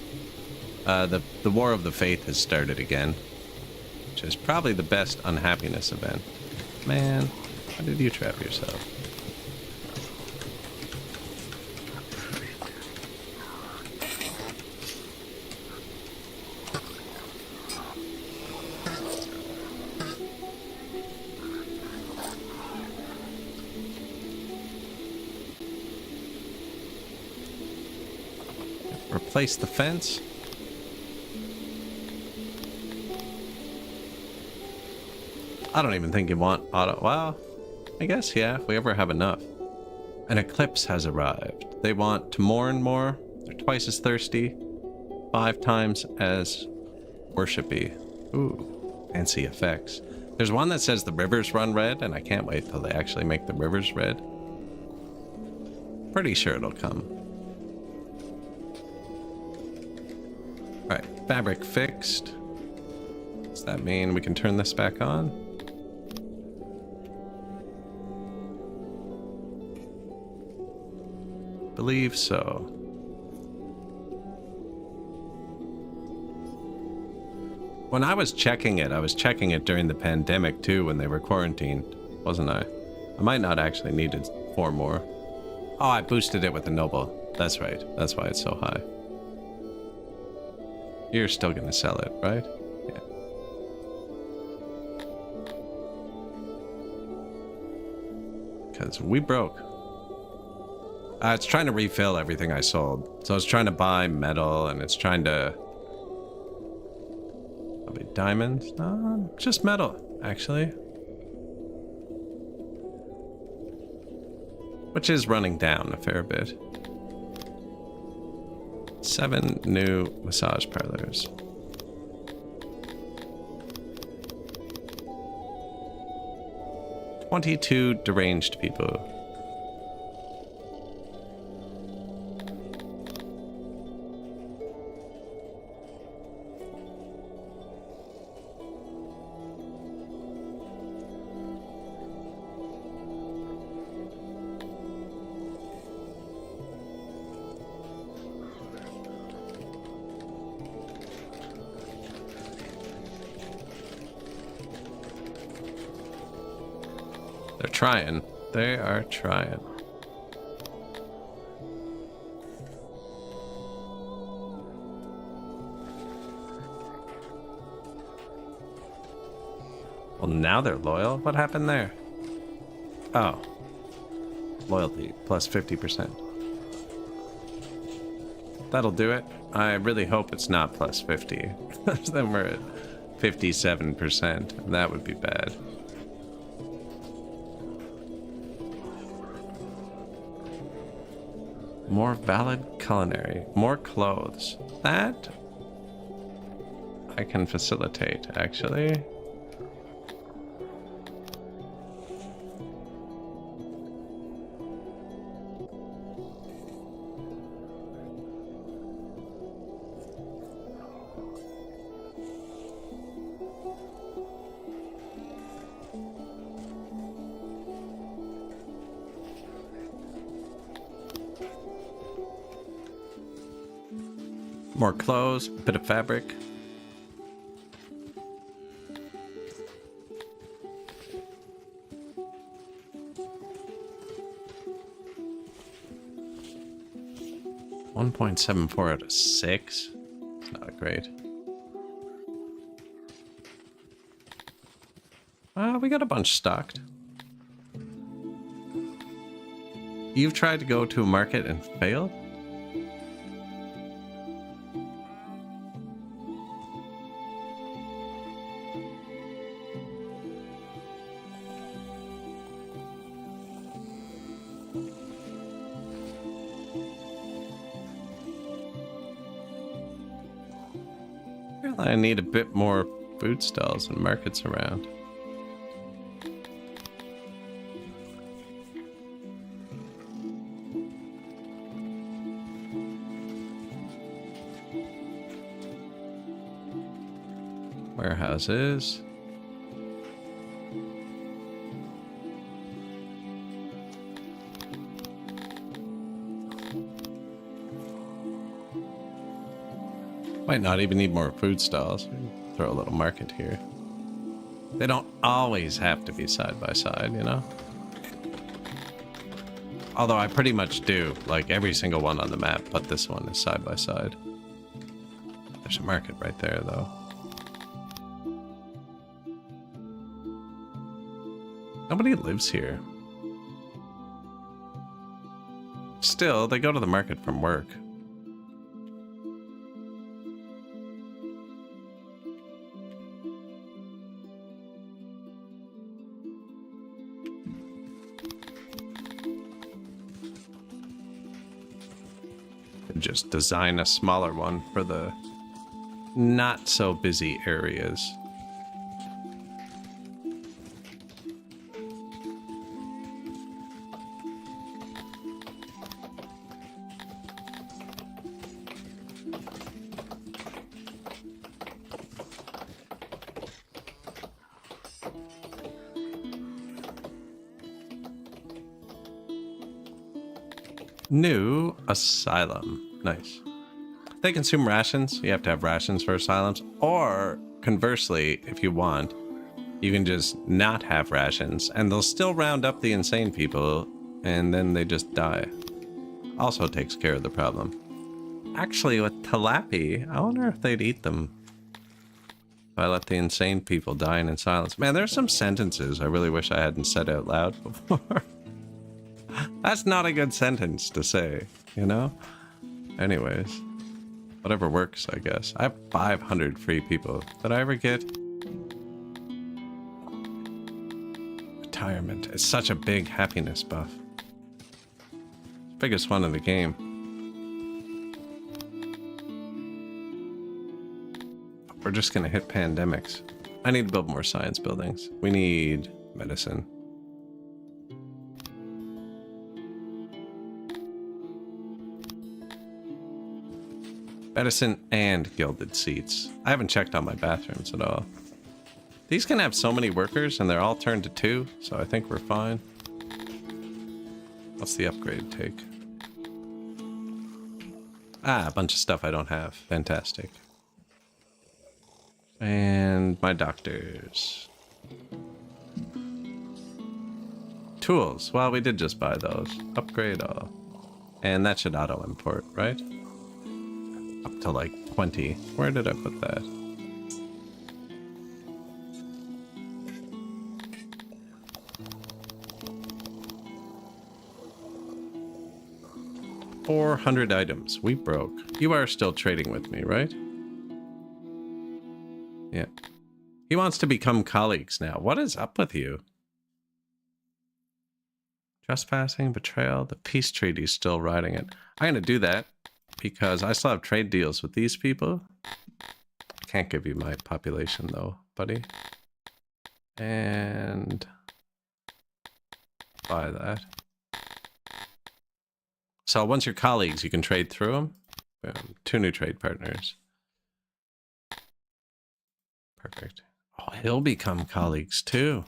The War of the Faith has started again. Which is probably the best unhappiness event. Man, how did you trap yourself? Replace the fence. I don't even think you want auto. Well, I guess, yeah, if we ever have enough. An eclipse has arrived. They want to mourn more. They're twice as thirsty. 5 times as worshipy. Ooh, fancy effects. There's one that says the rivers run red, and I can't wait till they actually make the rivers red. Pretty sure it'll come. Alright, fabric fixed. Does that mean we can turn this back on? believe so. When I was checking it during the pandemic too, when they were quarantined, wasn't I? I might not actually need it 4 more. Oh, I boosted it with the Noble. That's right. That's why it's so high. You're still gonna sell it, right? Yeah. Because we broke. It's trying to refill everything I sold. So it's trying to buy metal, and it's trying to... Probably diamonds? No, just metal, actually. Which is running down a fair bit. 7 new massage parlors. $22 deranged people. They're trying. They are trying. Well, now they're loyal? What happened there? Oh. Loyalty plus 50%. That'll do it. I really hope it's not plus 50. Then we're at 57%. That would be bad. More valid culinary. More clothes. That I can facilitate, actually. More clothes, a bit of fabric. $1.74 out of 6. It's not great. We got a bunch stocked. You've tried to go to a market and failed? I need a bit more food stalls and markets around. Warehouses. Might not even need more food stalls. Throw a little market here. They don't always have to be side by side, you know? Although I pretty much do. Like every single one on the map, but this one is side by side. There's a market right there, though. Nobody lives here. Still, they go to the market from work. Just design a smaller one for the not so busy areas. New asylum. Nice. They consume rations. You have to have rations for asylums. Or conversely, if you want, you can just not have rations and they'll still round up the insane people and then they just die. Also takes care of the problem. Actually, with tilapia, I wonder if they'd eat them. If I let the insane people die in silence. Man, there's some sentences I really wish I hadn't said out loud before. That's not a good sentence to say, you know? Anyways, whatever works, I guess. I have 500 free people. Did I ever get retirement? It's such a big happiness buff. Biggest one in the game. We're just gonna hit pandemics. I need to build more science buildings. We need medicine. Medicine and gilded seats. I haven't checked on my bathrooms at all. These can have so many workers and they're all turned to 2, so I think we're fine. What's the upgrade take? Ah, a bunch of stuff I don't have. Fantastic. And my doctors. Tools. Well, we did just buy those. Upgrade all. And that should auto import, right? Up to like 20. Where did I put that? $400 items. We broke. You are still trading with me, right? Yeah. He wants to become colleagues now. What is up with you? Trespassing, betrayal, the peace treaty is still riding it. I'm going to do that because I still have trade deals with these people. Can't give you my population though, buddy. And buy that. So once you're colleagues, you can trade through them. Boom. 2 new trade partners. Perfect. Oh, he'll become colleagues too.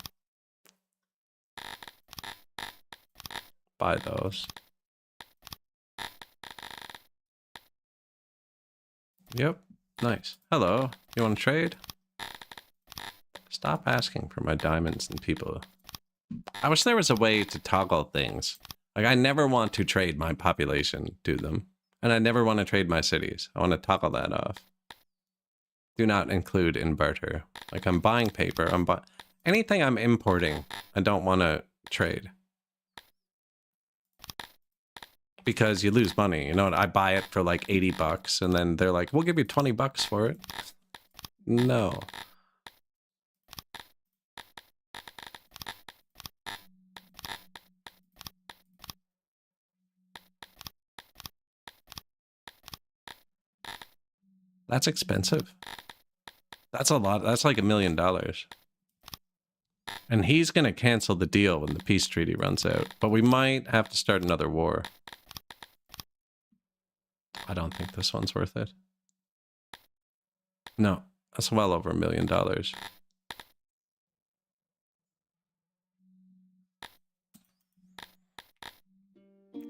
Buy those. Yep. Nice. Hello. You want to trade? Stop asking for my diamonds and people. I wish there was a way to toggle things. Like, I never want to trade my population to them. And I never want to trade my cities. I want to toggle that off. Do not include in barter. Like, I'm buying paper. Anything I'm importing, I don't want to trade. Because you lose money. You know what? I buy it for like 80 bucks and then they're like, we'll give you 20 bucks for it. No. That's expensive. That's a lot. That's like $1 million. And he's going to cancel the deal when the peace treaty runs out. But we might have to start another war. I don't think this one's worth it. No, that's well over $1 million.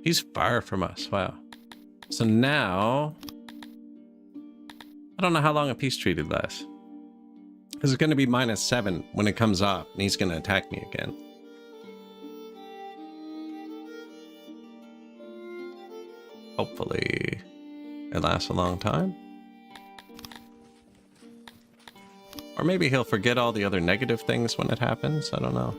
He's far from us. Wow. So now, I don't know how long a peace treaty lasts. Because it's going to be -7 when it comes off, and he's going to attack me again. Hopefully, it lasts a long time. Or maybe he'll forget all the other negative things when it happens. I don't know.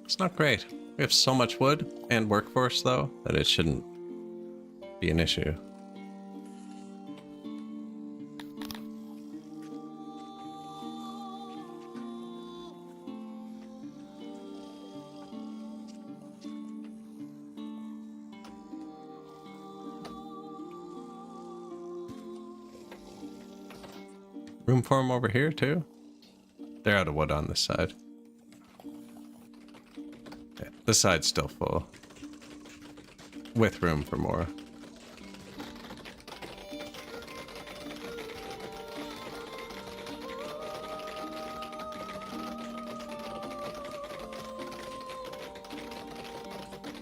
It's not great. We have so much wood and workforce, though, that it shouldn't be an issue. Room for them over here, too? They're out of wood on this side. This side's still full. With room for more.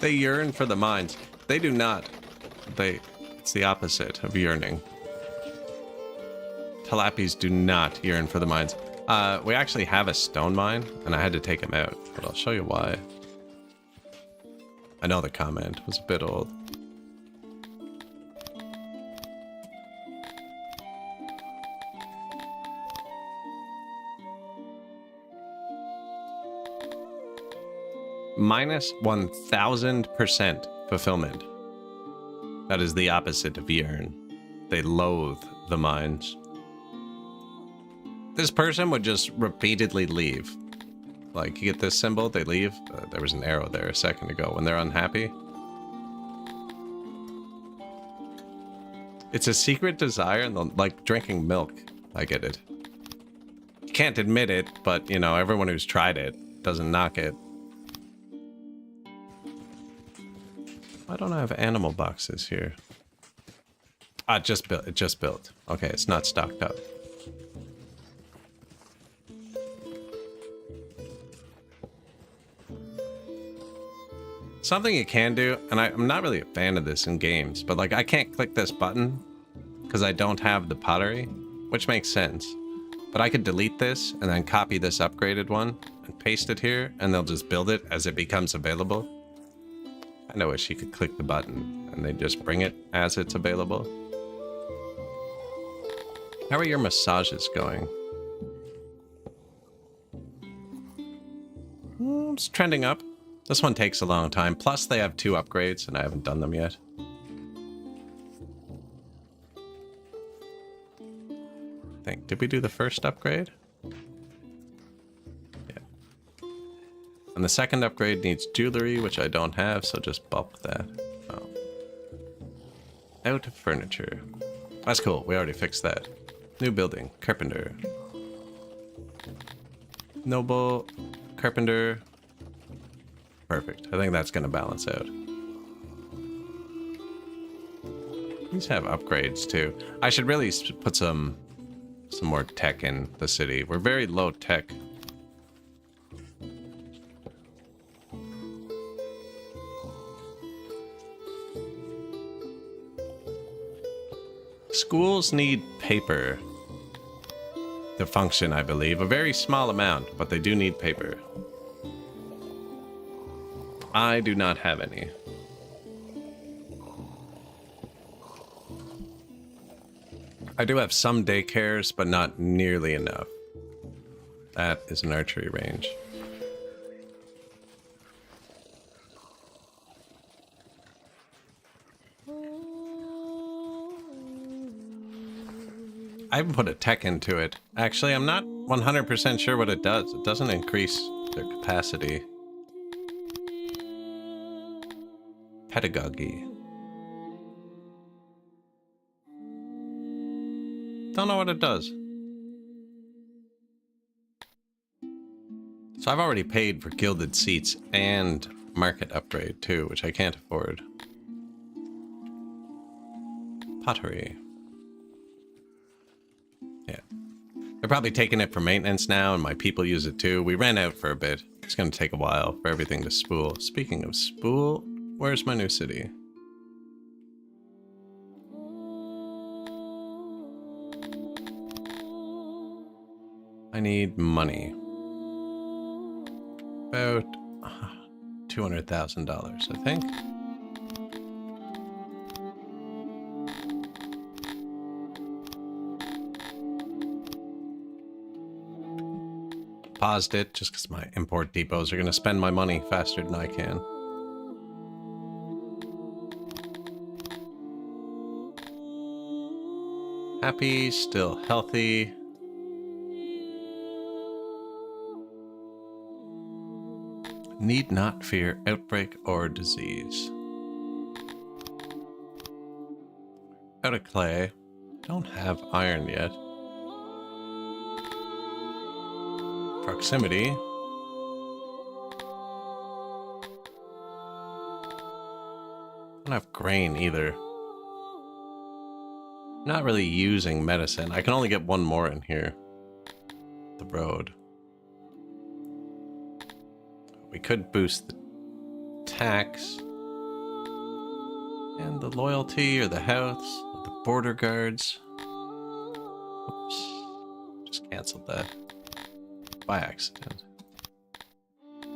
They yearn for the mines. They do not. It's the opposite of yearning. Talapis do not yearn for the mines. We actually have a stone mine, and I had to take him out, but I'll show you why. I know the comment was a bit old. Minus 1000% fulfillment. That is the opposite of yearn. They loathe the mines. This person would just repeatedly leave. Like, you get this symbol, they leave. There was an arrow there a second ago. When they're unhappy. It's a secret desire, and like drinking milk. I get it. You can't admit it, but, you know, everyone who's tried it doesn't knock it. Why don't I have animal boxes here? Ah, it just built. It just built. Okay, it's not stocked up. Something you can do, and I'm not really a fan of this in games, but like I can't click this button because I don't have the pottery, which makes sense. But I could delete this and then copy this upgraded one and paste it here, and they'll just build it as it becomes available. I wish you could click the button and they just bring it as it's available. How are your massages going? It's trending up. This one takes a long time. Plus they have 2 upgrades and I haven't done them yet. Did we do the first upgrade? And the second upgrade needs jewelry, which I don't have, so just bulk that. Oh. Out of furniture. That's cool, we already fixed that. New building, carpenter. Noble, carpenter. Perfect, I think that's gonna balance out. These have upgrades too. I should really put some more tech in the city. We're very low tech. Schools need paper to function, I believe. A very small amount, but they do need paper. I do not have any. I do have some daycares, but not nearly enough. That is an archery range. I haven't put a tech into it. Actually, I'm not 100% sure what it does. It doesn't increase their capacity. Pedagogy. Don't know what it does. So I've already paid for gilded seats and market upgrade too, which I can't afford. Pottery. Yeah. They're probably taking it for maintenance now, and my people use it too. We ran out for a bit. It's going to take a while for everything to spool. Speaking of spool, where's my new city? I need money. About $200,000, I think. Paused it just because my import depots are going to spend my money faster than I can. Happy, still healthy. Need not fear outbreak or disease. Out of clay. Don't have iron yet. Proximity. don't have grain either. Not really using medicine. I can only get one more in here. The road. We could boost the tax. And the loyalty or the house. Or the border guards. Oops. Just canceled that. By accident.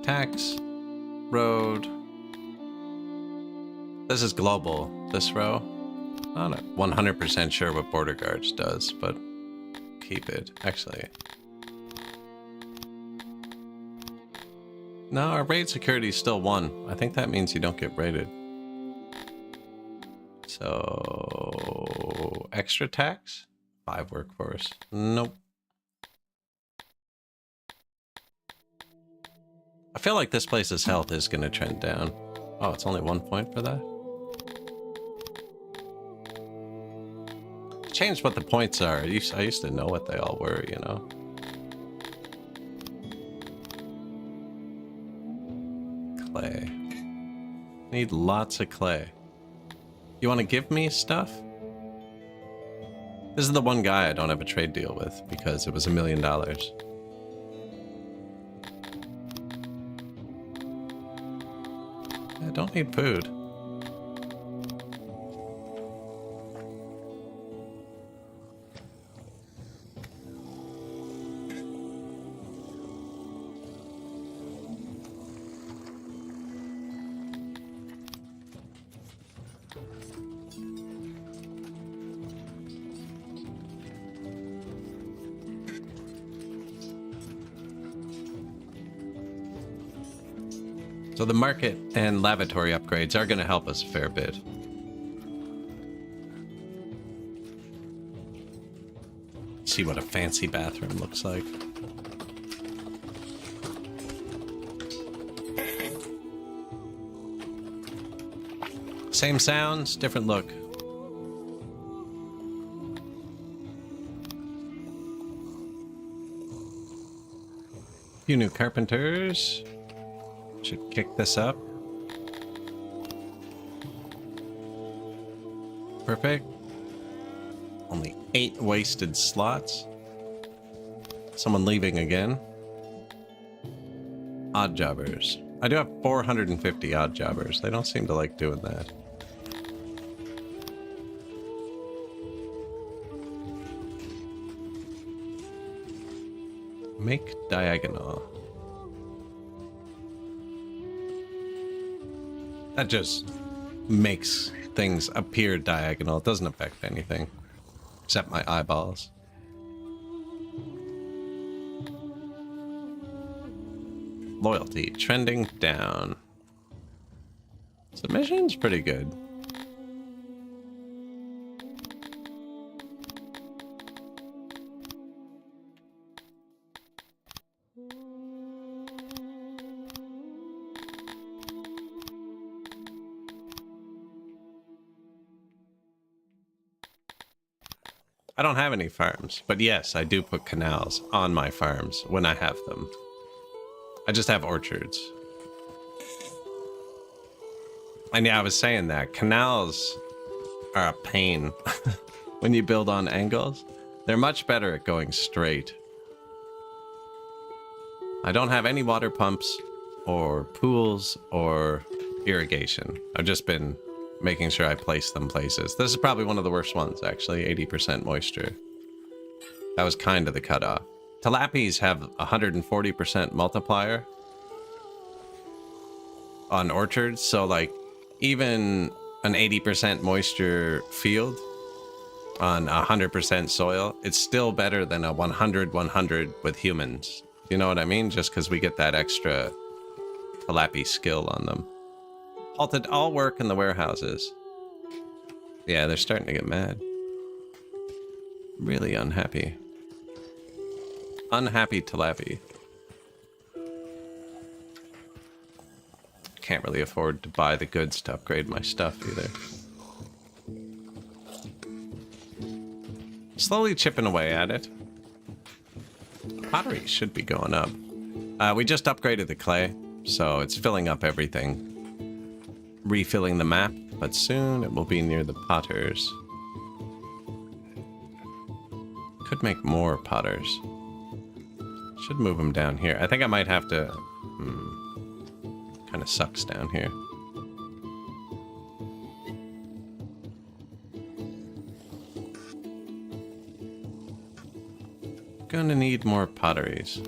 Tax. Road. This is global. This row. I'm not 100% sure what border guards does, but keep it. Actually. No, our raid security is still 1. I think that means you don't get raided. So, extra tax? 5 workforce. Nope. I feel like this place's health is going to trend down. Oh, it's only 1 point for that? Changed what the points are. I used to know what they all were, you know? Clay. Need lots of clay. You want to give me stuff? This is the one guy I don't have a trade deal with because it was $1 million. I don't need food. So the market and lavatory upgrades are going to help us a fair bit. See what a fancy bathroom looks like. Same sounds, different look. Few new carpenters. Should kick this up. Perfect. Only 8 wasted slots. Someone leaving again. Odd jobbers. I do have 450 odd jobbers. They don't seem to like doing that. Make diagonal. That just makes things appear diagonal. It doesn't affect anything. Except my eyeballs. Loyalty. Trending down. Submission's pretty good. I don't have any farms, but yes, I do put canals on my farms when I have them. I just have orchards. And yeah, I was saying that canals are a pain when you build on angles. They're much better at going straight. I don't have any water pumps or pools or irrigation. I've just been making sure I place them places. This is probably one of the worst ones, actually. 80% moisture. That was kind of the cutoff. Tilapies have 140% multiplier on orchards, so like even an 80% moisture field on 100% soil, it's still better than a 100-100 with humans. You know what I mean? Just because we get that extra tilapia skill on them. Halted all work in the warehouses. Yeah, they're starting to get mad. Really unhappy. Unhappy tilapia. Can't really afford to buy the goods to upgrade my stuff either. Slowly chipping away at it. Pottery should be going up. We just upgraded the clay, so it's filling up everything. Refilling the map but soon it will be near the potters. Could make more potters. Should move them down here. I think I might have to... Kind of sucks down here. Gonna need more potteries.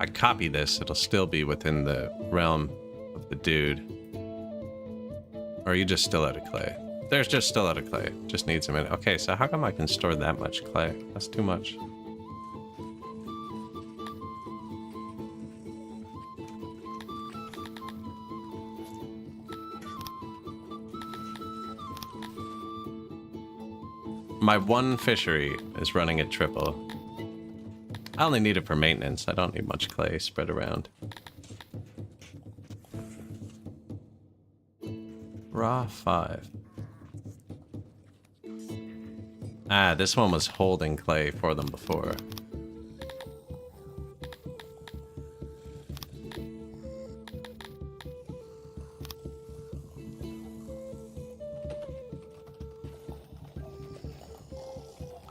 I copy this, it'll still be within the realm of the dude. Or are you just still out of clay? There's just still out of clay. Just needs a minute. Okay, so how come I can store that much clay? That's too much. My one fishery is running at triple. I only need it for maintenance. I don't need much clay spread around. Raw 5. Ah, this one was holding clay for them before.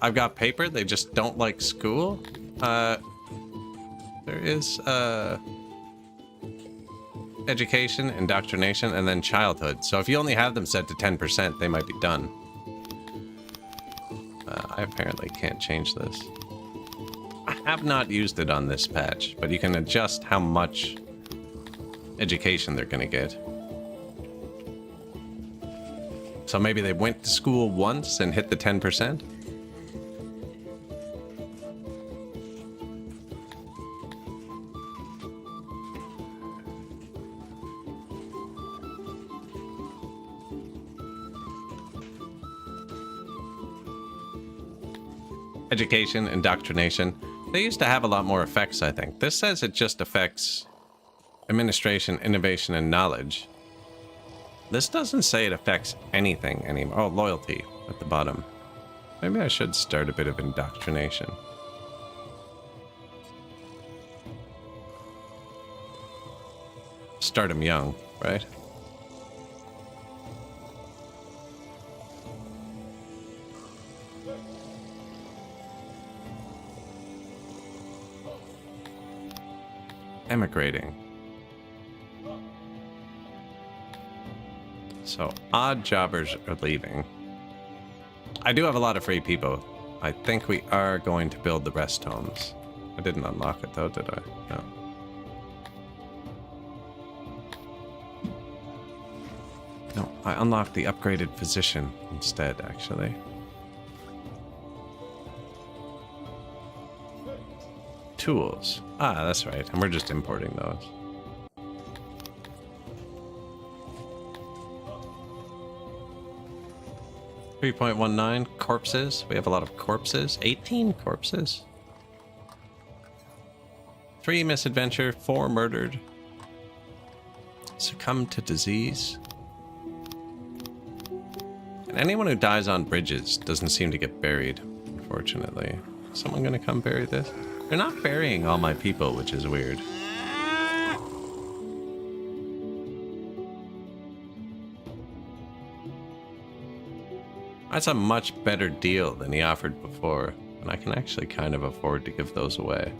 I've got paper, they just don't like school? There is, education, indoctrination, and then childhood. So if you only have them set to 10%, they might be done. I apparently can't change this. I have not used it on this patch, but you can adjust how much education they're gonna get. So maybe they went to school once and hit the 10%? Education, indoctrination. They used to have a lot more effects, I think. This says it just affects administration, innovation, and knowledge. This doesn't say it affects anything anymore. Oh, loyalty at the bottom. Maybe I should start a bit of indoctrination. Start them young, right? Emigrating. So odd jobbers are leaving. I do have a lot of free people. I think we are going to build the rest homes. I didn't unlock it though, did I? No. No, I unlocked the upgraded physician instead, actually. Tools. Ah, that's right. And we're just importing those. $3.19 corpses. We have a lot of corpses. 18 corpses. 3 misadventure. 4 murdered. Succumb to disease. And anyone who dies on bridges doesn't seem to get buried, unfortunately. Is someone gonna come bury this? They're not burying all my people, which is weird. That's a much better deal than he offered before, and I can actually kind of afford to give those away.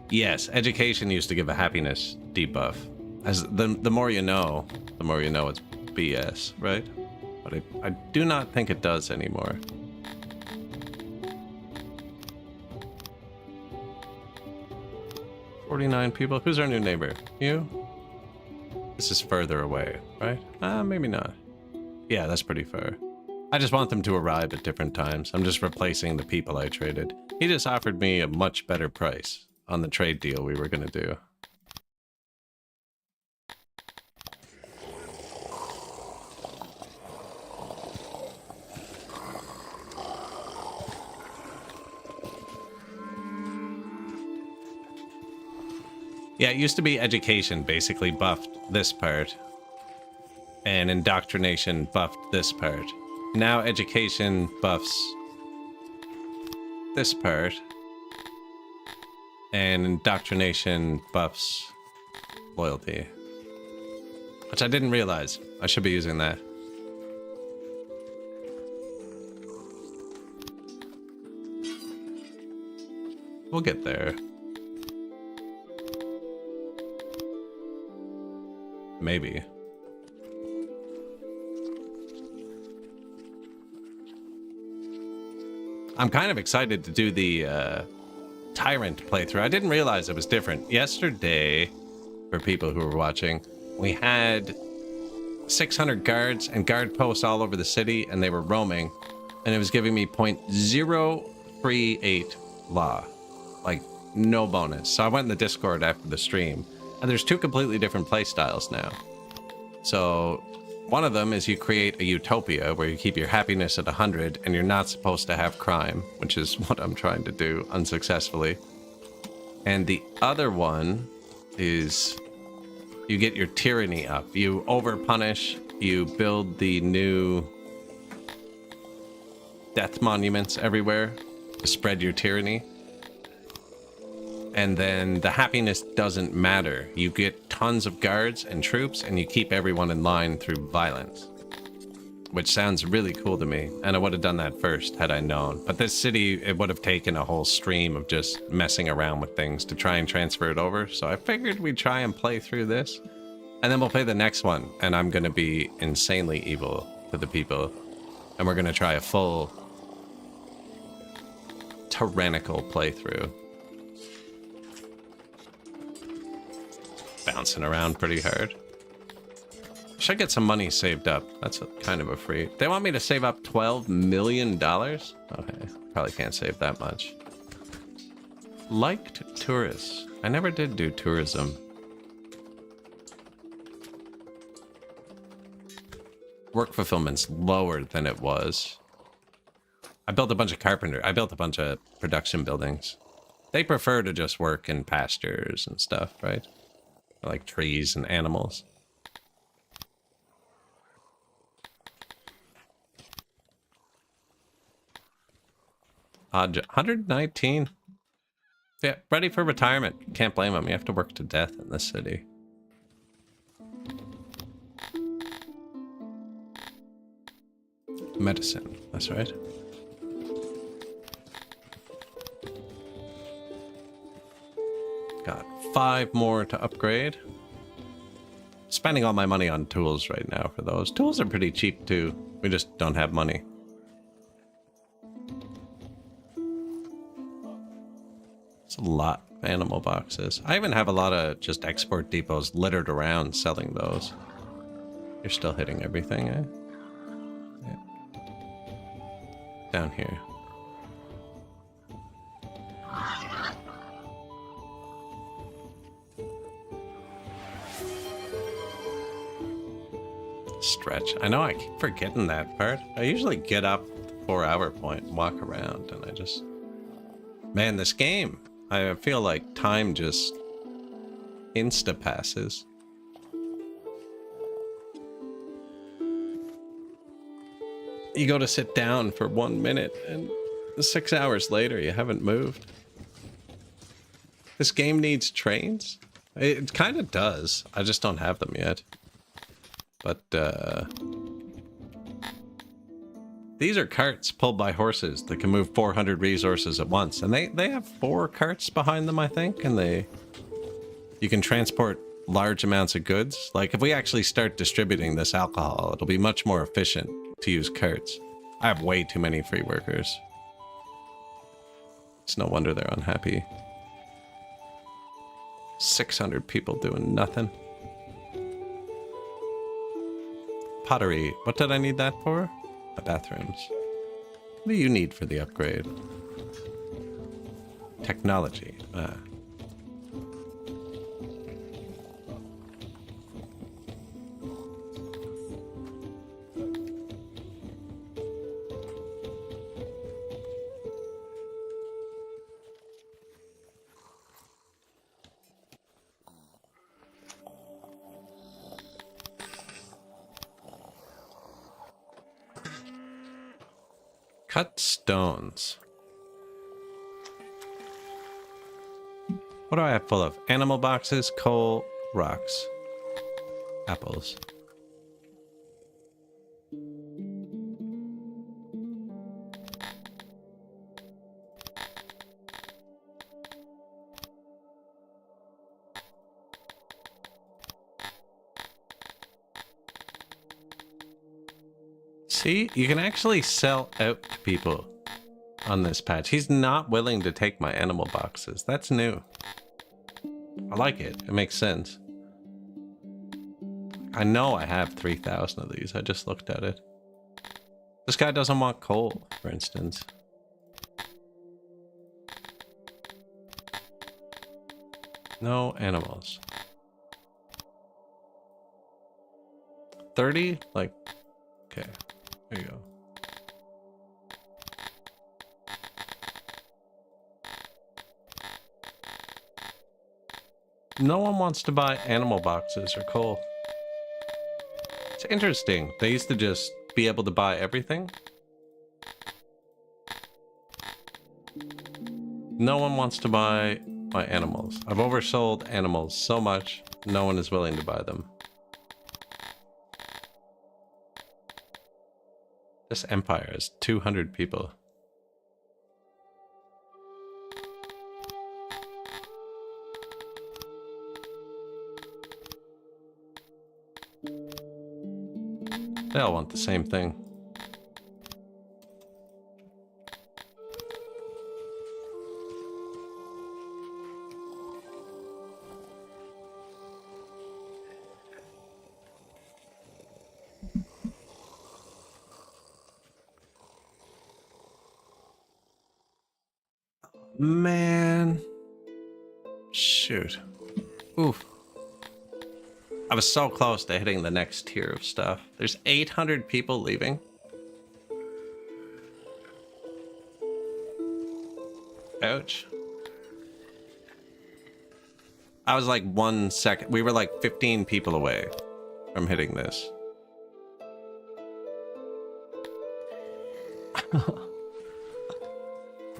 Yes, education used to give a happiness debuff. As the more you know it's BS, right? But I do not think it does anymore. $49 people. Who's our new neighbor? You? This is further away, right? Maybe not. Yeah, that's pretty far. I just want them to arrive at different times. I'm just replacing the people I traded. He just offered me a much better price on the trade deal we were gonna do. Yeah, it used to be education basically buffed this part, and indoctrination buffed this part. Now education buffs this part, and indoctrination buffs loyalty. Which I didn't realize. I should be using that. We'll get there. Maybe. I'm kind of excited to do the Tyrant playthrough. I didn't realize it was different. Yesterday, for people who were watching, we had 600 guards and guard posts all over the city, and they were roaming, and it was giving me 0.038 law. Like, no bonus. So I went in the Discord after the stream, and there's two completely different play styles now. So one of them is you create a utopia where you keep your happiness at 100 and you're not supposed to have crime, which is what I'm trying to do unsuccessfully. And the other one is you get your tyranny up. You overpunish, you build the new death monuments everywhere to spread your tyranny. And then the happiness doesn't matter. You get tons of guards and troops, and you keep everyone in line through violence. Which sounds really cool to me, and I would have done that first had I known. But this city, it would have taken a whole stream of just messing around with things to try and transfer it over. So I figured we'd try and play through this, and then we'll play the next one, and I'm gonna be insanely evil to the people. And we're gonna try a full tyrannical playthrough. Bouncing around pretty hard. Should get some money saved up. That's kind of a free. They want me to save up $12 million? Okay, probably can't save that much. Liked tourists. I never did do tourism. Work fulfillment's lower than it was. I built a bunch of I built a bunch of production buildings. They prefer to just work in pastures and stuff, right? Like trees and animals. Odd 119. Yeah, ready for retirement. Can't blame them. You have to work to death in this city. Medicine. That's right. Got 5 more to upgrade. Spending all my money on tools right now for those. Tools are pretty cheap too. We just don't have money. It's a lot of animal boxes. I even have a lot of just export depots littered around selling those. You're still hitting everything, eh? Yeah. Down here. Stretch. I know I keep forgetting that part. I usually get up at the 4-hour point and walk around, and I just... Man, this game, I feel like time just insta-passes. You go to sit down for 1 minute, and 6 hours later, you haven't moved. This game needs trains? It kind of does. I just don't have them yet. But, these are carts pulled by horses that can move 400 resources at once. And they have 4 carts behind them, I think. And you can transport large amounts of goods. Like, if we actually start distributing this alcohol, it'll be much more efficient to use carts. I have way too many free workers. It's no wonder they're unhappy. 600 people doing nothing. Pottery. What did I need that for? My bathrooms. What do you need for the upgrade? Technology. Cut stones. What do I have full of? Animal boxes, coal, rocks, apples. See, you can actually sell out to people on this patch. He's not willing to take my animal boxes. That's new. I like it. It makes sense. I know I have 3,000 of these. I just looked at it. This guy doesn't want coal, for instance. No animals. 30? Like, okay. There you go. No one wants to buy animal boxes or coal. It's interesting. They used to just be able to buy everything. No one wants to buy my animals. I've oversold animals so much, no one is willing to buy them. This empire is 200 people. They all want the same thing. Man. Shoot. Oof. I was so close to hitting the next tier of stuff. There's 800 people leaving. Ouch. I was like 1 second. We were like 15 people away from hitting this.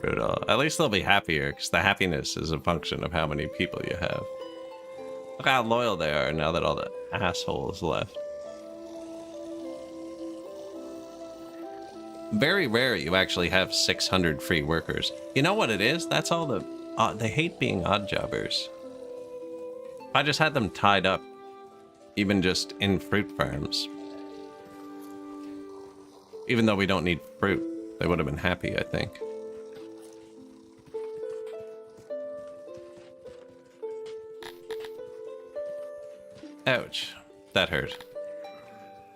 Brutal. At least they'll be happier, because the happiness is a function of how many people you have. Look how loyal they are now that all the assholes left. Very rare you actually have 600 free workers. You know what it is? That's all the... they hate being odd jobbers. If I just had them tied up, even just in fruit farms. Even though we don't need fruit, they would have been happy, I think. Ouch. That hurt.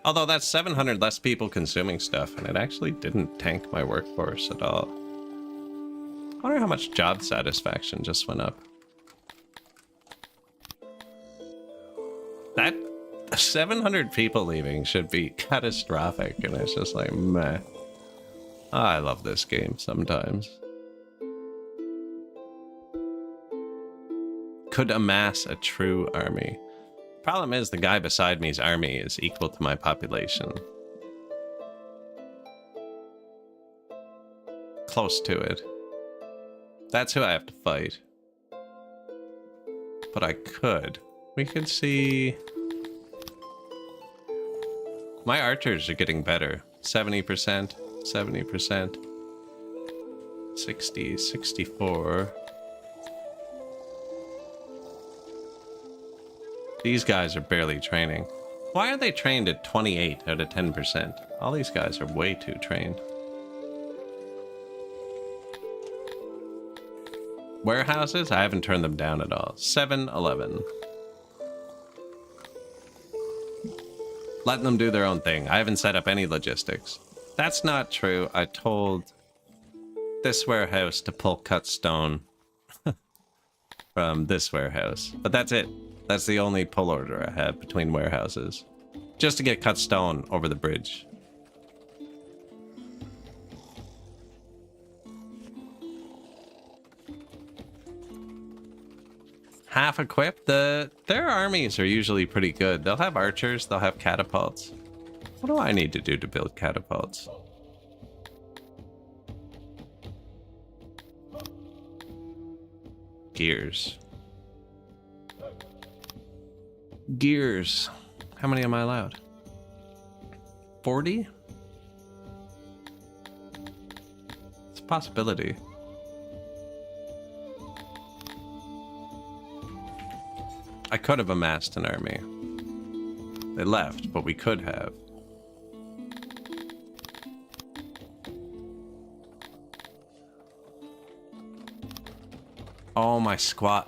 Although that's 700 less people consuming stuff, and it actually didn't tank my workforce at all. I wonder how much job satisfaction just went up. That 700 people leaving should be catastrophic, and it's just like, meh. I love this game sometimes. Could amass a true army. Problem is, the guy beside me's army is equal to my population. Close to it. That's who I have to fight. But I could. We could see... My archers are getting better. 70%, 70%, 60, 64... These guys are barely training. Why are they trained at 28 out of 10%? All these guys are way too trained. Warehouses? I haven't turned them down at all. 7-Eleven. Letting them do their own thing. I haven't set up any logistics. That's not true. I told this warehouse to pull cut stone from this warehouse. But that's it. That's the only pull order I have between warehouses. Just to get cut stone over the bridge. Half equipped? Their armies are usually pretty good. They'll have archers, they'll have catapults. What do I need to do to build catapults? gears. Gears. How many am I allowed? 40? It's a possibility. I could have amassed an army. They left, but we could have. All my squat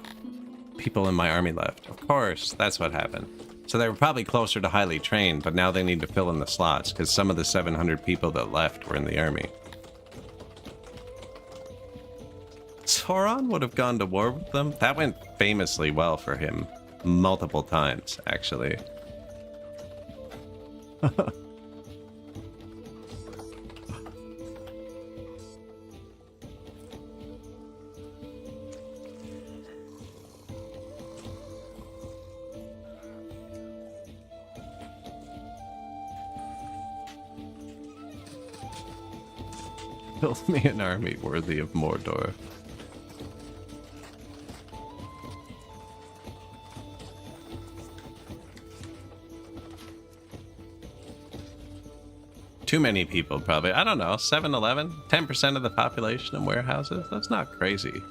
people in my army left. Of course, that's what happened. So they were probably closer to highly trained, but now they need to fill in the slots because some of the 700 people that left were in the army. Sauron would have gone to war with them. That went famously well for him. Multiple times, actually. Build me an army worthy of Mordor. Too many people, probably. I don't know. 7-Eleven? 10% of the population in warehouses? That's not crazy.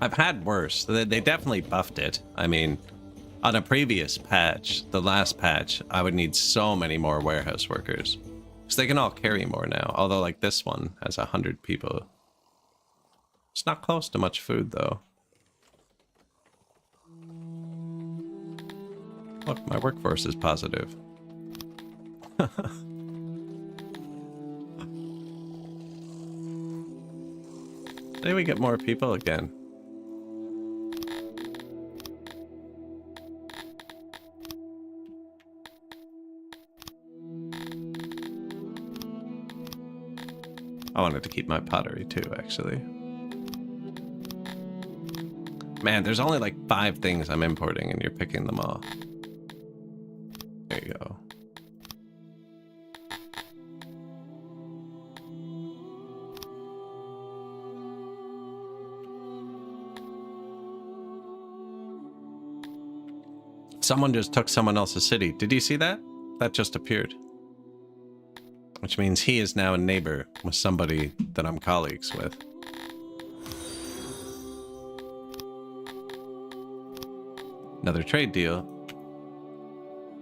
I've had worse. They definitely buffed it. I mean, on a previous patch, the last patch, I would need so many more warehouse workers. So they can all carry more now. Although, like, this one has 100 people. It's not close to much food, though. Look, my workforce is positive. Today we get more people again. I wanted to keep my pottery too, actually. Man, there's only like 5 things I'm importing and you're picking them all. There you go. Someone just took someone else's city. Did you see that? That just appeared. Which means he is now a neighbor with somebody that I'm colleagues with. Another trade deal.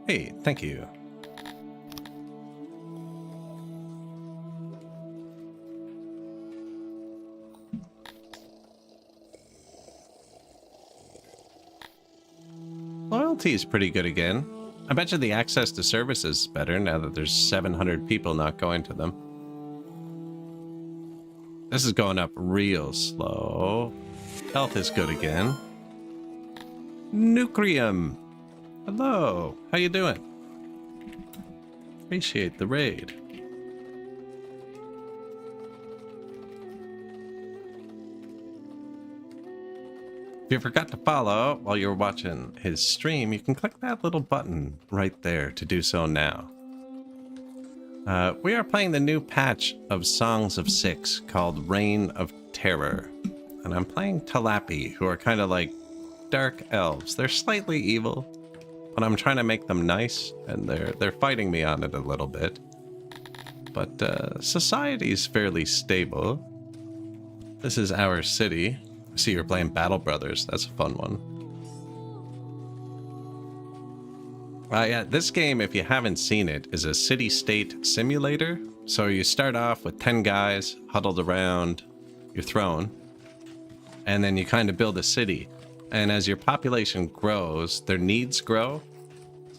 Hey, thank you. Loyalty is pretty good again. I bet you the access to services is better now that there's 700 people not going to them. This is going up real slow. Health is good again. Nucrium. Hello. How you doing? Appreciate the raid. If you forgot to follow while you're watching his stream, you can click that little button right there to do so now. We are playing the new patch of Songs of Six called Reign of Terror. And I'm playing Talapi, who are kind of like dark elves. They're slightly evil, but I'm trying to make them nice, and they're fighting me on it a little bit. But society is fairly stable. This is our city. I see you're playing Battle Brothers. That's a fun one. Yeah, this game, if you haven't seen it, is a city-state simulator. So you start off with 10 guys huddled around your throne, and then you kind of build a city. And as your population grows, their needs grow.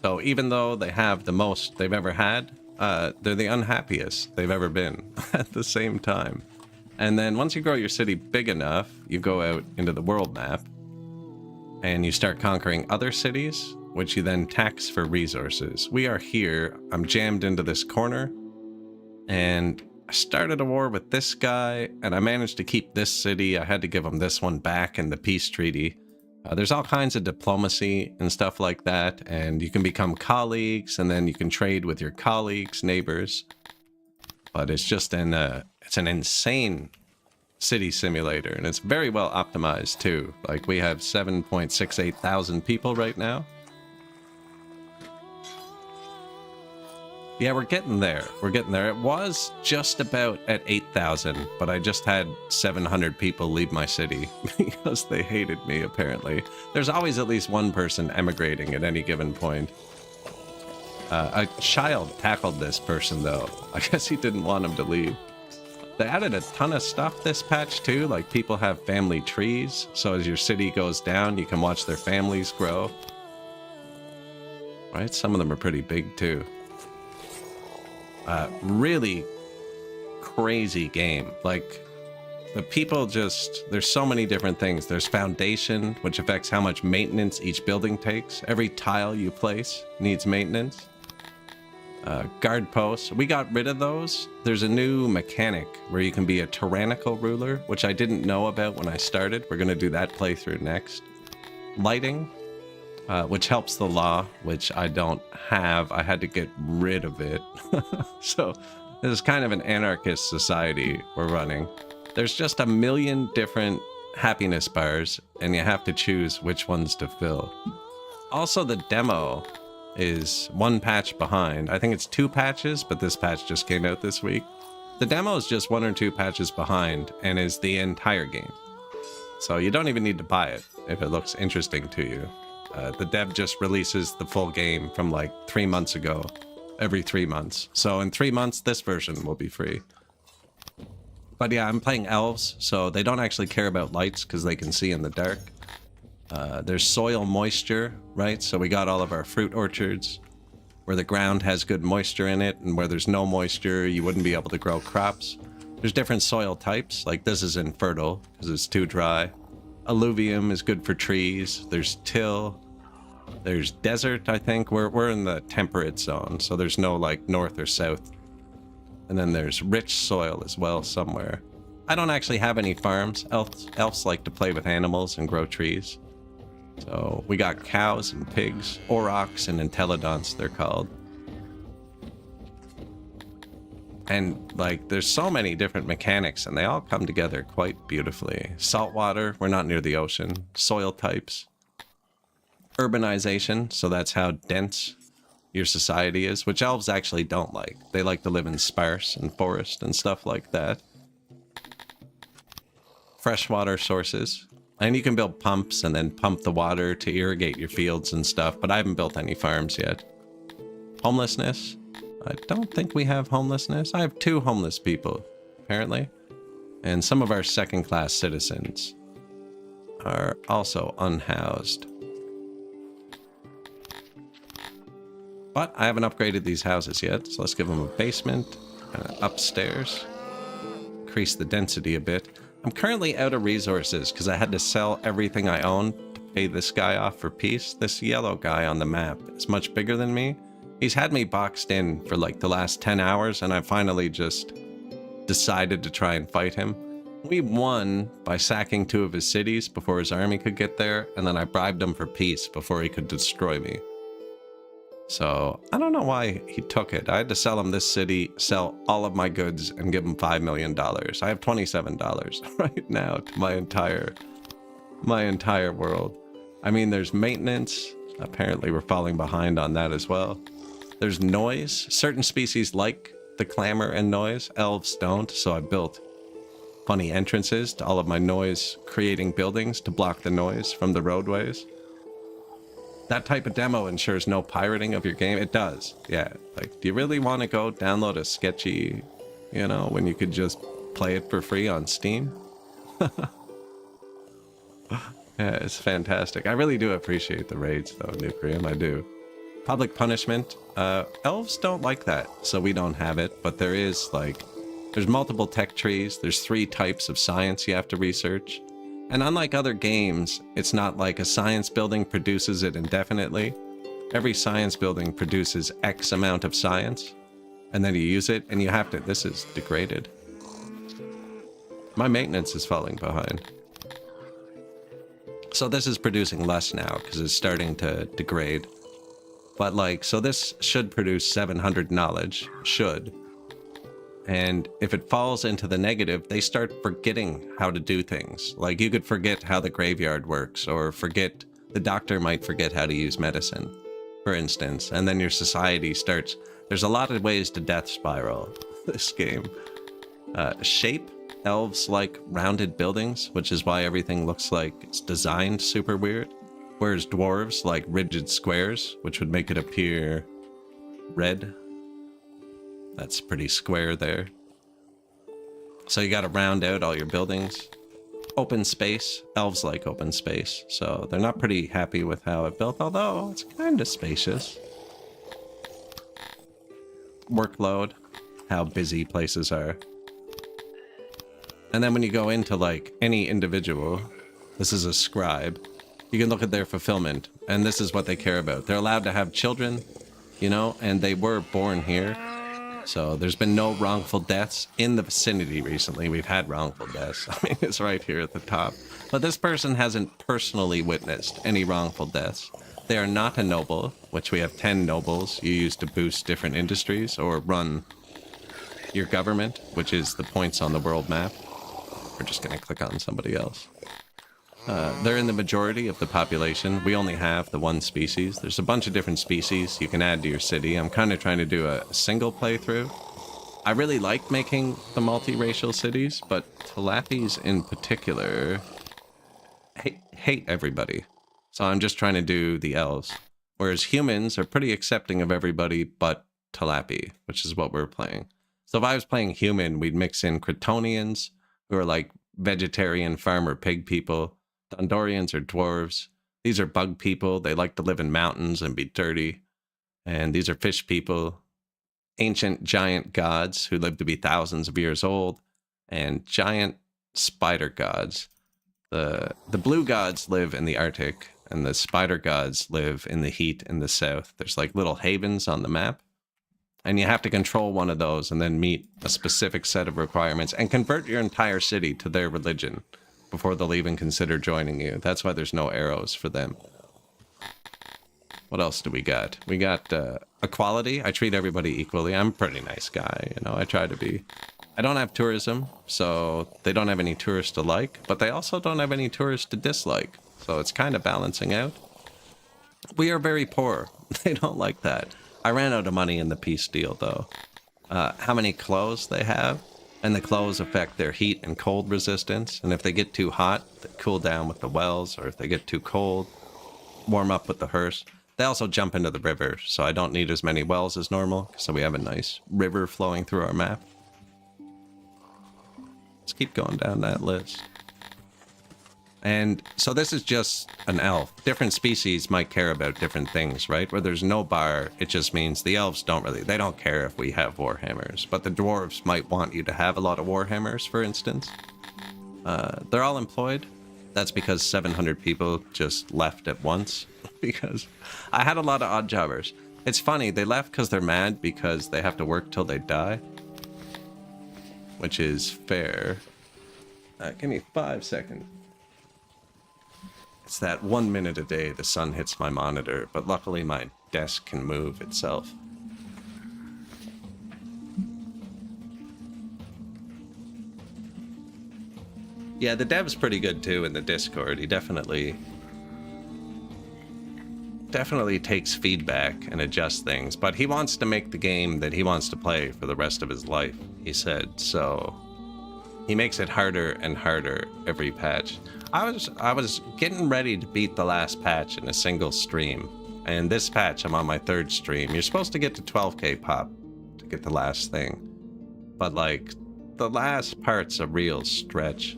So even though they have the most they've ever had, they're the unhappiest they've ever been at the same time. And then once you grow your city big enough, you go out into the world map and you start conquering other cities, which you then tax for resources. We are here. I'm jammed into this corner, and I started a war with this guy, and I managed to keep this city. I had to give him this one back in the peace treaty. There's all kinds of diplomacy and stuff like that, and you can become colleagues, and then you can trade with your colleagues, neighbors. But it's just it's an insane city simulator, and it's very well optimized too. Like, we have 7.68 thousand people right now. Yeah, we're getting there. We're getting there. It was just about at 8,000, but I just had 700 people leave my city because they hated me, apparently. There's always at least one person emigrating at any given point. A child tackled this person, though. I guess he didn't want him to leave. They added a ton of stuff this patch, too. Like, people have family trees, so as your city goes down, you can watch their families grow. Right? Some of them are pretty big, too. Really crazy game. Like, the people just, there's so many different things. There's foundation, which affects how much maintenance each building takes. Every tile you place needs maintenance. Guard posts, we got rid of those. There's a new mechanic where you can be a tyrannical ruler, which I didn't know about when I started. We're going to do that playthrough next. Lighting, which helps the law, which I don't have. I had to get rid of it. So this is kind of an anarchist society we're running. There's just a million different happiness bars, and you have to choose which ones to fill. Also, the demo is one patch behind. I think it's 2 patches, but this patch just came out this week. The demo is just 1 or 2 patches behind and is the entire game. So you don't even need to buy it if it looks interesting to you. The dev just releases the full game from like 3 months ago, every 3 months. So in 3 months, this version will be free. But yeah, I'm playing elves, so they don't actually care about lights because they can see in the dark. There's soil moisture, right? So we got all of our fruit orchards where the ground has good moisture in it, and where there's no moisture, you wouldn't be able to grow crops. There's different soil types, like this is infertile because it's too dry. Alluvium is good for trees. There's till. There's desert, I think. We're in the temperate zone, so there's no like north or south. And then there's rich soil as well somewhere. I don't actually have any farms. Elves like to play with animals and grow trees. So we got cows and pigs, aurochs and entelodonts, they're called. And like, there's so many different mechanics, and they all come together quite beautifully. Saltwater, we're not near the ocean. Soil types. Urbanization, so that's how dense your society is, which elves actually don't like. They like to live in sparse and forest and stuff like that. Freshwater sources. And you can build pumps and then pump the water to irrigate your fields and stuff, but I haven't built any farms yet. Homelessness. I don't think we have homelessness. I have 2 homeless people, apparently. And some of our second-class citizens are also unhoused. But I haven't upgraded these houses yet, so let's give them a basement, upstairs. Increase the density a bit. I'm currently out of resources because I had to sell everything I own to pay this guy off for peace. This yellow guy on the map is much bigger than me. He's had me boxed in for like the last 10 hours, and I finally just decided to try and fight him. We won by sacking 2 of his cities before his army could get there, and then I bribed him for peace before he could destroy me. So I don't know why he took it. I had to sell him this city, sell all of my goods, and give him $5 million. I have $27 right now to my entire world. I mean, there's maintenance. Apparently we're falling behind on that as well. There's noise. Certain species like the clamor and noise. Elves don't, so I built funny entrances to all of my noise creating buildings to block the noise from the roadways. That type of demo ensures no pirating of your game. It does, yeah. Like, do you really want to go download a sketchy, you know, when you could just play it for free on Steam? Yeah, it's fantastic. I really do appreciate the raids, though, Nucleum, I do. Public punishment. Elves don't like that, so we don't have it. But there is, like, there's multiple tech trees. There's 3 types of science you have to research. And unlike other games, it's not like a science building produces it indefinitely. Every science building produces X amount of science, and then you use it, and you have to... This is degraded. My maintenance is falling behind. So this is producing less now, because it's starting to degrade. But like, so this should produce 700 knowledge. Should. And if it falls into the negative, they start forgetting how to do things. Like you could forget how the graveyard works, or forget, the doctor might forget how to use medicine, for instance. And then your society starts, there's a lot of ways to death spiral this game. Shape, elves like rounded buildings, which is why everything looks like it's designed super weird. Whereas dwarves like rigid squares, which would make it appear red. That's pretty square there. So you gotta round out all your buildings. Open space. Elves like open space. So they're not pretty happy with how it built, although it's kind of spacious. Workload. How busy places are. And then when you go into like any individual, this is a scribe, you can look at their fulfillment. And this is what they care about. They're allowed to have children, you know, and they were born here. So there's been no wrongful deaths in the vicinity recently. We've had wrongful deaths. I mean, it's right here at the top. But this person hasn't personally witnessed any wrongful deaths. They are not a noble, which we have 10 nobles you use to boost different industries or run your government, which is the points on the world map. We're just going to click on somebody else. They're in the majority of the population. We only have the one species. There's a bunch of different species you can add to your city. I'm kind of trying to do a single playthrough. I really like making the multiracial cities, but Talapis in particular hate everybody. So I'm just trying to do the elves. Whereas humans are pretty accepting of everybody but Talapi, which is what we're playing. So if I was playing human, we'd mix in Cretonians, who are like vegetarian farmer pig people. Dondorians are dwarves. These are bug people. They like to live in mountains and be dirty. And these are fish people. Ancient giant gods who live to be thousands of years old. And giant spider gods. The blue gods live in the Arctic, and the spider gods live in the heat in the south. There's like little havens on the map. And you have to control one of those and then meet a specific set of requirements and convert your entire city to their religion before they'll even consider joining you. That's why there's no arrows for them. What else do we got? We got equality. I treat everybody equally. I'm a pretty nice guy, you know, I try to be. I don't have tourism, so they don't have any tourists to like, but they also don't have any tourists to dislike. So it's kind of balancing out. We are very poor. They don't like that. I ran out of money in the peace deal, though. How many clothes they have, and the clothes affect their heat and cold resistance. And if they get too hot, they cool down with the wells, or if they get too cold, warm up with the hearse. They also jump into the river, so I don't need as many wells as normal, so we have a nice river flowing through our map. Let's keep going down that list. And so this is just an elf. Different species might care about different things, right? Where there's no bar, it just means the elves they don't care if we have warhammers. But the dwarves might want you to have a lot of warhammers, for instance. They're all employed. That's because 700 people just left at once. Because I had a lot of odd jobbers. It's funny, they left because they're mad because they have to work till they die. Which is fair. Give me 5 seconds. It's that 1 minute a day the sun hits my monitor, but luckily my desk can move itself. Yeah, the dev's pretty good too in the Discord. He definitely takes feedback and adjusts things, but he wants to make the game that he wants to play for the rest of his life, he said, so he makes it harder and harder every patch. I was getting ready to beat the last patch in a single stream, and this patch I'm on my 3rd stream. You're supposed to get to 12k pop to get the last thing, but like the last part's a real stretch.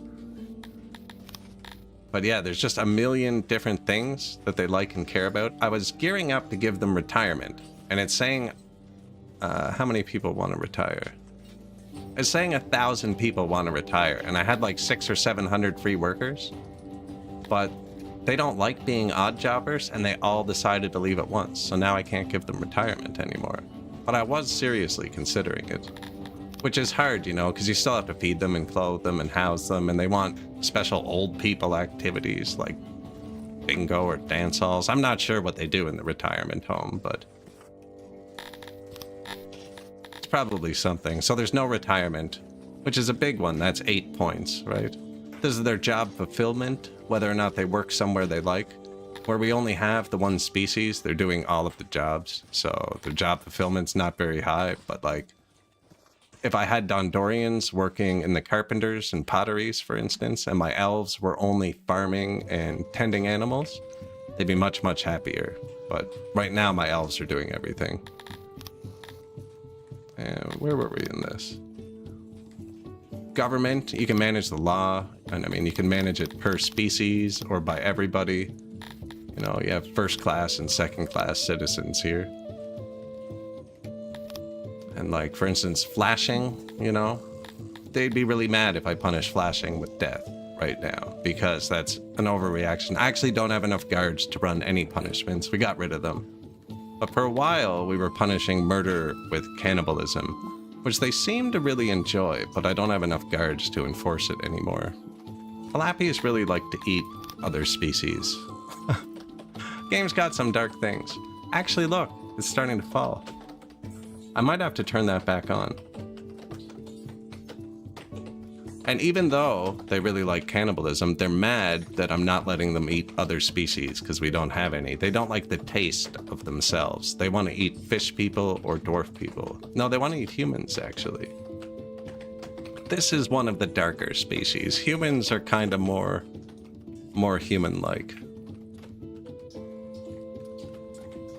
But yeah, there's just a million different things that they like and care about. I was gearing up to give them retirement, and it's saying how many people want to retire. It's saying 1,000 people want to retire, and I had like 600 or 700 free workers, but they don't like being odd jobbers, and they all decided to leave at once, so now I can't give them retirement anymore. But I was seriously considering it, which is hard, you know, because you still have to feed them and clothe them and house them, and they want special old people activities like bingo or dance halls. I'm not sure what they do in the retirement home, but it's probably something. So there's no retirement, which is a big one. That's 8 points, right? This is their job fulfillment, whether or not they work somewhere they like. Where we only have the one species, they're doing all of the jobs. So their job fulfillment's not very high, but like, if I had Dondorians working in the carpenters and potteries, for instance, and my elves were only farming and tending animals, they'd be much, much happier. But right now, my elves are doing everything. And where were we in this? Government, you can manage the law, and I mean, you can manage it per species or by everybody. You know, you have first class and second class citizens here. And like, for instance, flashing, you know, they'd be really mad if I punish flashing with death right now, because that's an overreaction. I actually don't have enough guards to run any punishments. We got rid of them. But for a while, we were punishing murder with cannibalism, which they seem to really enjoy, but I don't have enough guards to enforce it anymore. Flappis really like to eat other species. Game's got some dark things. Actually, look, it's starting to fall. I might have to turn that back on. And even though they really like cannibalism, they're mad that I'm not letting them eat other species because we don't have any. They don't like the taste of themselves. They want to eat fish people or dwarf people. No, they want to eat humans, actually. This is one of the darker species. Humans are kind of more human-like.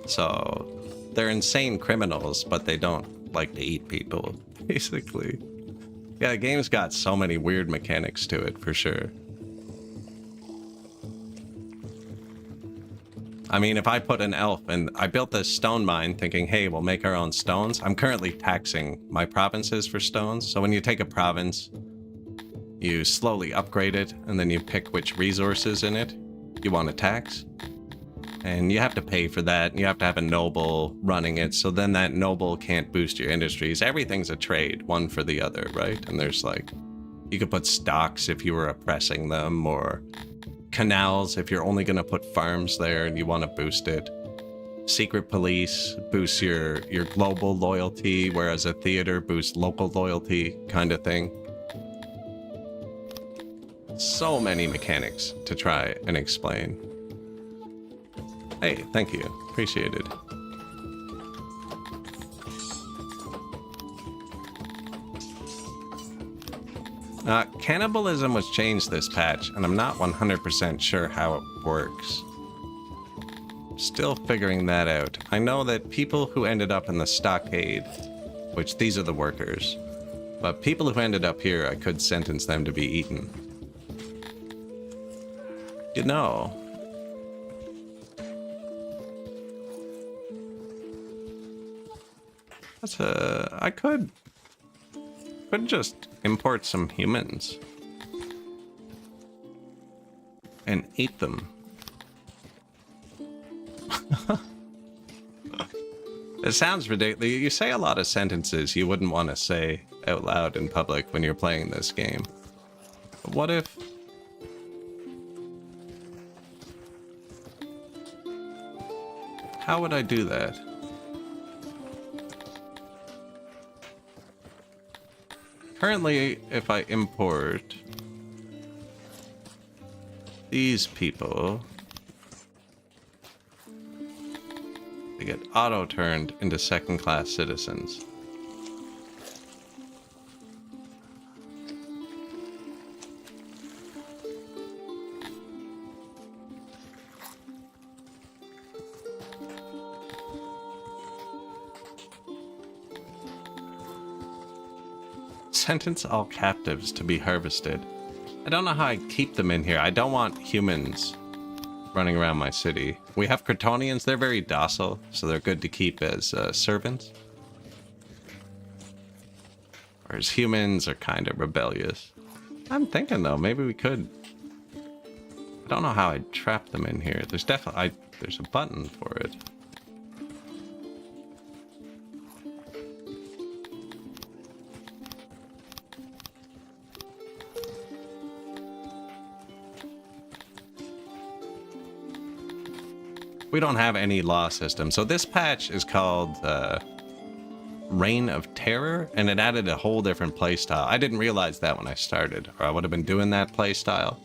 So they're insane criminals, but they don't like to eat people, basically. Yeah, the game's got so many weird mechanics to it, for sure. I mean, if I put an elf, and I built this stone mine thinking, hey, we'll make our own stones. I'm currently taxing my provinces for stones. So when you take a province, you slowly upgrade it, and then you pick which resources in it you want to tax. And you have to pay for that, and you have to have a noble running it, so then that noble can't boost your industries. Everything's a trade, one for the other, right? And there's like, you could put stocks if you were oppressing them, or canals if you're only going to put farms there and you want to boost it. Secret police boosts your global loyalty, whereas a theater boosts local loyalty, kind of thing. So many mechanics to try and explain. Hey, thank you. Appreciate it. Cannibalism was changed this patch, and I'm not 100% sure how it works. Still figuring that out. I know that people who ended up in the stockade, which these are the workers, but people who ended up here, I could sentence them to be eaten. You know, I could just import some humans and eat them. It sounds ridiculous. You say a lot of sentences you wouldn't want to say out loud in public when you're playing this game. But what if... How would I do that? Currently, if I import these people, they get auto-turned into second-class citizens. Sentence all captives to be harvested. I don't know how I keep them in here. I don't want humans running around my city. We have Crotonians. They're very docile, so they're good to keep as servants. Whereas humans are kind of rebellious. I'm thinking, though, maybe we could... I don't know how I'd trap them in here. There's definitely... there's a button for it. We don't have any law system. So this patch is called Reign of Terror, and it added a whole different playstyle. I didn't realize that when I started, or I would have been doing that playstyle.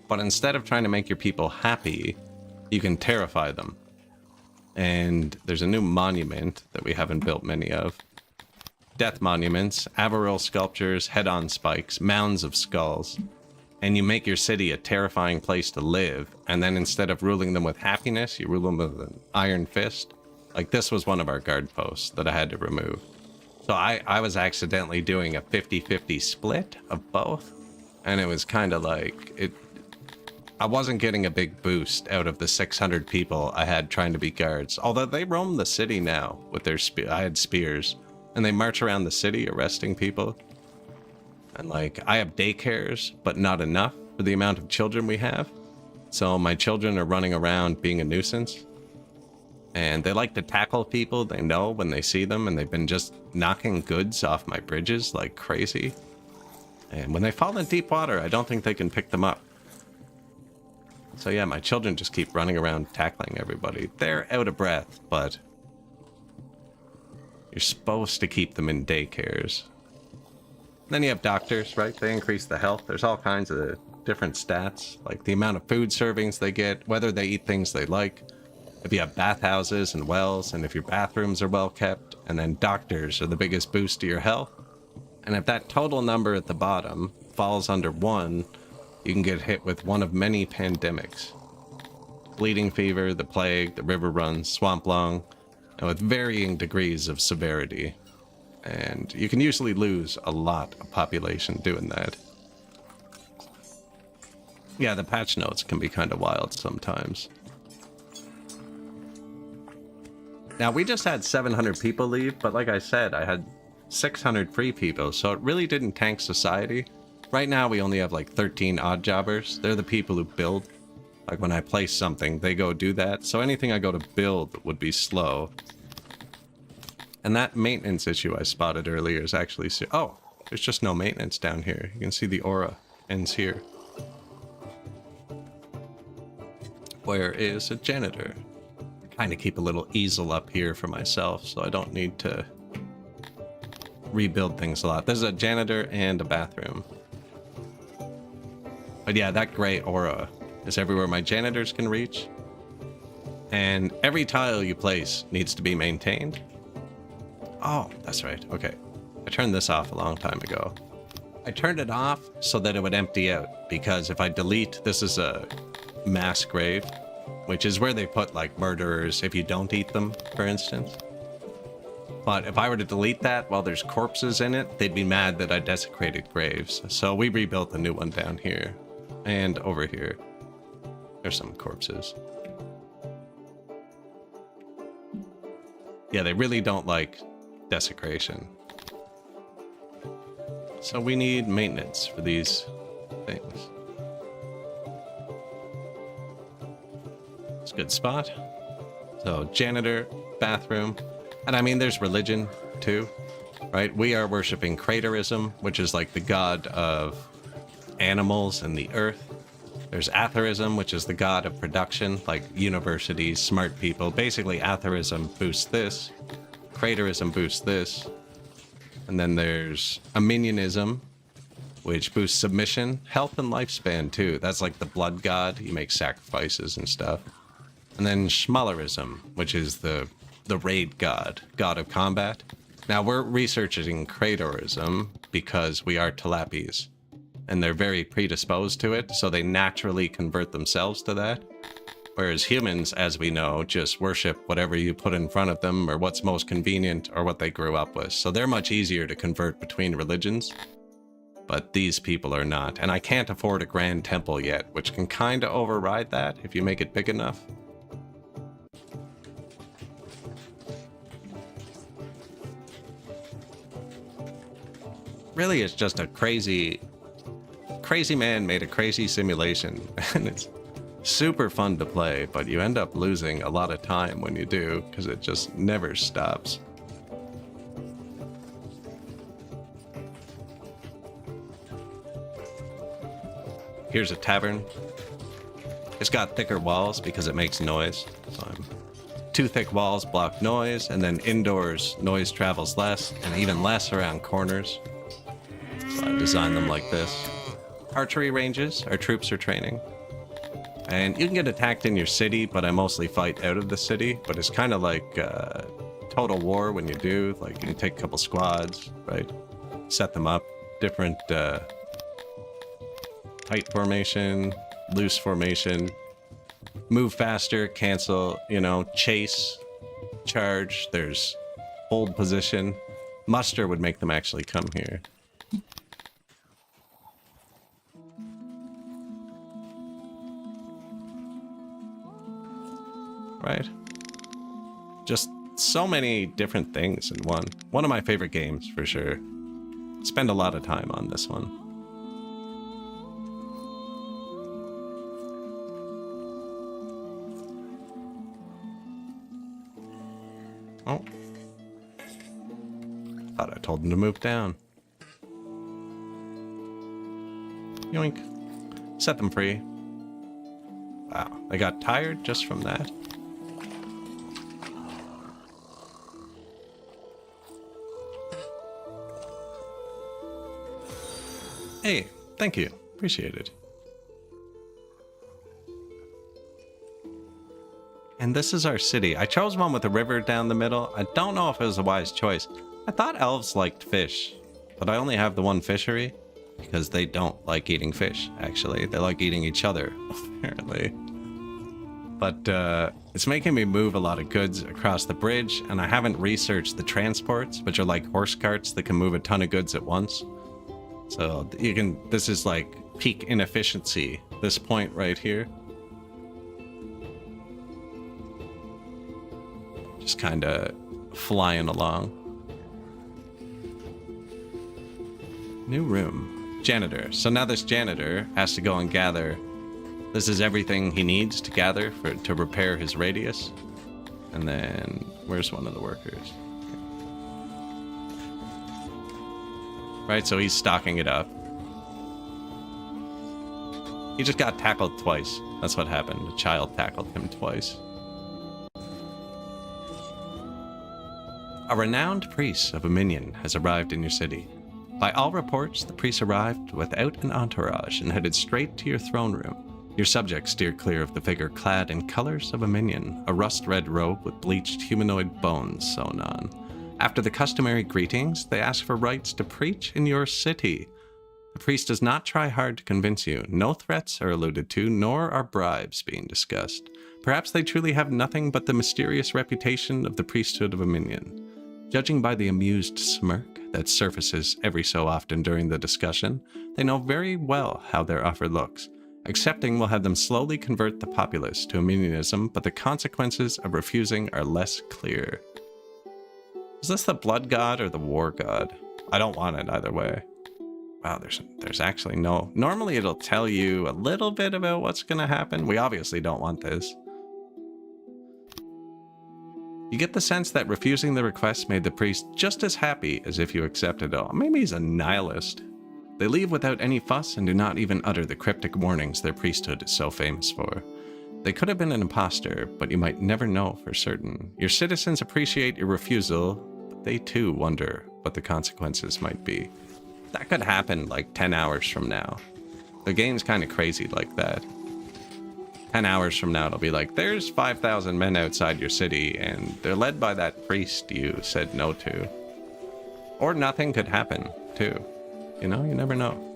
But instead of trying to make your people happy, you can terrify them. And there's a new monument that we haven't built many of. Death monuments, Averil sculptures, head-on spikes, mounds of skulls. And you make your city a terrifying place to live, and then instead of ruling them with happiness, you rule them with an iron fist. Like, this was one of our guard posts that I had to remove. So I was accidentally doing a 50-50 split of both, and it was kind of like, I wasn't getting a big boost out of the 600 people I had trying to be guards. Although they roam the city now with their I had spears, and they march around the city arresting people. And like, I have daycares, but not enough for the amount of children we have. So my children are running around being a nuisance. And they like to tackle people they know when they see them, and they've been just knocking goods off my bridges like crazy. And when they fall in deep water, I don't think they can pick them up. So yeah, my children just keep running around tackling everybody. They're out of breath, but you're supposed to keep them in daycares. Then you have doctors, right? They increase the health. There's all kinds of different stats, like the amount of food servings they get, whether they eat things they like. If you have bathhouses and wells, and if your bathrooms are well kept, and then doctors are the biggest boost to your health. And if that total number at the bottom falls under 1, you can get hit with one of many pandemics. Bleeding fever, the plague, the river runs, swamp lung, and with varying degrees of severity. And you can usually lose a lot of population doing that. Yeah, the patch notes can be kind of wild sometimes. Now, we just had 700 people leave, but like I said, I had 600 free people, so it really didn't tank society. Right now, we only have like 13 odd jobbers. They're the people who build. Like when I place something, they go do that. So anything I go to build would be slow. And that maintenance issue I spotted earlier is actually... Oh, there's just no maintenance down here. You can see the aura ends here. Where is a janitor? Kind of keep a little easel up here for myself, so I don't need to rebuild things a lot. There's a janitor and a bathroom. But yeah, that gray aura is everywhere my janitors can reach. And every tile you place needs to be maintained. Oh, that's right. Okay. I turned this off a long time ago. I turned it off so that it would empty out, because if I delete, this is a mass grave, which is where they put like murderers if you don't eat them, for instance. But if I were to delete that while there's corpses in it, they'd be mad that I desecrated graves. So we rebuilt a new one down here. And over here. There's some corpses. Yeah, they really don't like desecration. So we need maintenance for these things. It's a good spot. So janitor, bathroom, and I mean there's religion too, right? We are worshiping Craterism, which is like the god of animals and the earth. There's Atherism, which is the god of production, like universities, smart people. Basically, Atherism boosts this. Craterism boosts this. And then there's Aminionism, which boosts submission, health, and lifespan, too. That's like the blood god. You make sacrifices and stuff. And then Schmalerism, which is the raid god, god of combat. Now, we're researching Craterism because we are Talapis. And they're very predisposed to it, so they naturally convert themselves to that. Whereas humans, as we know, just worship whatever you put in front of them, or what's most convenient, or what they grew up with. So they're much easier to convert between religions. But these people are not. And I can't afford a grand temple yet, which can kind of override that if you make it big enough. Really, it's just a crazy man made a crazy simulation, and it's super fun to play, but you end up losing a lot of time when you do, because it just never stops. Here's a tavern. It's got thicker walls because it makes noise, so I'm Too thick walls block noise, and then indoors, noise travels less, and even less around corners. So I designed them like this. Archery ranges, our troops are training. And you can get attacked in your city, but I mostly fight out of the city. But it's kind of like Total War when you do. Like, you can take a couple squads, right? Set them up. Different tight formation, loose formation. Move faster, cancel, chase, charge. There's hold position. Muster would make them actually come here. Right? Just so many different things in one. One of my favorite games, for sure. Spend a lot of time on this one. Oh. Thought I told him to move down. Yoink. Set them free. Wow, they got tired just from that. Hey, thank you. Appreciate it. And this is our city. I chose one with a river down the middle. I don't know if it was a wise choice. I thought elves liked fish, but I only have the one fishery because they don't like eating fish, actually. They like eating each other, apparently. But it's making me move a lot of goods across the bridge, and I haven't researched the transports, which are like horse carts that can move a ton of goods at once. So this is like peak inefficiency, this point right here. Just kind of flying along. New room. Janitor. So now this janitor has to go and gather. This is everything he needs to gather to repair his radius. And then, where's one of the workers? Right, so he's stocking it up. He just got tackled twice. That's what happened. A child tackled him twice. A renowned priest of a minion has arrived in your city. By all reports, the priest arrived without an entourage and headed straight to your throne room. Your subjects steer clear of the figure clad in colors of a minion, a rust-red robe with bleached humanoid bones sewn on. After the customary greetings, they ask for rights to preach in your city. The priest does not try hard to convince you. No threats are alluded to, nor are bribes being discussed. Perhaps they truly have nothing but the mysterious reputation of the priesthood of a minion. Judging by the amused smirk that surfaces every so often during the discussion, they know very well how their offer looks. Accepting will have them slowly convert the populace to minionism, but the consequences of refusing are less clear. Is this the blood god or the war god? I don't want it either way. Wow, there's actually no... Normally it'll tell you a little bit about what's going to happen. We obviously don't want this. You get the sense that refusing the request made the priest just as happy as if you accepted it. Oh, maybe he's a nihilist. They leave without any fuss and do not even utter the cryptic warnings their priesthood is so famous for. They could have been an imposter, but you might never know for certain. Your citizens appreciate your refusal, but they too wonder what the consequences might be. That could happen like 10 hours from now. The game's kind of crazy like that. 10 hours from now, it'll be like, there's 5,000 men outside your city, and they're led by that priest you said no to. Or nothing could happen, too. You know, you never know.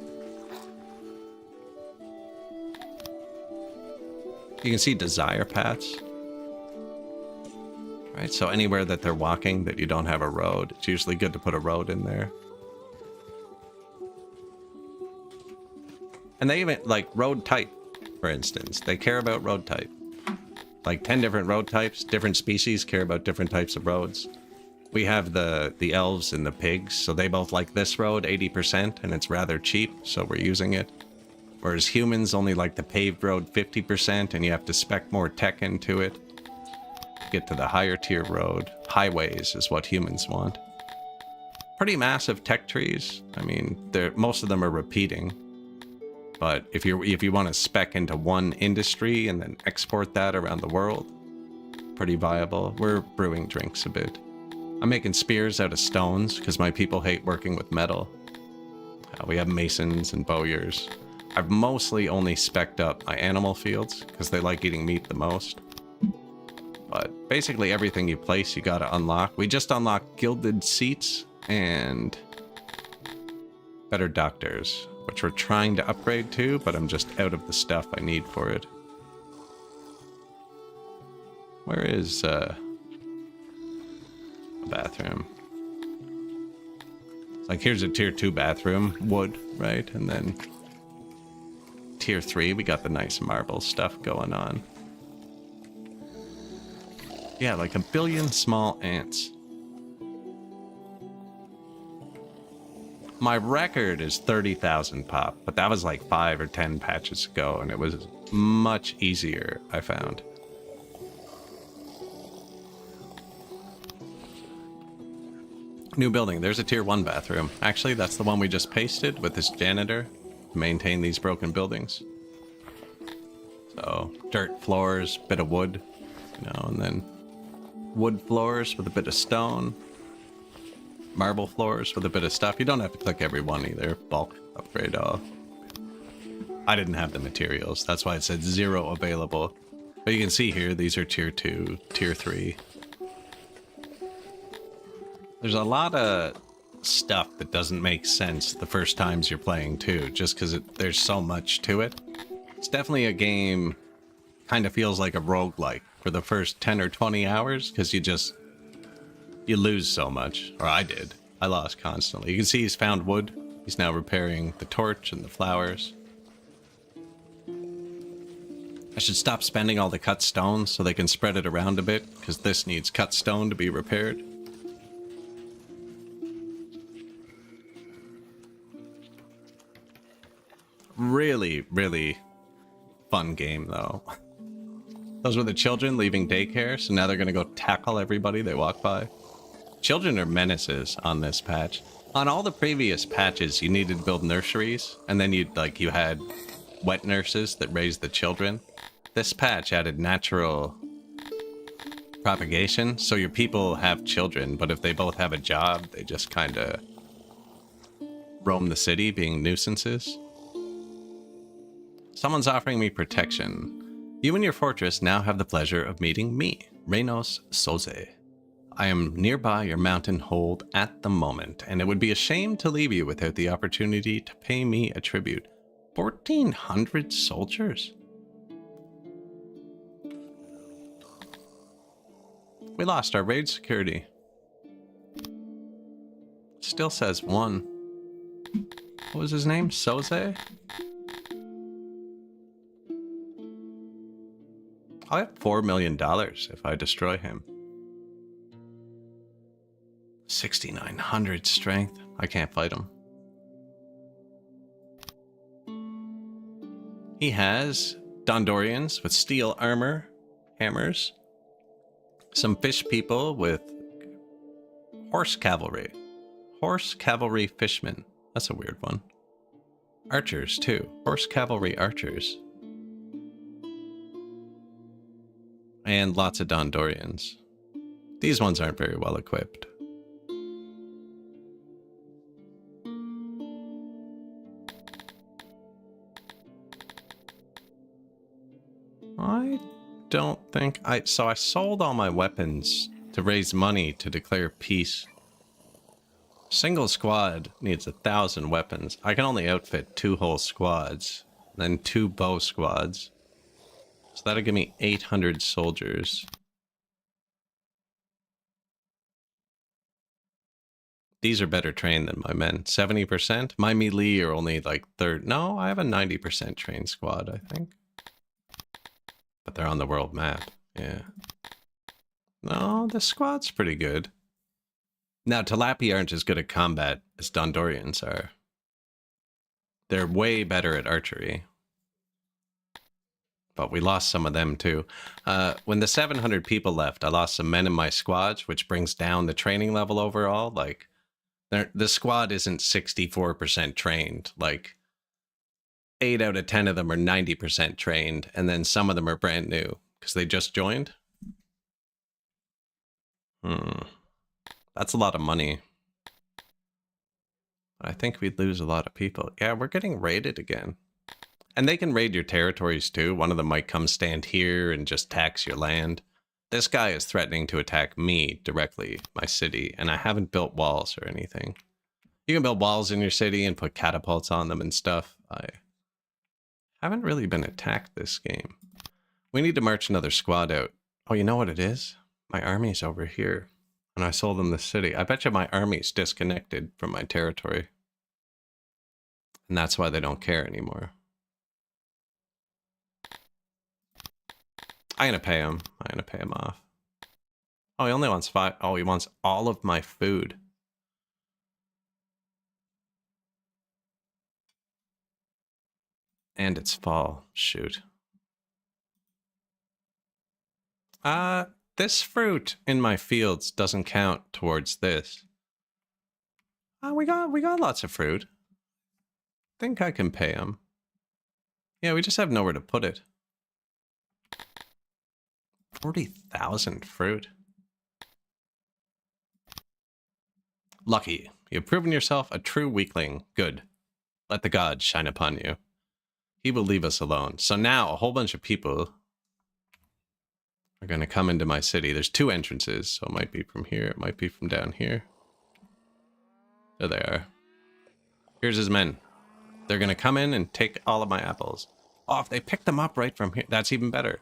You can see desire paths. Right, so anywhere that they're walking that you don't have a road, it's usually good to put a road in there. And they even, like, road type. For instance, they care about road type. Like 10 different road types, different species care about different types of roads. We have the elves and the pigs, so they both like this road 80%, and it's rather cheap, so we're using it. Whereas humans only like the paved road 50%, and you have to spec more tech into it to get to the higher tier road. Highways is what humans want. Pretty massive tech trees. I mean, most of them are repeating. But if you want to spec into one industry and then export that around the world, pretty viable. We're brewing drinks a bit. I'm making spears out of stones because my people hate working with metal. We have masons and bowyers. I've mostly only specced up my animal fields because they like eating meat the most. But basically everything you place, you gotta unlock. We just unlocked gilded seats and better doctors, which we're trying to upgrade to, but I'm just out of the stuff I need for it. Where is a bathroom? It's like, here's a tier 2 bathroom, wood, right? And then tier 3, we got the nice marble stuff going on. Yeah, like a billion small ants. My record is 30,000 pop, but that was like 5 or 10 patches ago, and it was much easier, I found. New building. There's a tier 1 bathroom. Actually, that's the one we just pasted with this janitor to maintain these broken buildings. So, dirt floors, bit of wood, you know, and then wood floors with a bit of stone. Marble floors with a bit of stuff. You don't have to click every one either. Bulk upgrade all. I didn't have the materials. That's why it said 0 available. But you can see here, these are tier 2, tier 3. There's a lot of stuff that doesn't make sense the first times you're playing too, just because there's so much to it. It's definitely a game, kind of feels like a roguelike for the first 10 or 20 hours, because you lose so much. Or I did. I lost constantly. You can see he's found wood. He's now repairing the torch and the flowers. I should stop spending all the cut stone so they can spread it around a bit, because this needs cut stone to be repaired. Really, really fun game, though. Those were the children leaving daycare, so now they're going to go tackle everybody they walk by. Children are menaces on this patch. On all the previous patches, you needed to build nurseries, and then you had wet nurses that raised the children. This patch added natural propagation, so your people have children, but if they both have a job, they just kind of roam the city being nuisances. Someone's offering me protection. You and your fortress now have the pleasure of meeting me, Reynos Soze. I am nearby your mountain hold at the moment, and it would be a shame to leave you without the opportunity to pay me a tribute. 1,400 soldiers? We lost our raid security. Still says 1. What was his name? Soze? I'll have $4 million if I destroy him. 6,900 strength. I can't fight him. He has Dondorians with steel armor, hammers, some fish people with horse cavalry. Horse cavalry fishmen. That's a weird one. Archers, too. Horse cavalry archers. And lots of Dondorians. These ones aren't very well equipped. I don't think so I sold all my weapons to raise money to declare peace. Single squad needs 1,000 weapons. I can only outfit 2 whole squads, then 2 bow squads. So that'll give me 800 soldiers. These are better trained than my men. 70%? My melee are only like third. No, I have a 90% trained squad, I think. But they're on the world map. Yeah. No, the squad's pretty good. Now, Talapi aren't as good at combat as Dondorians are. They're way better at archery. But we lost some of them too. When the 700 people left, I lost some men in my squads, which brings down the training level overall. Like, the squad isn't 64% trained. Like, 8 out of 10 of them are 90% trained, and then some of them are brand new because they just joined. That's a lot of money. I think we'd lose a lot of people. Yeah, we're getting raided again. And they can raid your territories too. One of them might come stand here and just tax your land. This guy is threatening to attack me directly, my city, and I haven't built walls or anything. You can build walls in your city and put catapults on them and stuff. I haven't really been attacked this game. We need to march another squad out. Oh, you know what it is? My army's over here. And I sold them the city. I bet you my army's disconnected from my territory. And that's why they don't care anymore. I'm gonna pay him. I'm gonna pay him off. Oh, he only wants 5. Oh, he wants all of my food. And it's fall. Shoot. This fruit in my fields doesn't count towards this. We got lots of fruit. Think I can pay him. Yeah, we just have nowhere to put it. 40,000 fruit. Lucky. You've proven yourself a true weakling. Good. Let the gods shine upon you. He will leave us alone. So now a whole bunch of people are going to come into my city. There's 2 entrances, so it might be from here. It might be from down here. There they are. Here's his men. They're going to come in and take all of my apples. Oh, if they pick them up right from here, that's even better.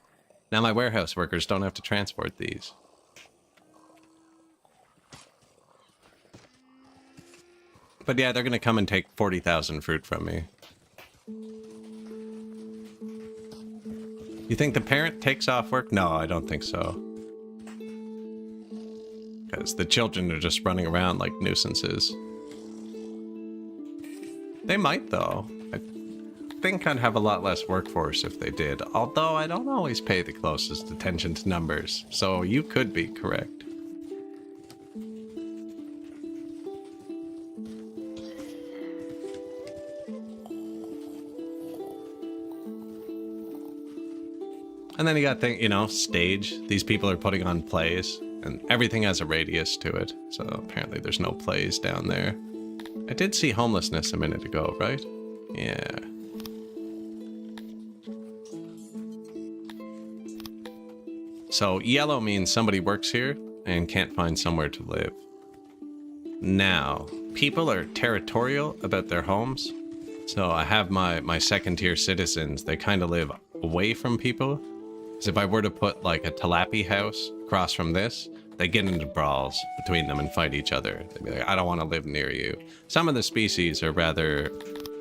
Now my warehouse workers don't have to transport these. But yeah, they're going to come and take 40,000 fruit from me. You think the parent takes off work? No, I don't think so. Because the children are just running around like nuisances. They might, though. I think I'd have a lot less workforce if they did. Although I don't always pay the closest attention to numbers. So you could be correct. And then you got things, you know, stage. These people are putting on plays, and everything has a radius to it. So apparently there's no plays down there. I did see homelessness a minute ago, right? Yeah. So yellow means somebody works here and can't find somewhere to live. Now, people are territorial about their homes. So I have my second tier citizens. They kind of live away from people. Because if I were to put like a tilapia house across from this, they get into brawls between them and fight each other. They'd be like, I don't want to live near you. Some of the species are rather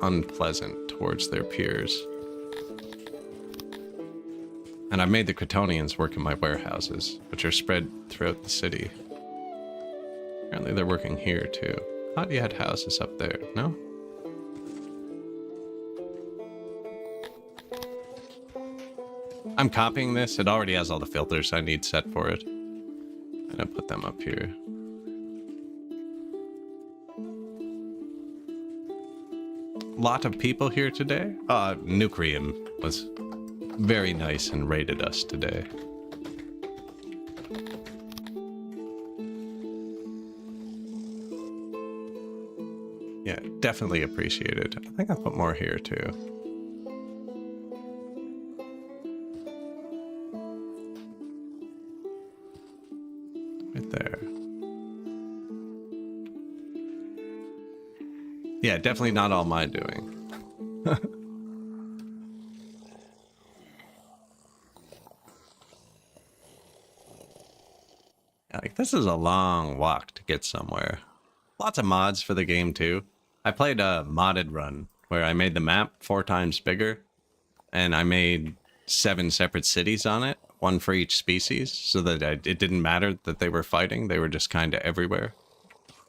unpleasant towards their peers. And I've made the Crotonians work in my warehouses, which are spread throughout the city. Apparently they're working here too. Thought you had houses up there, no? I'm copying this. It already has all the filters I need set for it. I'm gonna put them up here. Lot of people here today. Nucrium was very nice and raided us today. Yeah, definitely appreciate it. I think I'll put more here too. Right there. Yeah, definitely not all my doing. Like, this is a long walk to get somewhere. Lots of mods for the game too. I played a modded run where I made the map 4 times bigger, and I made 7 separate cities on it, one for each species, so that it didn't matter that they were fighting. They were just kind of everywhere.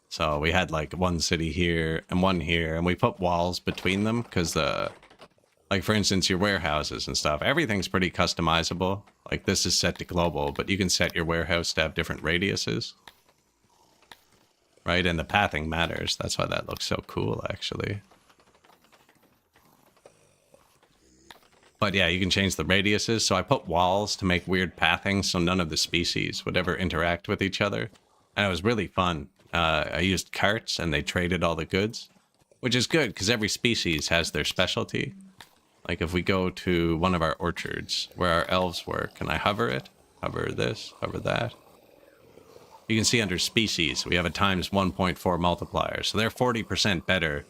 So we had like one city here and one here, and we put walls between them because like for instance, your warehouses and stuff, everything's pretty customizable. Like this is set to global, but you can set your warehouse to have different radiuses. Right, and the pathing matters. That's why that looks so cool, actually. But yeah, you can change the radiuses. So I put walls to make weird pathing so none of the species would ever interact with each other. And it was really fun. I used carts and they traded all the goods, which is good because every species has their specialty. Like if we go to one of our orchards where our elves work, and I hover it, hover this, hover that, you can see under species, we have a times 1.4 multiplier. So they're 40% better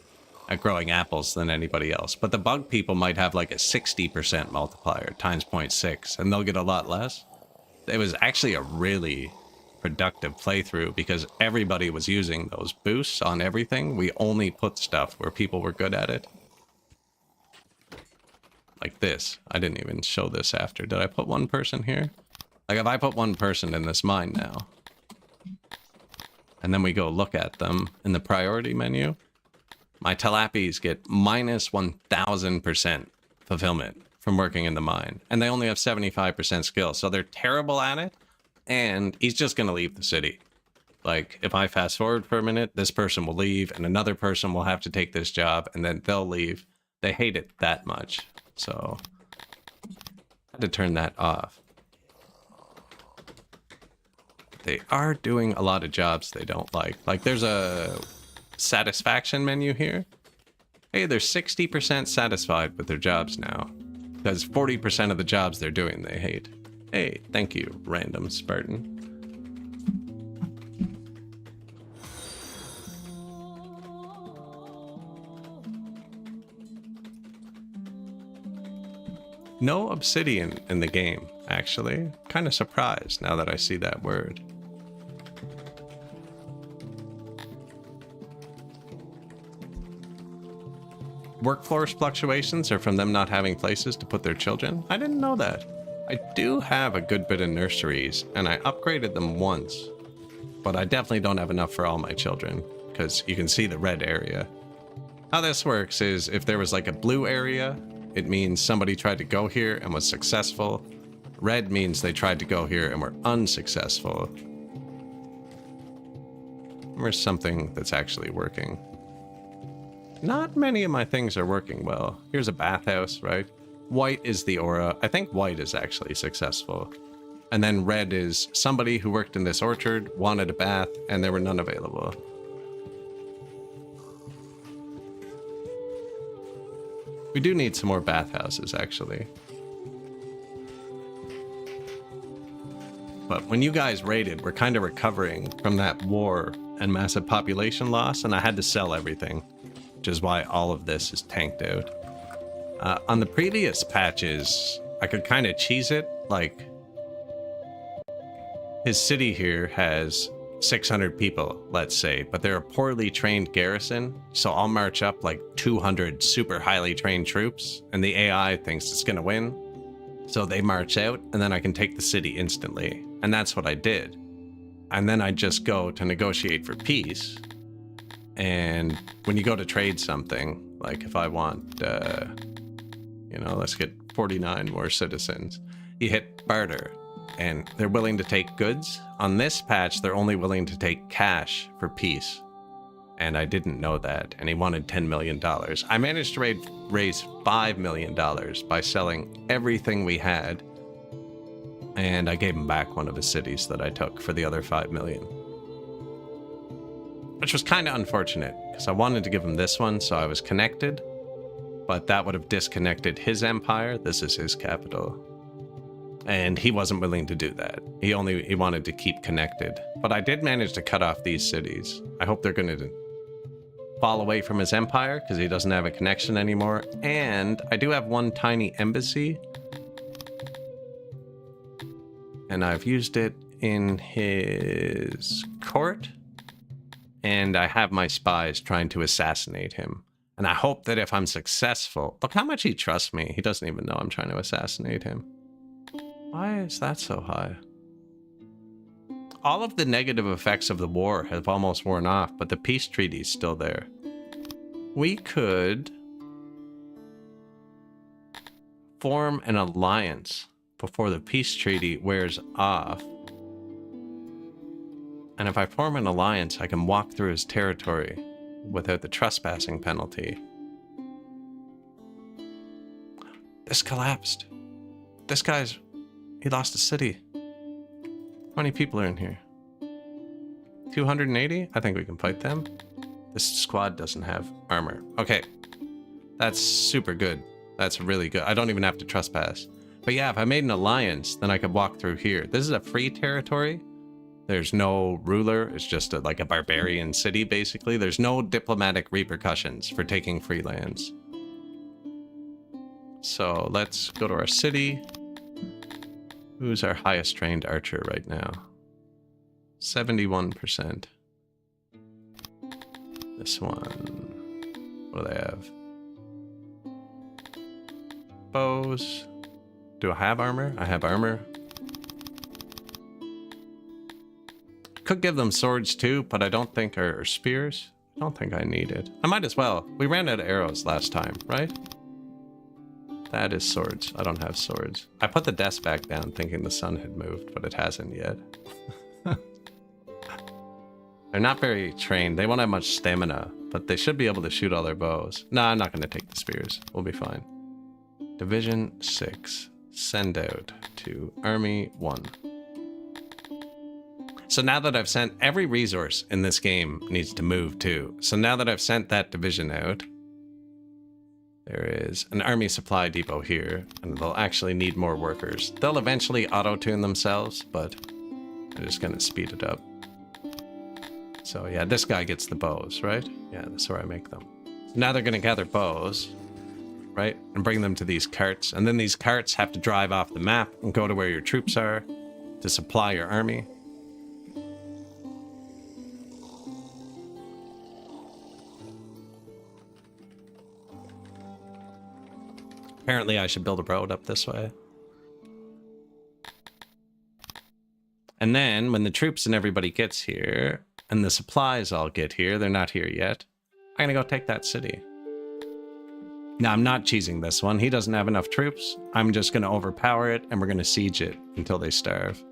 at growing apples than anybody else. But the bug people might have like a 60% multiplier times 0.6, and they'll get a lot less. It was actually a really productive playthrough because everybody was using those boosts on everything. We only put stuff where people were good at it. Like this. I didn't even show this after. Did I put one person here? Like if I put one person in this mine now, and then we go look at them in the priority menu, my Talapies get minus 1000% fulfillment from working in the mine. And they only have 75% skill. So they're terrible at it. And he's just going to leave the city. Like, if I fast forward for a minute, this person will leave, and another person will have to take this job, and then they'll leave. They hate it that much. So, I had to turn that off. They are doing a lot of jobs they don't like. Like, there's a satisfaction menu here. Hey, they're 60% satisfied with their jobs now. Because 40% of the jobs they're doing they hate. Hey, thank you, random Spartan. No obsidian in the game, actually. Kind of surprised now that I see that word. Workforce fluctuations are from them not having places to put their children? I didn't know that. I do have a good bit of nurseries, and I upgraded them once. But I definitely don't have enough for all my children, because you can see the red area. How this works is if there was like a blue area, it means somebody tried to go here and was successful. Red means they tried to go here and were unsuccessful. There's something that's actually working. Not many of my things are working well. Here's a bathhouse, right? White is the aura. I think white is actually successful. And then red is somebody who worked in this orchard, wanted a bath, and there were none available. We do need some more bathhouses, actually. But when you guys raided, we're kind of recovering from that war and massive population loss, and I had to sell everything, which is why all of this is tanked out. On the previous patches, I could kind of cheese it, like his city here has 600 people, let's say, but they're a poorly trained garrison, so I'll march up like 200 super highly trained troops, and the AI thinks it's gonna win, so they march out, and then I can take the city instantly, and that's what I did. And then I just go to negotiate for peace, and when you go to trade something, like if I want, you know, let's get 49 more citizens, you hit barter, and they're willing to take goods. On this patch, they're only willing to take cash for peace. And I didn't know that, and he wanted $10 million. I managed to raise $5 million by selling everything we had, and I gave him back one of his cities that I took for the other $5 million. Which was kind of unfortunate, because I wanted to give him this one, so I was connected, but that would have disconnected his empire. This is his capital. And he wasn't willing to do that. He wanted to keep connected. But I did manage to cut off these cities. I hope they're going to fall away from his empire because he doesn't have a connection anymore. And I do have one tiny embassy. And I've used it in his court. And I have my spies trying to assassinate him. And I hope that if I'm successful... Look how much he trusts me. He doesn't even know I'm trying to assassinate him. Why is that so high? All of the negative effects of the war have almost worn off, but the peace treaty is still there. We could form an alliance before the peace treaty wears off. And if I form an alliance, I can walk through his territory without the trespassing penalty. This collapsed. This guy's... He lost a city. How many people are in here? 280? I think we can fight them. This squad doesn't have armor. Okay. That's super good. That's really good. I don't even have to trespass. But yeah, if I made an alliance, then I could walk through here. This is a free territory. There's no ruler. It's just like a barbarian city, basically. There's no diplomatic repercussions for taking free lands. So let's go to our city. Who's our highest trained archer right now? 71%. This one. What do they have? Bows. Do I have armor? I have armor. Could give them swords too, but I don't think, or spears. I don't think I need it. I might as well. We ran out of arrows last time, right? That is swords. I don't have swords. I put the desk back down thinking the sun had moved, but it hasn't yet. They're not very trained. They won't have much stamina, but they should be able to shoot all their bows. No, I'm not going to take the spears. We'll be fine. Division 6. Send out to Army 1. So now that I've sent every resource in this game needs to move too. So now that I've sent that division out, there is an army supply depot here, and they'll actually need more workers. They'll eventually auto-tune themselves, but I'm just going to speed it up. So yeah, this guy gets the bows, right? Yeah, that's where I make them. So now they're going to gather bows, right? And bring them to these carts. And then these carts have to drive off the map and go to where your troops are to supply your army. Apparently I should build a road up this way. And then when the troops and everybody gets here, and the supplies all get here, they're not here yet, I'm gonna go take that city. Now I'm not cheesing this one. He doesn't have enough troops. I'm just gonna overpower it, and we're gonna siege it until they starve.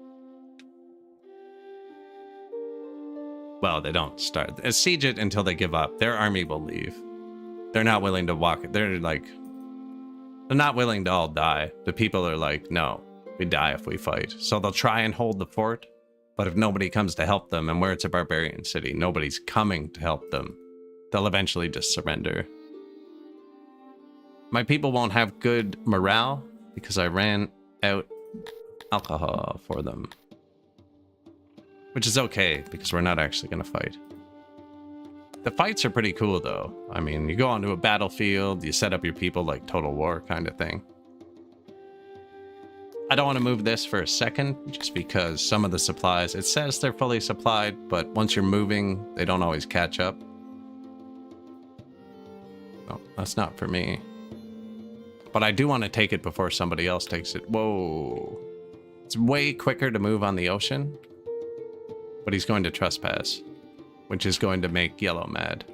Well, they don't start. Siege it until they give up. Their army will leave. They're not willing to walk it. They're not willing to all die. The people are like, no, we die if we fight. So they'll try and hold the fort, but if nobody comes to help them, and where it's a barbarian city, nobody's coming to help them, they'll eventually just surrender. My people won't have good morale because I ran out alcohol for them. Which is okay, because we're not actually going to fight. The fights are pretty cool, though. I mean, you go onto a battlefield, you set up your people like Total War kind of thing. I don't want to move this for a second, just because some of the supplies, it says they're fully supplied, but once you're moving, they don't always catch up. No, that's not for me. But I do want to take it before somebody else takes it. Whoa. It's way quicker to move on the ocean, but he's going to trespass, which is going to make Yellow mad.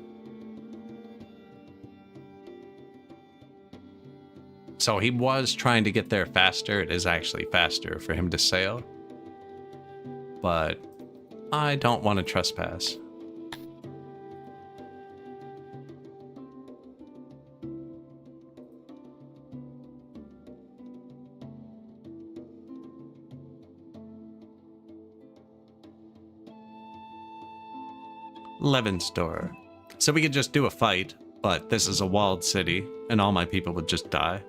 So he was trying to get there faster. It is actually faster for him to sail. But I don't want to trespass. Levenstore. So we could just do a fight, but this is a walled city, and all my people would just die.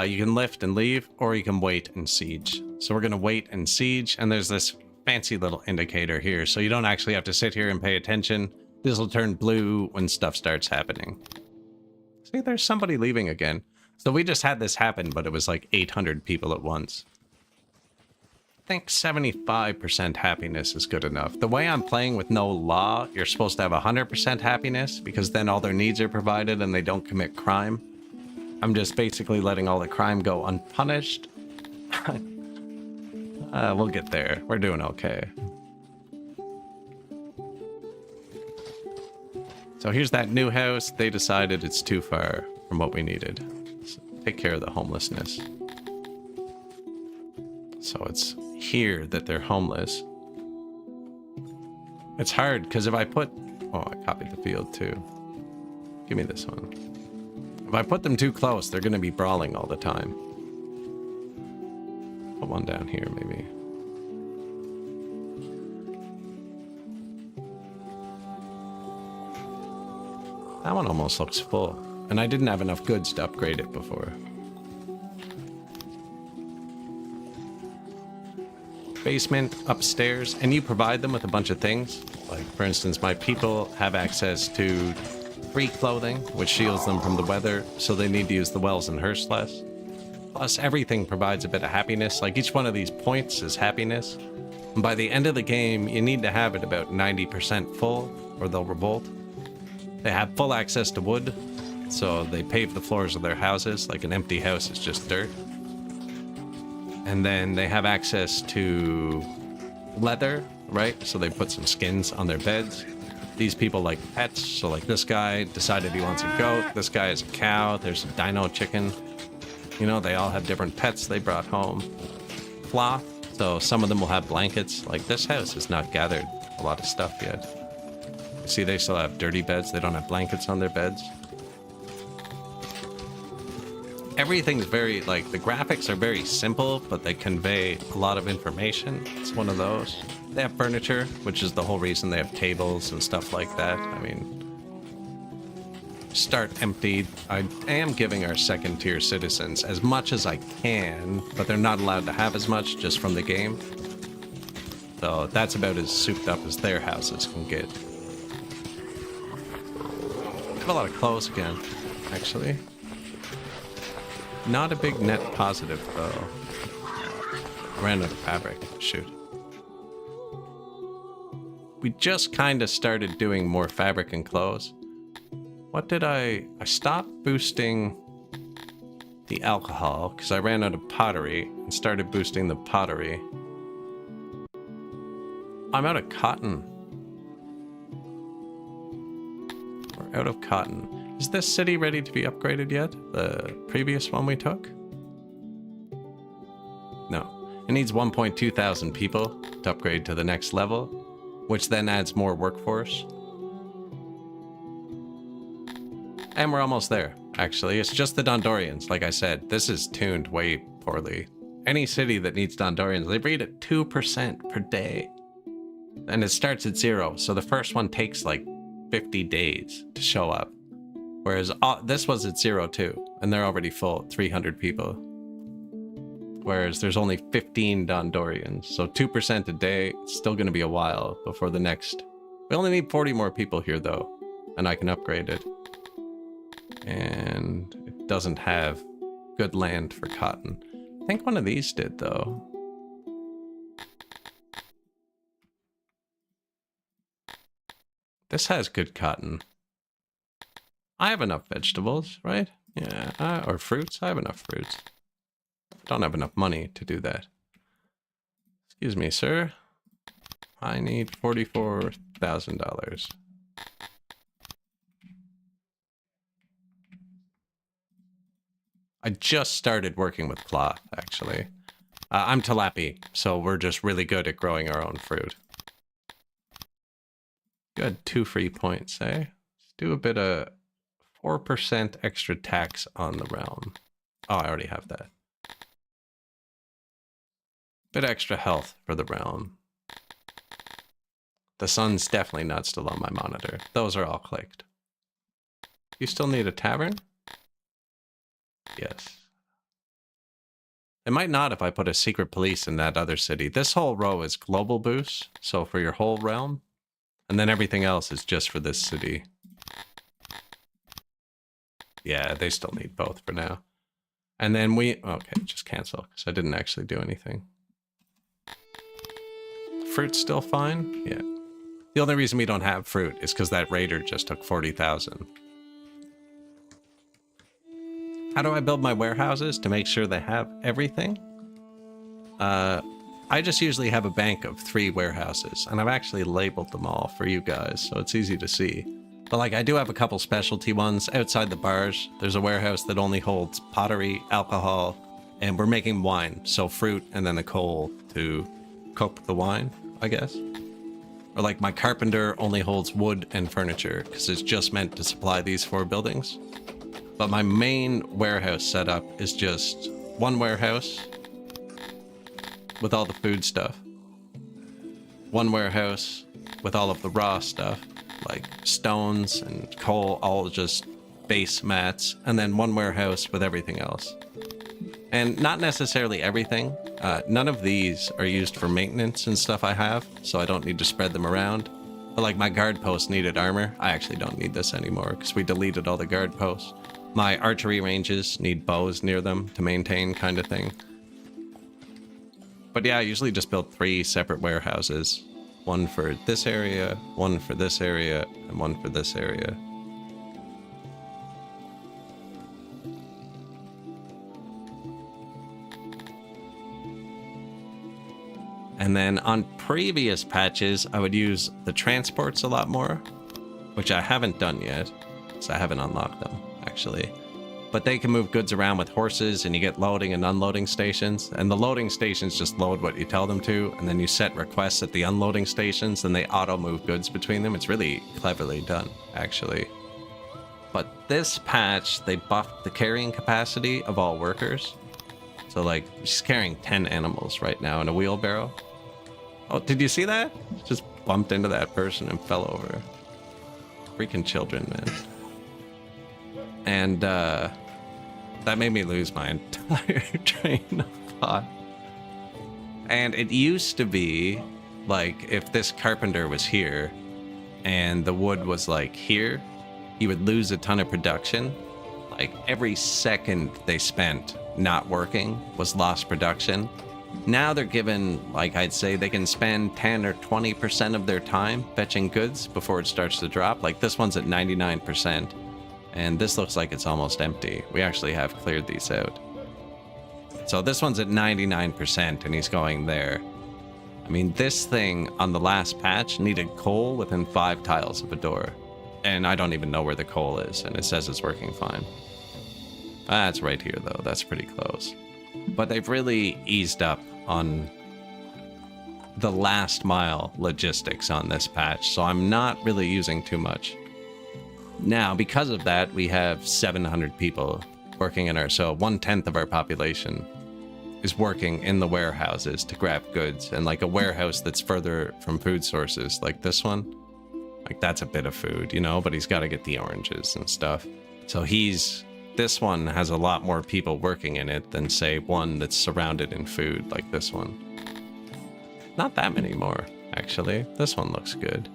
You can lift and leave, or you can wait and siege. So we're going to wait and siege, and there's this fancy little indicator here, so you don't actually have to sit here and pay attention. This will turn blue when stuff starts happening. See, there's somebody leaving again. So we just had this happen, but it was like 800 people at once. I think 75% happiness is good enough. The way I'm playing with no law, you're supposed to have 100% happiness, because then all their needs are provided and they don't commit crime. I'm just basically letting all the crime go unpunished. We'll get there. We're doing okay. So here's that new house. They decided it's too far from what we needed. So take care of the homelessness. So it's here that they're homeless. It's hard because if I put... Oh, I copied the field too. Give me this one. If I put them too close, they're going to be brawling all the time. Put one down here, maybe. That one almost looks full. And I didn't have enough goods to upgrade it before. Basement, upstairs, and you provide them with a bunch of things. Like, for instance, my people have access to free clothing, which shields them from the weather, so they need to use the wells and hearse less. Plus, everything provides a bit of happiness. Like, each one of these points is happiness. And by the end of the game, you need to have it about 90% full, or they'll revolt. They have full access to wood, so they pave the floors of their houses. Like, an empty house is just dirt. And then they have access to leather, right? So they put some skins on their beds. These people like pets. So like this guy decided he wants a goat. This guy is a cow. There's a dino chicken. You know, they all have different pets they brought home. Cloth. So some of them will have blankets. Like this house has not gathered a lot of stuff yet. You see, they still have dirty beds. They don't have blankets on their beds. Everything's very, like, the graphics are very simple, but they convey a lot of information. It's one of those. They have furniture, which is the whole reason they have tables and stuff like that. I mean, start emptied. I am giving our second tier citizens as much as I can, but they're not allowed to have as much just from the game. So that's about as souped up as their houses can get. I have a lot of clothes again, actually. Not a big net positive, though. I ran out of fabric. Shoot. We just kind of started doing more fabric and clothes. What did I stopped boosting the alcohol because I ran out of pottery and started boosting the pottery. I'm out of cotton. We're out of cotton. Is this city ready to be upgraded yet? The previous one we took? No. It needs 1.2 thousand people to upgrade to the next level, which then adds more workforce. And we're almost there, actually. It's just the Dondorians. Like I said, this is tuned way poorly. Any city that needs Dondorians, they breed at 2% per day. And it starts at 0, so the first one takes like 50 days to show up. Whereas this was at 0 too, and they're already full, 300 people. Whereas there's only 15 Dondorians, so 2% a day. It's still going to be a while before the next. We only need 40 more people here though, and I can upgrade it. And it doesn't have good land for cotton. I think one of these did though. This has good cotton. I have enough vegetables, right? Yeah, or fruits. I have enough fruits. Don't have enough money to do that. Excuse me, sir. I need $44,000. I just started working with cloth, actually. I'm Talapi, so we're just really good at growing our own fruit. You had 2 free points, eh? Let's do a bit of 4% extra tax on the realm. Oh, I already have that. Bit extra health for the realm. The sun's definitely not still on my monitor. Those are all clicked. You still need a tavern? Yes. It might not if I put a secret police in that other city. This whole row is global boost, so for your whole realm. And then everything else is just for this city. Yeah, they still need both for now. And then okay, just cancel, because I didn't actually do anything. Fruit's still fine? Yeah. The only reason we don't have fruit is because that raider just took 40,000. How do I build my warehouses to make sure they have everything? I just usually have a bank of 3 warehouses, and I've actually labeled them all for you guys, so it's easy to see. But like, I do have a couple specialty ones outside the bars. There's a warehouse that only holds pottery, alcohol, and we're making wine. So fruit and then the coal to cook the wine, I guess. Or like my carpenter only holds wood and furniture because it's just meant to supply these 4 buildings. But my main warehouse setup is just one warehouse with all the food stuff. One warehouse with all of the raw stuff. like stones and coal, all just base mats, and then one warehouse with everything else. And not necessarily everything. None of these are used for maintenance and stuff I have, so I don't need to spread them around. But like my guard post needed armor. I actually don't need this anymore because we deleted all the guard posts. My archery ranges need bows near them to maintain, kind of thing. But yeah, I usually just build 3 separate warehouses. One for this area, one for this area, and one for this area. And then on previous patches, I would use the transports a lot more, which I haven't done yet, so I haven't unlocked them, actually. But they can move goods around with horses, and you get loading and unloading stations. And the loading stations just load what you tell them to, and then you set requests at the unloading stations, and they auto-move goods between them. It's really cleverly done, actually. But this patch, they buffed the carrying capacity of all workers. So, like, she's carrying 10 animals right now in a wheelbarrow. Oh, did you see that? Just bumped into that person and fell over. Freaking children, man. And that made me lose my entire train of thought. And it used to be like if this carpenter was here and the wood was like here, he would lose a ton of production. Like every second they spent not working was lost production. Now they're given, like I'd say, they can spend 10 or 20% of their time fetching goods before it starts to drop. Like this one's at 99%. And this looks like it's almost empty. We actually have cleared these out. So this one's at 99% and he's going there. I mean, this thing on the last patch needed coal within 5 tiles of a door. And I don't even know where the coal is, and it says it's working fine. That's right here, though. That's pretty close. But they've really eased up on the last mile logistics on this patch, so I'm not really using too much. Now, because of that, we have 700 people working in so 1/10 of our population is working in the warehouses to grab goods, and like a warehouse that's further from food sources, like this one, like that's a bit of food, you know, but he's got to get the oranges and stuff. So this one has a lot more people working in it than say one that's surrounded in food like this one. Not that many more, actually. This one looks good.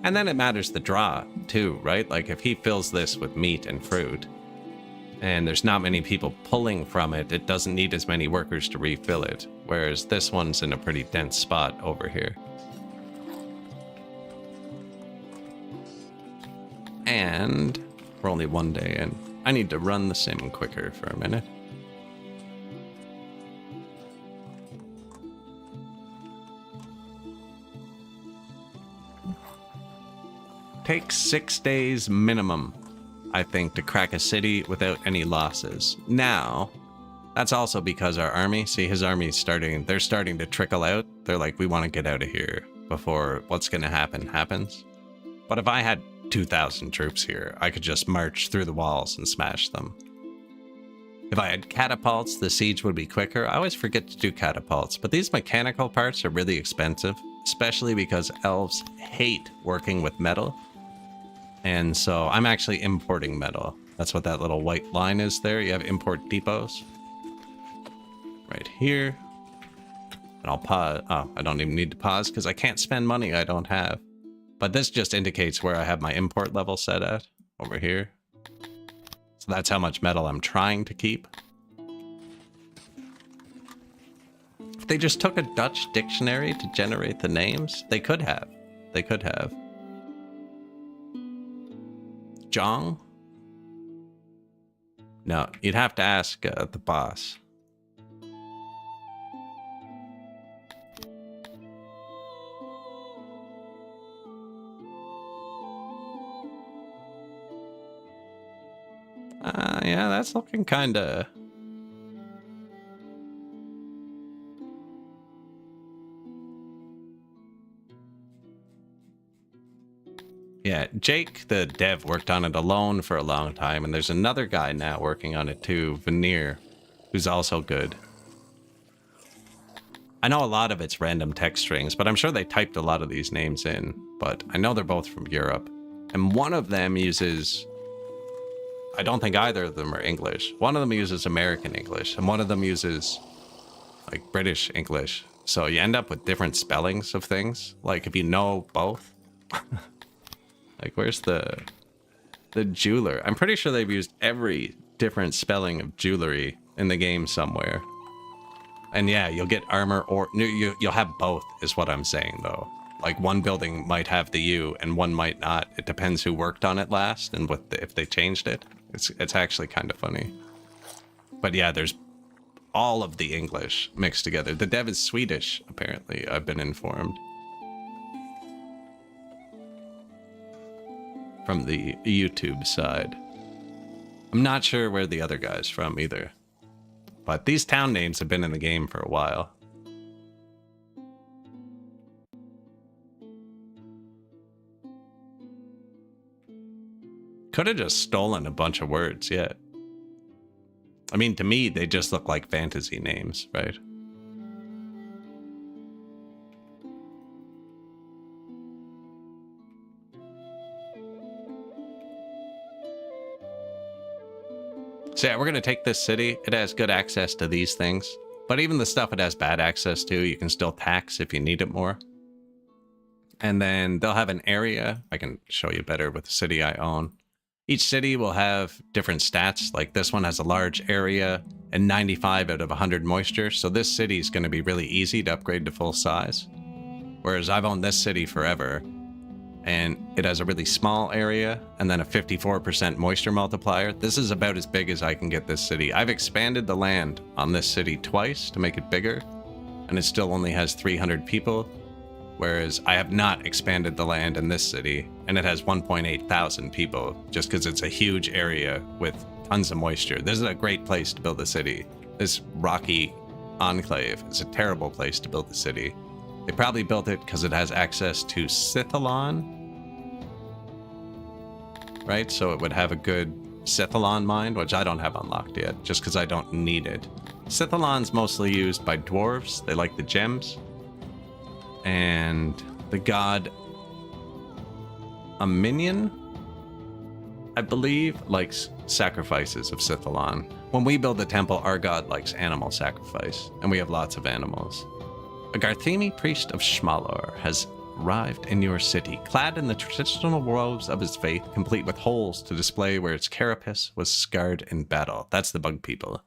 And then it matters the draw too, right? Like if he fills this with meat and fruit and there's not many people pulling from it, it doesn't need as many workers to refill it. Whereas this one's in a pretty dense spot over here. And we're only 1 day in. I need to run the sim quicker for a minute. Takes 6 days minimum, I think, to crack a city without any losses. Now, that's also because our army, see his army's they're starting to trickle out. They're like, we want to get out of here before what's going to happen happens. But if I had 2,000 troops here, I could just march through the walls and smash them. If I had catapults, the siege would be quicker. I always forget to do catapults, but these mechanical parts are really expensive, especially because elves hate working with metal. And so I'm actually importing metal. That's what that little white line is there. You have import depots right here. And I'll pause. Oh, I don't even need to pause because I can't spend money I don't have. But this just indicates where I have my import level set at over here. So that's how much metal I'm trying to keep. If they just took a Dutch dictionary to generate the names, they could have. They could have. Jong? No, you'd have to ask the boss. Yeah, that's looking kinda... Yeah, Jake, the dev, worked on it alone for a long time, and there's another guy now working on it too, Veneer, who's also good. I know a lot of it's random text strings, but I'm sure they typed a lot of these names in, but I know they're both from Europe. And one of them uses, I don't think either of them are English. One of them uses American English, and one of them uses like British English. So you end up with different spellings of things. Like if you know both. Like where's the jeweler? I'm pretty sure they've used every different spelling of jewelry in the game somewhere. And yeah, you'll get armor, or you'll have both is what I'm saying though. Like one building might have the U and one might not. It depends who worked on it last and if they changed it. It's actually kind of funny. But yeah, there's all of the English mixed together. The dev is Swedish, apparently, I've been informed. From the YouTube side. I'm not sure where the other guy's from either. But these town names have been in the game for a while. Could have just stolen a bunch of words, yeah. I mean, to me, they just look like fantasy names, right? So yeah, we're going to take this city. It has good access to these things. But even the stuff it has bad access to, you can still tax if you need it more. And then they'll have an area. I can show you better with the city I own. Each city will have different stats. Like this one has a large area and 95 out of 100 moisture. So this city is going to be really easy to upgrade to full size. Whereas I've owned this city forever and it has a really small area and then a 54% moisture multiplier. This is about as big as I can get this city. I've expanded the land on this city twice to make it bigger and it still only has 300 people. Whereas I have not expanded the land in this city, and it has 1.8 thousand people, just because it's a huge area with tons of moisture. This is a great place to build a city. This rocky enclave is a terrible place to build a city. They probably built it because it has access to Sithalon, right? So it would have a good Sithalon mine, which I don't have unlocked yet, just because I don't need it. Sithalon's mostly used by dwarves. They like the gems. And the god Aminion, I believe, likes sacrifices of Sithalon. When we build a temple, our god likes animal sacrifice, and we have lots of animals. A Garthemi priest of Shmalor has arrived in your city, clad in the traditional robes of his faith, complete with holes to display where its carapace was scarred in battle. That's the bug people.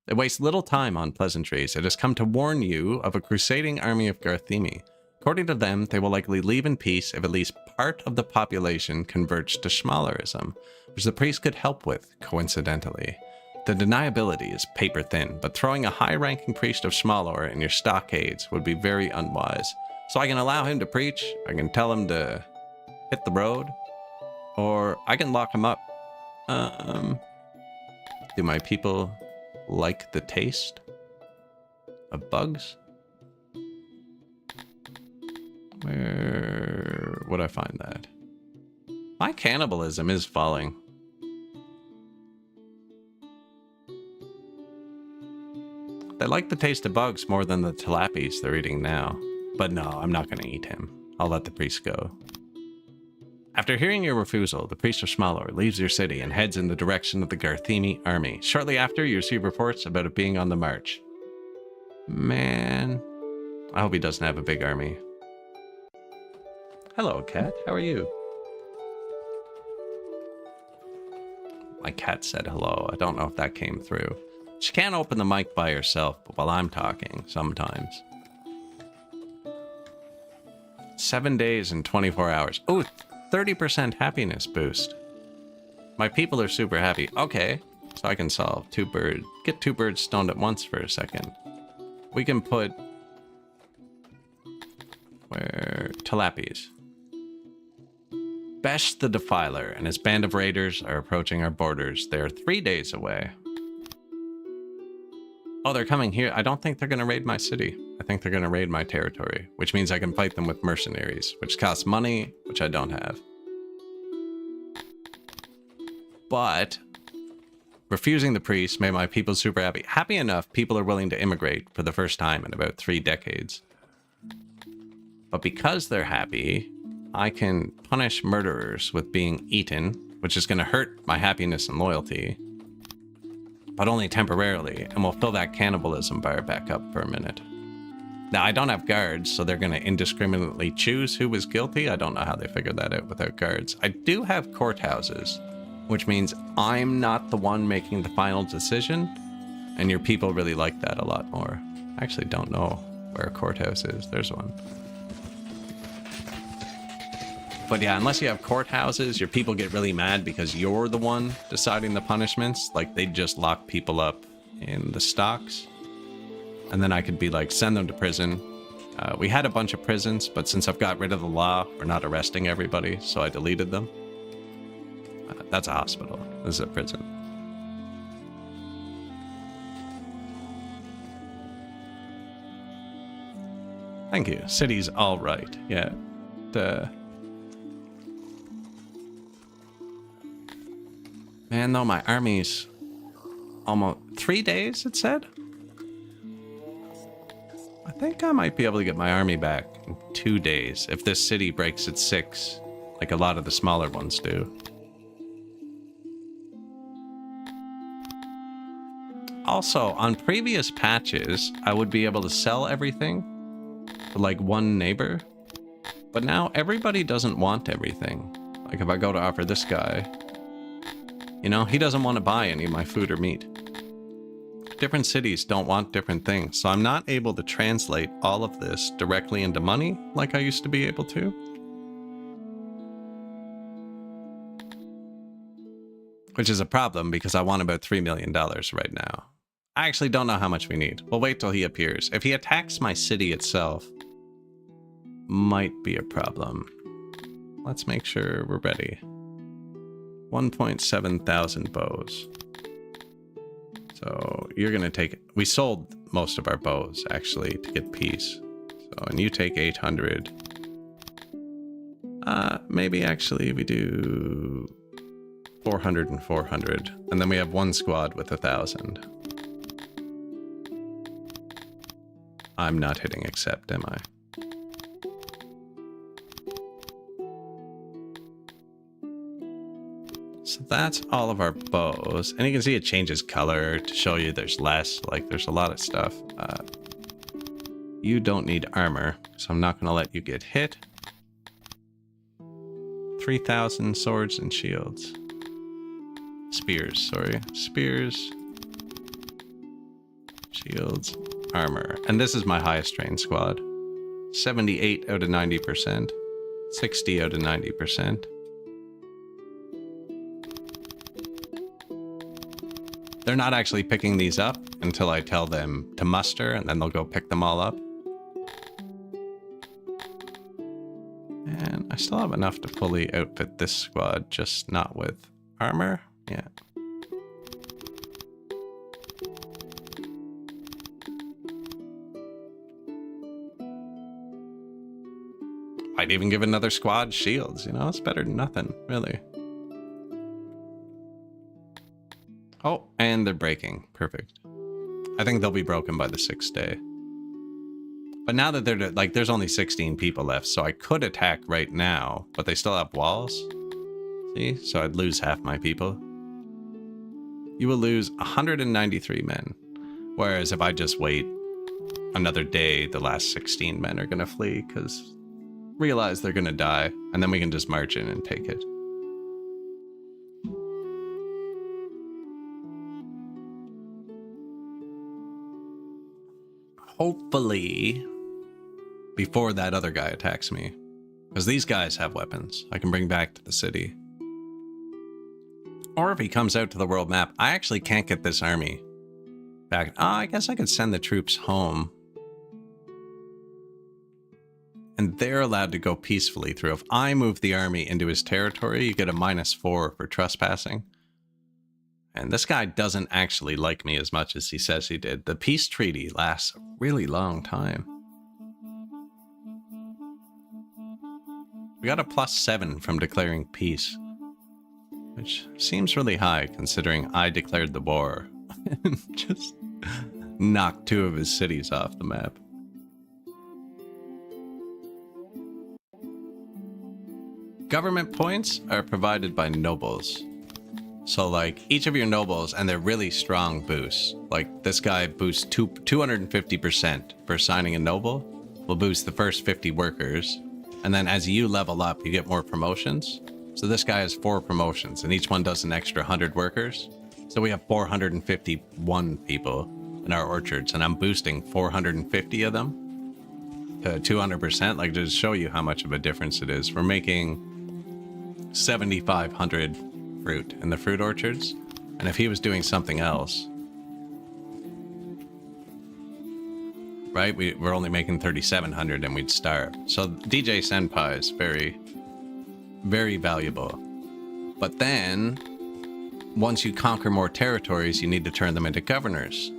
It wastes little time on pleasantries. It has come to warn you of a crusading army of Garthemi. According to them, they will likely leave in peace if at least part of the population converts to Schmalerism, which the priest could help with, coincidentally. The deniability is paper thin, but throwing a high-ranking priest of Schmalor in your stockades would be very unwise. So I can allow him to preach, I can tell him to hit the road, or I can lock him up. Do my people like the taste of bugs? Where would I find that? My cannibalism is falling. They like the taste of bugs more than the tilapis they're eating now. But no, I'm not going to eat him. I'll let the priest go. After hearing your refusal, the priest of Schmalor leaves your city and heads in the direction of the Garthemi army. Shortly after, you receive reports about it being on the march. Man, I hope he doesn't have a big army. Hello, cat. How are you? My cat said hello. I don't know if that came through. She can't open the mic by herself while I'm talking sometimes. 7 days and 24 hours. Oh, 30% happiness boost. My people are super happy. Okay, so I can solve get two birds stoned at once for a second. We can put tilapis. Besh the Defiler and his band of raiders are approaching our borders. They are 3 days away. Oh, they're coming here. I don't think they're going to raid my city. I think they're going to raid my territory, which means I can fight them with mercenaries, which costs money, which I don't have. But refusing the priest made my people super happy. Happy enough, people are willing to immigrate for the first time in about 3 decades. But because they're happy, I can punish murderers with being eaten, which is going to hurt my happiness and loyalty, but only temporarily, and we'll fill that cannibalism bar back up for a minute. Now, I don't have guards, so they're going to indiscriminately choose who was guilty. I don't know how they figured that out without guards. I do have courthouses, which means I'm not the one making the final decision, and your people really like that a lot more. I actually don't know where a courthouse is. There's one. But yeah, unless you have courthouses, your people get really mad because you're the one deciding the punishments. Like, they just lock people up in the stocks. And then I could be like, send them to prison. We had a bunch of prisons, but since I've got rid of the law, we're not arresting everybody, so I deleted them. That's a hospital. This is a prison. Thank you. City's all right. Yeah. Man, though, my army's almost 3 days, it said? I think I might be able to get my army back in 2 days if this city breaks its 6, like a lot of the smaller ones do. Also, on previous patches, I would be able to sell everything to like one neighbor, but now everybody doesn't want everything. Like if I go to offer this guy, you know, he doesn't want to buy any of my food or meat. Different cities don't want different things, so I'm not able to translate all of this directly into money like I used to be able to. Which is a problem because I want about $3 million right now. I actually don't know how much we need. We'll wait till he appears. If he attacks my city itself, might be a problem. Let's make sure we're ready. 1.7 thousand bows. So you're gonna take, we sold most of our bows actually to get peace. So, and you take 800. Maybe actually we do 400 and 400. And then we have one squad with 1,000. I'm not hitting accept, am I? So that's all of our bows. And you can see it changes color to show you there's less. Like, there's a lot of stuff. You don't need armor, so I'm not going to let you get hit. 3,000 swords and shields. Spears, sorry. Spears. Shields. Armor. And this is my highest trained squad. 78 out of 90%. 60 out of 90%. They're not actually picking these up until I tell them to muster, and then they'll go pick them all up. And I still have enough to fully outfit this squad, just not with armor. Yeah. Might even give another squad shields, you know? It's better than nothing, really. Oh, and they're breaking. Perfect. I think they'll be broken by the 6th day. But now that they're, like, there's only 16 people left, so I could attack right now, but they still have walls. See? So I'd lose half my people. You will lose 193 men. Whereas if I just wait another day, the last 16 men are going to flee, because realize they're going to die, and then we can just march in and take it. Hopefully, before that other guy attacks me. Because these guys have weapons I can bring back to the city. Or if he comes out to the world map, I actually can't get this army back. Oh, I guess I could send the troops home. And they're allowed to go peacefully through. If I move the army into his territory, you get a -4 for trespassing. And this guy doesn't actually like me as much as he says he did. The peace treaty lasts a really long time. We got a +7 from declaring peace, which seems really high considering I declared the war and just knocked 2 of his cities off the map. government points are provided by nobles. So like each of your nobles, and they're really strong boosts. Like this guy boosts 250% for signing a noble, will boost the first 50 workers. And then as you level up, you get more promotions. So this guy has 4 promotions, and each one does an extra 100 workers. So we have 451 people in our orchards, and I'm boosting 450 of them to 200%. Like, to show you how much of a difference it is. We're making 7,500 fruit in the fruit orchards, and if he was doing something else, right, we're only making 3,700 and we'd starve. So DJ Senpai is very, very valuable. But then once you conquer more territories, you need to turn them into governors.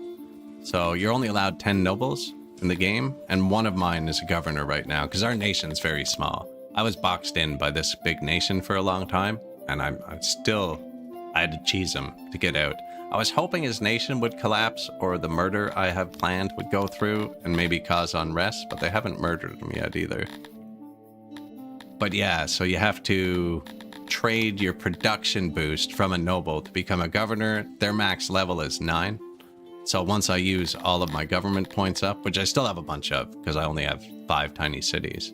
So you're only allowed 10 nobles in the game, and one of mine is a governor right now because our nation's very small. I was boxed in by this big nation for a long time, and I had to cheese him to get out. I was hoping his nation would collapse, or the murder I have planned would go through and maybe cause unrest, but they haven't murdered him yet either. But yeah, so you have to trade your production boost from a noble to become a governor. Their max level is 9. So once I use all of my government points up, which I still have a bunch of because I only have 5 tiny cities.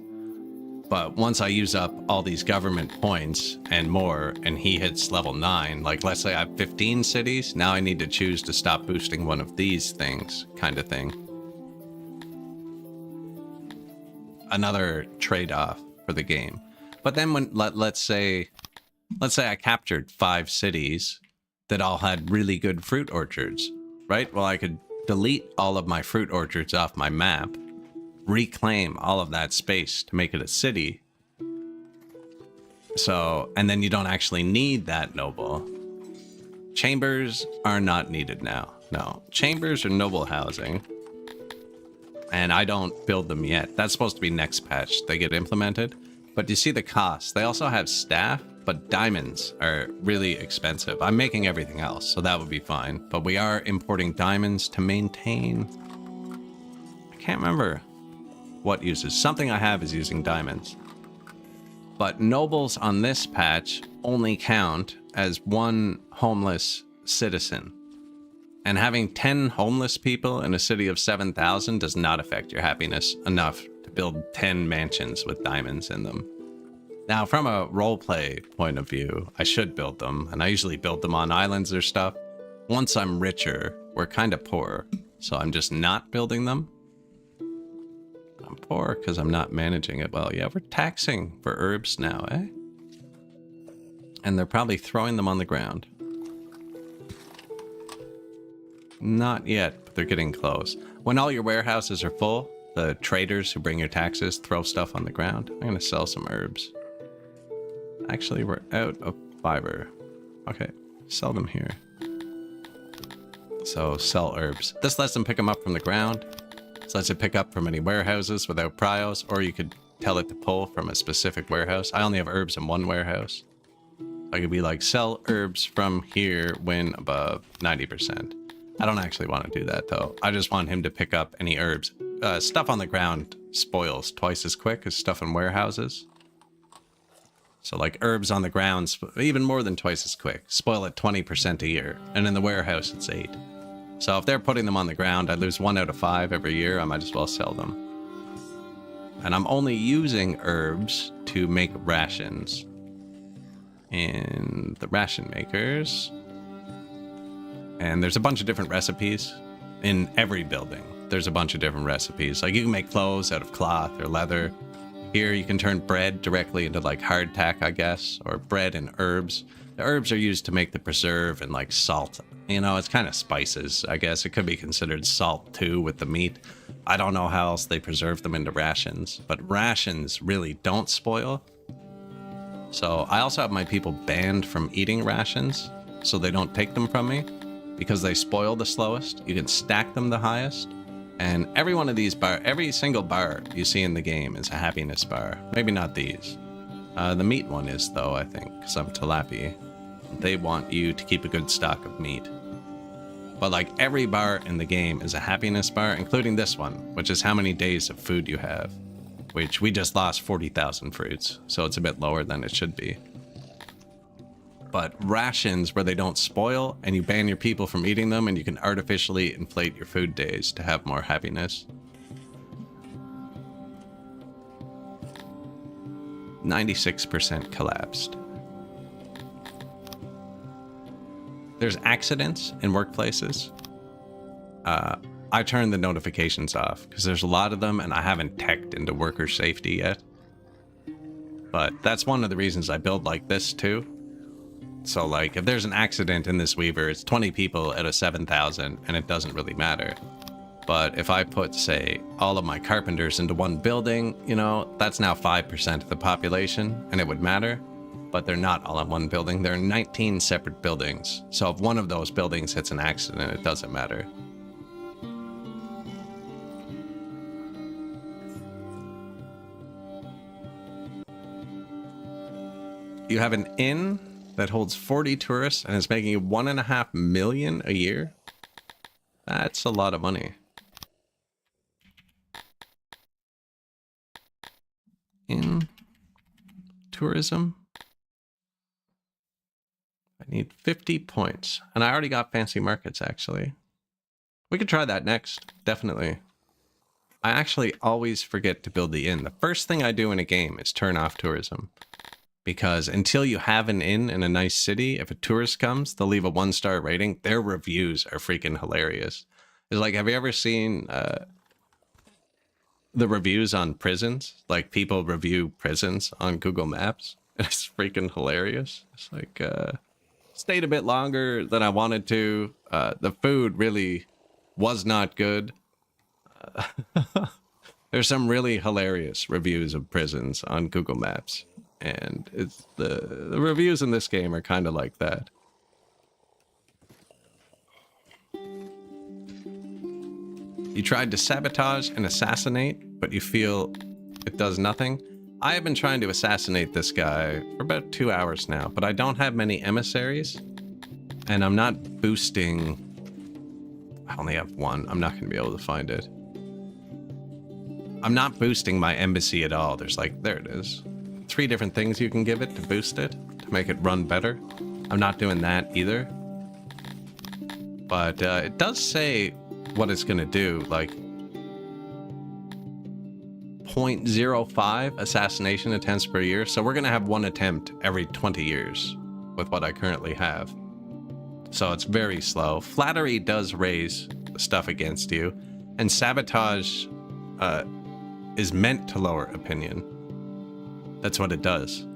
But once I use up all these government points and more, and he hits level 9, like let's say I have 15 cities, now I need to choose to stop boosting one of these things, kind of thing. Another trade-off for the game. But then when, let's say I captured 5 cities that all had really good fruit orchards, right? Well, I could delete all of my fruit orchards off my map, reclaim all of that space to make it a city. So, and then you don't actually need that noble. Chambers are not needed now. No, chambers are noble housing. And I don't build them yet. That's supposed to be next patch. They get implemented. But you see the cost. They also have staff, but diamonds are really expensive. I'm making everything else, so that would be fine. But we are importing diamonds to maintain. I can't remember what uses. Something I have is using diamonds. But nobles on this patch only count as 1 homeless citizen. And having 10 homeless people in a city of 7,000 does not affect your happiness enough to build 10 mansions with diamonds in them. Now, from a roleplay point of view, I should build them, and I usually build them on islands or stuff. Once I'm richer, we're kind of poor, so I'm just not building them. I'm poor because I'm not managing it well. Yeah, we're taxing for herbs now, eh? And they're probably throwing them on the ground. Not yet, but they're getting close. When all your warehouses are full, the traders who bring your taxes throw stuff on the ground. I'm going to sell some herbs. Actually, we're out of fiber. Okay, sell them here. So, sell herbs. This lets them pick them up from the ground. This lets it pick up from any warehouses without prios, or you could tell it to pull from a specific warehouse. I only have herbs in one warehouse. I could be like, sell herbs from here when above 90%. I don't actually want to do that, though. I just want him to pick up any herbs. Stuff on the ground spoils twice as quick as stuff in warehouses. So, like, herbs on the ground, even more than twice as quick, spoil at 20% a year. And in the warehouse, it's 8. So if they're putting them on the ground, I lose 1 out of 5 every year. I might as well sell them. And I'm only using herbs to make rations. In the ration makers. And there's a bunch of different recipes in every building. There's a bunch of different recipes. Like, you can make clothes out of cloth or leather. Here you can turn bread directly into like hardtack, I guess, or bread and herbs. The herbs are used to make the preserve and like salt. You know, it's kind of spices, I guess. It could be considered salt too with the meat. I don't know how else they preserve them into rations, but rations really don't spoil. So I also have my people banned from eating rations so they don't take them from me because they spoil the slowest. You can stack them the highest. And every one of these every single bar you see in the game is a happiness bar. Maybe not these. The meat one is, though, I think, because I'm tilapia. They want you to keep a good stock of meat. But, like, every bar in the game is a happiness bar, including this one, which is how many days of food you have. which we just lost 40,000 fruits, so it's a bit lower than it should be. But rations where they don't spoil, and you ban your people from eating them, and you can artificially inflate your food days to have more happiness. 96% collapsed. There's accidents in workplaces. I turned the notifications off because there's a lot of them and I haven't teched into worker safety yet. But that's one of the reasons I build like this too. So like if there's an accident in this Weaver, it's 20 people out of 7,000 and it doesn't really matter. But if I put, say, all of my carpenters into one building, you know, that's now 5% of the population and it would matter. But they're not all in one building. They're in 19 separate buildings. So if one of those buildings hits an accident, it doesn't matter. You have an inn that holds 40 tourists and is making you 1.5 million a year. That's a lot of money. In tourism. I need 50 points. And I already got fancy markets, actually. We could try that next. Definitely. I actually always forget to build the inn. The first thing I do in a game is turn off tourism. Because until you have an inn in a nice city, if a tourist comes, they'll leave a 1-star rating. Their reviews are freaking hilarious. It's like, have you ever seen the reviews on prisons? Like, people review prisons on Google Maps. It's freaking hilarious. It's like, stayed a bit longer than I wanted to. The food really was not good. There's some really hilarious reviews of prisons on Google Maps. And it's the reviews in this game are kind of like that. You tried to sabotage and assassinate, but you feel it does nothing. I have been trying to assassinate this guy for about 2 hours now, but I don't have many emissaries. And I'm not boosting... I only have one. I'm not going to be able to find it. I'm not boosting my embassy at all. There's like... There it is. 3 different things you can give it to boost it, to make it run better. I'm not doing that either. But it does say what it's going to do, like 0.05 assassination attempts per year. So we're going to have 1 attempt every 20 years with what I currently have. So it's very slow. Flattery does raise stuff against you, and sabotage is meant to lower opinion. That's what it does.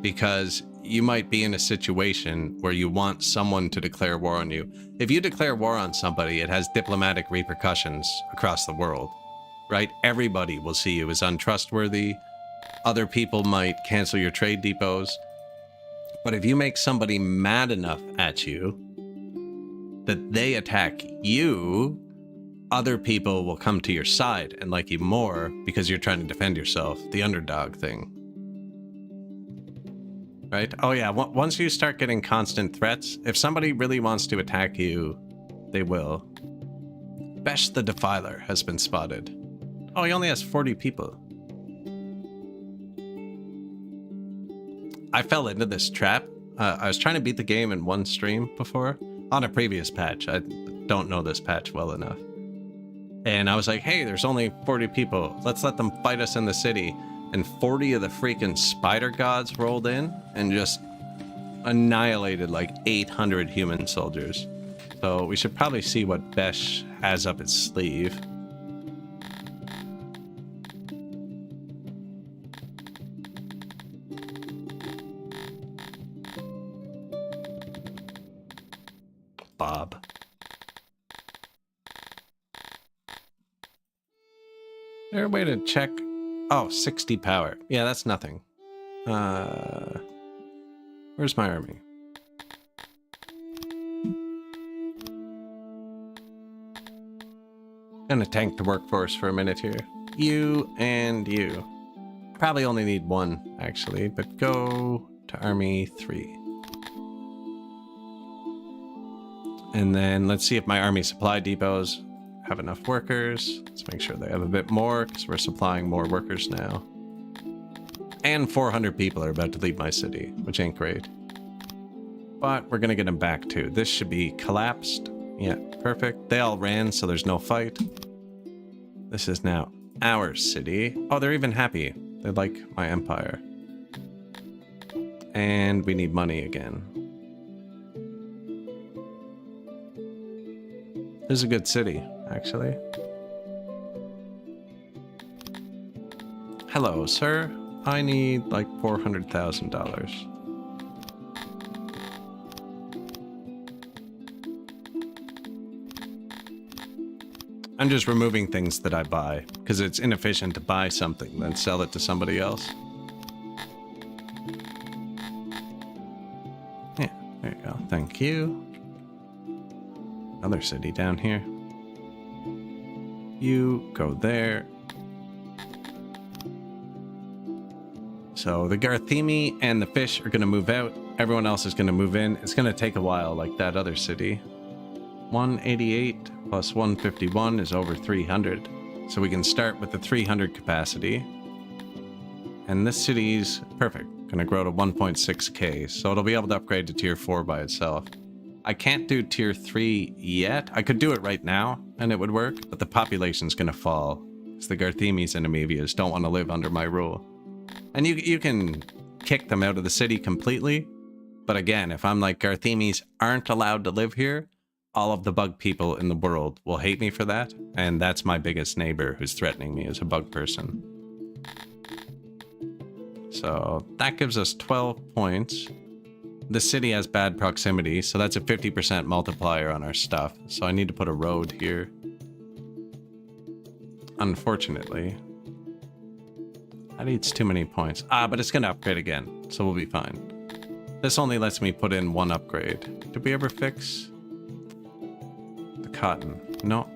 Because you might be in a situation where you want someone to declare war on you. If you declare war on somebody, it has diplomatic repercussions across the world, right? Everybody will see you as untrustworthy. Other people might cancel your trade depots. But if you make somebody mad enough at you that they attack you, other people will come to your side and like you more because you're trying to defend yourself, the underdog thing. Right? Oh yeah, once you start getting constant threats, if somebody really wants to attack you, they will. Besh the Defiler has been spotted. Oh, he only has 40 people. I fell into this trap. I was trying to beat the game in one stream before, on a previous patch. I don't know this patch well enough. And I was like, hey, there's only 40 people. Let's let them fight us in the city. And 40 of the freaking spider gods rolled in and just annihilated like 800 human soldiers. So we should probably see what Besh has up its sleeve. Bob. Is there a way to check? Oh, 60 power. Yeah, that's nothing. Where's my army? Gonna tank the workforce for a minute here. You and you. Probably only need 1, actually, but go to Army 3. And then let's see if my army supply depots have enough workers. Let's make sure they have a bit more because we're supplying more workers now. And 400 people are about to leave my city, which ain't great. But we're going to get them back too. This should be collapsed. Yeah, perfect. They all ran, so there's no fight. This is now our city. Oh, they're even happy. They like my empire. And we need money again. This is a good city, actually. Hello, sir. I need like $400,000. I'm just removing things that I buy because it's inefficient to buy something then sell it to somebody else. Yeah, there you go. Thank you. Another city down here. You go there. So the Garthemi and the fish are going to move out. Everyone else is going to move in. It's going to take a while, like that other city. 188 plus 151 is over 300. So we can start with the 300 capacity. And this city's perfect. Going to grow to 1.6k. So it'll be able to upgrade to tier 4 by itself. I can't do tier 3 yet. I could do it right now and it would work, but the population's going to fall because the Garthemis and Amevias don't want to live under my rule. And you can kick them out of the city completely. But again, if I'm like, Garthemis aren't allowed to live here, all of the bug people in the world will hate me for that. And that's my biggest neighbor who's threatening me as a bug person. So that gives us 12 points. The city has bad proximity, so that's a 50% multiplier on our stuff. So I need to put a road here. Unfortunately. That eats too many points. But it's going to upgrade again, so we'll be fine. This only lets me put in one upgrade. Did we ever fix the cotton? No.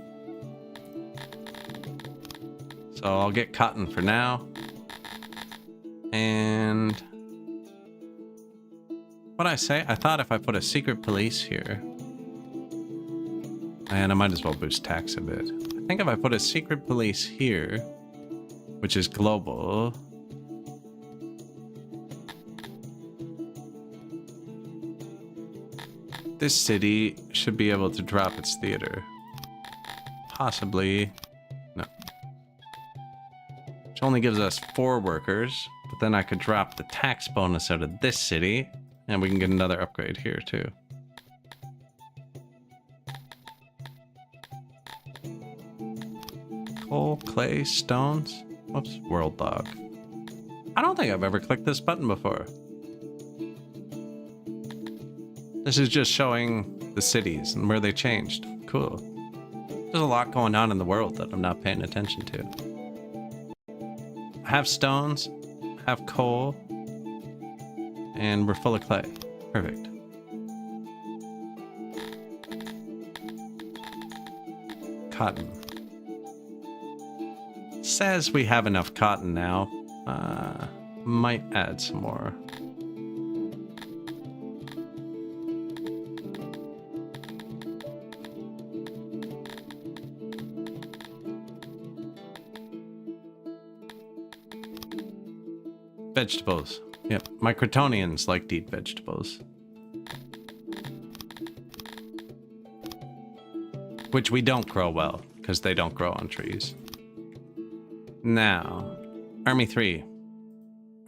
So I'll get cotton for now. And what'd I say? I thought if I put a secret police here, and I might as well boost tax a bit. I think if I put a secret police here, which is global, this city should be able to drop its theater. Possibly. No. Which only gives us 4 workers, but then I could drop the tax bonus out of this city, and we can get another upgrade here too. Coal, clay, stones. Whoops, world log. I don't think I've ever clicked this button before. This is just showing the cities and where they changed. Cool. There's a lot going on in the world that I'm not paying attention to. I have stones, I have coal, and we're full of clay. Perfect. Cotton. Says we have enough cotton now. Might add some more. Vegetables. Yep, my Crotonians like to eat vegetables. Which we don't grow well, because they don't grow on trees. Now, Army 3.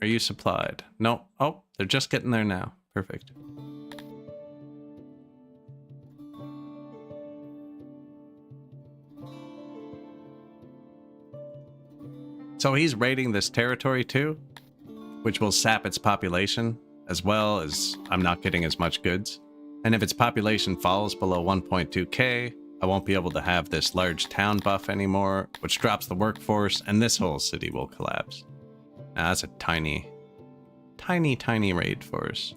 Are you supplied? No. Oh, they're just getting there now. Perfect. So he's raiding this territory too, which will sap its population, as well as I'm not getting as much goods. And if its population falls below 1.2k, I won't be able to have this large town buff anymore, which drops the workforce, and this whole city will collapse. Now, that's a tiny raid force.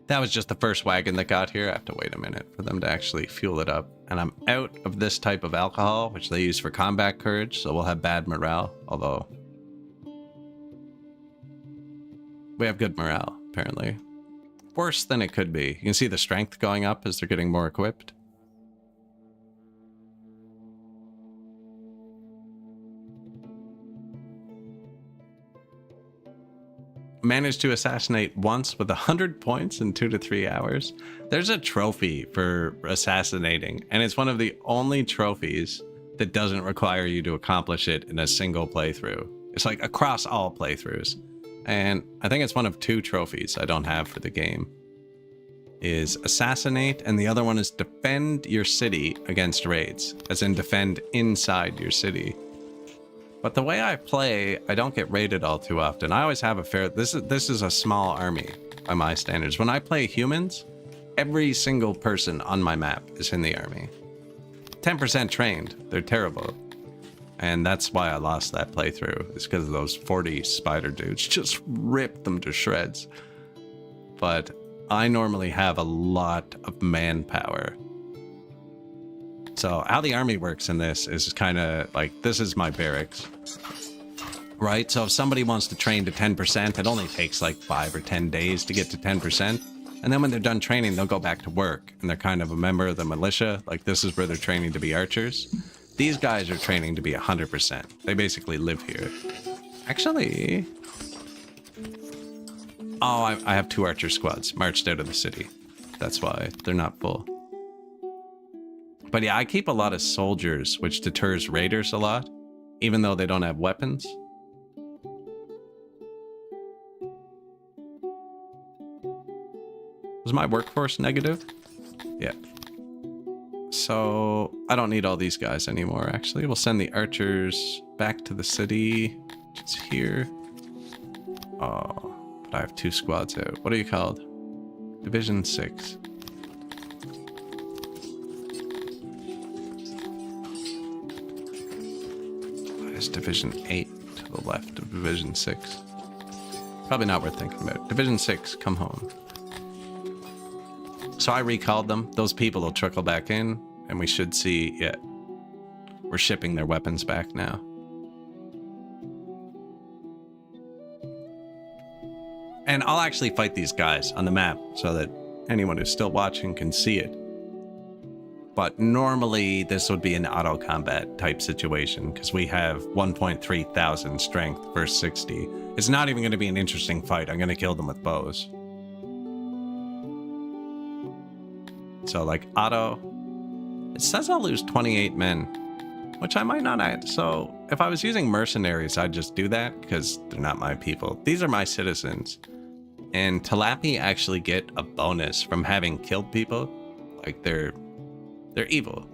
That was just the first wagon that got here. I have to wait a minute for them to actually fuel it up. And I'm out of this type of alcohol, which they use for combat courage, so we'll have bad morale, although we have good morale, apparently. worse than it could be. You can see the strength going up as they're getting more equipped. Managed to assassinate once with 100 points in 2 to 3 hours. There's a trophy for assassinating, and it's one of the only trophies that doesn't require you to accomplish it in a single playthrough. It's like across all playthroughs. And I think it's one of 2 trophies I don't have for the game. Is assassinate, and the other one is defend your city against raids, as in defend inside your city. But the way I play, I don't get raided all too often. I always have a fair... This is a small army by my standards. When I play humans, every single person on my map is in the army. 10% trained. They're terrible. And that's why I lost that playthrough. It's because of those 40 spider dudes. Just ripped them to shreds. But I normally have a lot of manpower. So how the army works in this is kind of like, this is my barracks, right? So if somebody wants to train to 10%, it only takes like 5 or 10 days to get to 10%. And then when they're done training, they'll go back to work, and they're kind of a member of the militia. Like, this is where they're training to be archers. These guys are training to be 100%. They basically live here. Actually, oh, I have 2 archer squads marched out of the city. That's why they're not full. But yeah, I keep a lot of soldiers, which deters raiders a lot, even though they don't have weapons. Was my workforce negative? Yeah. So I don't need all these guys anymore, actually. We'll send the archers back to the city, which is here. Oh, but I have 2 squads out. What are you called? Division 6. Is Division 8 to the left of Division 6? Probably not worth thinking about. Division 6, come home. So I recalled them. Those people will trickle back in, and we should see, yeah, we're shipping their weapons back now. And I'll actually fight these guys on the map so that anyone who's still watching can see it. But normally this would be an auto combat type situation because we have 1.3 thousand strength versus 60. It's not even going to be an interesting fight. I'm going to kill them with bows. So like auto, it says I'll lose 28 men, which I might not add. So if I was using mercenaries, I'd just do that because they're not my people. These are my citizens. And Talapi actually get a bonus from having killed people. Like they're evil.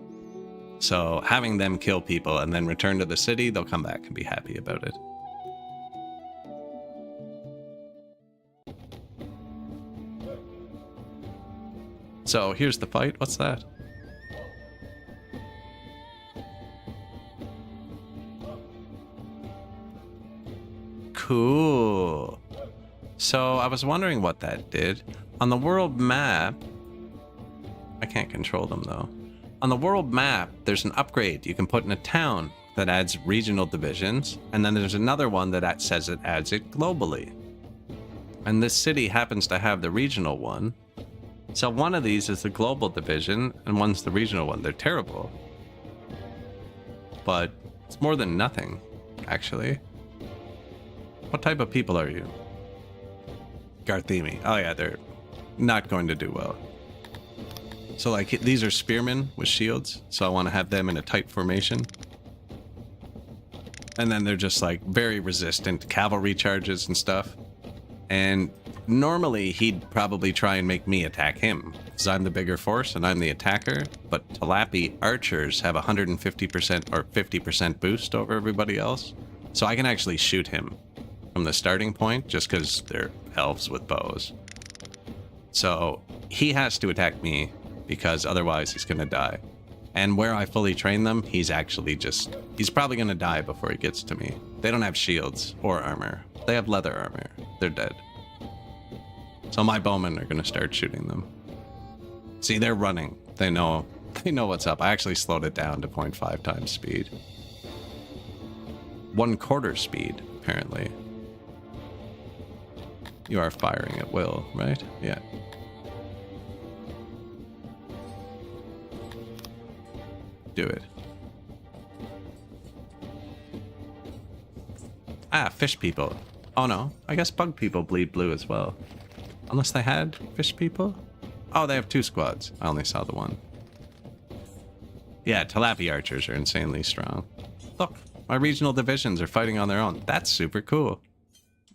So having them kill people and then return to the city, they'll come back and be happy about it. So here's the fight. What's that? Cool. So I was wondering what that did. On the world map, I can't control them though. On the world map, there's an upgrade you can put in a town that adds regional divisions, and then there's another one that says it adds it globally. And this city happens to have the regional one. So one of these is the global division, and one's the regional one. They're terrible. But it's more than nothing, actually. What type of people are you? Garthemi. Oh yeah, they're not going to do well. So like these are spearmen with shields, so I want to have them in a tight formation. And then they're just like very resistant to cavalry charges and stuff. And normally he'd probably try and make me attack him, because I'm the bigger force and I'm the attacker. But Talapi archers have 150% or 50% boost over everybody else. So I can actually shoot him from the starting point just because they're elves with bows. So he has to attack me because otherwise he's going to die. And where I fully train them, he's probably going to die before he gets to me. They don't have shields or armor. They have leather armor. They're dead. So my bowmen are going to start shooting them. See, they're running. They know what's up. I actually slowed it down to 0.5 times speed. 1/4 speed, apparently. You are firing at will, right? Yeah. Do it. Ah, fish people. Oh no, I guess bug people bleed blue as well. Unless they had fish people? Oh, they have 2 squads. I only saw the one. Yeah, tilapia archers are insanely strong. Look, my regional divisions are fighting on their own. That's super cool.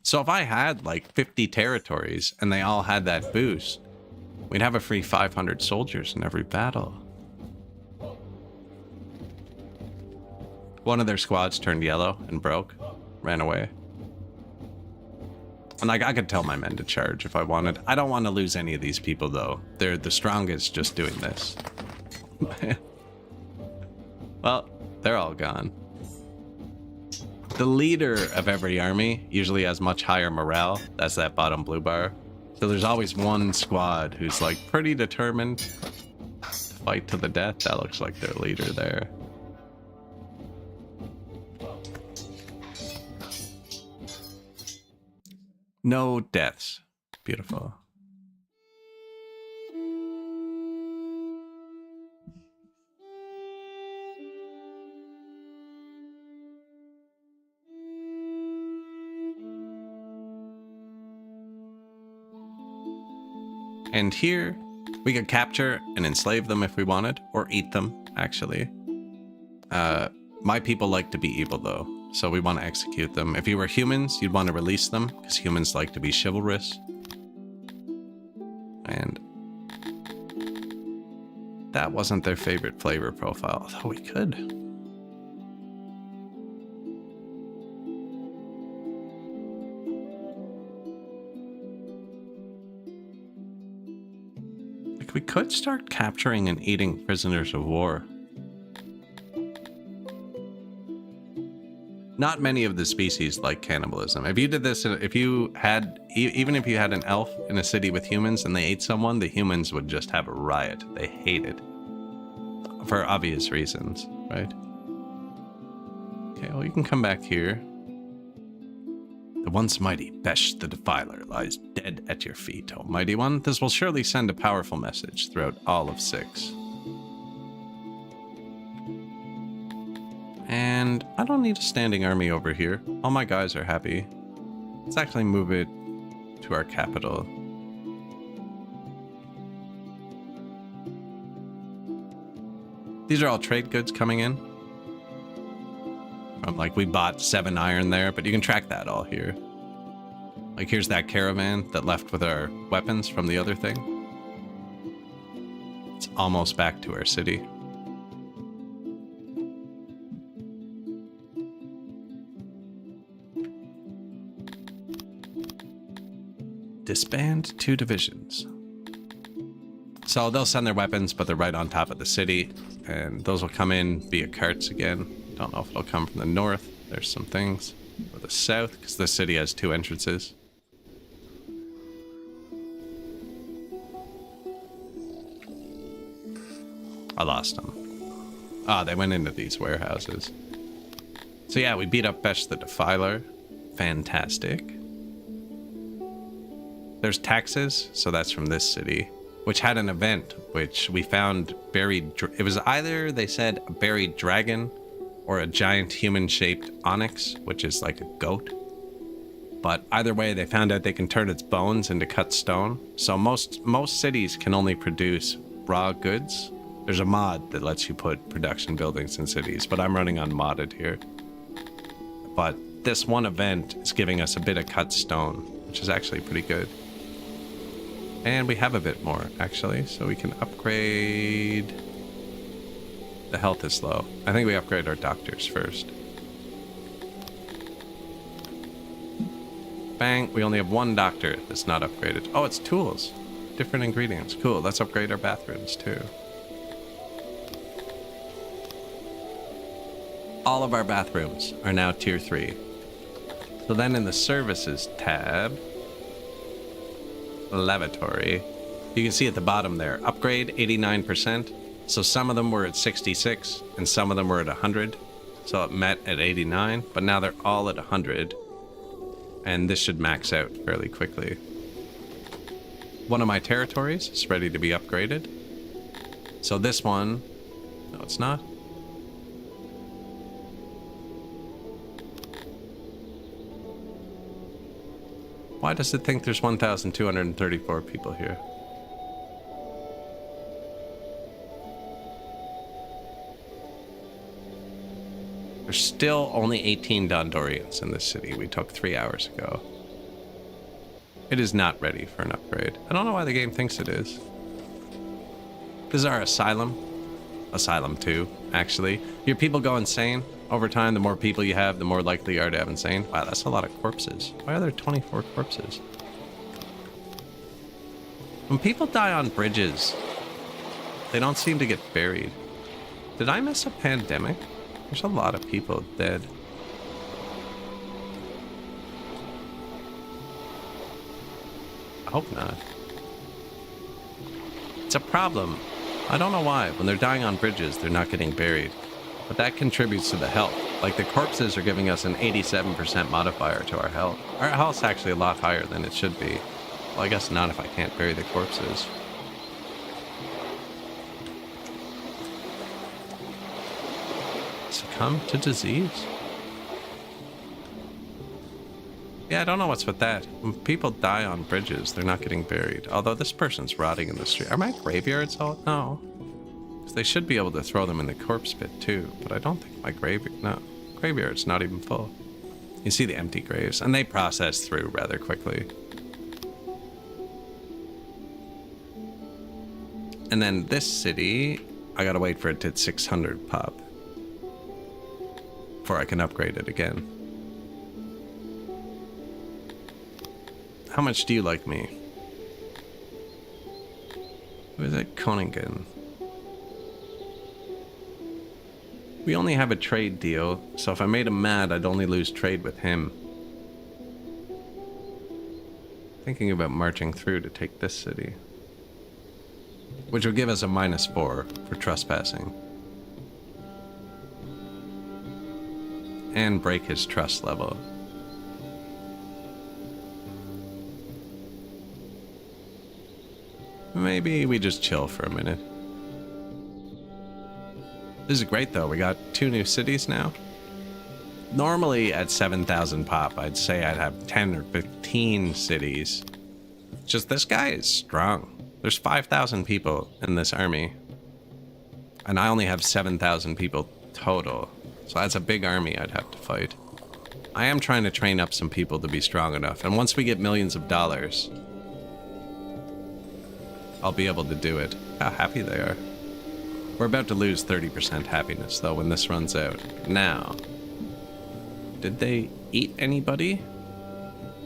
So if I had like 50 territories and they all had that boost, we'd have a free 500 soldiers in every battle. One of their squads turned yellow and broke, ran away. And like, I could tell my men to charge if I wanted. I don't want to lose any of these people though. They're the strongest just doing this. Well, they're all gone. The leader of every army usually has much higher morale. That's that bottom blue bar. So there's always one squad who's like pretty determined to fight to the death. That looks like their leader there. No deaths. Beautiful. And here, we could capture and enslave them if we wanted, or eat them, actually. My people like to be evil, though, so we want to execute them. If you were humans, you'd want to release them, because humans like to be chivalrous. And that wasn't their favorite flavor profile, although we could. We could start capturing and eating prisoners of war. Not many of the species like cannibalism. If you did this, if you had, even if you had an elf in a city with humans and they ate someone, the humans would just have a riot. They hate it. For obvious reasons, right? Okay, well, you can come back here. The once mighty Besh the Defiler lies dead at your feet, O mighty one. This will surely send a powerful message throughout all of 6. And I don't need a standing army over here. All my guys are happy. Let's actually move it to our capital. These are all trade goods coming in. Like, we bought 7 iron there, but you can track that all here. Like, here's that caravan that left with our weapons from the other thing. It's almost back to our city. Disband 2 divisions. So they'll send their weapons, but they're right on top of the city, and those will come in via carts again. Don't know if it'll come from the north. There's some things. Or the south, because the city has 2 entrances. I lost them. Ah, they went into these warehouses. So yeah, we beat up Besh the Defiler. Fantastic. There's taxes, so that's from this city, which had an event, which we found buried. It was either, they said, a buried dragon, or a giant human-shaped onyx, which is like a goat. But either way, they found out they can turn its bones into cut stone. So most cities can only produce raw goods. There's a mod that lets you put production buildings in cities, but I'm running unmodded here. But this one event is giving us a bit of cut stone, which is actually pretty good. And we have a bit more, actually, so we can upgrade. The health is low. I think we upgrade our doctors first. Bang, we only have 1 doctor that's not upgraded. Oh, it's tools. Different ingredients. Cool, let's upgrade our bathrooms too. All of our bathrooms are now tier 3. So then in the services tab, lavatory, you can see at the bottom there, upgrade 89%. So some of them were at 66 and some of them were at 100. So it met at 89, but now they're all at 100. And this should max out fairly quickly. One of my territories is ready to be upgraded. So this one, no, it's not. Why does it think there's 1,234 people here? There's still only 18 Dondorians in this city we took 3 hours ago. It is not ready for an upgrade. I don't know why the game thinks it is. This is our asylum. Asylum 2, actually. Your people go insane. Over time, the more people you have, the more likely you are to have insane. Wow, that's a lot of corpses. Why are there 24 corpses? When people die on bridges, they don't seem to get buried. Did I miss a pandemic? There's a lot of people dead. I hope not. It's a problem. I don't know why. When they're dying on bridges, they're not getting buried. But that contributes to the health. Like, the corpses are giving us an 87% modifier to our health. Our health's actually a lot higher than it should be. Well, I guess not if I can't bury the corpses. Succumb to disease? Yeah, I don't know what's with that. When people die on bridges, they're not getting buried. Although this person's rotting in the street. Are my graveyards all? No. Because they should be able to throw them in the corpse pit too. But I don't think my graveyard... No. Graveyard's not even full. You see the empty graves. And they process through rather quickly. And then this city, I gotta wait for it to hit 600 pop. Before I can upgrade it again. How much do you like me? Who is it? Koningen. We only have a trade deal, so if I made him mad, I'd only lose trade with him. Thinking about marching through to take this city. Which would give us a -4 for trespassing. And break his trust level. Maybe we just chill for a minute. This is great though, we got 2 new cities now. Normally at 7,000 pop, I'd say I'd have 10 or 15 cities. Just this guy is strong. There's 5,000 people in this army. And I only have 7,000 people total. So that's a big army I'd have to fight. I am trying to train up some people to be strong enough. And once we get millions of dollars, I'll be able to do it. How happy they are. We're about to lose 30% happiness, though, when this runs out. Now, did they eat anybody?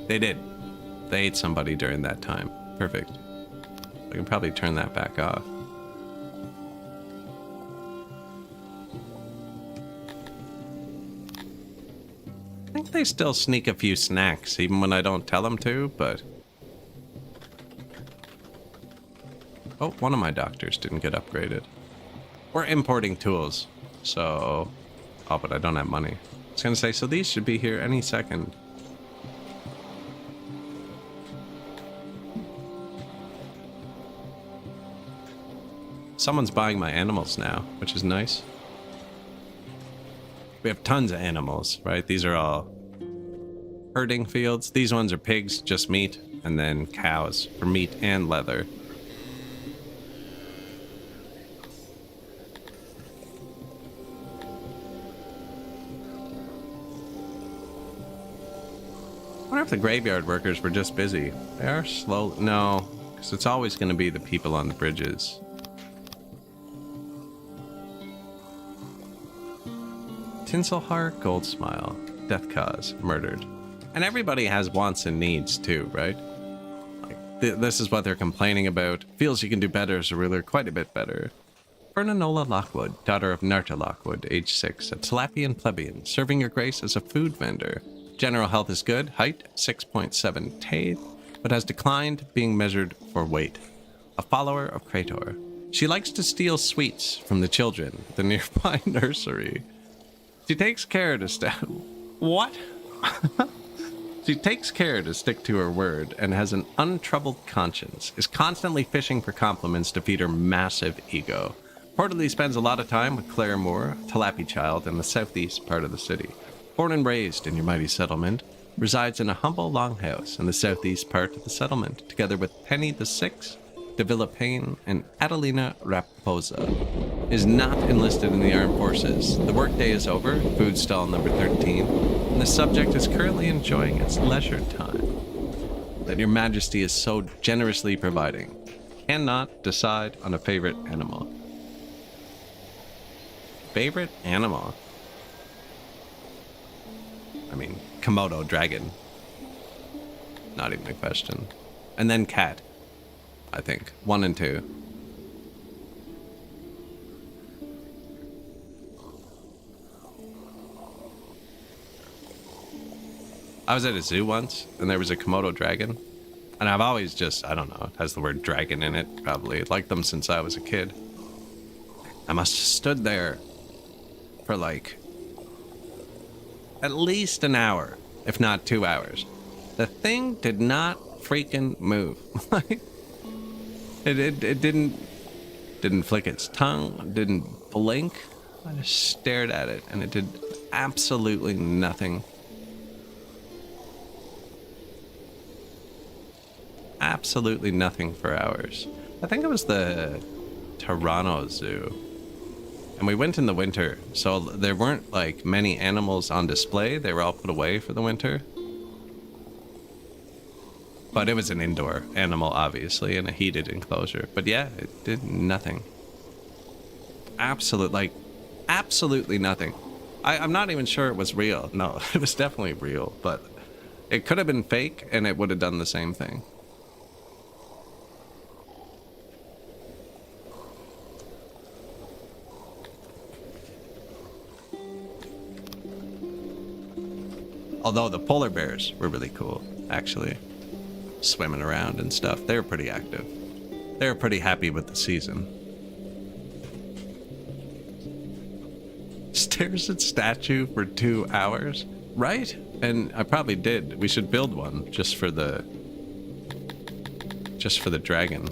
They did. They ate somebody during that time. Perfect. I can probably turn that back off. I think they still sneak a few snacks, even when I don't tell them to, but... Oh, one of my doctors didn't get upgraded. We're importing tools, so... Oh, but I don't have money. I was gonna say, so these should be here any second. Someone's buying my animals now, which is nice. We have tons of animals, right? These are all herding fields. These ones are pigs, just meat, and then cows for meat and leather. I wonder if the graveyard workers were just busy. They are slow. No, because it's always going to be the people on the bridges. Tinselheart, Gold Smile, Death Cause, Murdered. And everybody has wants and needs too, right? Like, this is what they're complaining about. Feels you can do better as a ruler, quite a bit better. Fernanola Lockwood, daughter of Narta Lockwood, age 6, a Talapian plebeian, serving your grace as a food vendor. General health is good, height 6.7 Tade, but has declined, being measured for weight. A follower of Krator. She likes to steal sweets from the children at the nearby nursery. She takes care to What? She takes care to stick to her word and has an untroubled conscience, is constantly fishing for compliments to feed her massive ego. Reportedly spends a lot of time with Claire Moore, a Talapi child in the southeast part of the city. Born and raised in your mighty settlement, resides in a humble longhouse in the southeast part of the settlement, together with Penny the Sixth, de Villapane, and Adelina Raposa. Is not enlisted in the armed forces. The workday is over, food stall number 13, and the subject is currently enjoying its leisure time that your majesty is so generously providing. Cannot decide on a favorite animal. Favorite animal? I mean, Komodo dragon. Not even a question. And then cat, I think. 1 and 2. I was at a zoo once, and there was a Komodo dragon. And I've always just, I don't know, it has the word dragon in it, probably. Liked them since I was a kid. I must have stood there for like at least an hour, if not 2 hours. The thing did not freaking move. it didn't flick its tongue, didn't blink. I just stared at it, and it did absolutely nothing. Absolutely nothing for hours. I think it was the Toronto Zoo. And we went in the winter, so there weren't like many animals on display. They were all put away for the winter. But it was an indoor animal, obviously, in a heated enclosure. But yeah, it did nothing. Absolutely nothing. I'm not even sure it was real. No, it was definitely real, but it could have been fake and it would have done the same thing. Although the polar bears were really cool, actually. Swimming around and stuff. They were pretty active. They were pretty happy with the season. Stares at statue for 2 hours? Right? And I probably did. We should build one just for the dragon.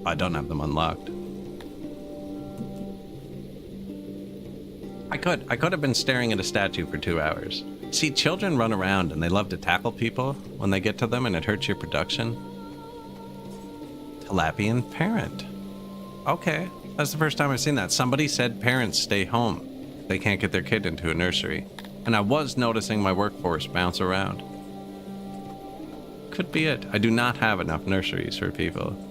I don't have them unlocked. I could have been staring at a statue for 2 hours. See, children run around and they love to tackle people when they get to them and it hurts your production. Tilapian parent. Okay, that's the first time I've seen that. Somebody said parents stay home. They can't get their kid into a nursery. And I was noticing my workforce bounce around. Could be it. I do not have enough nurseries for people.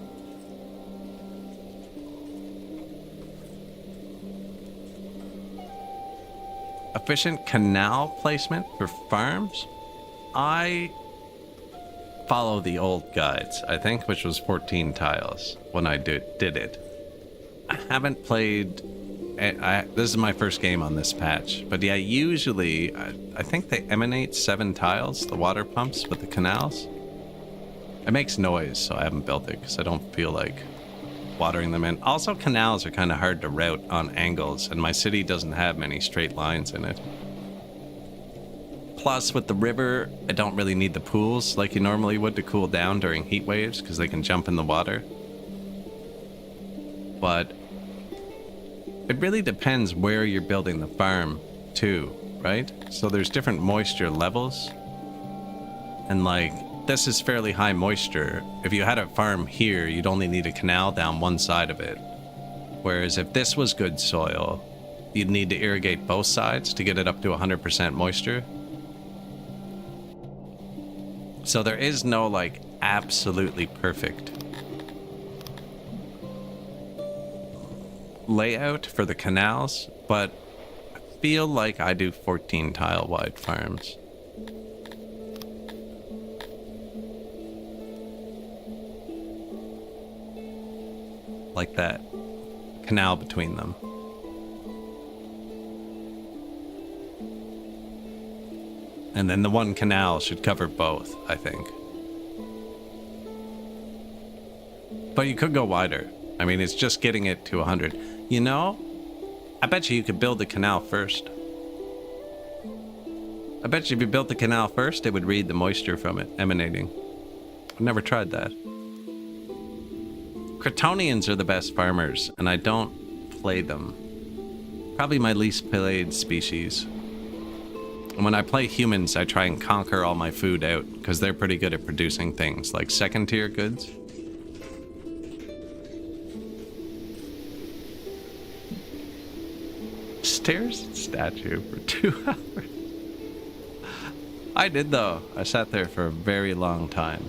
Efficient canal placement for farms? I follow the old guides, I think, which was 14 tiles when I did it. I haven't played... this is my first game on this patch. But yeah, usually, I think they emanate 7 tiles, the water pumps with the canals. It makes noise, so I haven't built it because I don't feel like watering them in. Also, canals are kind of hard to route on angles, and my city doesn't have many straight lines in it. Plus, with the river, I don't really need the pools like you normally would to cool down during heat waves because they can jump in the water. But it really depends where you're building the farm too, right? So there's different moisture levels, and like this is fairly high moisture. If you had a farm here, you'd only need a canal down one side of it. Whereas if this was good soil, you'd need to irrigate both sides to get it up to 100% moisture. So there is no like absolutely perfect layout for the canals, but I feel like I do 14 tile wide farms. Like that canal between them. And then the one canal should cover both, I think. But you could go wider. I mean, it's just getting it to 100. You know, I bet you could build the canal first. I bet you if you built the canal first, it would read the moisture from it emanating. I've never tried that. Cretonians are the best farmers, and I don't play them. Probably my least played species. And when I play humans, I try and conquer all my food out, because they're pretty good at producing things like second-tier goods. Stairs at statue for 2 hours. I did, though. I sat there for a very long time.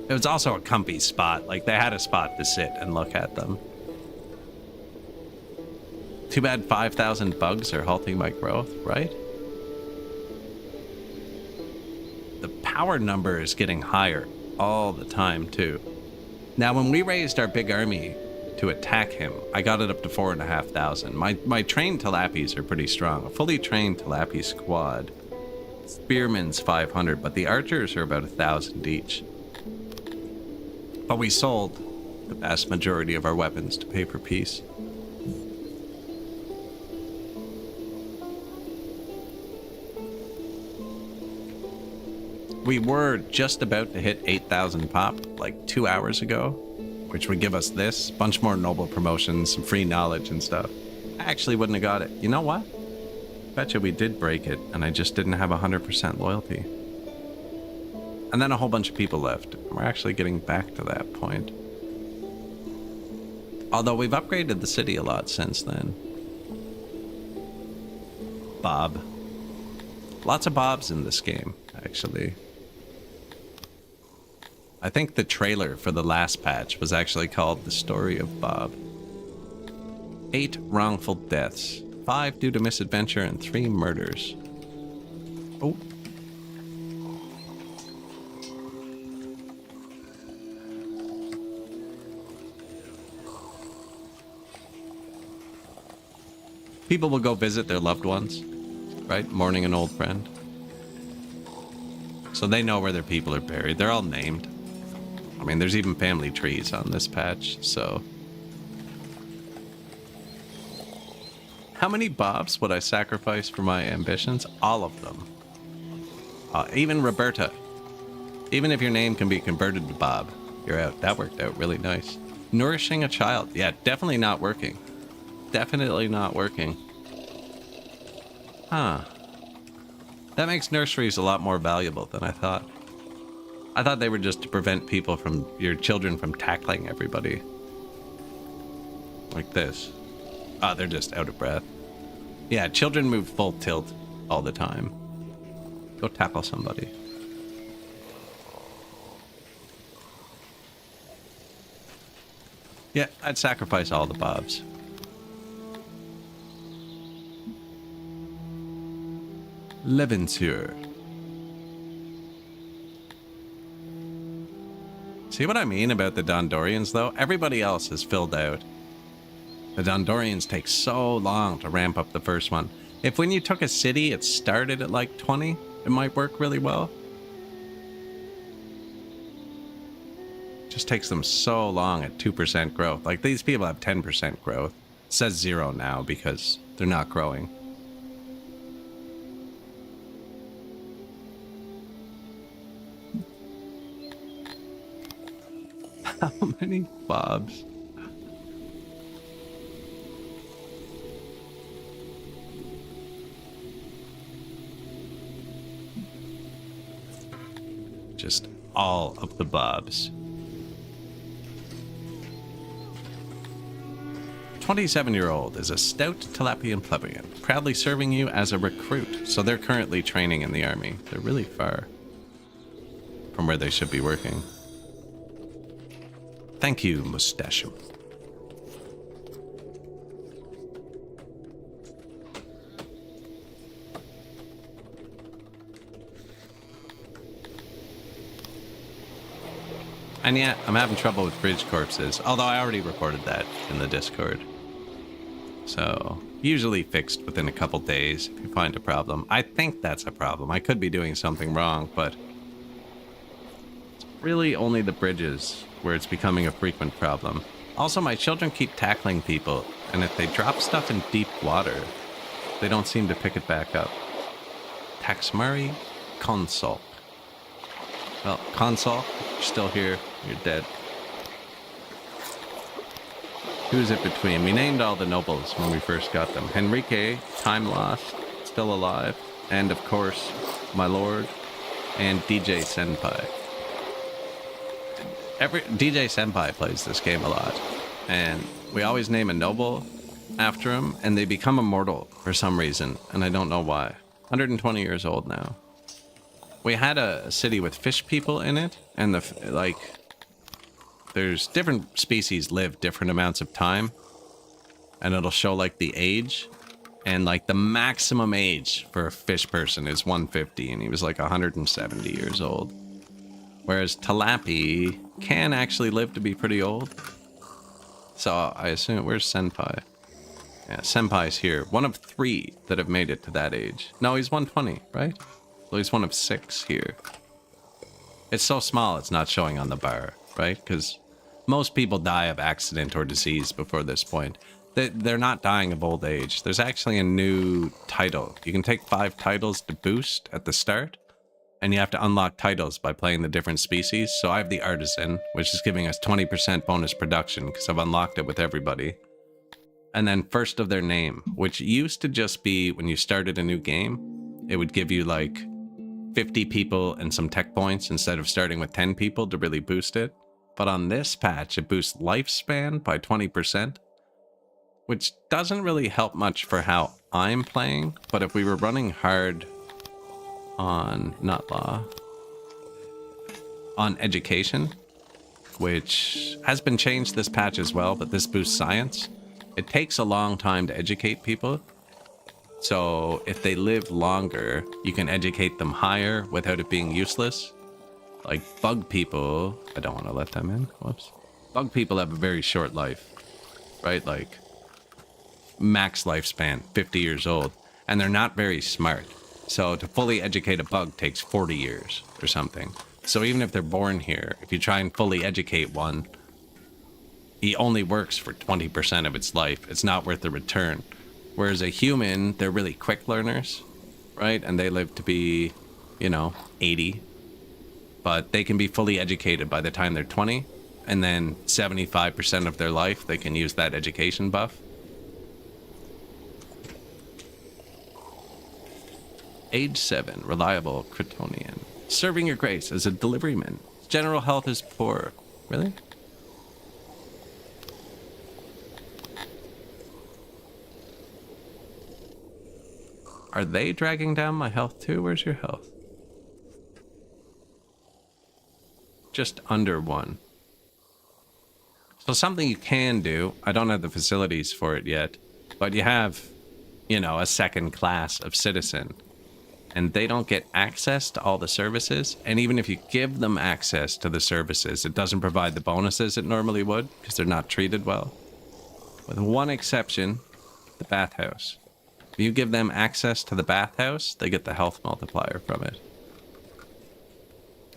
It was also a comfy spot. Like, they had a spot to sit and look at them. Too bad 5,000 bugs are halting my growth, right? The power number is getting higher all the time, too. Now, when we raised our big army to attack him, I got it up to 4,500. My trained Tilapis are pretty strong. A fully trained Tilapi squad. Spearman's 500, but the archers are about 1,000 each. But we sold the vast majority of our weapons to pay for peace. We were just about to hit 8,000 pop like 2 hours ago, which would give us this, bunch more noble promotions, some free knowledge and stuff. I actually wouldn't have got it. You know what? Betcha we did break it, and I just didn't have 100% loyalty. And then a whole bunch of people left. We're actually getting back to that point. Although we've upgraded the city a lot since then. Bob. Lots of Bobs in this game, actually. I think the trailer for the last patch was actually called The Story of Bob. 8 wrongful deaths, 5 due to misadventure, and 3 murders. Oh. People will go visit their loved ones, right? Mourning an old friend. So they know where their people are buried. They're all named. I mean, there's even family trees on this patch, so... How many Bobs would I sacrifice for my ambitions? All of them. Even Roberta. Even if your name can be converted to Bob, you're out. That worked out really nice. Nourishing a child. Yeah, definitely not working. Definitely not working. Huh. That makes nurseries a lot more valuable than I thought. I thought they were just to prevent people from, your children from tackling everybody. Like this. Ah, they're just out of breath. Yeah, children move full tilt all the time. Go tackle somebody. Yeah, I'd sacrifice all the Bobs. Leventure. See what I mean about the Dondorians, though? Everybody else is filled out. The Dondorians take so long to ramp up the first one. If when you took a city, it started at like 20, it might work really well. It just takes them so long at 2% growth. Like, these people have 10% growth. It says 0 now because they're not growing. How many Bobs? Just all of the Bobs. 27-year-old is a stout Tilapian plebeian, proudly serving you as a recruit. So they're currently training in the army. They're really far from where they should be working. Thank you, Mustachio. And yeah, I'm having trouble with bridge corpses, although I already reported that in the Discord. So, usually fixed within a couple days if you find a problem. I think that's a problem. I could be doing something wrong, but it's really only the bridges where it's becoming a frequent problem. Also, my children keep tackling people, and if they drop stuff in deep water, they don't seem to pick it back up. Taxmari Consol. Well, Consol, you're still here. You're dead. Who's it between? We named all the nobles when we first got them. Henrique, time lost, still alive, and of course, my lord, and DJ Senpai. DJ Senpai plays this game a lot, and we always name a noble after him, and they become immortal for some reason, and I don't know why. 120 years old now. We had a city with fish people in it, and there's different species live different amounts of time, and it'll show like the age, and like the maximum age for a fish person is 150, and he was like 170 years old. Whereas Talapi can actually live to be pretty old. So I assume, where's Senpai? Yeah, Senpai's here. One of 3 that have made it to that age. No, he's 120, right? Well, he's one of 6 here. It's so small it's not showing on the bar, right? Because most people die of accident or disease before this point. They're not dying of old age. There's actually a new title. You can take 5 titles to boost at the start, and you have to unlock titles by playing the different species. So I have the Artisan, which is giving us 20% bonus production because I've unlocked it with everybody. And then first of their name, which used to just be when you started a new game, it would give you like 50 people and some tech points instead of starting with 10 people to really boost it. But on this patch, it boosts lifespan by 20%, which doesn't really help much for how I'm playing. But if we were running hard on, not law, on education, which has been changed this patch as well, but this boosts science. It takes a long time to educate people. So if they live longer, you can educate them higher without it being useless. Like bug people, I don't want to let them in. Whoops. Bug people have a very short life, right? Like max lifespan, 50 years old, and they're not very smart. So to fully educate a bug takes 40 years or something. So even if they're born here, if you try and fully educate one, he only works for 20% of its life. It's not worth the return. Whereas a human, they're really quick learners, right? And they live to be, 80. But they can be fully educated by the time they're 20. And then 75% of their life, they can use that education buff. Age 7, reliable Kryptonian. Serving your grace as a deliveryman. General health is poor. Really? Are they dragging down my health too? Where's your health? Just under 1. So something you can do, I don't have the facilities for it yet, but you have, a second class of citizen, and they don't get access to all the services. And even if you give them access to the services, it doesn't provide the bonuses it normally would because they're not treated well. With one exception, the bathhouse. If you give them access to the bathhouse, they get the health multiplier from it.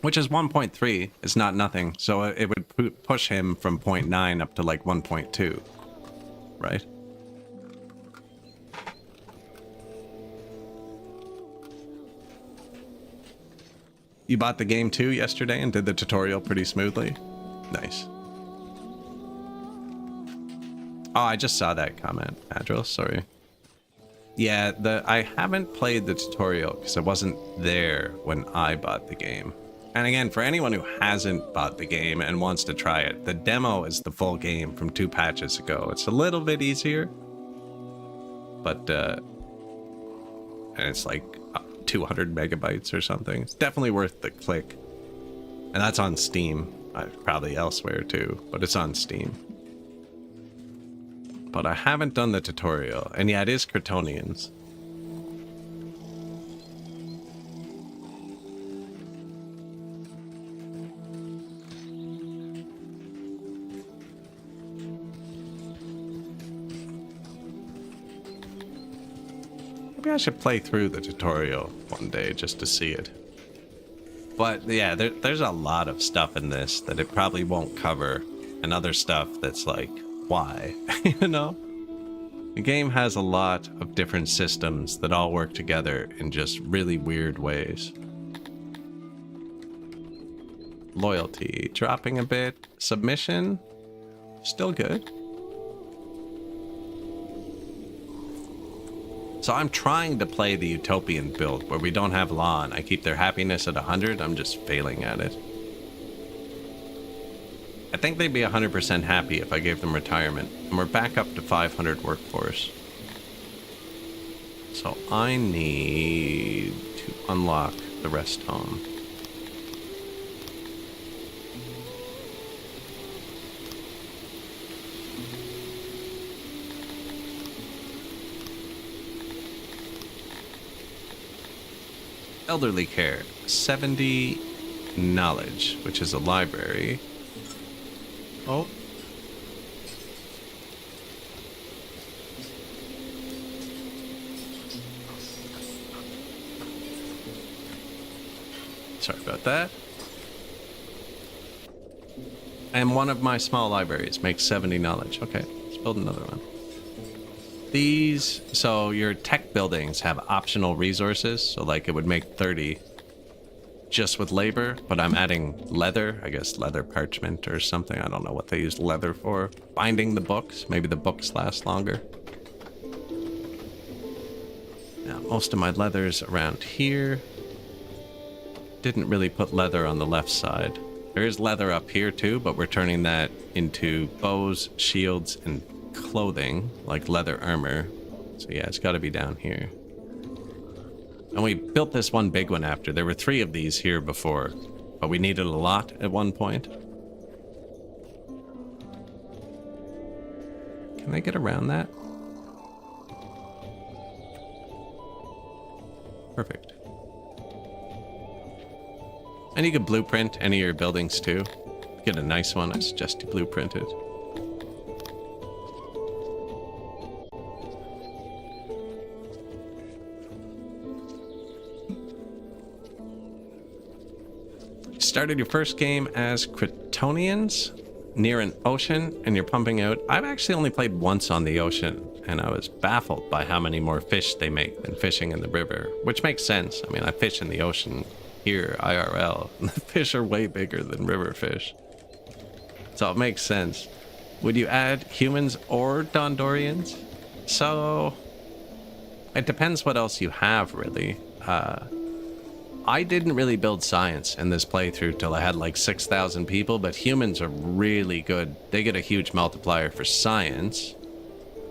Which is 1.3. It's not nothing. So it would push him from 0.9 up to like 1.2. Right? You bought the game too yesterday and did the tutorial pretty smoothly? Nice. Oh, I just saw that comment, Adril. Sorry. Yeah, I haven't played the tutorial because I wasn't there when I bought the game. And again, for anyone who hasn't bought the game and wants to try it, the demo is the full game from 2 patches ago. It's a little bit easier, but and it's like 200 megabytes or something. It's definitely worth the click. And that's on Steam. Probably elsewhere too, but it's on Steam. But I haven't done the tutorial. And yeah, it is Kryptonians. Maybe I should play through the tutorial one day just to see it. But yeah, there's a lot of stuff in this that it probably won't cover, and other stuff that's like, why? The game has a lot of different systems that all work together in just really weird ways. Loyalty dropping a bit. Submission, still good. So I'm trying to play the utopian build where we don't have law and I keep their happiness at 100. I'm just failing at it. I think they'd be 100% happy if I gave them retirement. And we're back up to 500 workforce. So I need to unlock the rest home. Elderly care, 70 knowledge, which is a library. Oh. Sorry about that. And one of my small libraries makes 70 knowledge. Okay, let's build another one. These, so your tech buildings have optional resources. So like it would make 30 just with labor, but I'm adding leather, I guess leather parchment or something. I don't know what they use leather for. Binding the books, maybe the books last longer. Now, most of my leather's around here. Didn't really put leather on the left side. There is leather up here too, but we're turning that into bows, shields, and clothing, like leather armor. So yeah, it's got to be down here. And we built this one big one after. There were 3 of these here before, but we needed a lot at one point. Can I get around that? Perfect. And you can blueprint any of your buildings too. Get a nice one, I suggest you blueprint it. Started your first game as Kryptonians near an ocean and you're pumping out. I've actually only played once on the ocean and I was baffled by how many more fish they make than fishing in the river, which makes sense. I mean, I fish in the ocean here, IRL, and the fish are way bigger than river fish. So it makes sense. Would you add humans or Dondorians? So it depends what else you have, really. I didn't really build science in this playthrough till I had like 6,000 people, but humans are really good. They get a huge multiplier for science,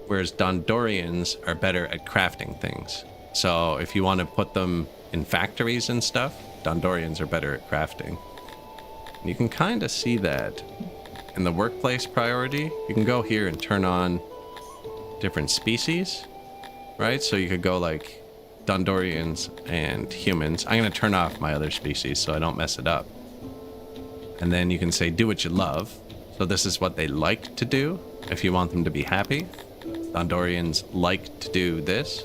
whereas Dondorians are better at crafting things. So if you want to put them in factories and stuff, Dondorians are better at crafting. And you can kind of see that in the workplace priority. You can go here and turn on different species, right? So you could go like Dondorians and humans. I'm going to turn off my other species so I don't mess it up. And then you can say, do what you love. So this is what they like to do if you want them to be happy. Dondorians like to do this,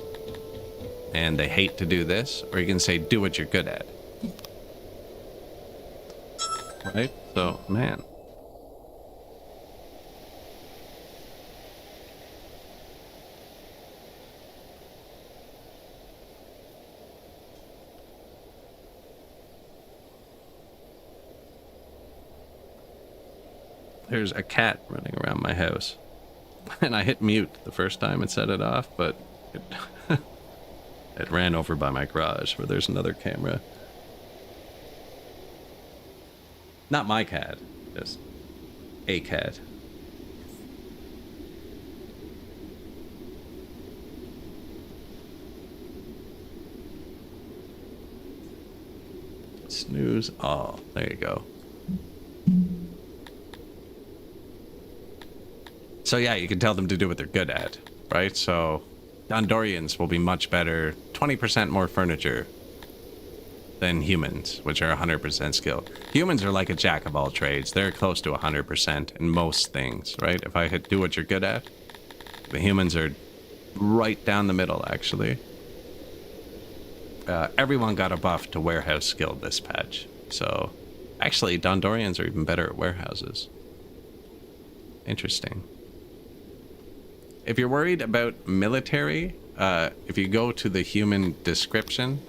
and they hate to do this. Or you can say, do what you're good at. Right? So, man. There's a cat running around my house. And I hit mute the first time and set it off, but it, it ran over by my garage where there's another camera. Not my cat, just a cat. Snooze. Oh, there you go. So yeah, you can tell them to do what they're good at, right? So Dondorians will be much better, 20% more furniture than humans, which are 100% skill. Humans are like a jack of all trades. They're close to 100% in most things, right? If I hit do what you're good at, the humans are right down the middle, actually. Everyone got a buff to warehouse skill this patch. So actually, Dondorians are even better at warehouses. Interesting. If you're worried about military, if you go to the human description,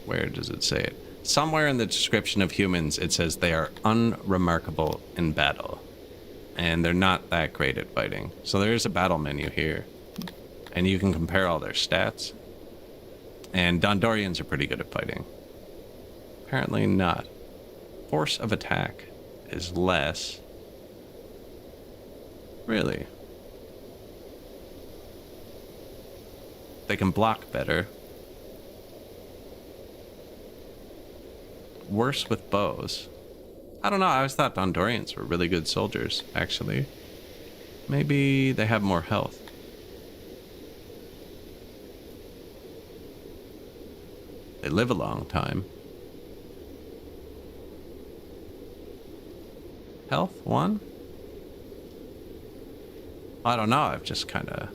where does it say it? Somewhere in the description of humans, it says they are unremarkable in battle. and they're not that great at fighting. So there is a battle menu here, and you can compare all their stats. And Dondorians are pretty good at fighting. Apparently not. Force of attack is less. Really? They can block better. Worse with bows. I don't know, I always thought Dondorians were really good soldiers, actually. Maybe they have more health. They live a long time. Health 1? I don't know, I've just kind of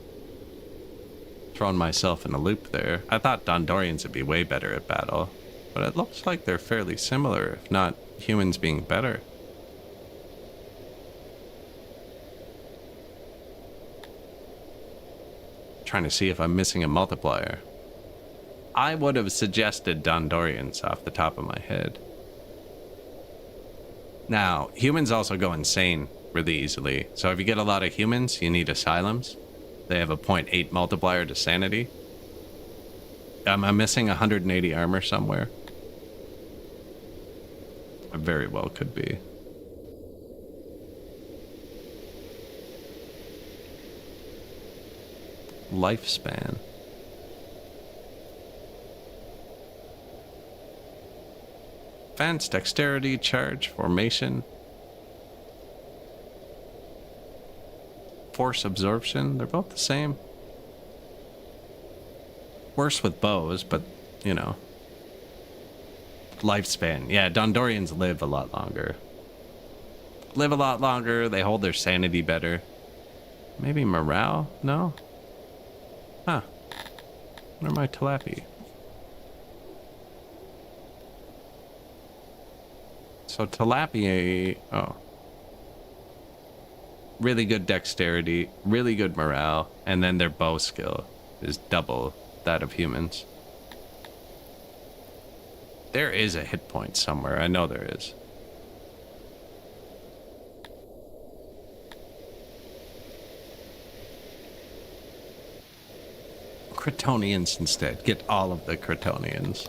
thrown myself in a loop there. I thought Dondorians would be way better at battle, but it looks like they're fairly similar, if not humans being better. Trying to see if I'm missing a multiplier. I would have suggested Dondorians off the top of my head. Now, humans also go insane really easily. So if you get a lot of humans, you need asylums. They have a 0.8 multiplier to sanity. Am I missing 180 armor somewhere? I very well could be. Lifespan. Advanced dexterity, charge, formation. Force absorption, they're both the same. Worse with bows, but, you know. Lifespan. Yeah, Dondorians live a lot longer. Live a lot longer, they hold their sanity better. Maybe morale? No? Huh. Where am I, Talapi? So Tilapia, oh. Really good dexterity, really good morale, and then their bow skill is double that of humans. There is a hit point somewhere, I know there is. Cretonians instead, get all of the Cretonians.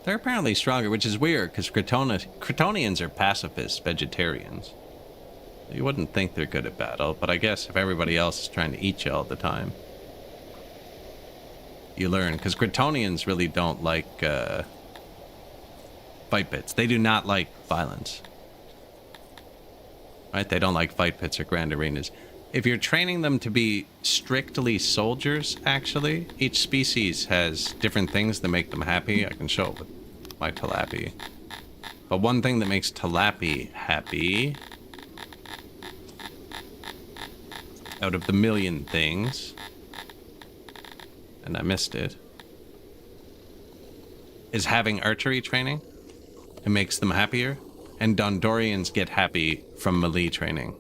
They're apparently stronger, which is weird, because Cretonians are pacifist vegetarians. You wouldn't think they're good at battle, but I guess if everybody else is trying to eat you all the time, you learn. Because Cretonians really don't like fight pits. They do not like violence. Right? They don't like fight pits or grand arenas. If you're training them to be strictly soldiers, actually, each species has different things that make them happy. I can show it with my Talapi. But one thing that makes Talapi happy, out of the million things, and I missed it, is having archery training. It makes them happier. And Dondorians get happy from melee training.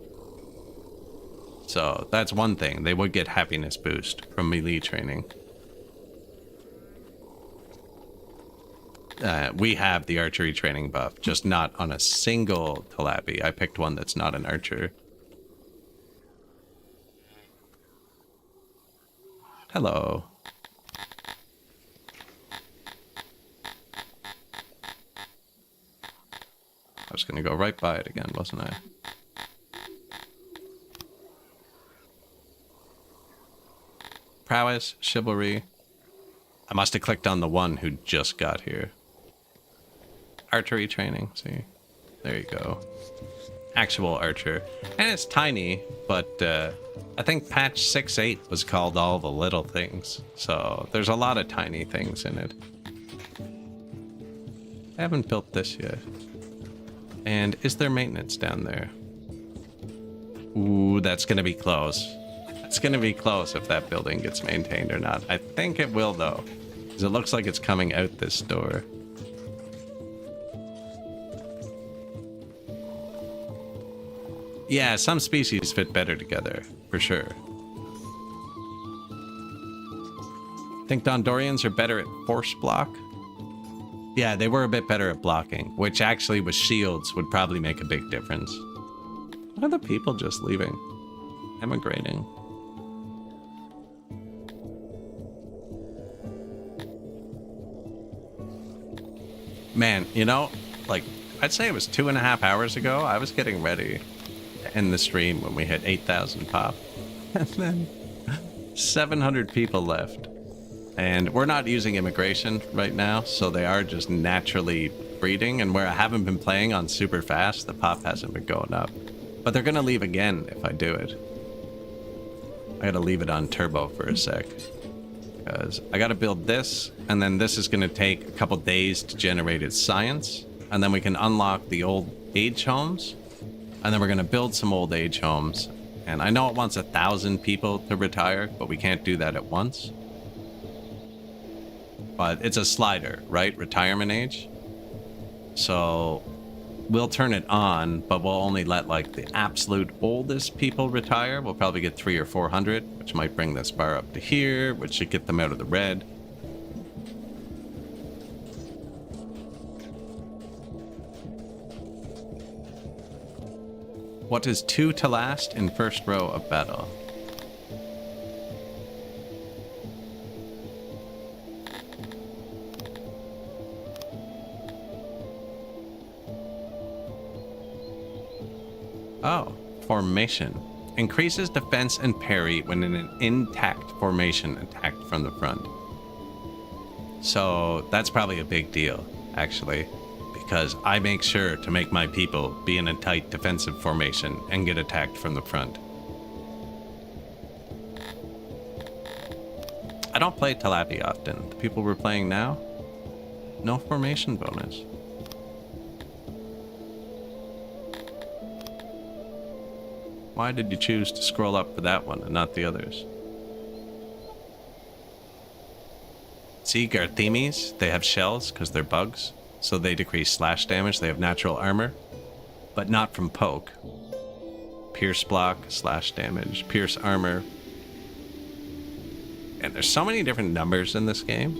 So that's one thing. They would get happiness boost from melee training. We have the archery training buff, just not on a single Talapi. I picked one that's not an archer. Hello. I was going to go right by it again, wasn't I? Prowess, chivalry. I must have clicked on the one who just got here. Archery training, see? There you go. Actual archer. And it's tiny, but I think patch 6.8 was called All the Little Things. So there's a lot of tiny things in it. I haven't built this yet. And is there maintenance down there? Ooh, that's gonna be close. It's gonna be close if that building gets maintained or not. I think it will though, because it looks like it's coming out this door. Yeah, some species fit better together, for sure. I think Dondorians are better at force block. Yeah, they were a bit better at blocking, which actually with shields would probably make a big difference. What are the people just leaving? Emigrating. Man, you know, like, I'd say it was 2.5 hours ago, I was getting ready to end the stream when we hit 8,000 pop. And then 700 people left. And we're not using immigration right now, so they are just naturally breeding. And where I haven't been playing on super fast, the pop hasn't been going up. But they're gonna leave again if I do it. I gotta leave it on turbo for a sec. Because I gotta build this, and then this is gonna take a couple days to generate its science. And then we can unlock the old age homes. And then we're gonna build some old age homes. And I know it wants 1,000 people to retire, but we can't do that at once. But it's a slider, right? Retirement age. So we'll turn it on, but we'll only let like the absolute oldest people retire. We'll probably get 300 or 400, which might bring this bar up to here, which should get them out of the red. What is 2 to last in first row of battle? Oh, formation. Increases defense and parry when in an intact formation attacked from the front. So that's probably a big deal, actually, because I make sure to make my people be in a tight defensive formation and get attacked from the front. I don't play Talapi often. The people we're playing now, no formation bonus. Why did you choose to scroll up for that one and not the others? See, Garthemes, they have shells because they're bugs, so they decrease slash damage. They have natural armor, but not from poke. Pierce block, slash damage, pierce armor. And there's so many different numbers in this game.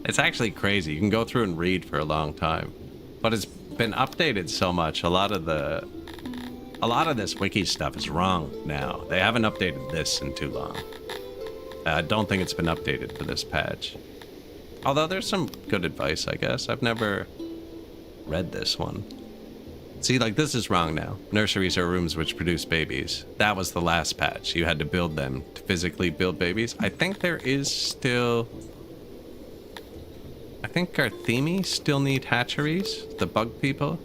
It's actually crazy. You can go through and read for a long time. But it's been updated so much. A lot of this wiki stuff is wrong now. They haven't updated this in too long. I don't think it's been updated for this patch. Although there's some good advice, I guess. I've never read this one. See, like, this is wrong now. Nurseries are rooms which produce babies. That was the last patch. You had to build them to physically build babies. I think there is still... I think Garthemi still need hatcheries, the bug people.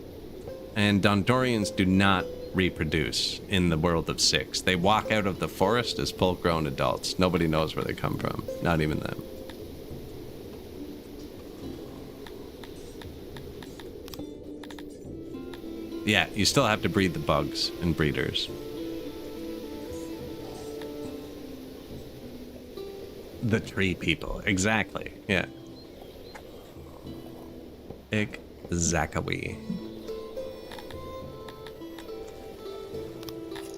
And Dondorians do not reproduce in the world of 6. They walk out of the forest as full-grown adults. Nobody knows where they come from. Not even them. Yeah, you still have to breed the bugs and breeders. The tree people. Exactly. Yeah. Exactly.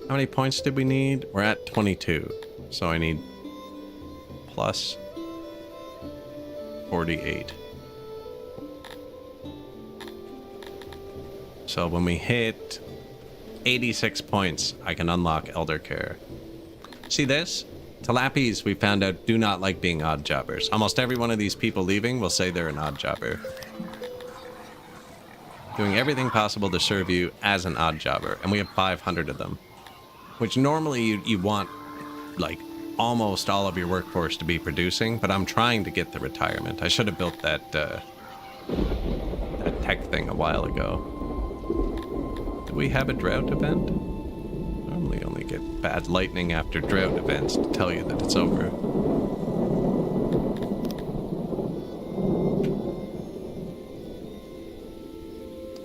How many points did we need? We're at 22. So I need plus 48. So when we hit 86 points, I can unlock Elder Care. See this? Talapis, we found out, do not like being odd jobbers. Almost every one of these people leaving will say they're an odd jobber. Doing everything possible to serve you as an odd jobber, and we have 500 of them. Which normally you want, like, almost all of your workforce to be producing, but I'm trying to get the retirement. I should have built that tech thing a while ago. Do we have a drought event? Normally only get bad lightning after drought events to tell you that it's over.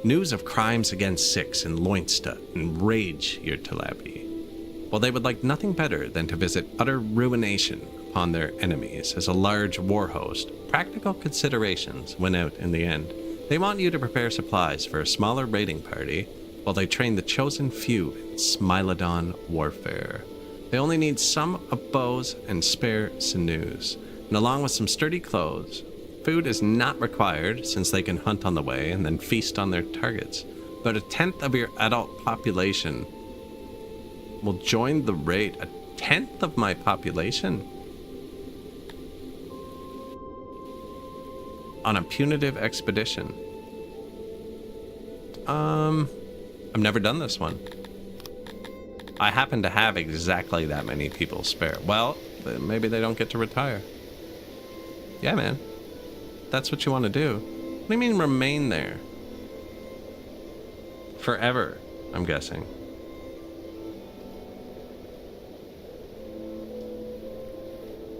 News of crimes against Six in Loinsta enrage your Talapi. While they would like nothing better than to visit utter ruination upon their enemies as a large war host, practical considerations win out in the end. They want you to prepare supplies for a smaller raiding party while they train the chosen few in Smilodon warfare. They only need some of bows and spare sinews, and along with some sturdy clothes. Food is not required since they can hunt on the way and then feast on their targets. But 1/10 of your adult population will join the raid. 1/10 of my population? On a punitive expedition. I've never done this one. I happen to have exactly that many people spare. Well, then maybe they don't get to retire. Yeah, man. That's what you want to do. What do you mean remain there? Forever, I'm guessing.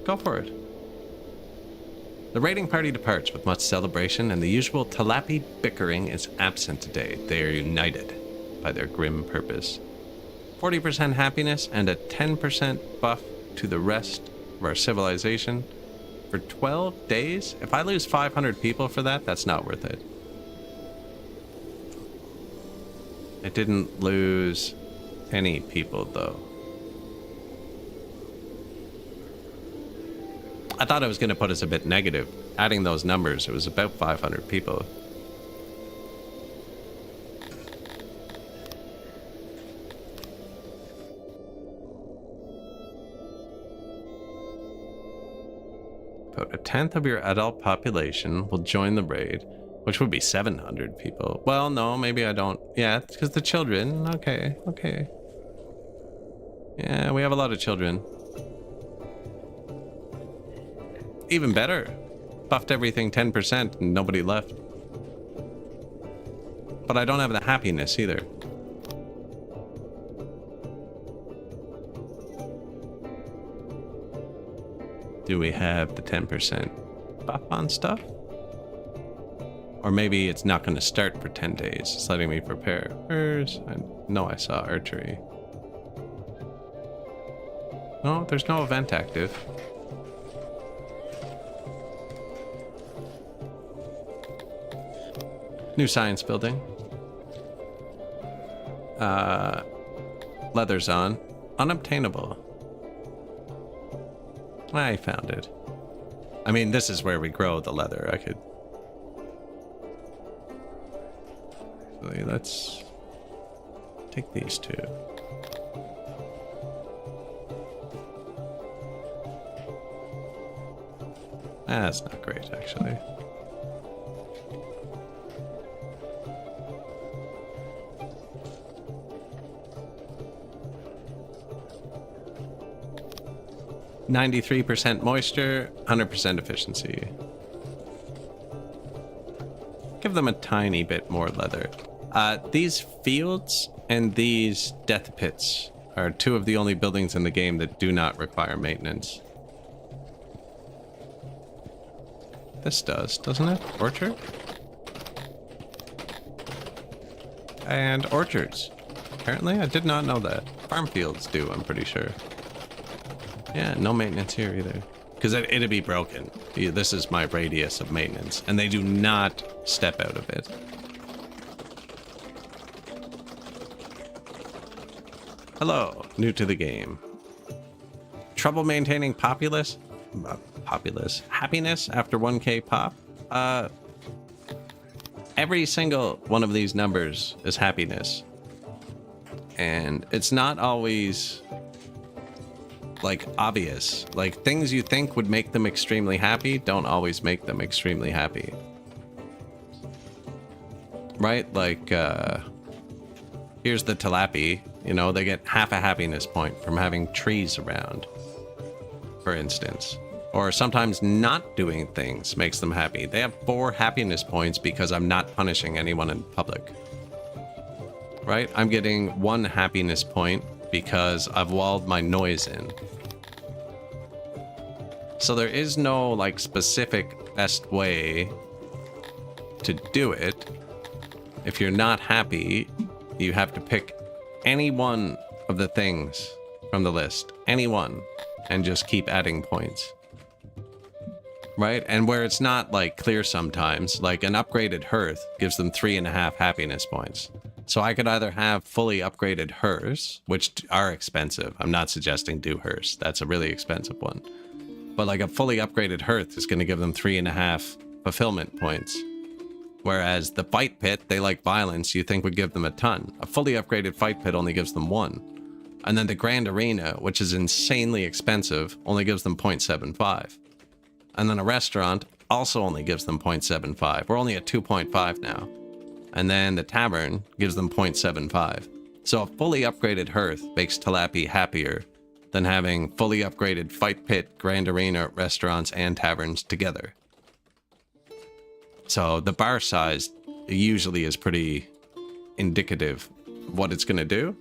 Go for it. The raiding party departs with much celebration, and the usual Talapi bickering is absent today. They are united by their grim purpose. 40% happiness and a 10% buff to the rest of our civilization for 12 days? If I lose 500 people for that, that's not worth it. I didn't lose any people, though. I thought it was going to put us a bit negative. Adding those numbers, it was about 500 people. About 1/10 of your adult population will join the raid, which would be 700 people. Well, no, maybe I don't. Yeah, it's because the children. Okay, okay. Yeah, we have a lot of children. Even better. Buffed everything 10% and nobody left. But I don't have the happiness either. Do we have the 10% buff on stuff? Or maybe it's not going to start for 10 days. It's letting me prepare. I know I saw archery. No, there's no event active. New science building. Leather's on. Unobtainable. I found it. I mean, this is where we grow the leather. I could... Actually, let's take these two. That's not great, actually. %, moisture, 100% efficiency. Give them a tiny bit more leather. These fields and these death pits are two of the only buildings in the game that do not require maintenance. This does, doesn't it? Orchard? And orchards. Apparently, I did not know that. Farm fields do, I'm pretty sure. Yeah, no maintenance here either. Because it'd be broken. This is my radius of maintenance. And they do not step out of it. Hello, new to the game. Trouble maintaining happiness after 1k pop? Every single one of these numbers is happiness. And it's not always... like obvious. Like things you think would make them extremely happy don't always make them extremely happy. Right? Like here's the Talapi, you know, they get half a happiness point from having trees around, for instance. Or sometimes not doing things makes them happy. They have 4 happiness points because I'm not punishing anyone in public. Right? I'm getting 1 happiness point because I've walled my noise in. So there is no like specific best way to do it. If you're not happy, you have to pick any one of the things from the list, any one, and just keep adding points. Right? And where it's not like clear sometimes, like an upgraded hearth gives them 3.5 happiness points. So I could either have fully upgraded hearse, which are expensive. I'm not suggesting do hearse. That's a really expensive one. But like a fully upgraded hearth is going to give them 3.5 fulfillment points. Whereas the fight pit, they like violence, you think would give them a ton. A fully upgraded fight pit only gives them 1. And then the Grand Arena, which is insanely expensive, only gives them 0.75. And then a restaurant also only gives them 0.75. We're only at 2.5 now. And then the tavern gives them 0.75. So a fully upgraded hearth makes Talapi happier than having fully upgraded fight pit, Grand Arena, restaurants, and taverns together. So the bar size usually is pretty indicative of what it's going to do.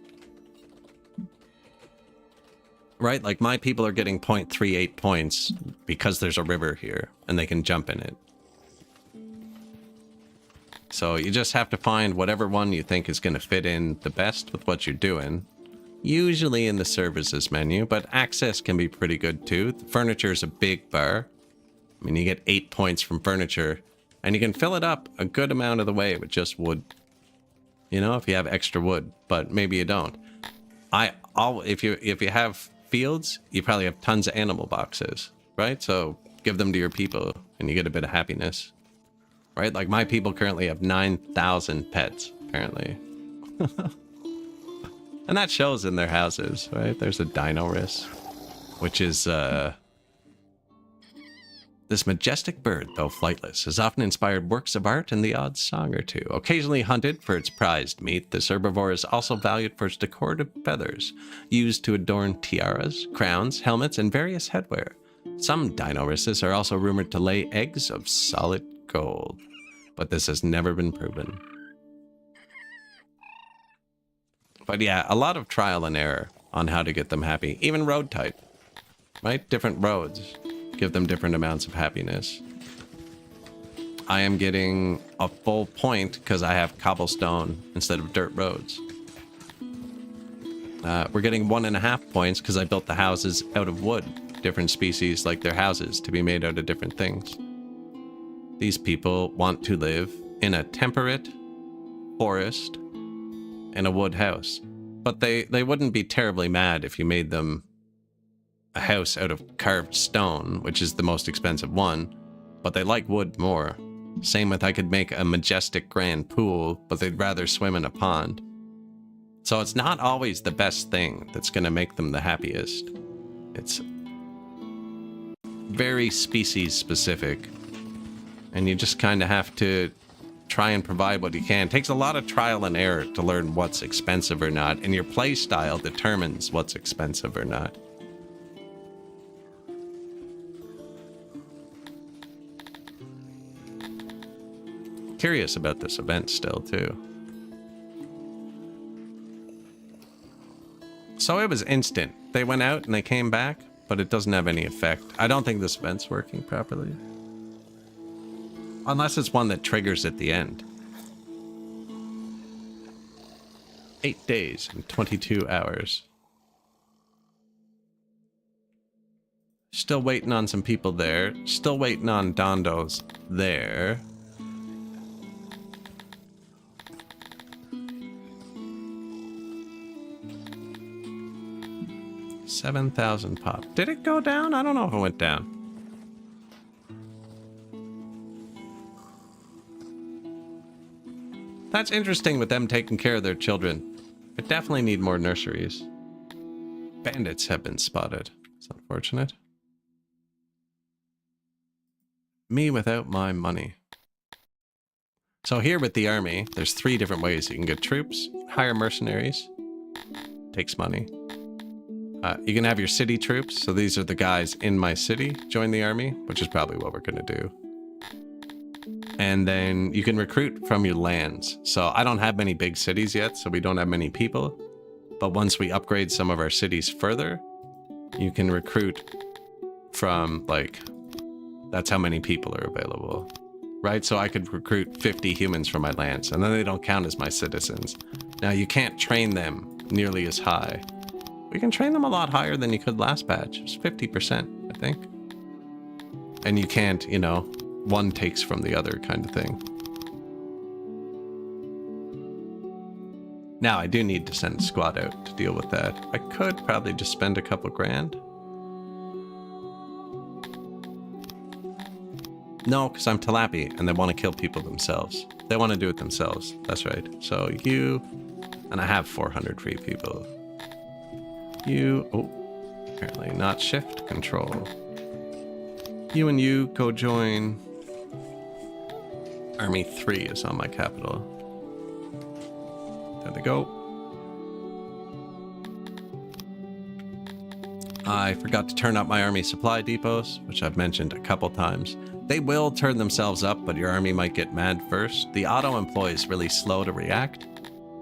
Right? Like my people are getting 0.38 points because there's a river here and they can jump in it. So you just have to find whatever one you think is going to fit in the best with what you're doing. Usually in the services menu, but access can be pretty good too. The furniture is a big bar. I mean, you get 8 points from furniture and you can fill it up a good amount of the way with just wood. You know, if you have extra wood, but maybe you don't. If you have fields, you probably have tons of animal boxes, right? So give them to your people and you get a bit of happiness, right? Like my people currently have 9,000 pets, apparently. And that shows in their houses, right? There's a Dino-Ris, which is this majestic bird, though flightless, has often inspired works of art and the odd song or two. Occasionally hunted for its prized meat, this herbivore is also valued for its decorative feathers, used to adorn tiaras, crowns, helmets, and various headwear. Some Dino-Rises are also rumored to lay eggs of solid gold, but this has never been proven. But yeah, a lot of trial and error on how to get them happy. Even road type, right? Different roads give them different amounts of happiness. I am getting a full point because I have cobblestone instead of dirt roads. We're getting 1.5 points because I built the houses out of wood. Different species like their houses to be made out of different things. These people want to live in a temperate forest in a wood house, but they wouldn't be terribly mad if you made them a house out of carved stone, which is the most expensive one, but they like wood more. Same with I could make a majestic grand pool, but they'd rather swim in a pond. So it's not always the best thing that's going to make them the happiest. It's very species specific, and you just kind of have to try and provide what you can. It takes a lot of trial and error to learn what's expensive or not, and your play style determines what's expensive or not. Curious about this event still too. So it was instant. They went out and they came back, but it doesn't have any effect. I don't think this event's working properly. Unless it's one that triggers at the end. 8 days and 22 hours. Still waiting on some people there. Still waiting on Dondos there. $7,000 pop. Did it go down? I don't know if it went down. That's interesting with them taking care of their children. They definitely need more nurseries. Bandits have been spotted. It's unfortunate. Me without my money. So here with the army, there's 3 different ways you can get troops. Hire mercenaries. Takes money. You can have your city troops. So these are the guys in my city. Join the army, which is probably what we're going to do. And then you can recruit from your lands. So I don't have many big cities yet, so we don't have many people. But once we upgrade some of our cities further, you can recruit from, like, that's how many people are available, right? So I could recruit 50 humans from my lands, and then they don't count as my citizens. Now, you can't train them nearly as high. We can train them a lot higher than you could last patch. It was 50%, I think. And you can't, you know, one takes from the other kind of thing. Now, I do need to send a squad out to deal with that. I could probably just spend a couple grand. No, because I'm Talapi, and they want to kill people themselves. They want to do it themselves. That's right. So you... And I have 400 free people. You... Oh, apparently not shift control. You and you go join... Army 3 is on my capital. There they go. I forgot to turn up my army supply depots, which I've mentioned a couple times. They will turn themselves up, but your army might get mad first. The auto-employ is really slow to react.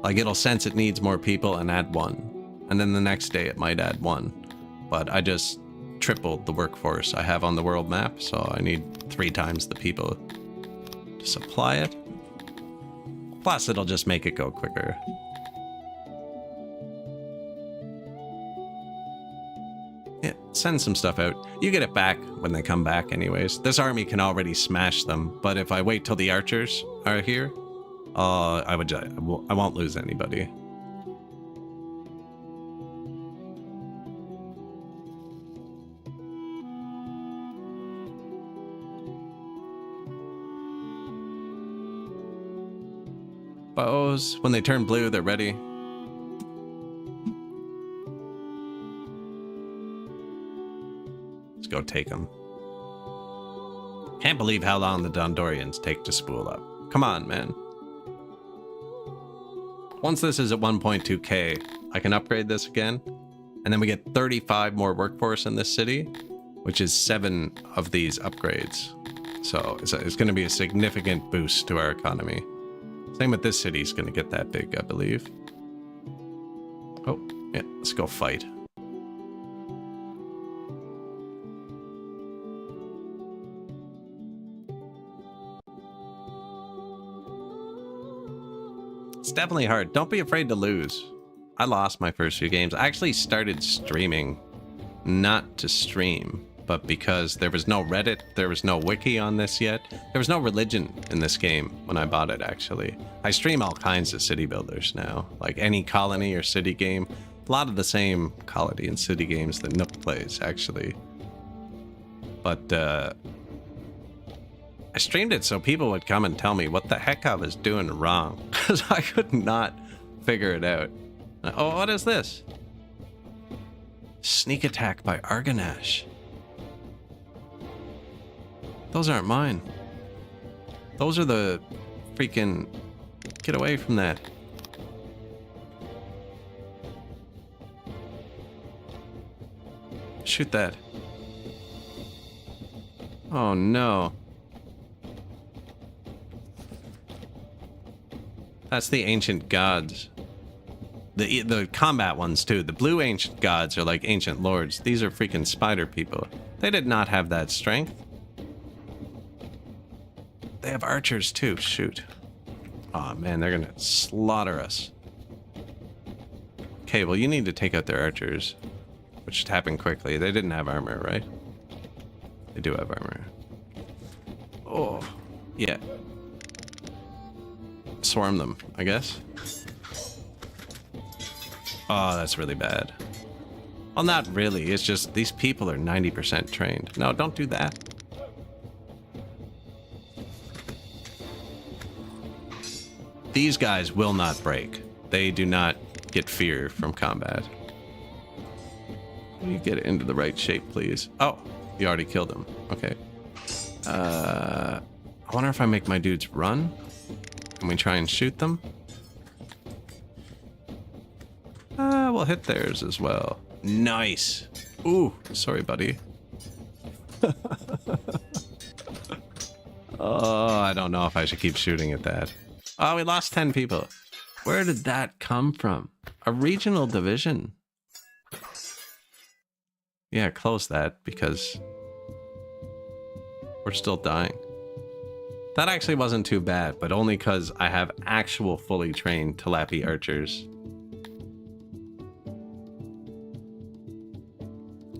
Like, it'll sense it needs more people and add 1. And then the next day it might add 1. But I just tripled the workforce I have on the world map, so I need 3 times the people to supply it. Plus, it'll just make it go quicker. Yeah, send some stuff out. You get it back when they come back anyways. This army can already smash them, but if I wait till the archers are here, I won't lose anybody. Bows, when they turn blue, they're ready. Let's go take them. Can't believe how long the Dondorians take to spool up. Come on, man. Once this is at 1.2k, I can upgrade this again. And then we get 35 more workforce in this city, which is 7 of these upgrades. So it's going to be a significant boost to our economy. Same with this city is going to get that big, I believe. Oh, yeah, let's go fight. It's definitely hard. Don't be afraid to lose. I lost my first few games. I actually started streaming not to stream, but because there was no Reddit, there was no wiki on this yet. There was no religion in this game when I bought it, actually. I stream all kinds of city builders now, like any colony or city game. A lot of the same colony and city games that Nook plays, actually. But I streamed it so people would come and tell me what the heck I was doing wrong, because I could not figure it out. Oh, what is this? Sneak attack by Arganash. Those aren't mine. Those are the freaking... Get away from that. Shoot that. Oh no. That's the ancient gods. The combat ones too. The blue ancient gods are like ancient lords. These are freaking spider people. They did not have that strength. They have archers too. Shoot. Oh man, they're gonna slaughter us. Okay, well you need to take out their archers, which should happen quickly. They didn't have armor, right? They do have armor. Oh, yeah. Swarm them, I guess. Oh, that's really bad. Well, not really. It's just these people are 90% trained. No, don't do that. These guys will not break. They do not get fear from combat. Can you get it into the right shape, please? Oh, you already killed him. Okay. I wonder if I make my dudes run. Can we try and shoot them? We'll hit theirs as well. Nice. Ooh, sorry, buddy. Oh, I don't know if I should keep shooting at that. Oh, we lost 10 people. Where did that come from? A regional division. Yeah, close that because we're still dying. That actually wasn't too bad, but only because I have actual fully trained Talapi archers.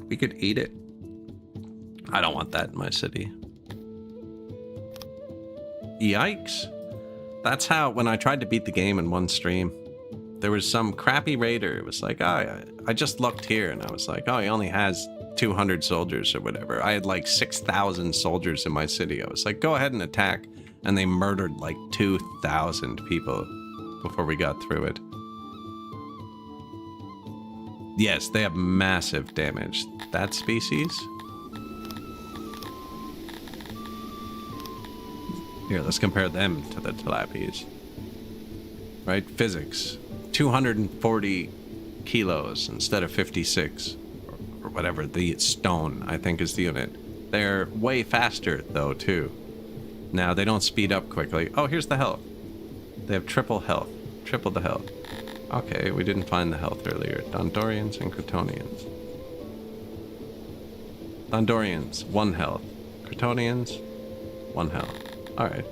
We could eat it. I don't want that in my city. Yikes. That's how, when I tried to beat the game in one stream, There was some crappy raider. It was like, oh, I just looked here, and I was like, oh, he only has 200 soldiers or whatever. I had like 6,000 soldiers in my city. I was like, go ahead and attack. And they murdered like 2,000 people before we got through it. Yes, they have massive damage. That species? Here, let's compare them to the Talapies. Right? Physics. 240 kilos instead of 56. Or whatever, the stone, I think, is the unit. They're way faster, though, too. Now, they don't speed up quickly. Oh, here's the health. They have triple health. Triple the health. Okay, we didn't find the health earlier. Dondorians and Crotonians. Dondorians, 1 health. Crotonians, 1 health. Alright.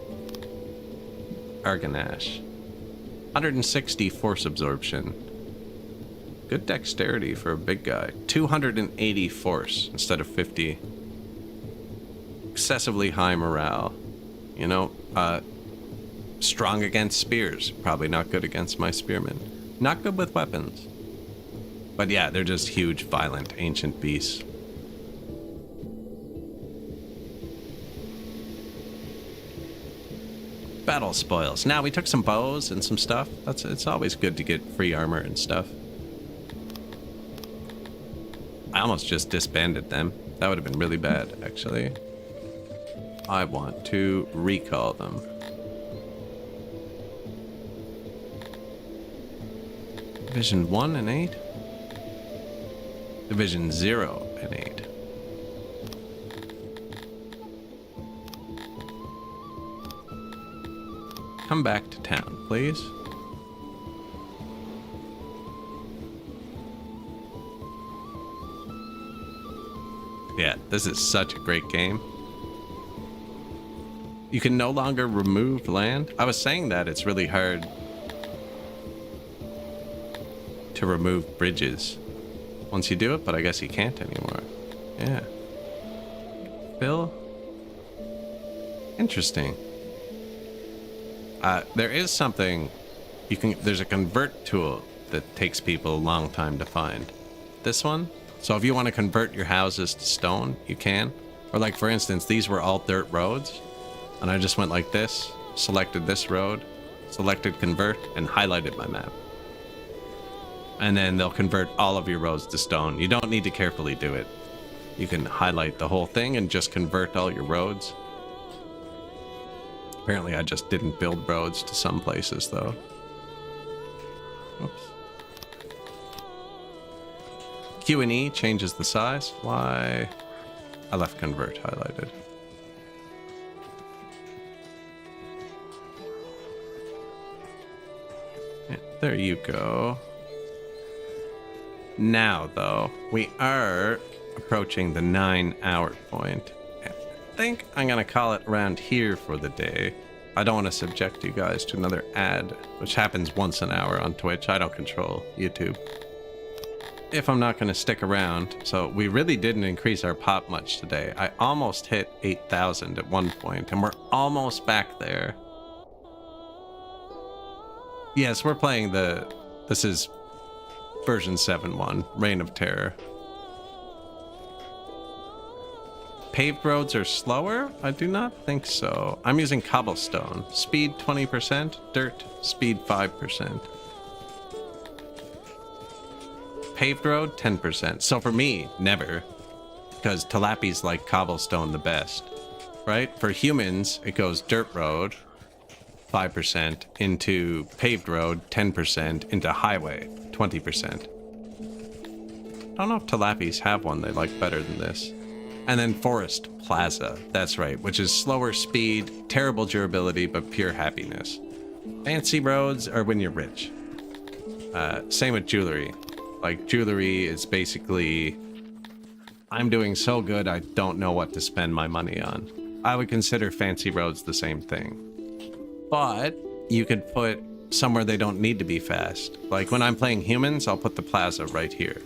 Arganash. 160 force absorption. Good dexterity for a big guy. 280 force instead of 50. Excessively high morale. You know, strong against spears. Probably not good against my spearmen. Not good with weapons. But yeah, they're just huge, violent, ancient beasts. Battle spoils. Now, we took some bows and some stuff. It's always good to get free armor and stuff. I almost just disbanded them. That would have been really bad, actually. I want to recall them. Division 1 and 8? Division 0 and 8. Come back to town, please. Yeah, this is such a great game. You can no longer remove land. I was saying that it's really hard to remove bridges once you do it, but I guess you can't anymore. Yeah. Bill? Interesting. There is something there's a convert tool that takes people a long time to find. This one? So if you want to convert your houses to stone, you can. Or like, for instance, these were all dirt roads. And I just went like this, selected this road, selected convert, and highlighted my map. And then they'll convert all of your roads to stone. You don't need to carefully do it. You can highlight the whole thing and just convert all your roads. Apparently I just didn't build roads to some places, though. Oops. Q and E changes the size. Why? I left convert highlighted. Yeah, there you go. Now, though, we are approaching the 9-hour point. I think I'm gonna call it around here for the day. I don't want to subject you guys to another ad, which happens once an hour on Twitch. I don't control YouTube. If I'm not gonna stick around, so we really didn't increase our pop much today. I almost hit 8,000 at one point, and we're almost back there. Yes, we're playing this is version 7.1, Reign of Terror. Paved roads are slower? I do not think so. I'm using cobblestone. Speed 20%, dirt, speed 5%. Paved road, 10%. So for me, never. Because Talapi's like cobblestone the best. Right? For humans, it goes dirt road, 5%, into paved road, 10%, into highway, 20%. I don't know if Talapi's have one they like better than this. And then Forest Plaza, that's right, which is slower speed, terrible durability, but pure happiness. Fancy roads are when you're rich. Same with jewelry. Like, jewelry is basically, I'm doing so good I don't know what to spend my money on. I would consider fancy roads the same thing. But you could put somewhere they don't need to be fast. Like when I'm playing humans, I'll put the plaza right here,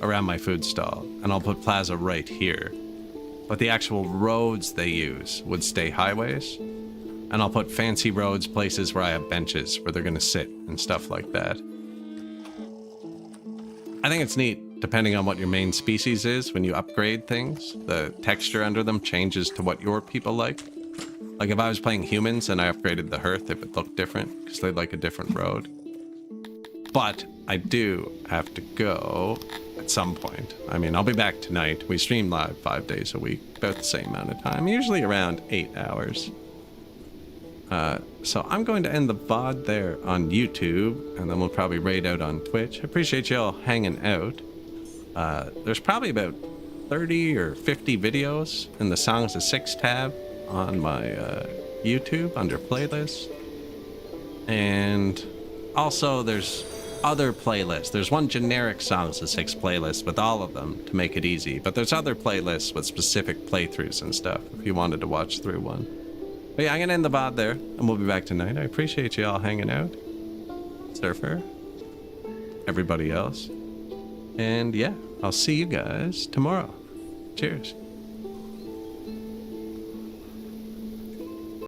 around my food stall, and I'll put plaza right here. But the actual roads they use would stay highways, and I'll put fancy roads places where I have benches where they're gonna sit and stuff like that. I think it's neat, depending on what your main species is, when you upgrade things, the texture under them changes to what your people like. Like if I was playing humans and I upgraded the hearth, it would look different because they'd like a different road. But I do have to go at some point. I mean, I'll be back tonight. We stream live 5 days a week, about the same amount of time, usually around 8 hours. So I'm going to end the VOD there on YouTube, and then we'll probably raid out on Twitch. I appreciate y'all hanging out. There's probably about 30 or 50 videos in the Songs of Six tab on my YouTube under playlists. And also there's other playlists. There's one generic Songs of Six playlist with all of them to make it easy, but there's other playlists with specific playthroughs and stuff if you wanted to watch through one. But yeah, I'm gonna end the VOD there, and we'll be back tonight. I appreciate you all hanging out. Surfer, everybody else. And yeah, I'll see you guys tomorrow. Cheers.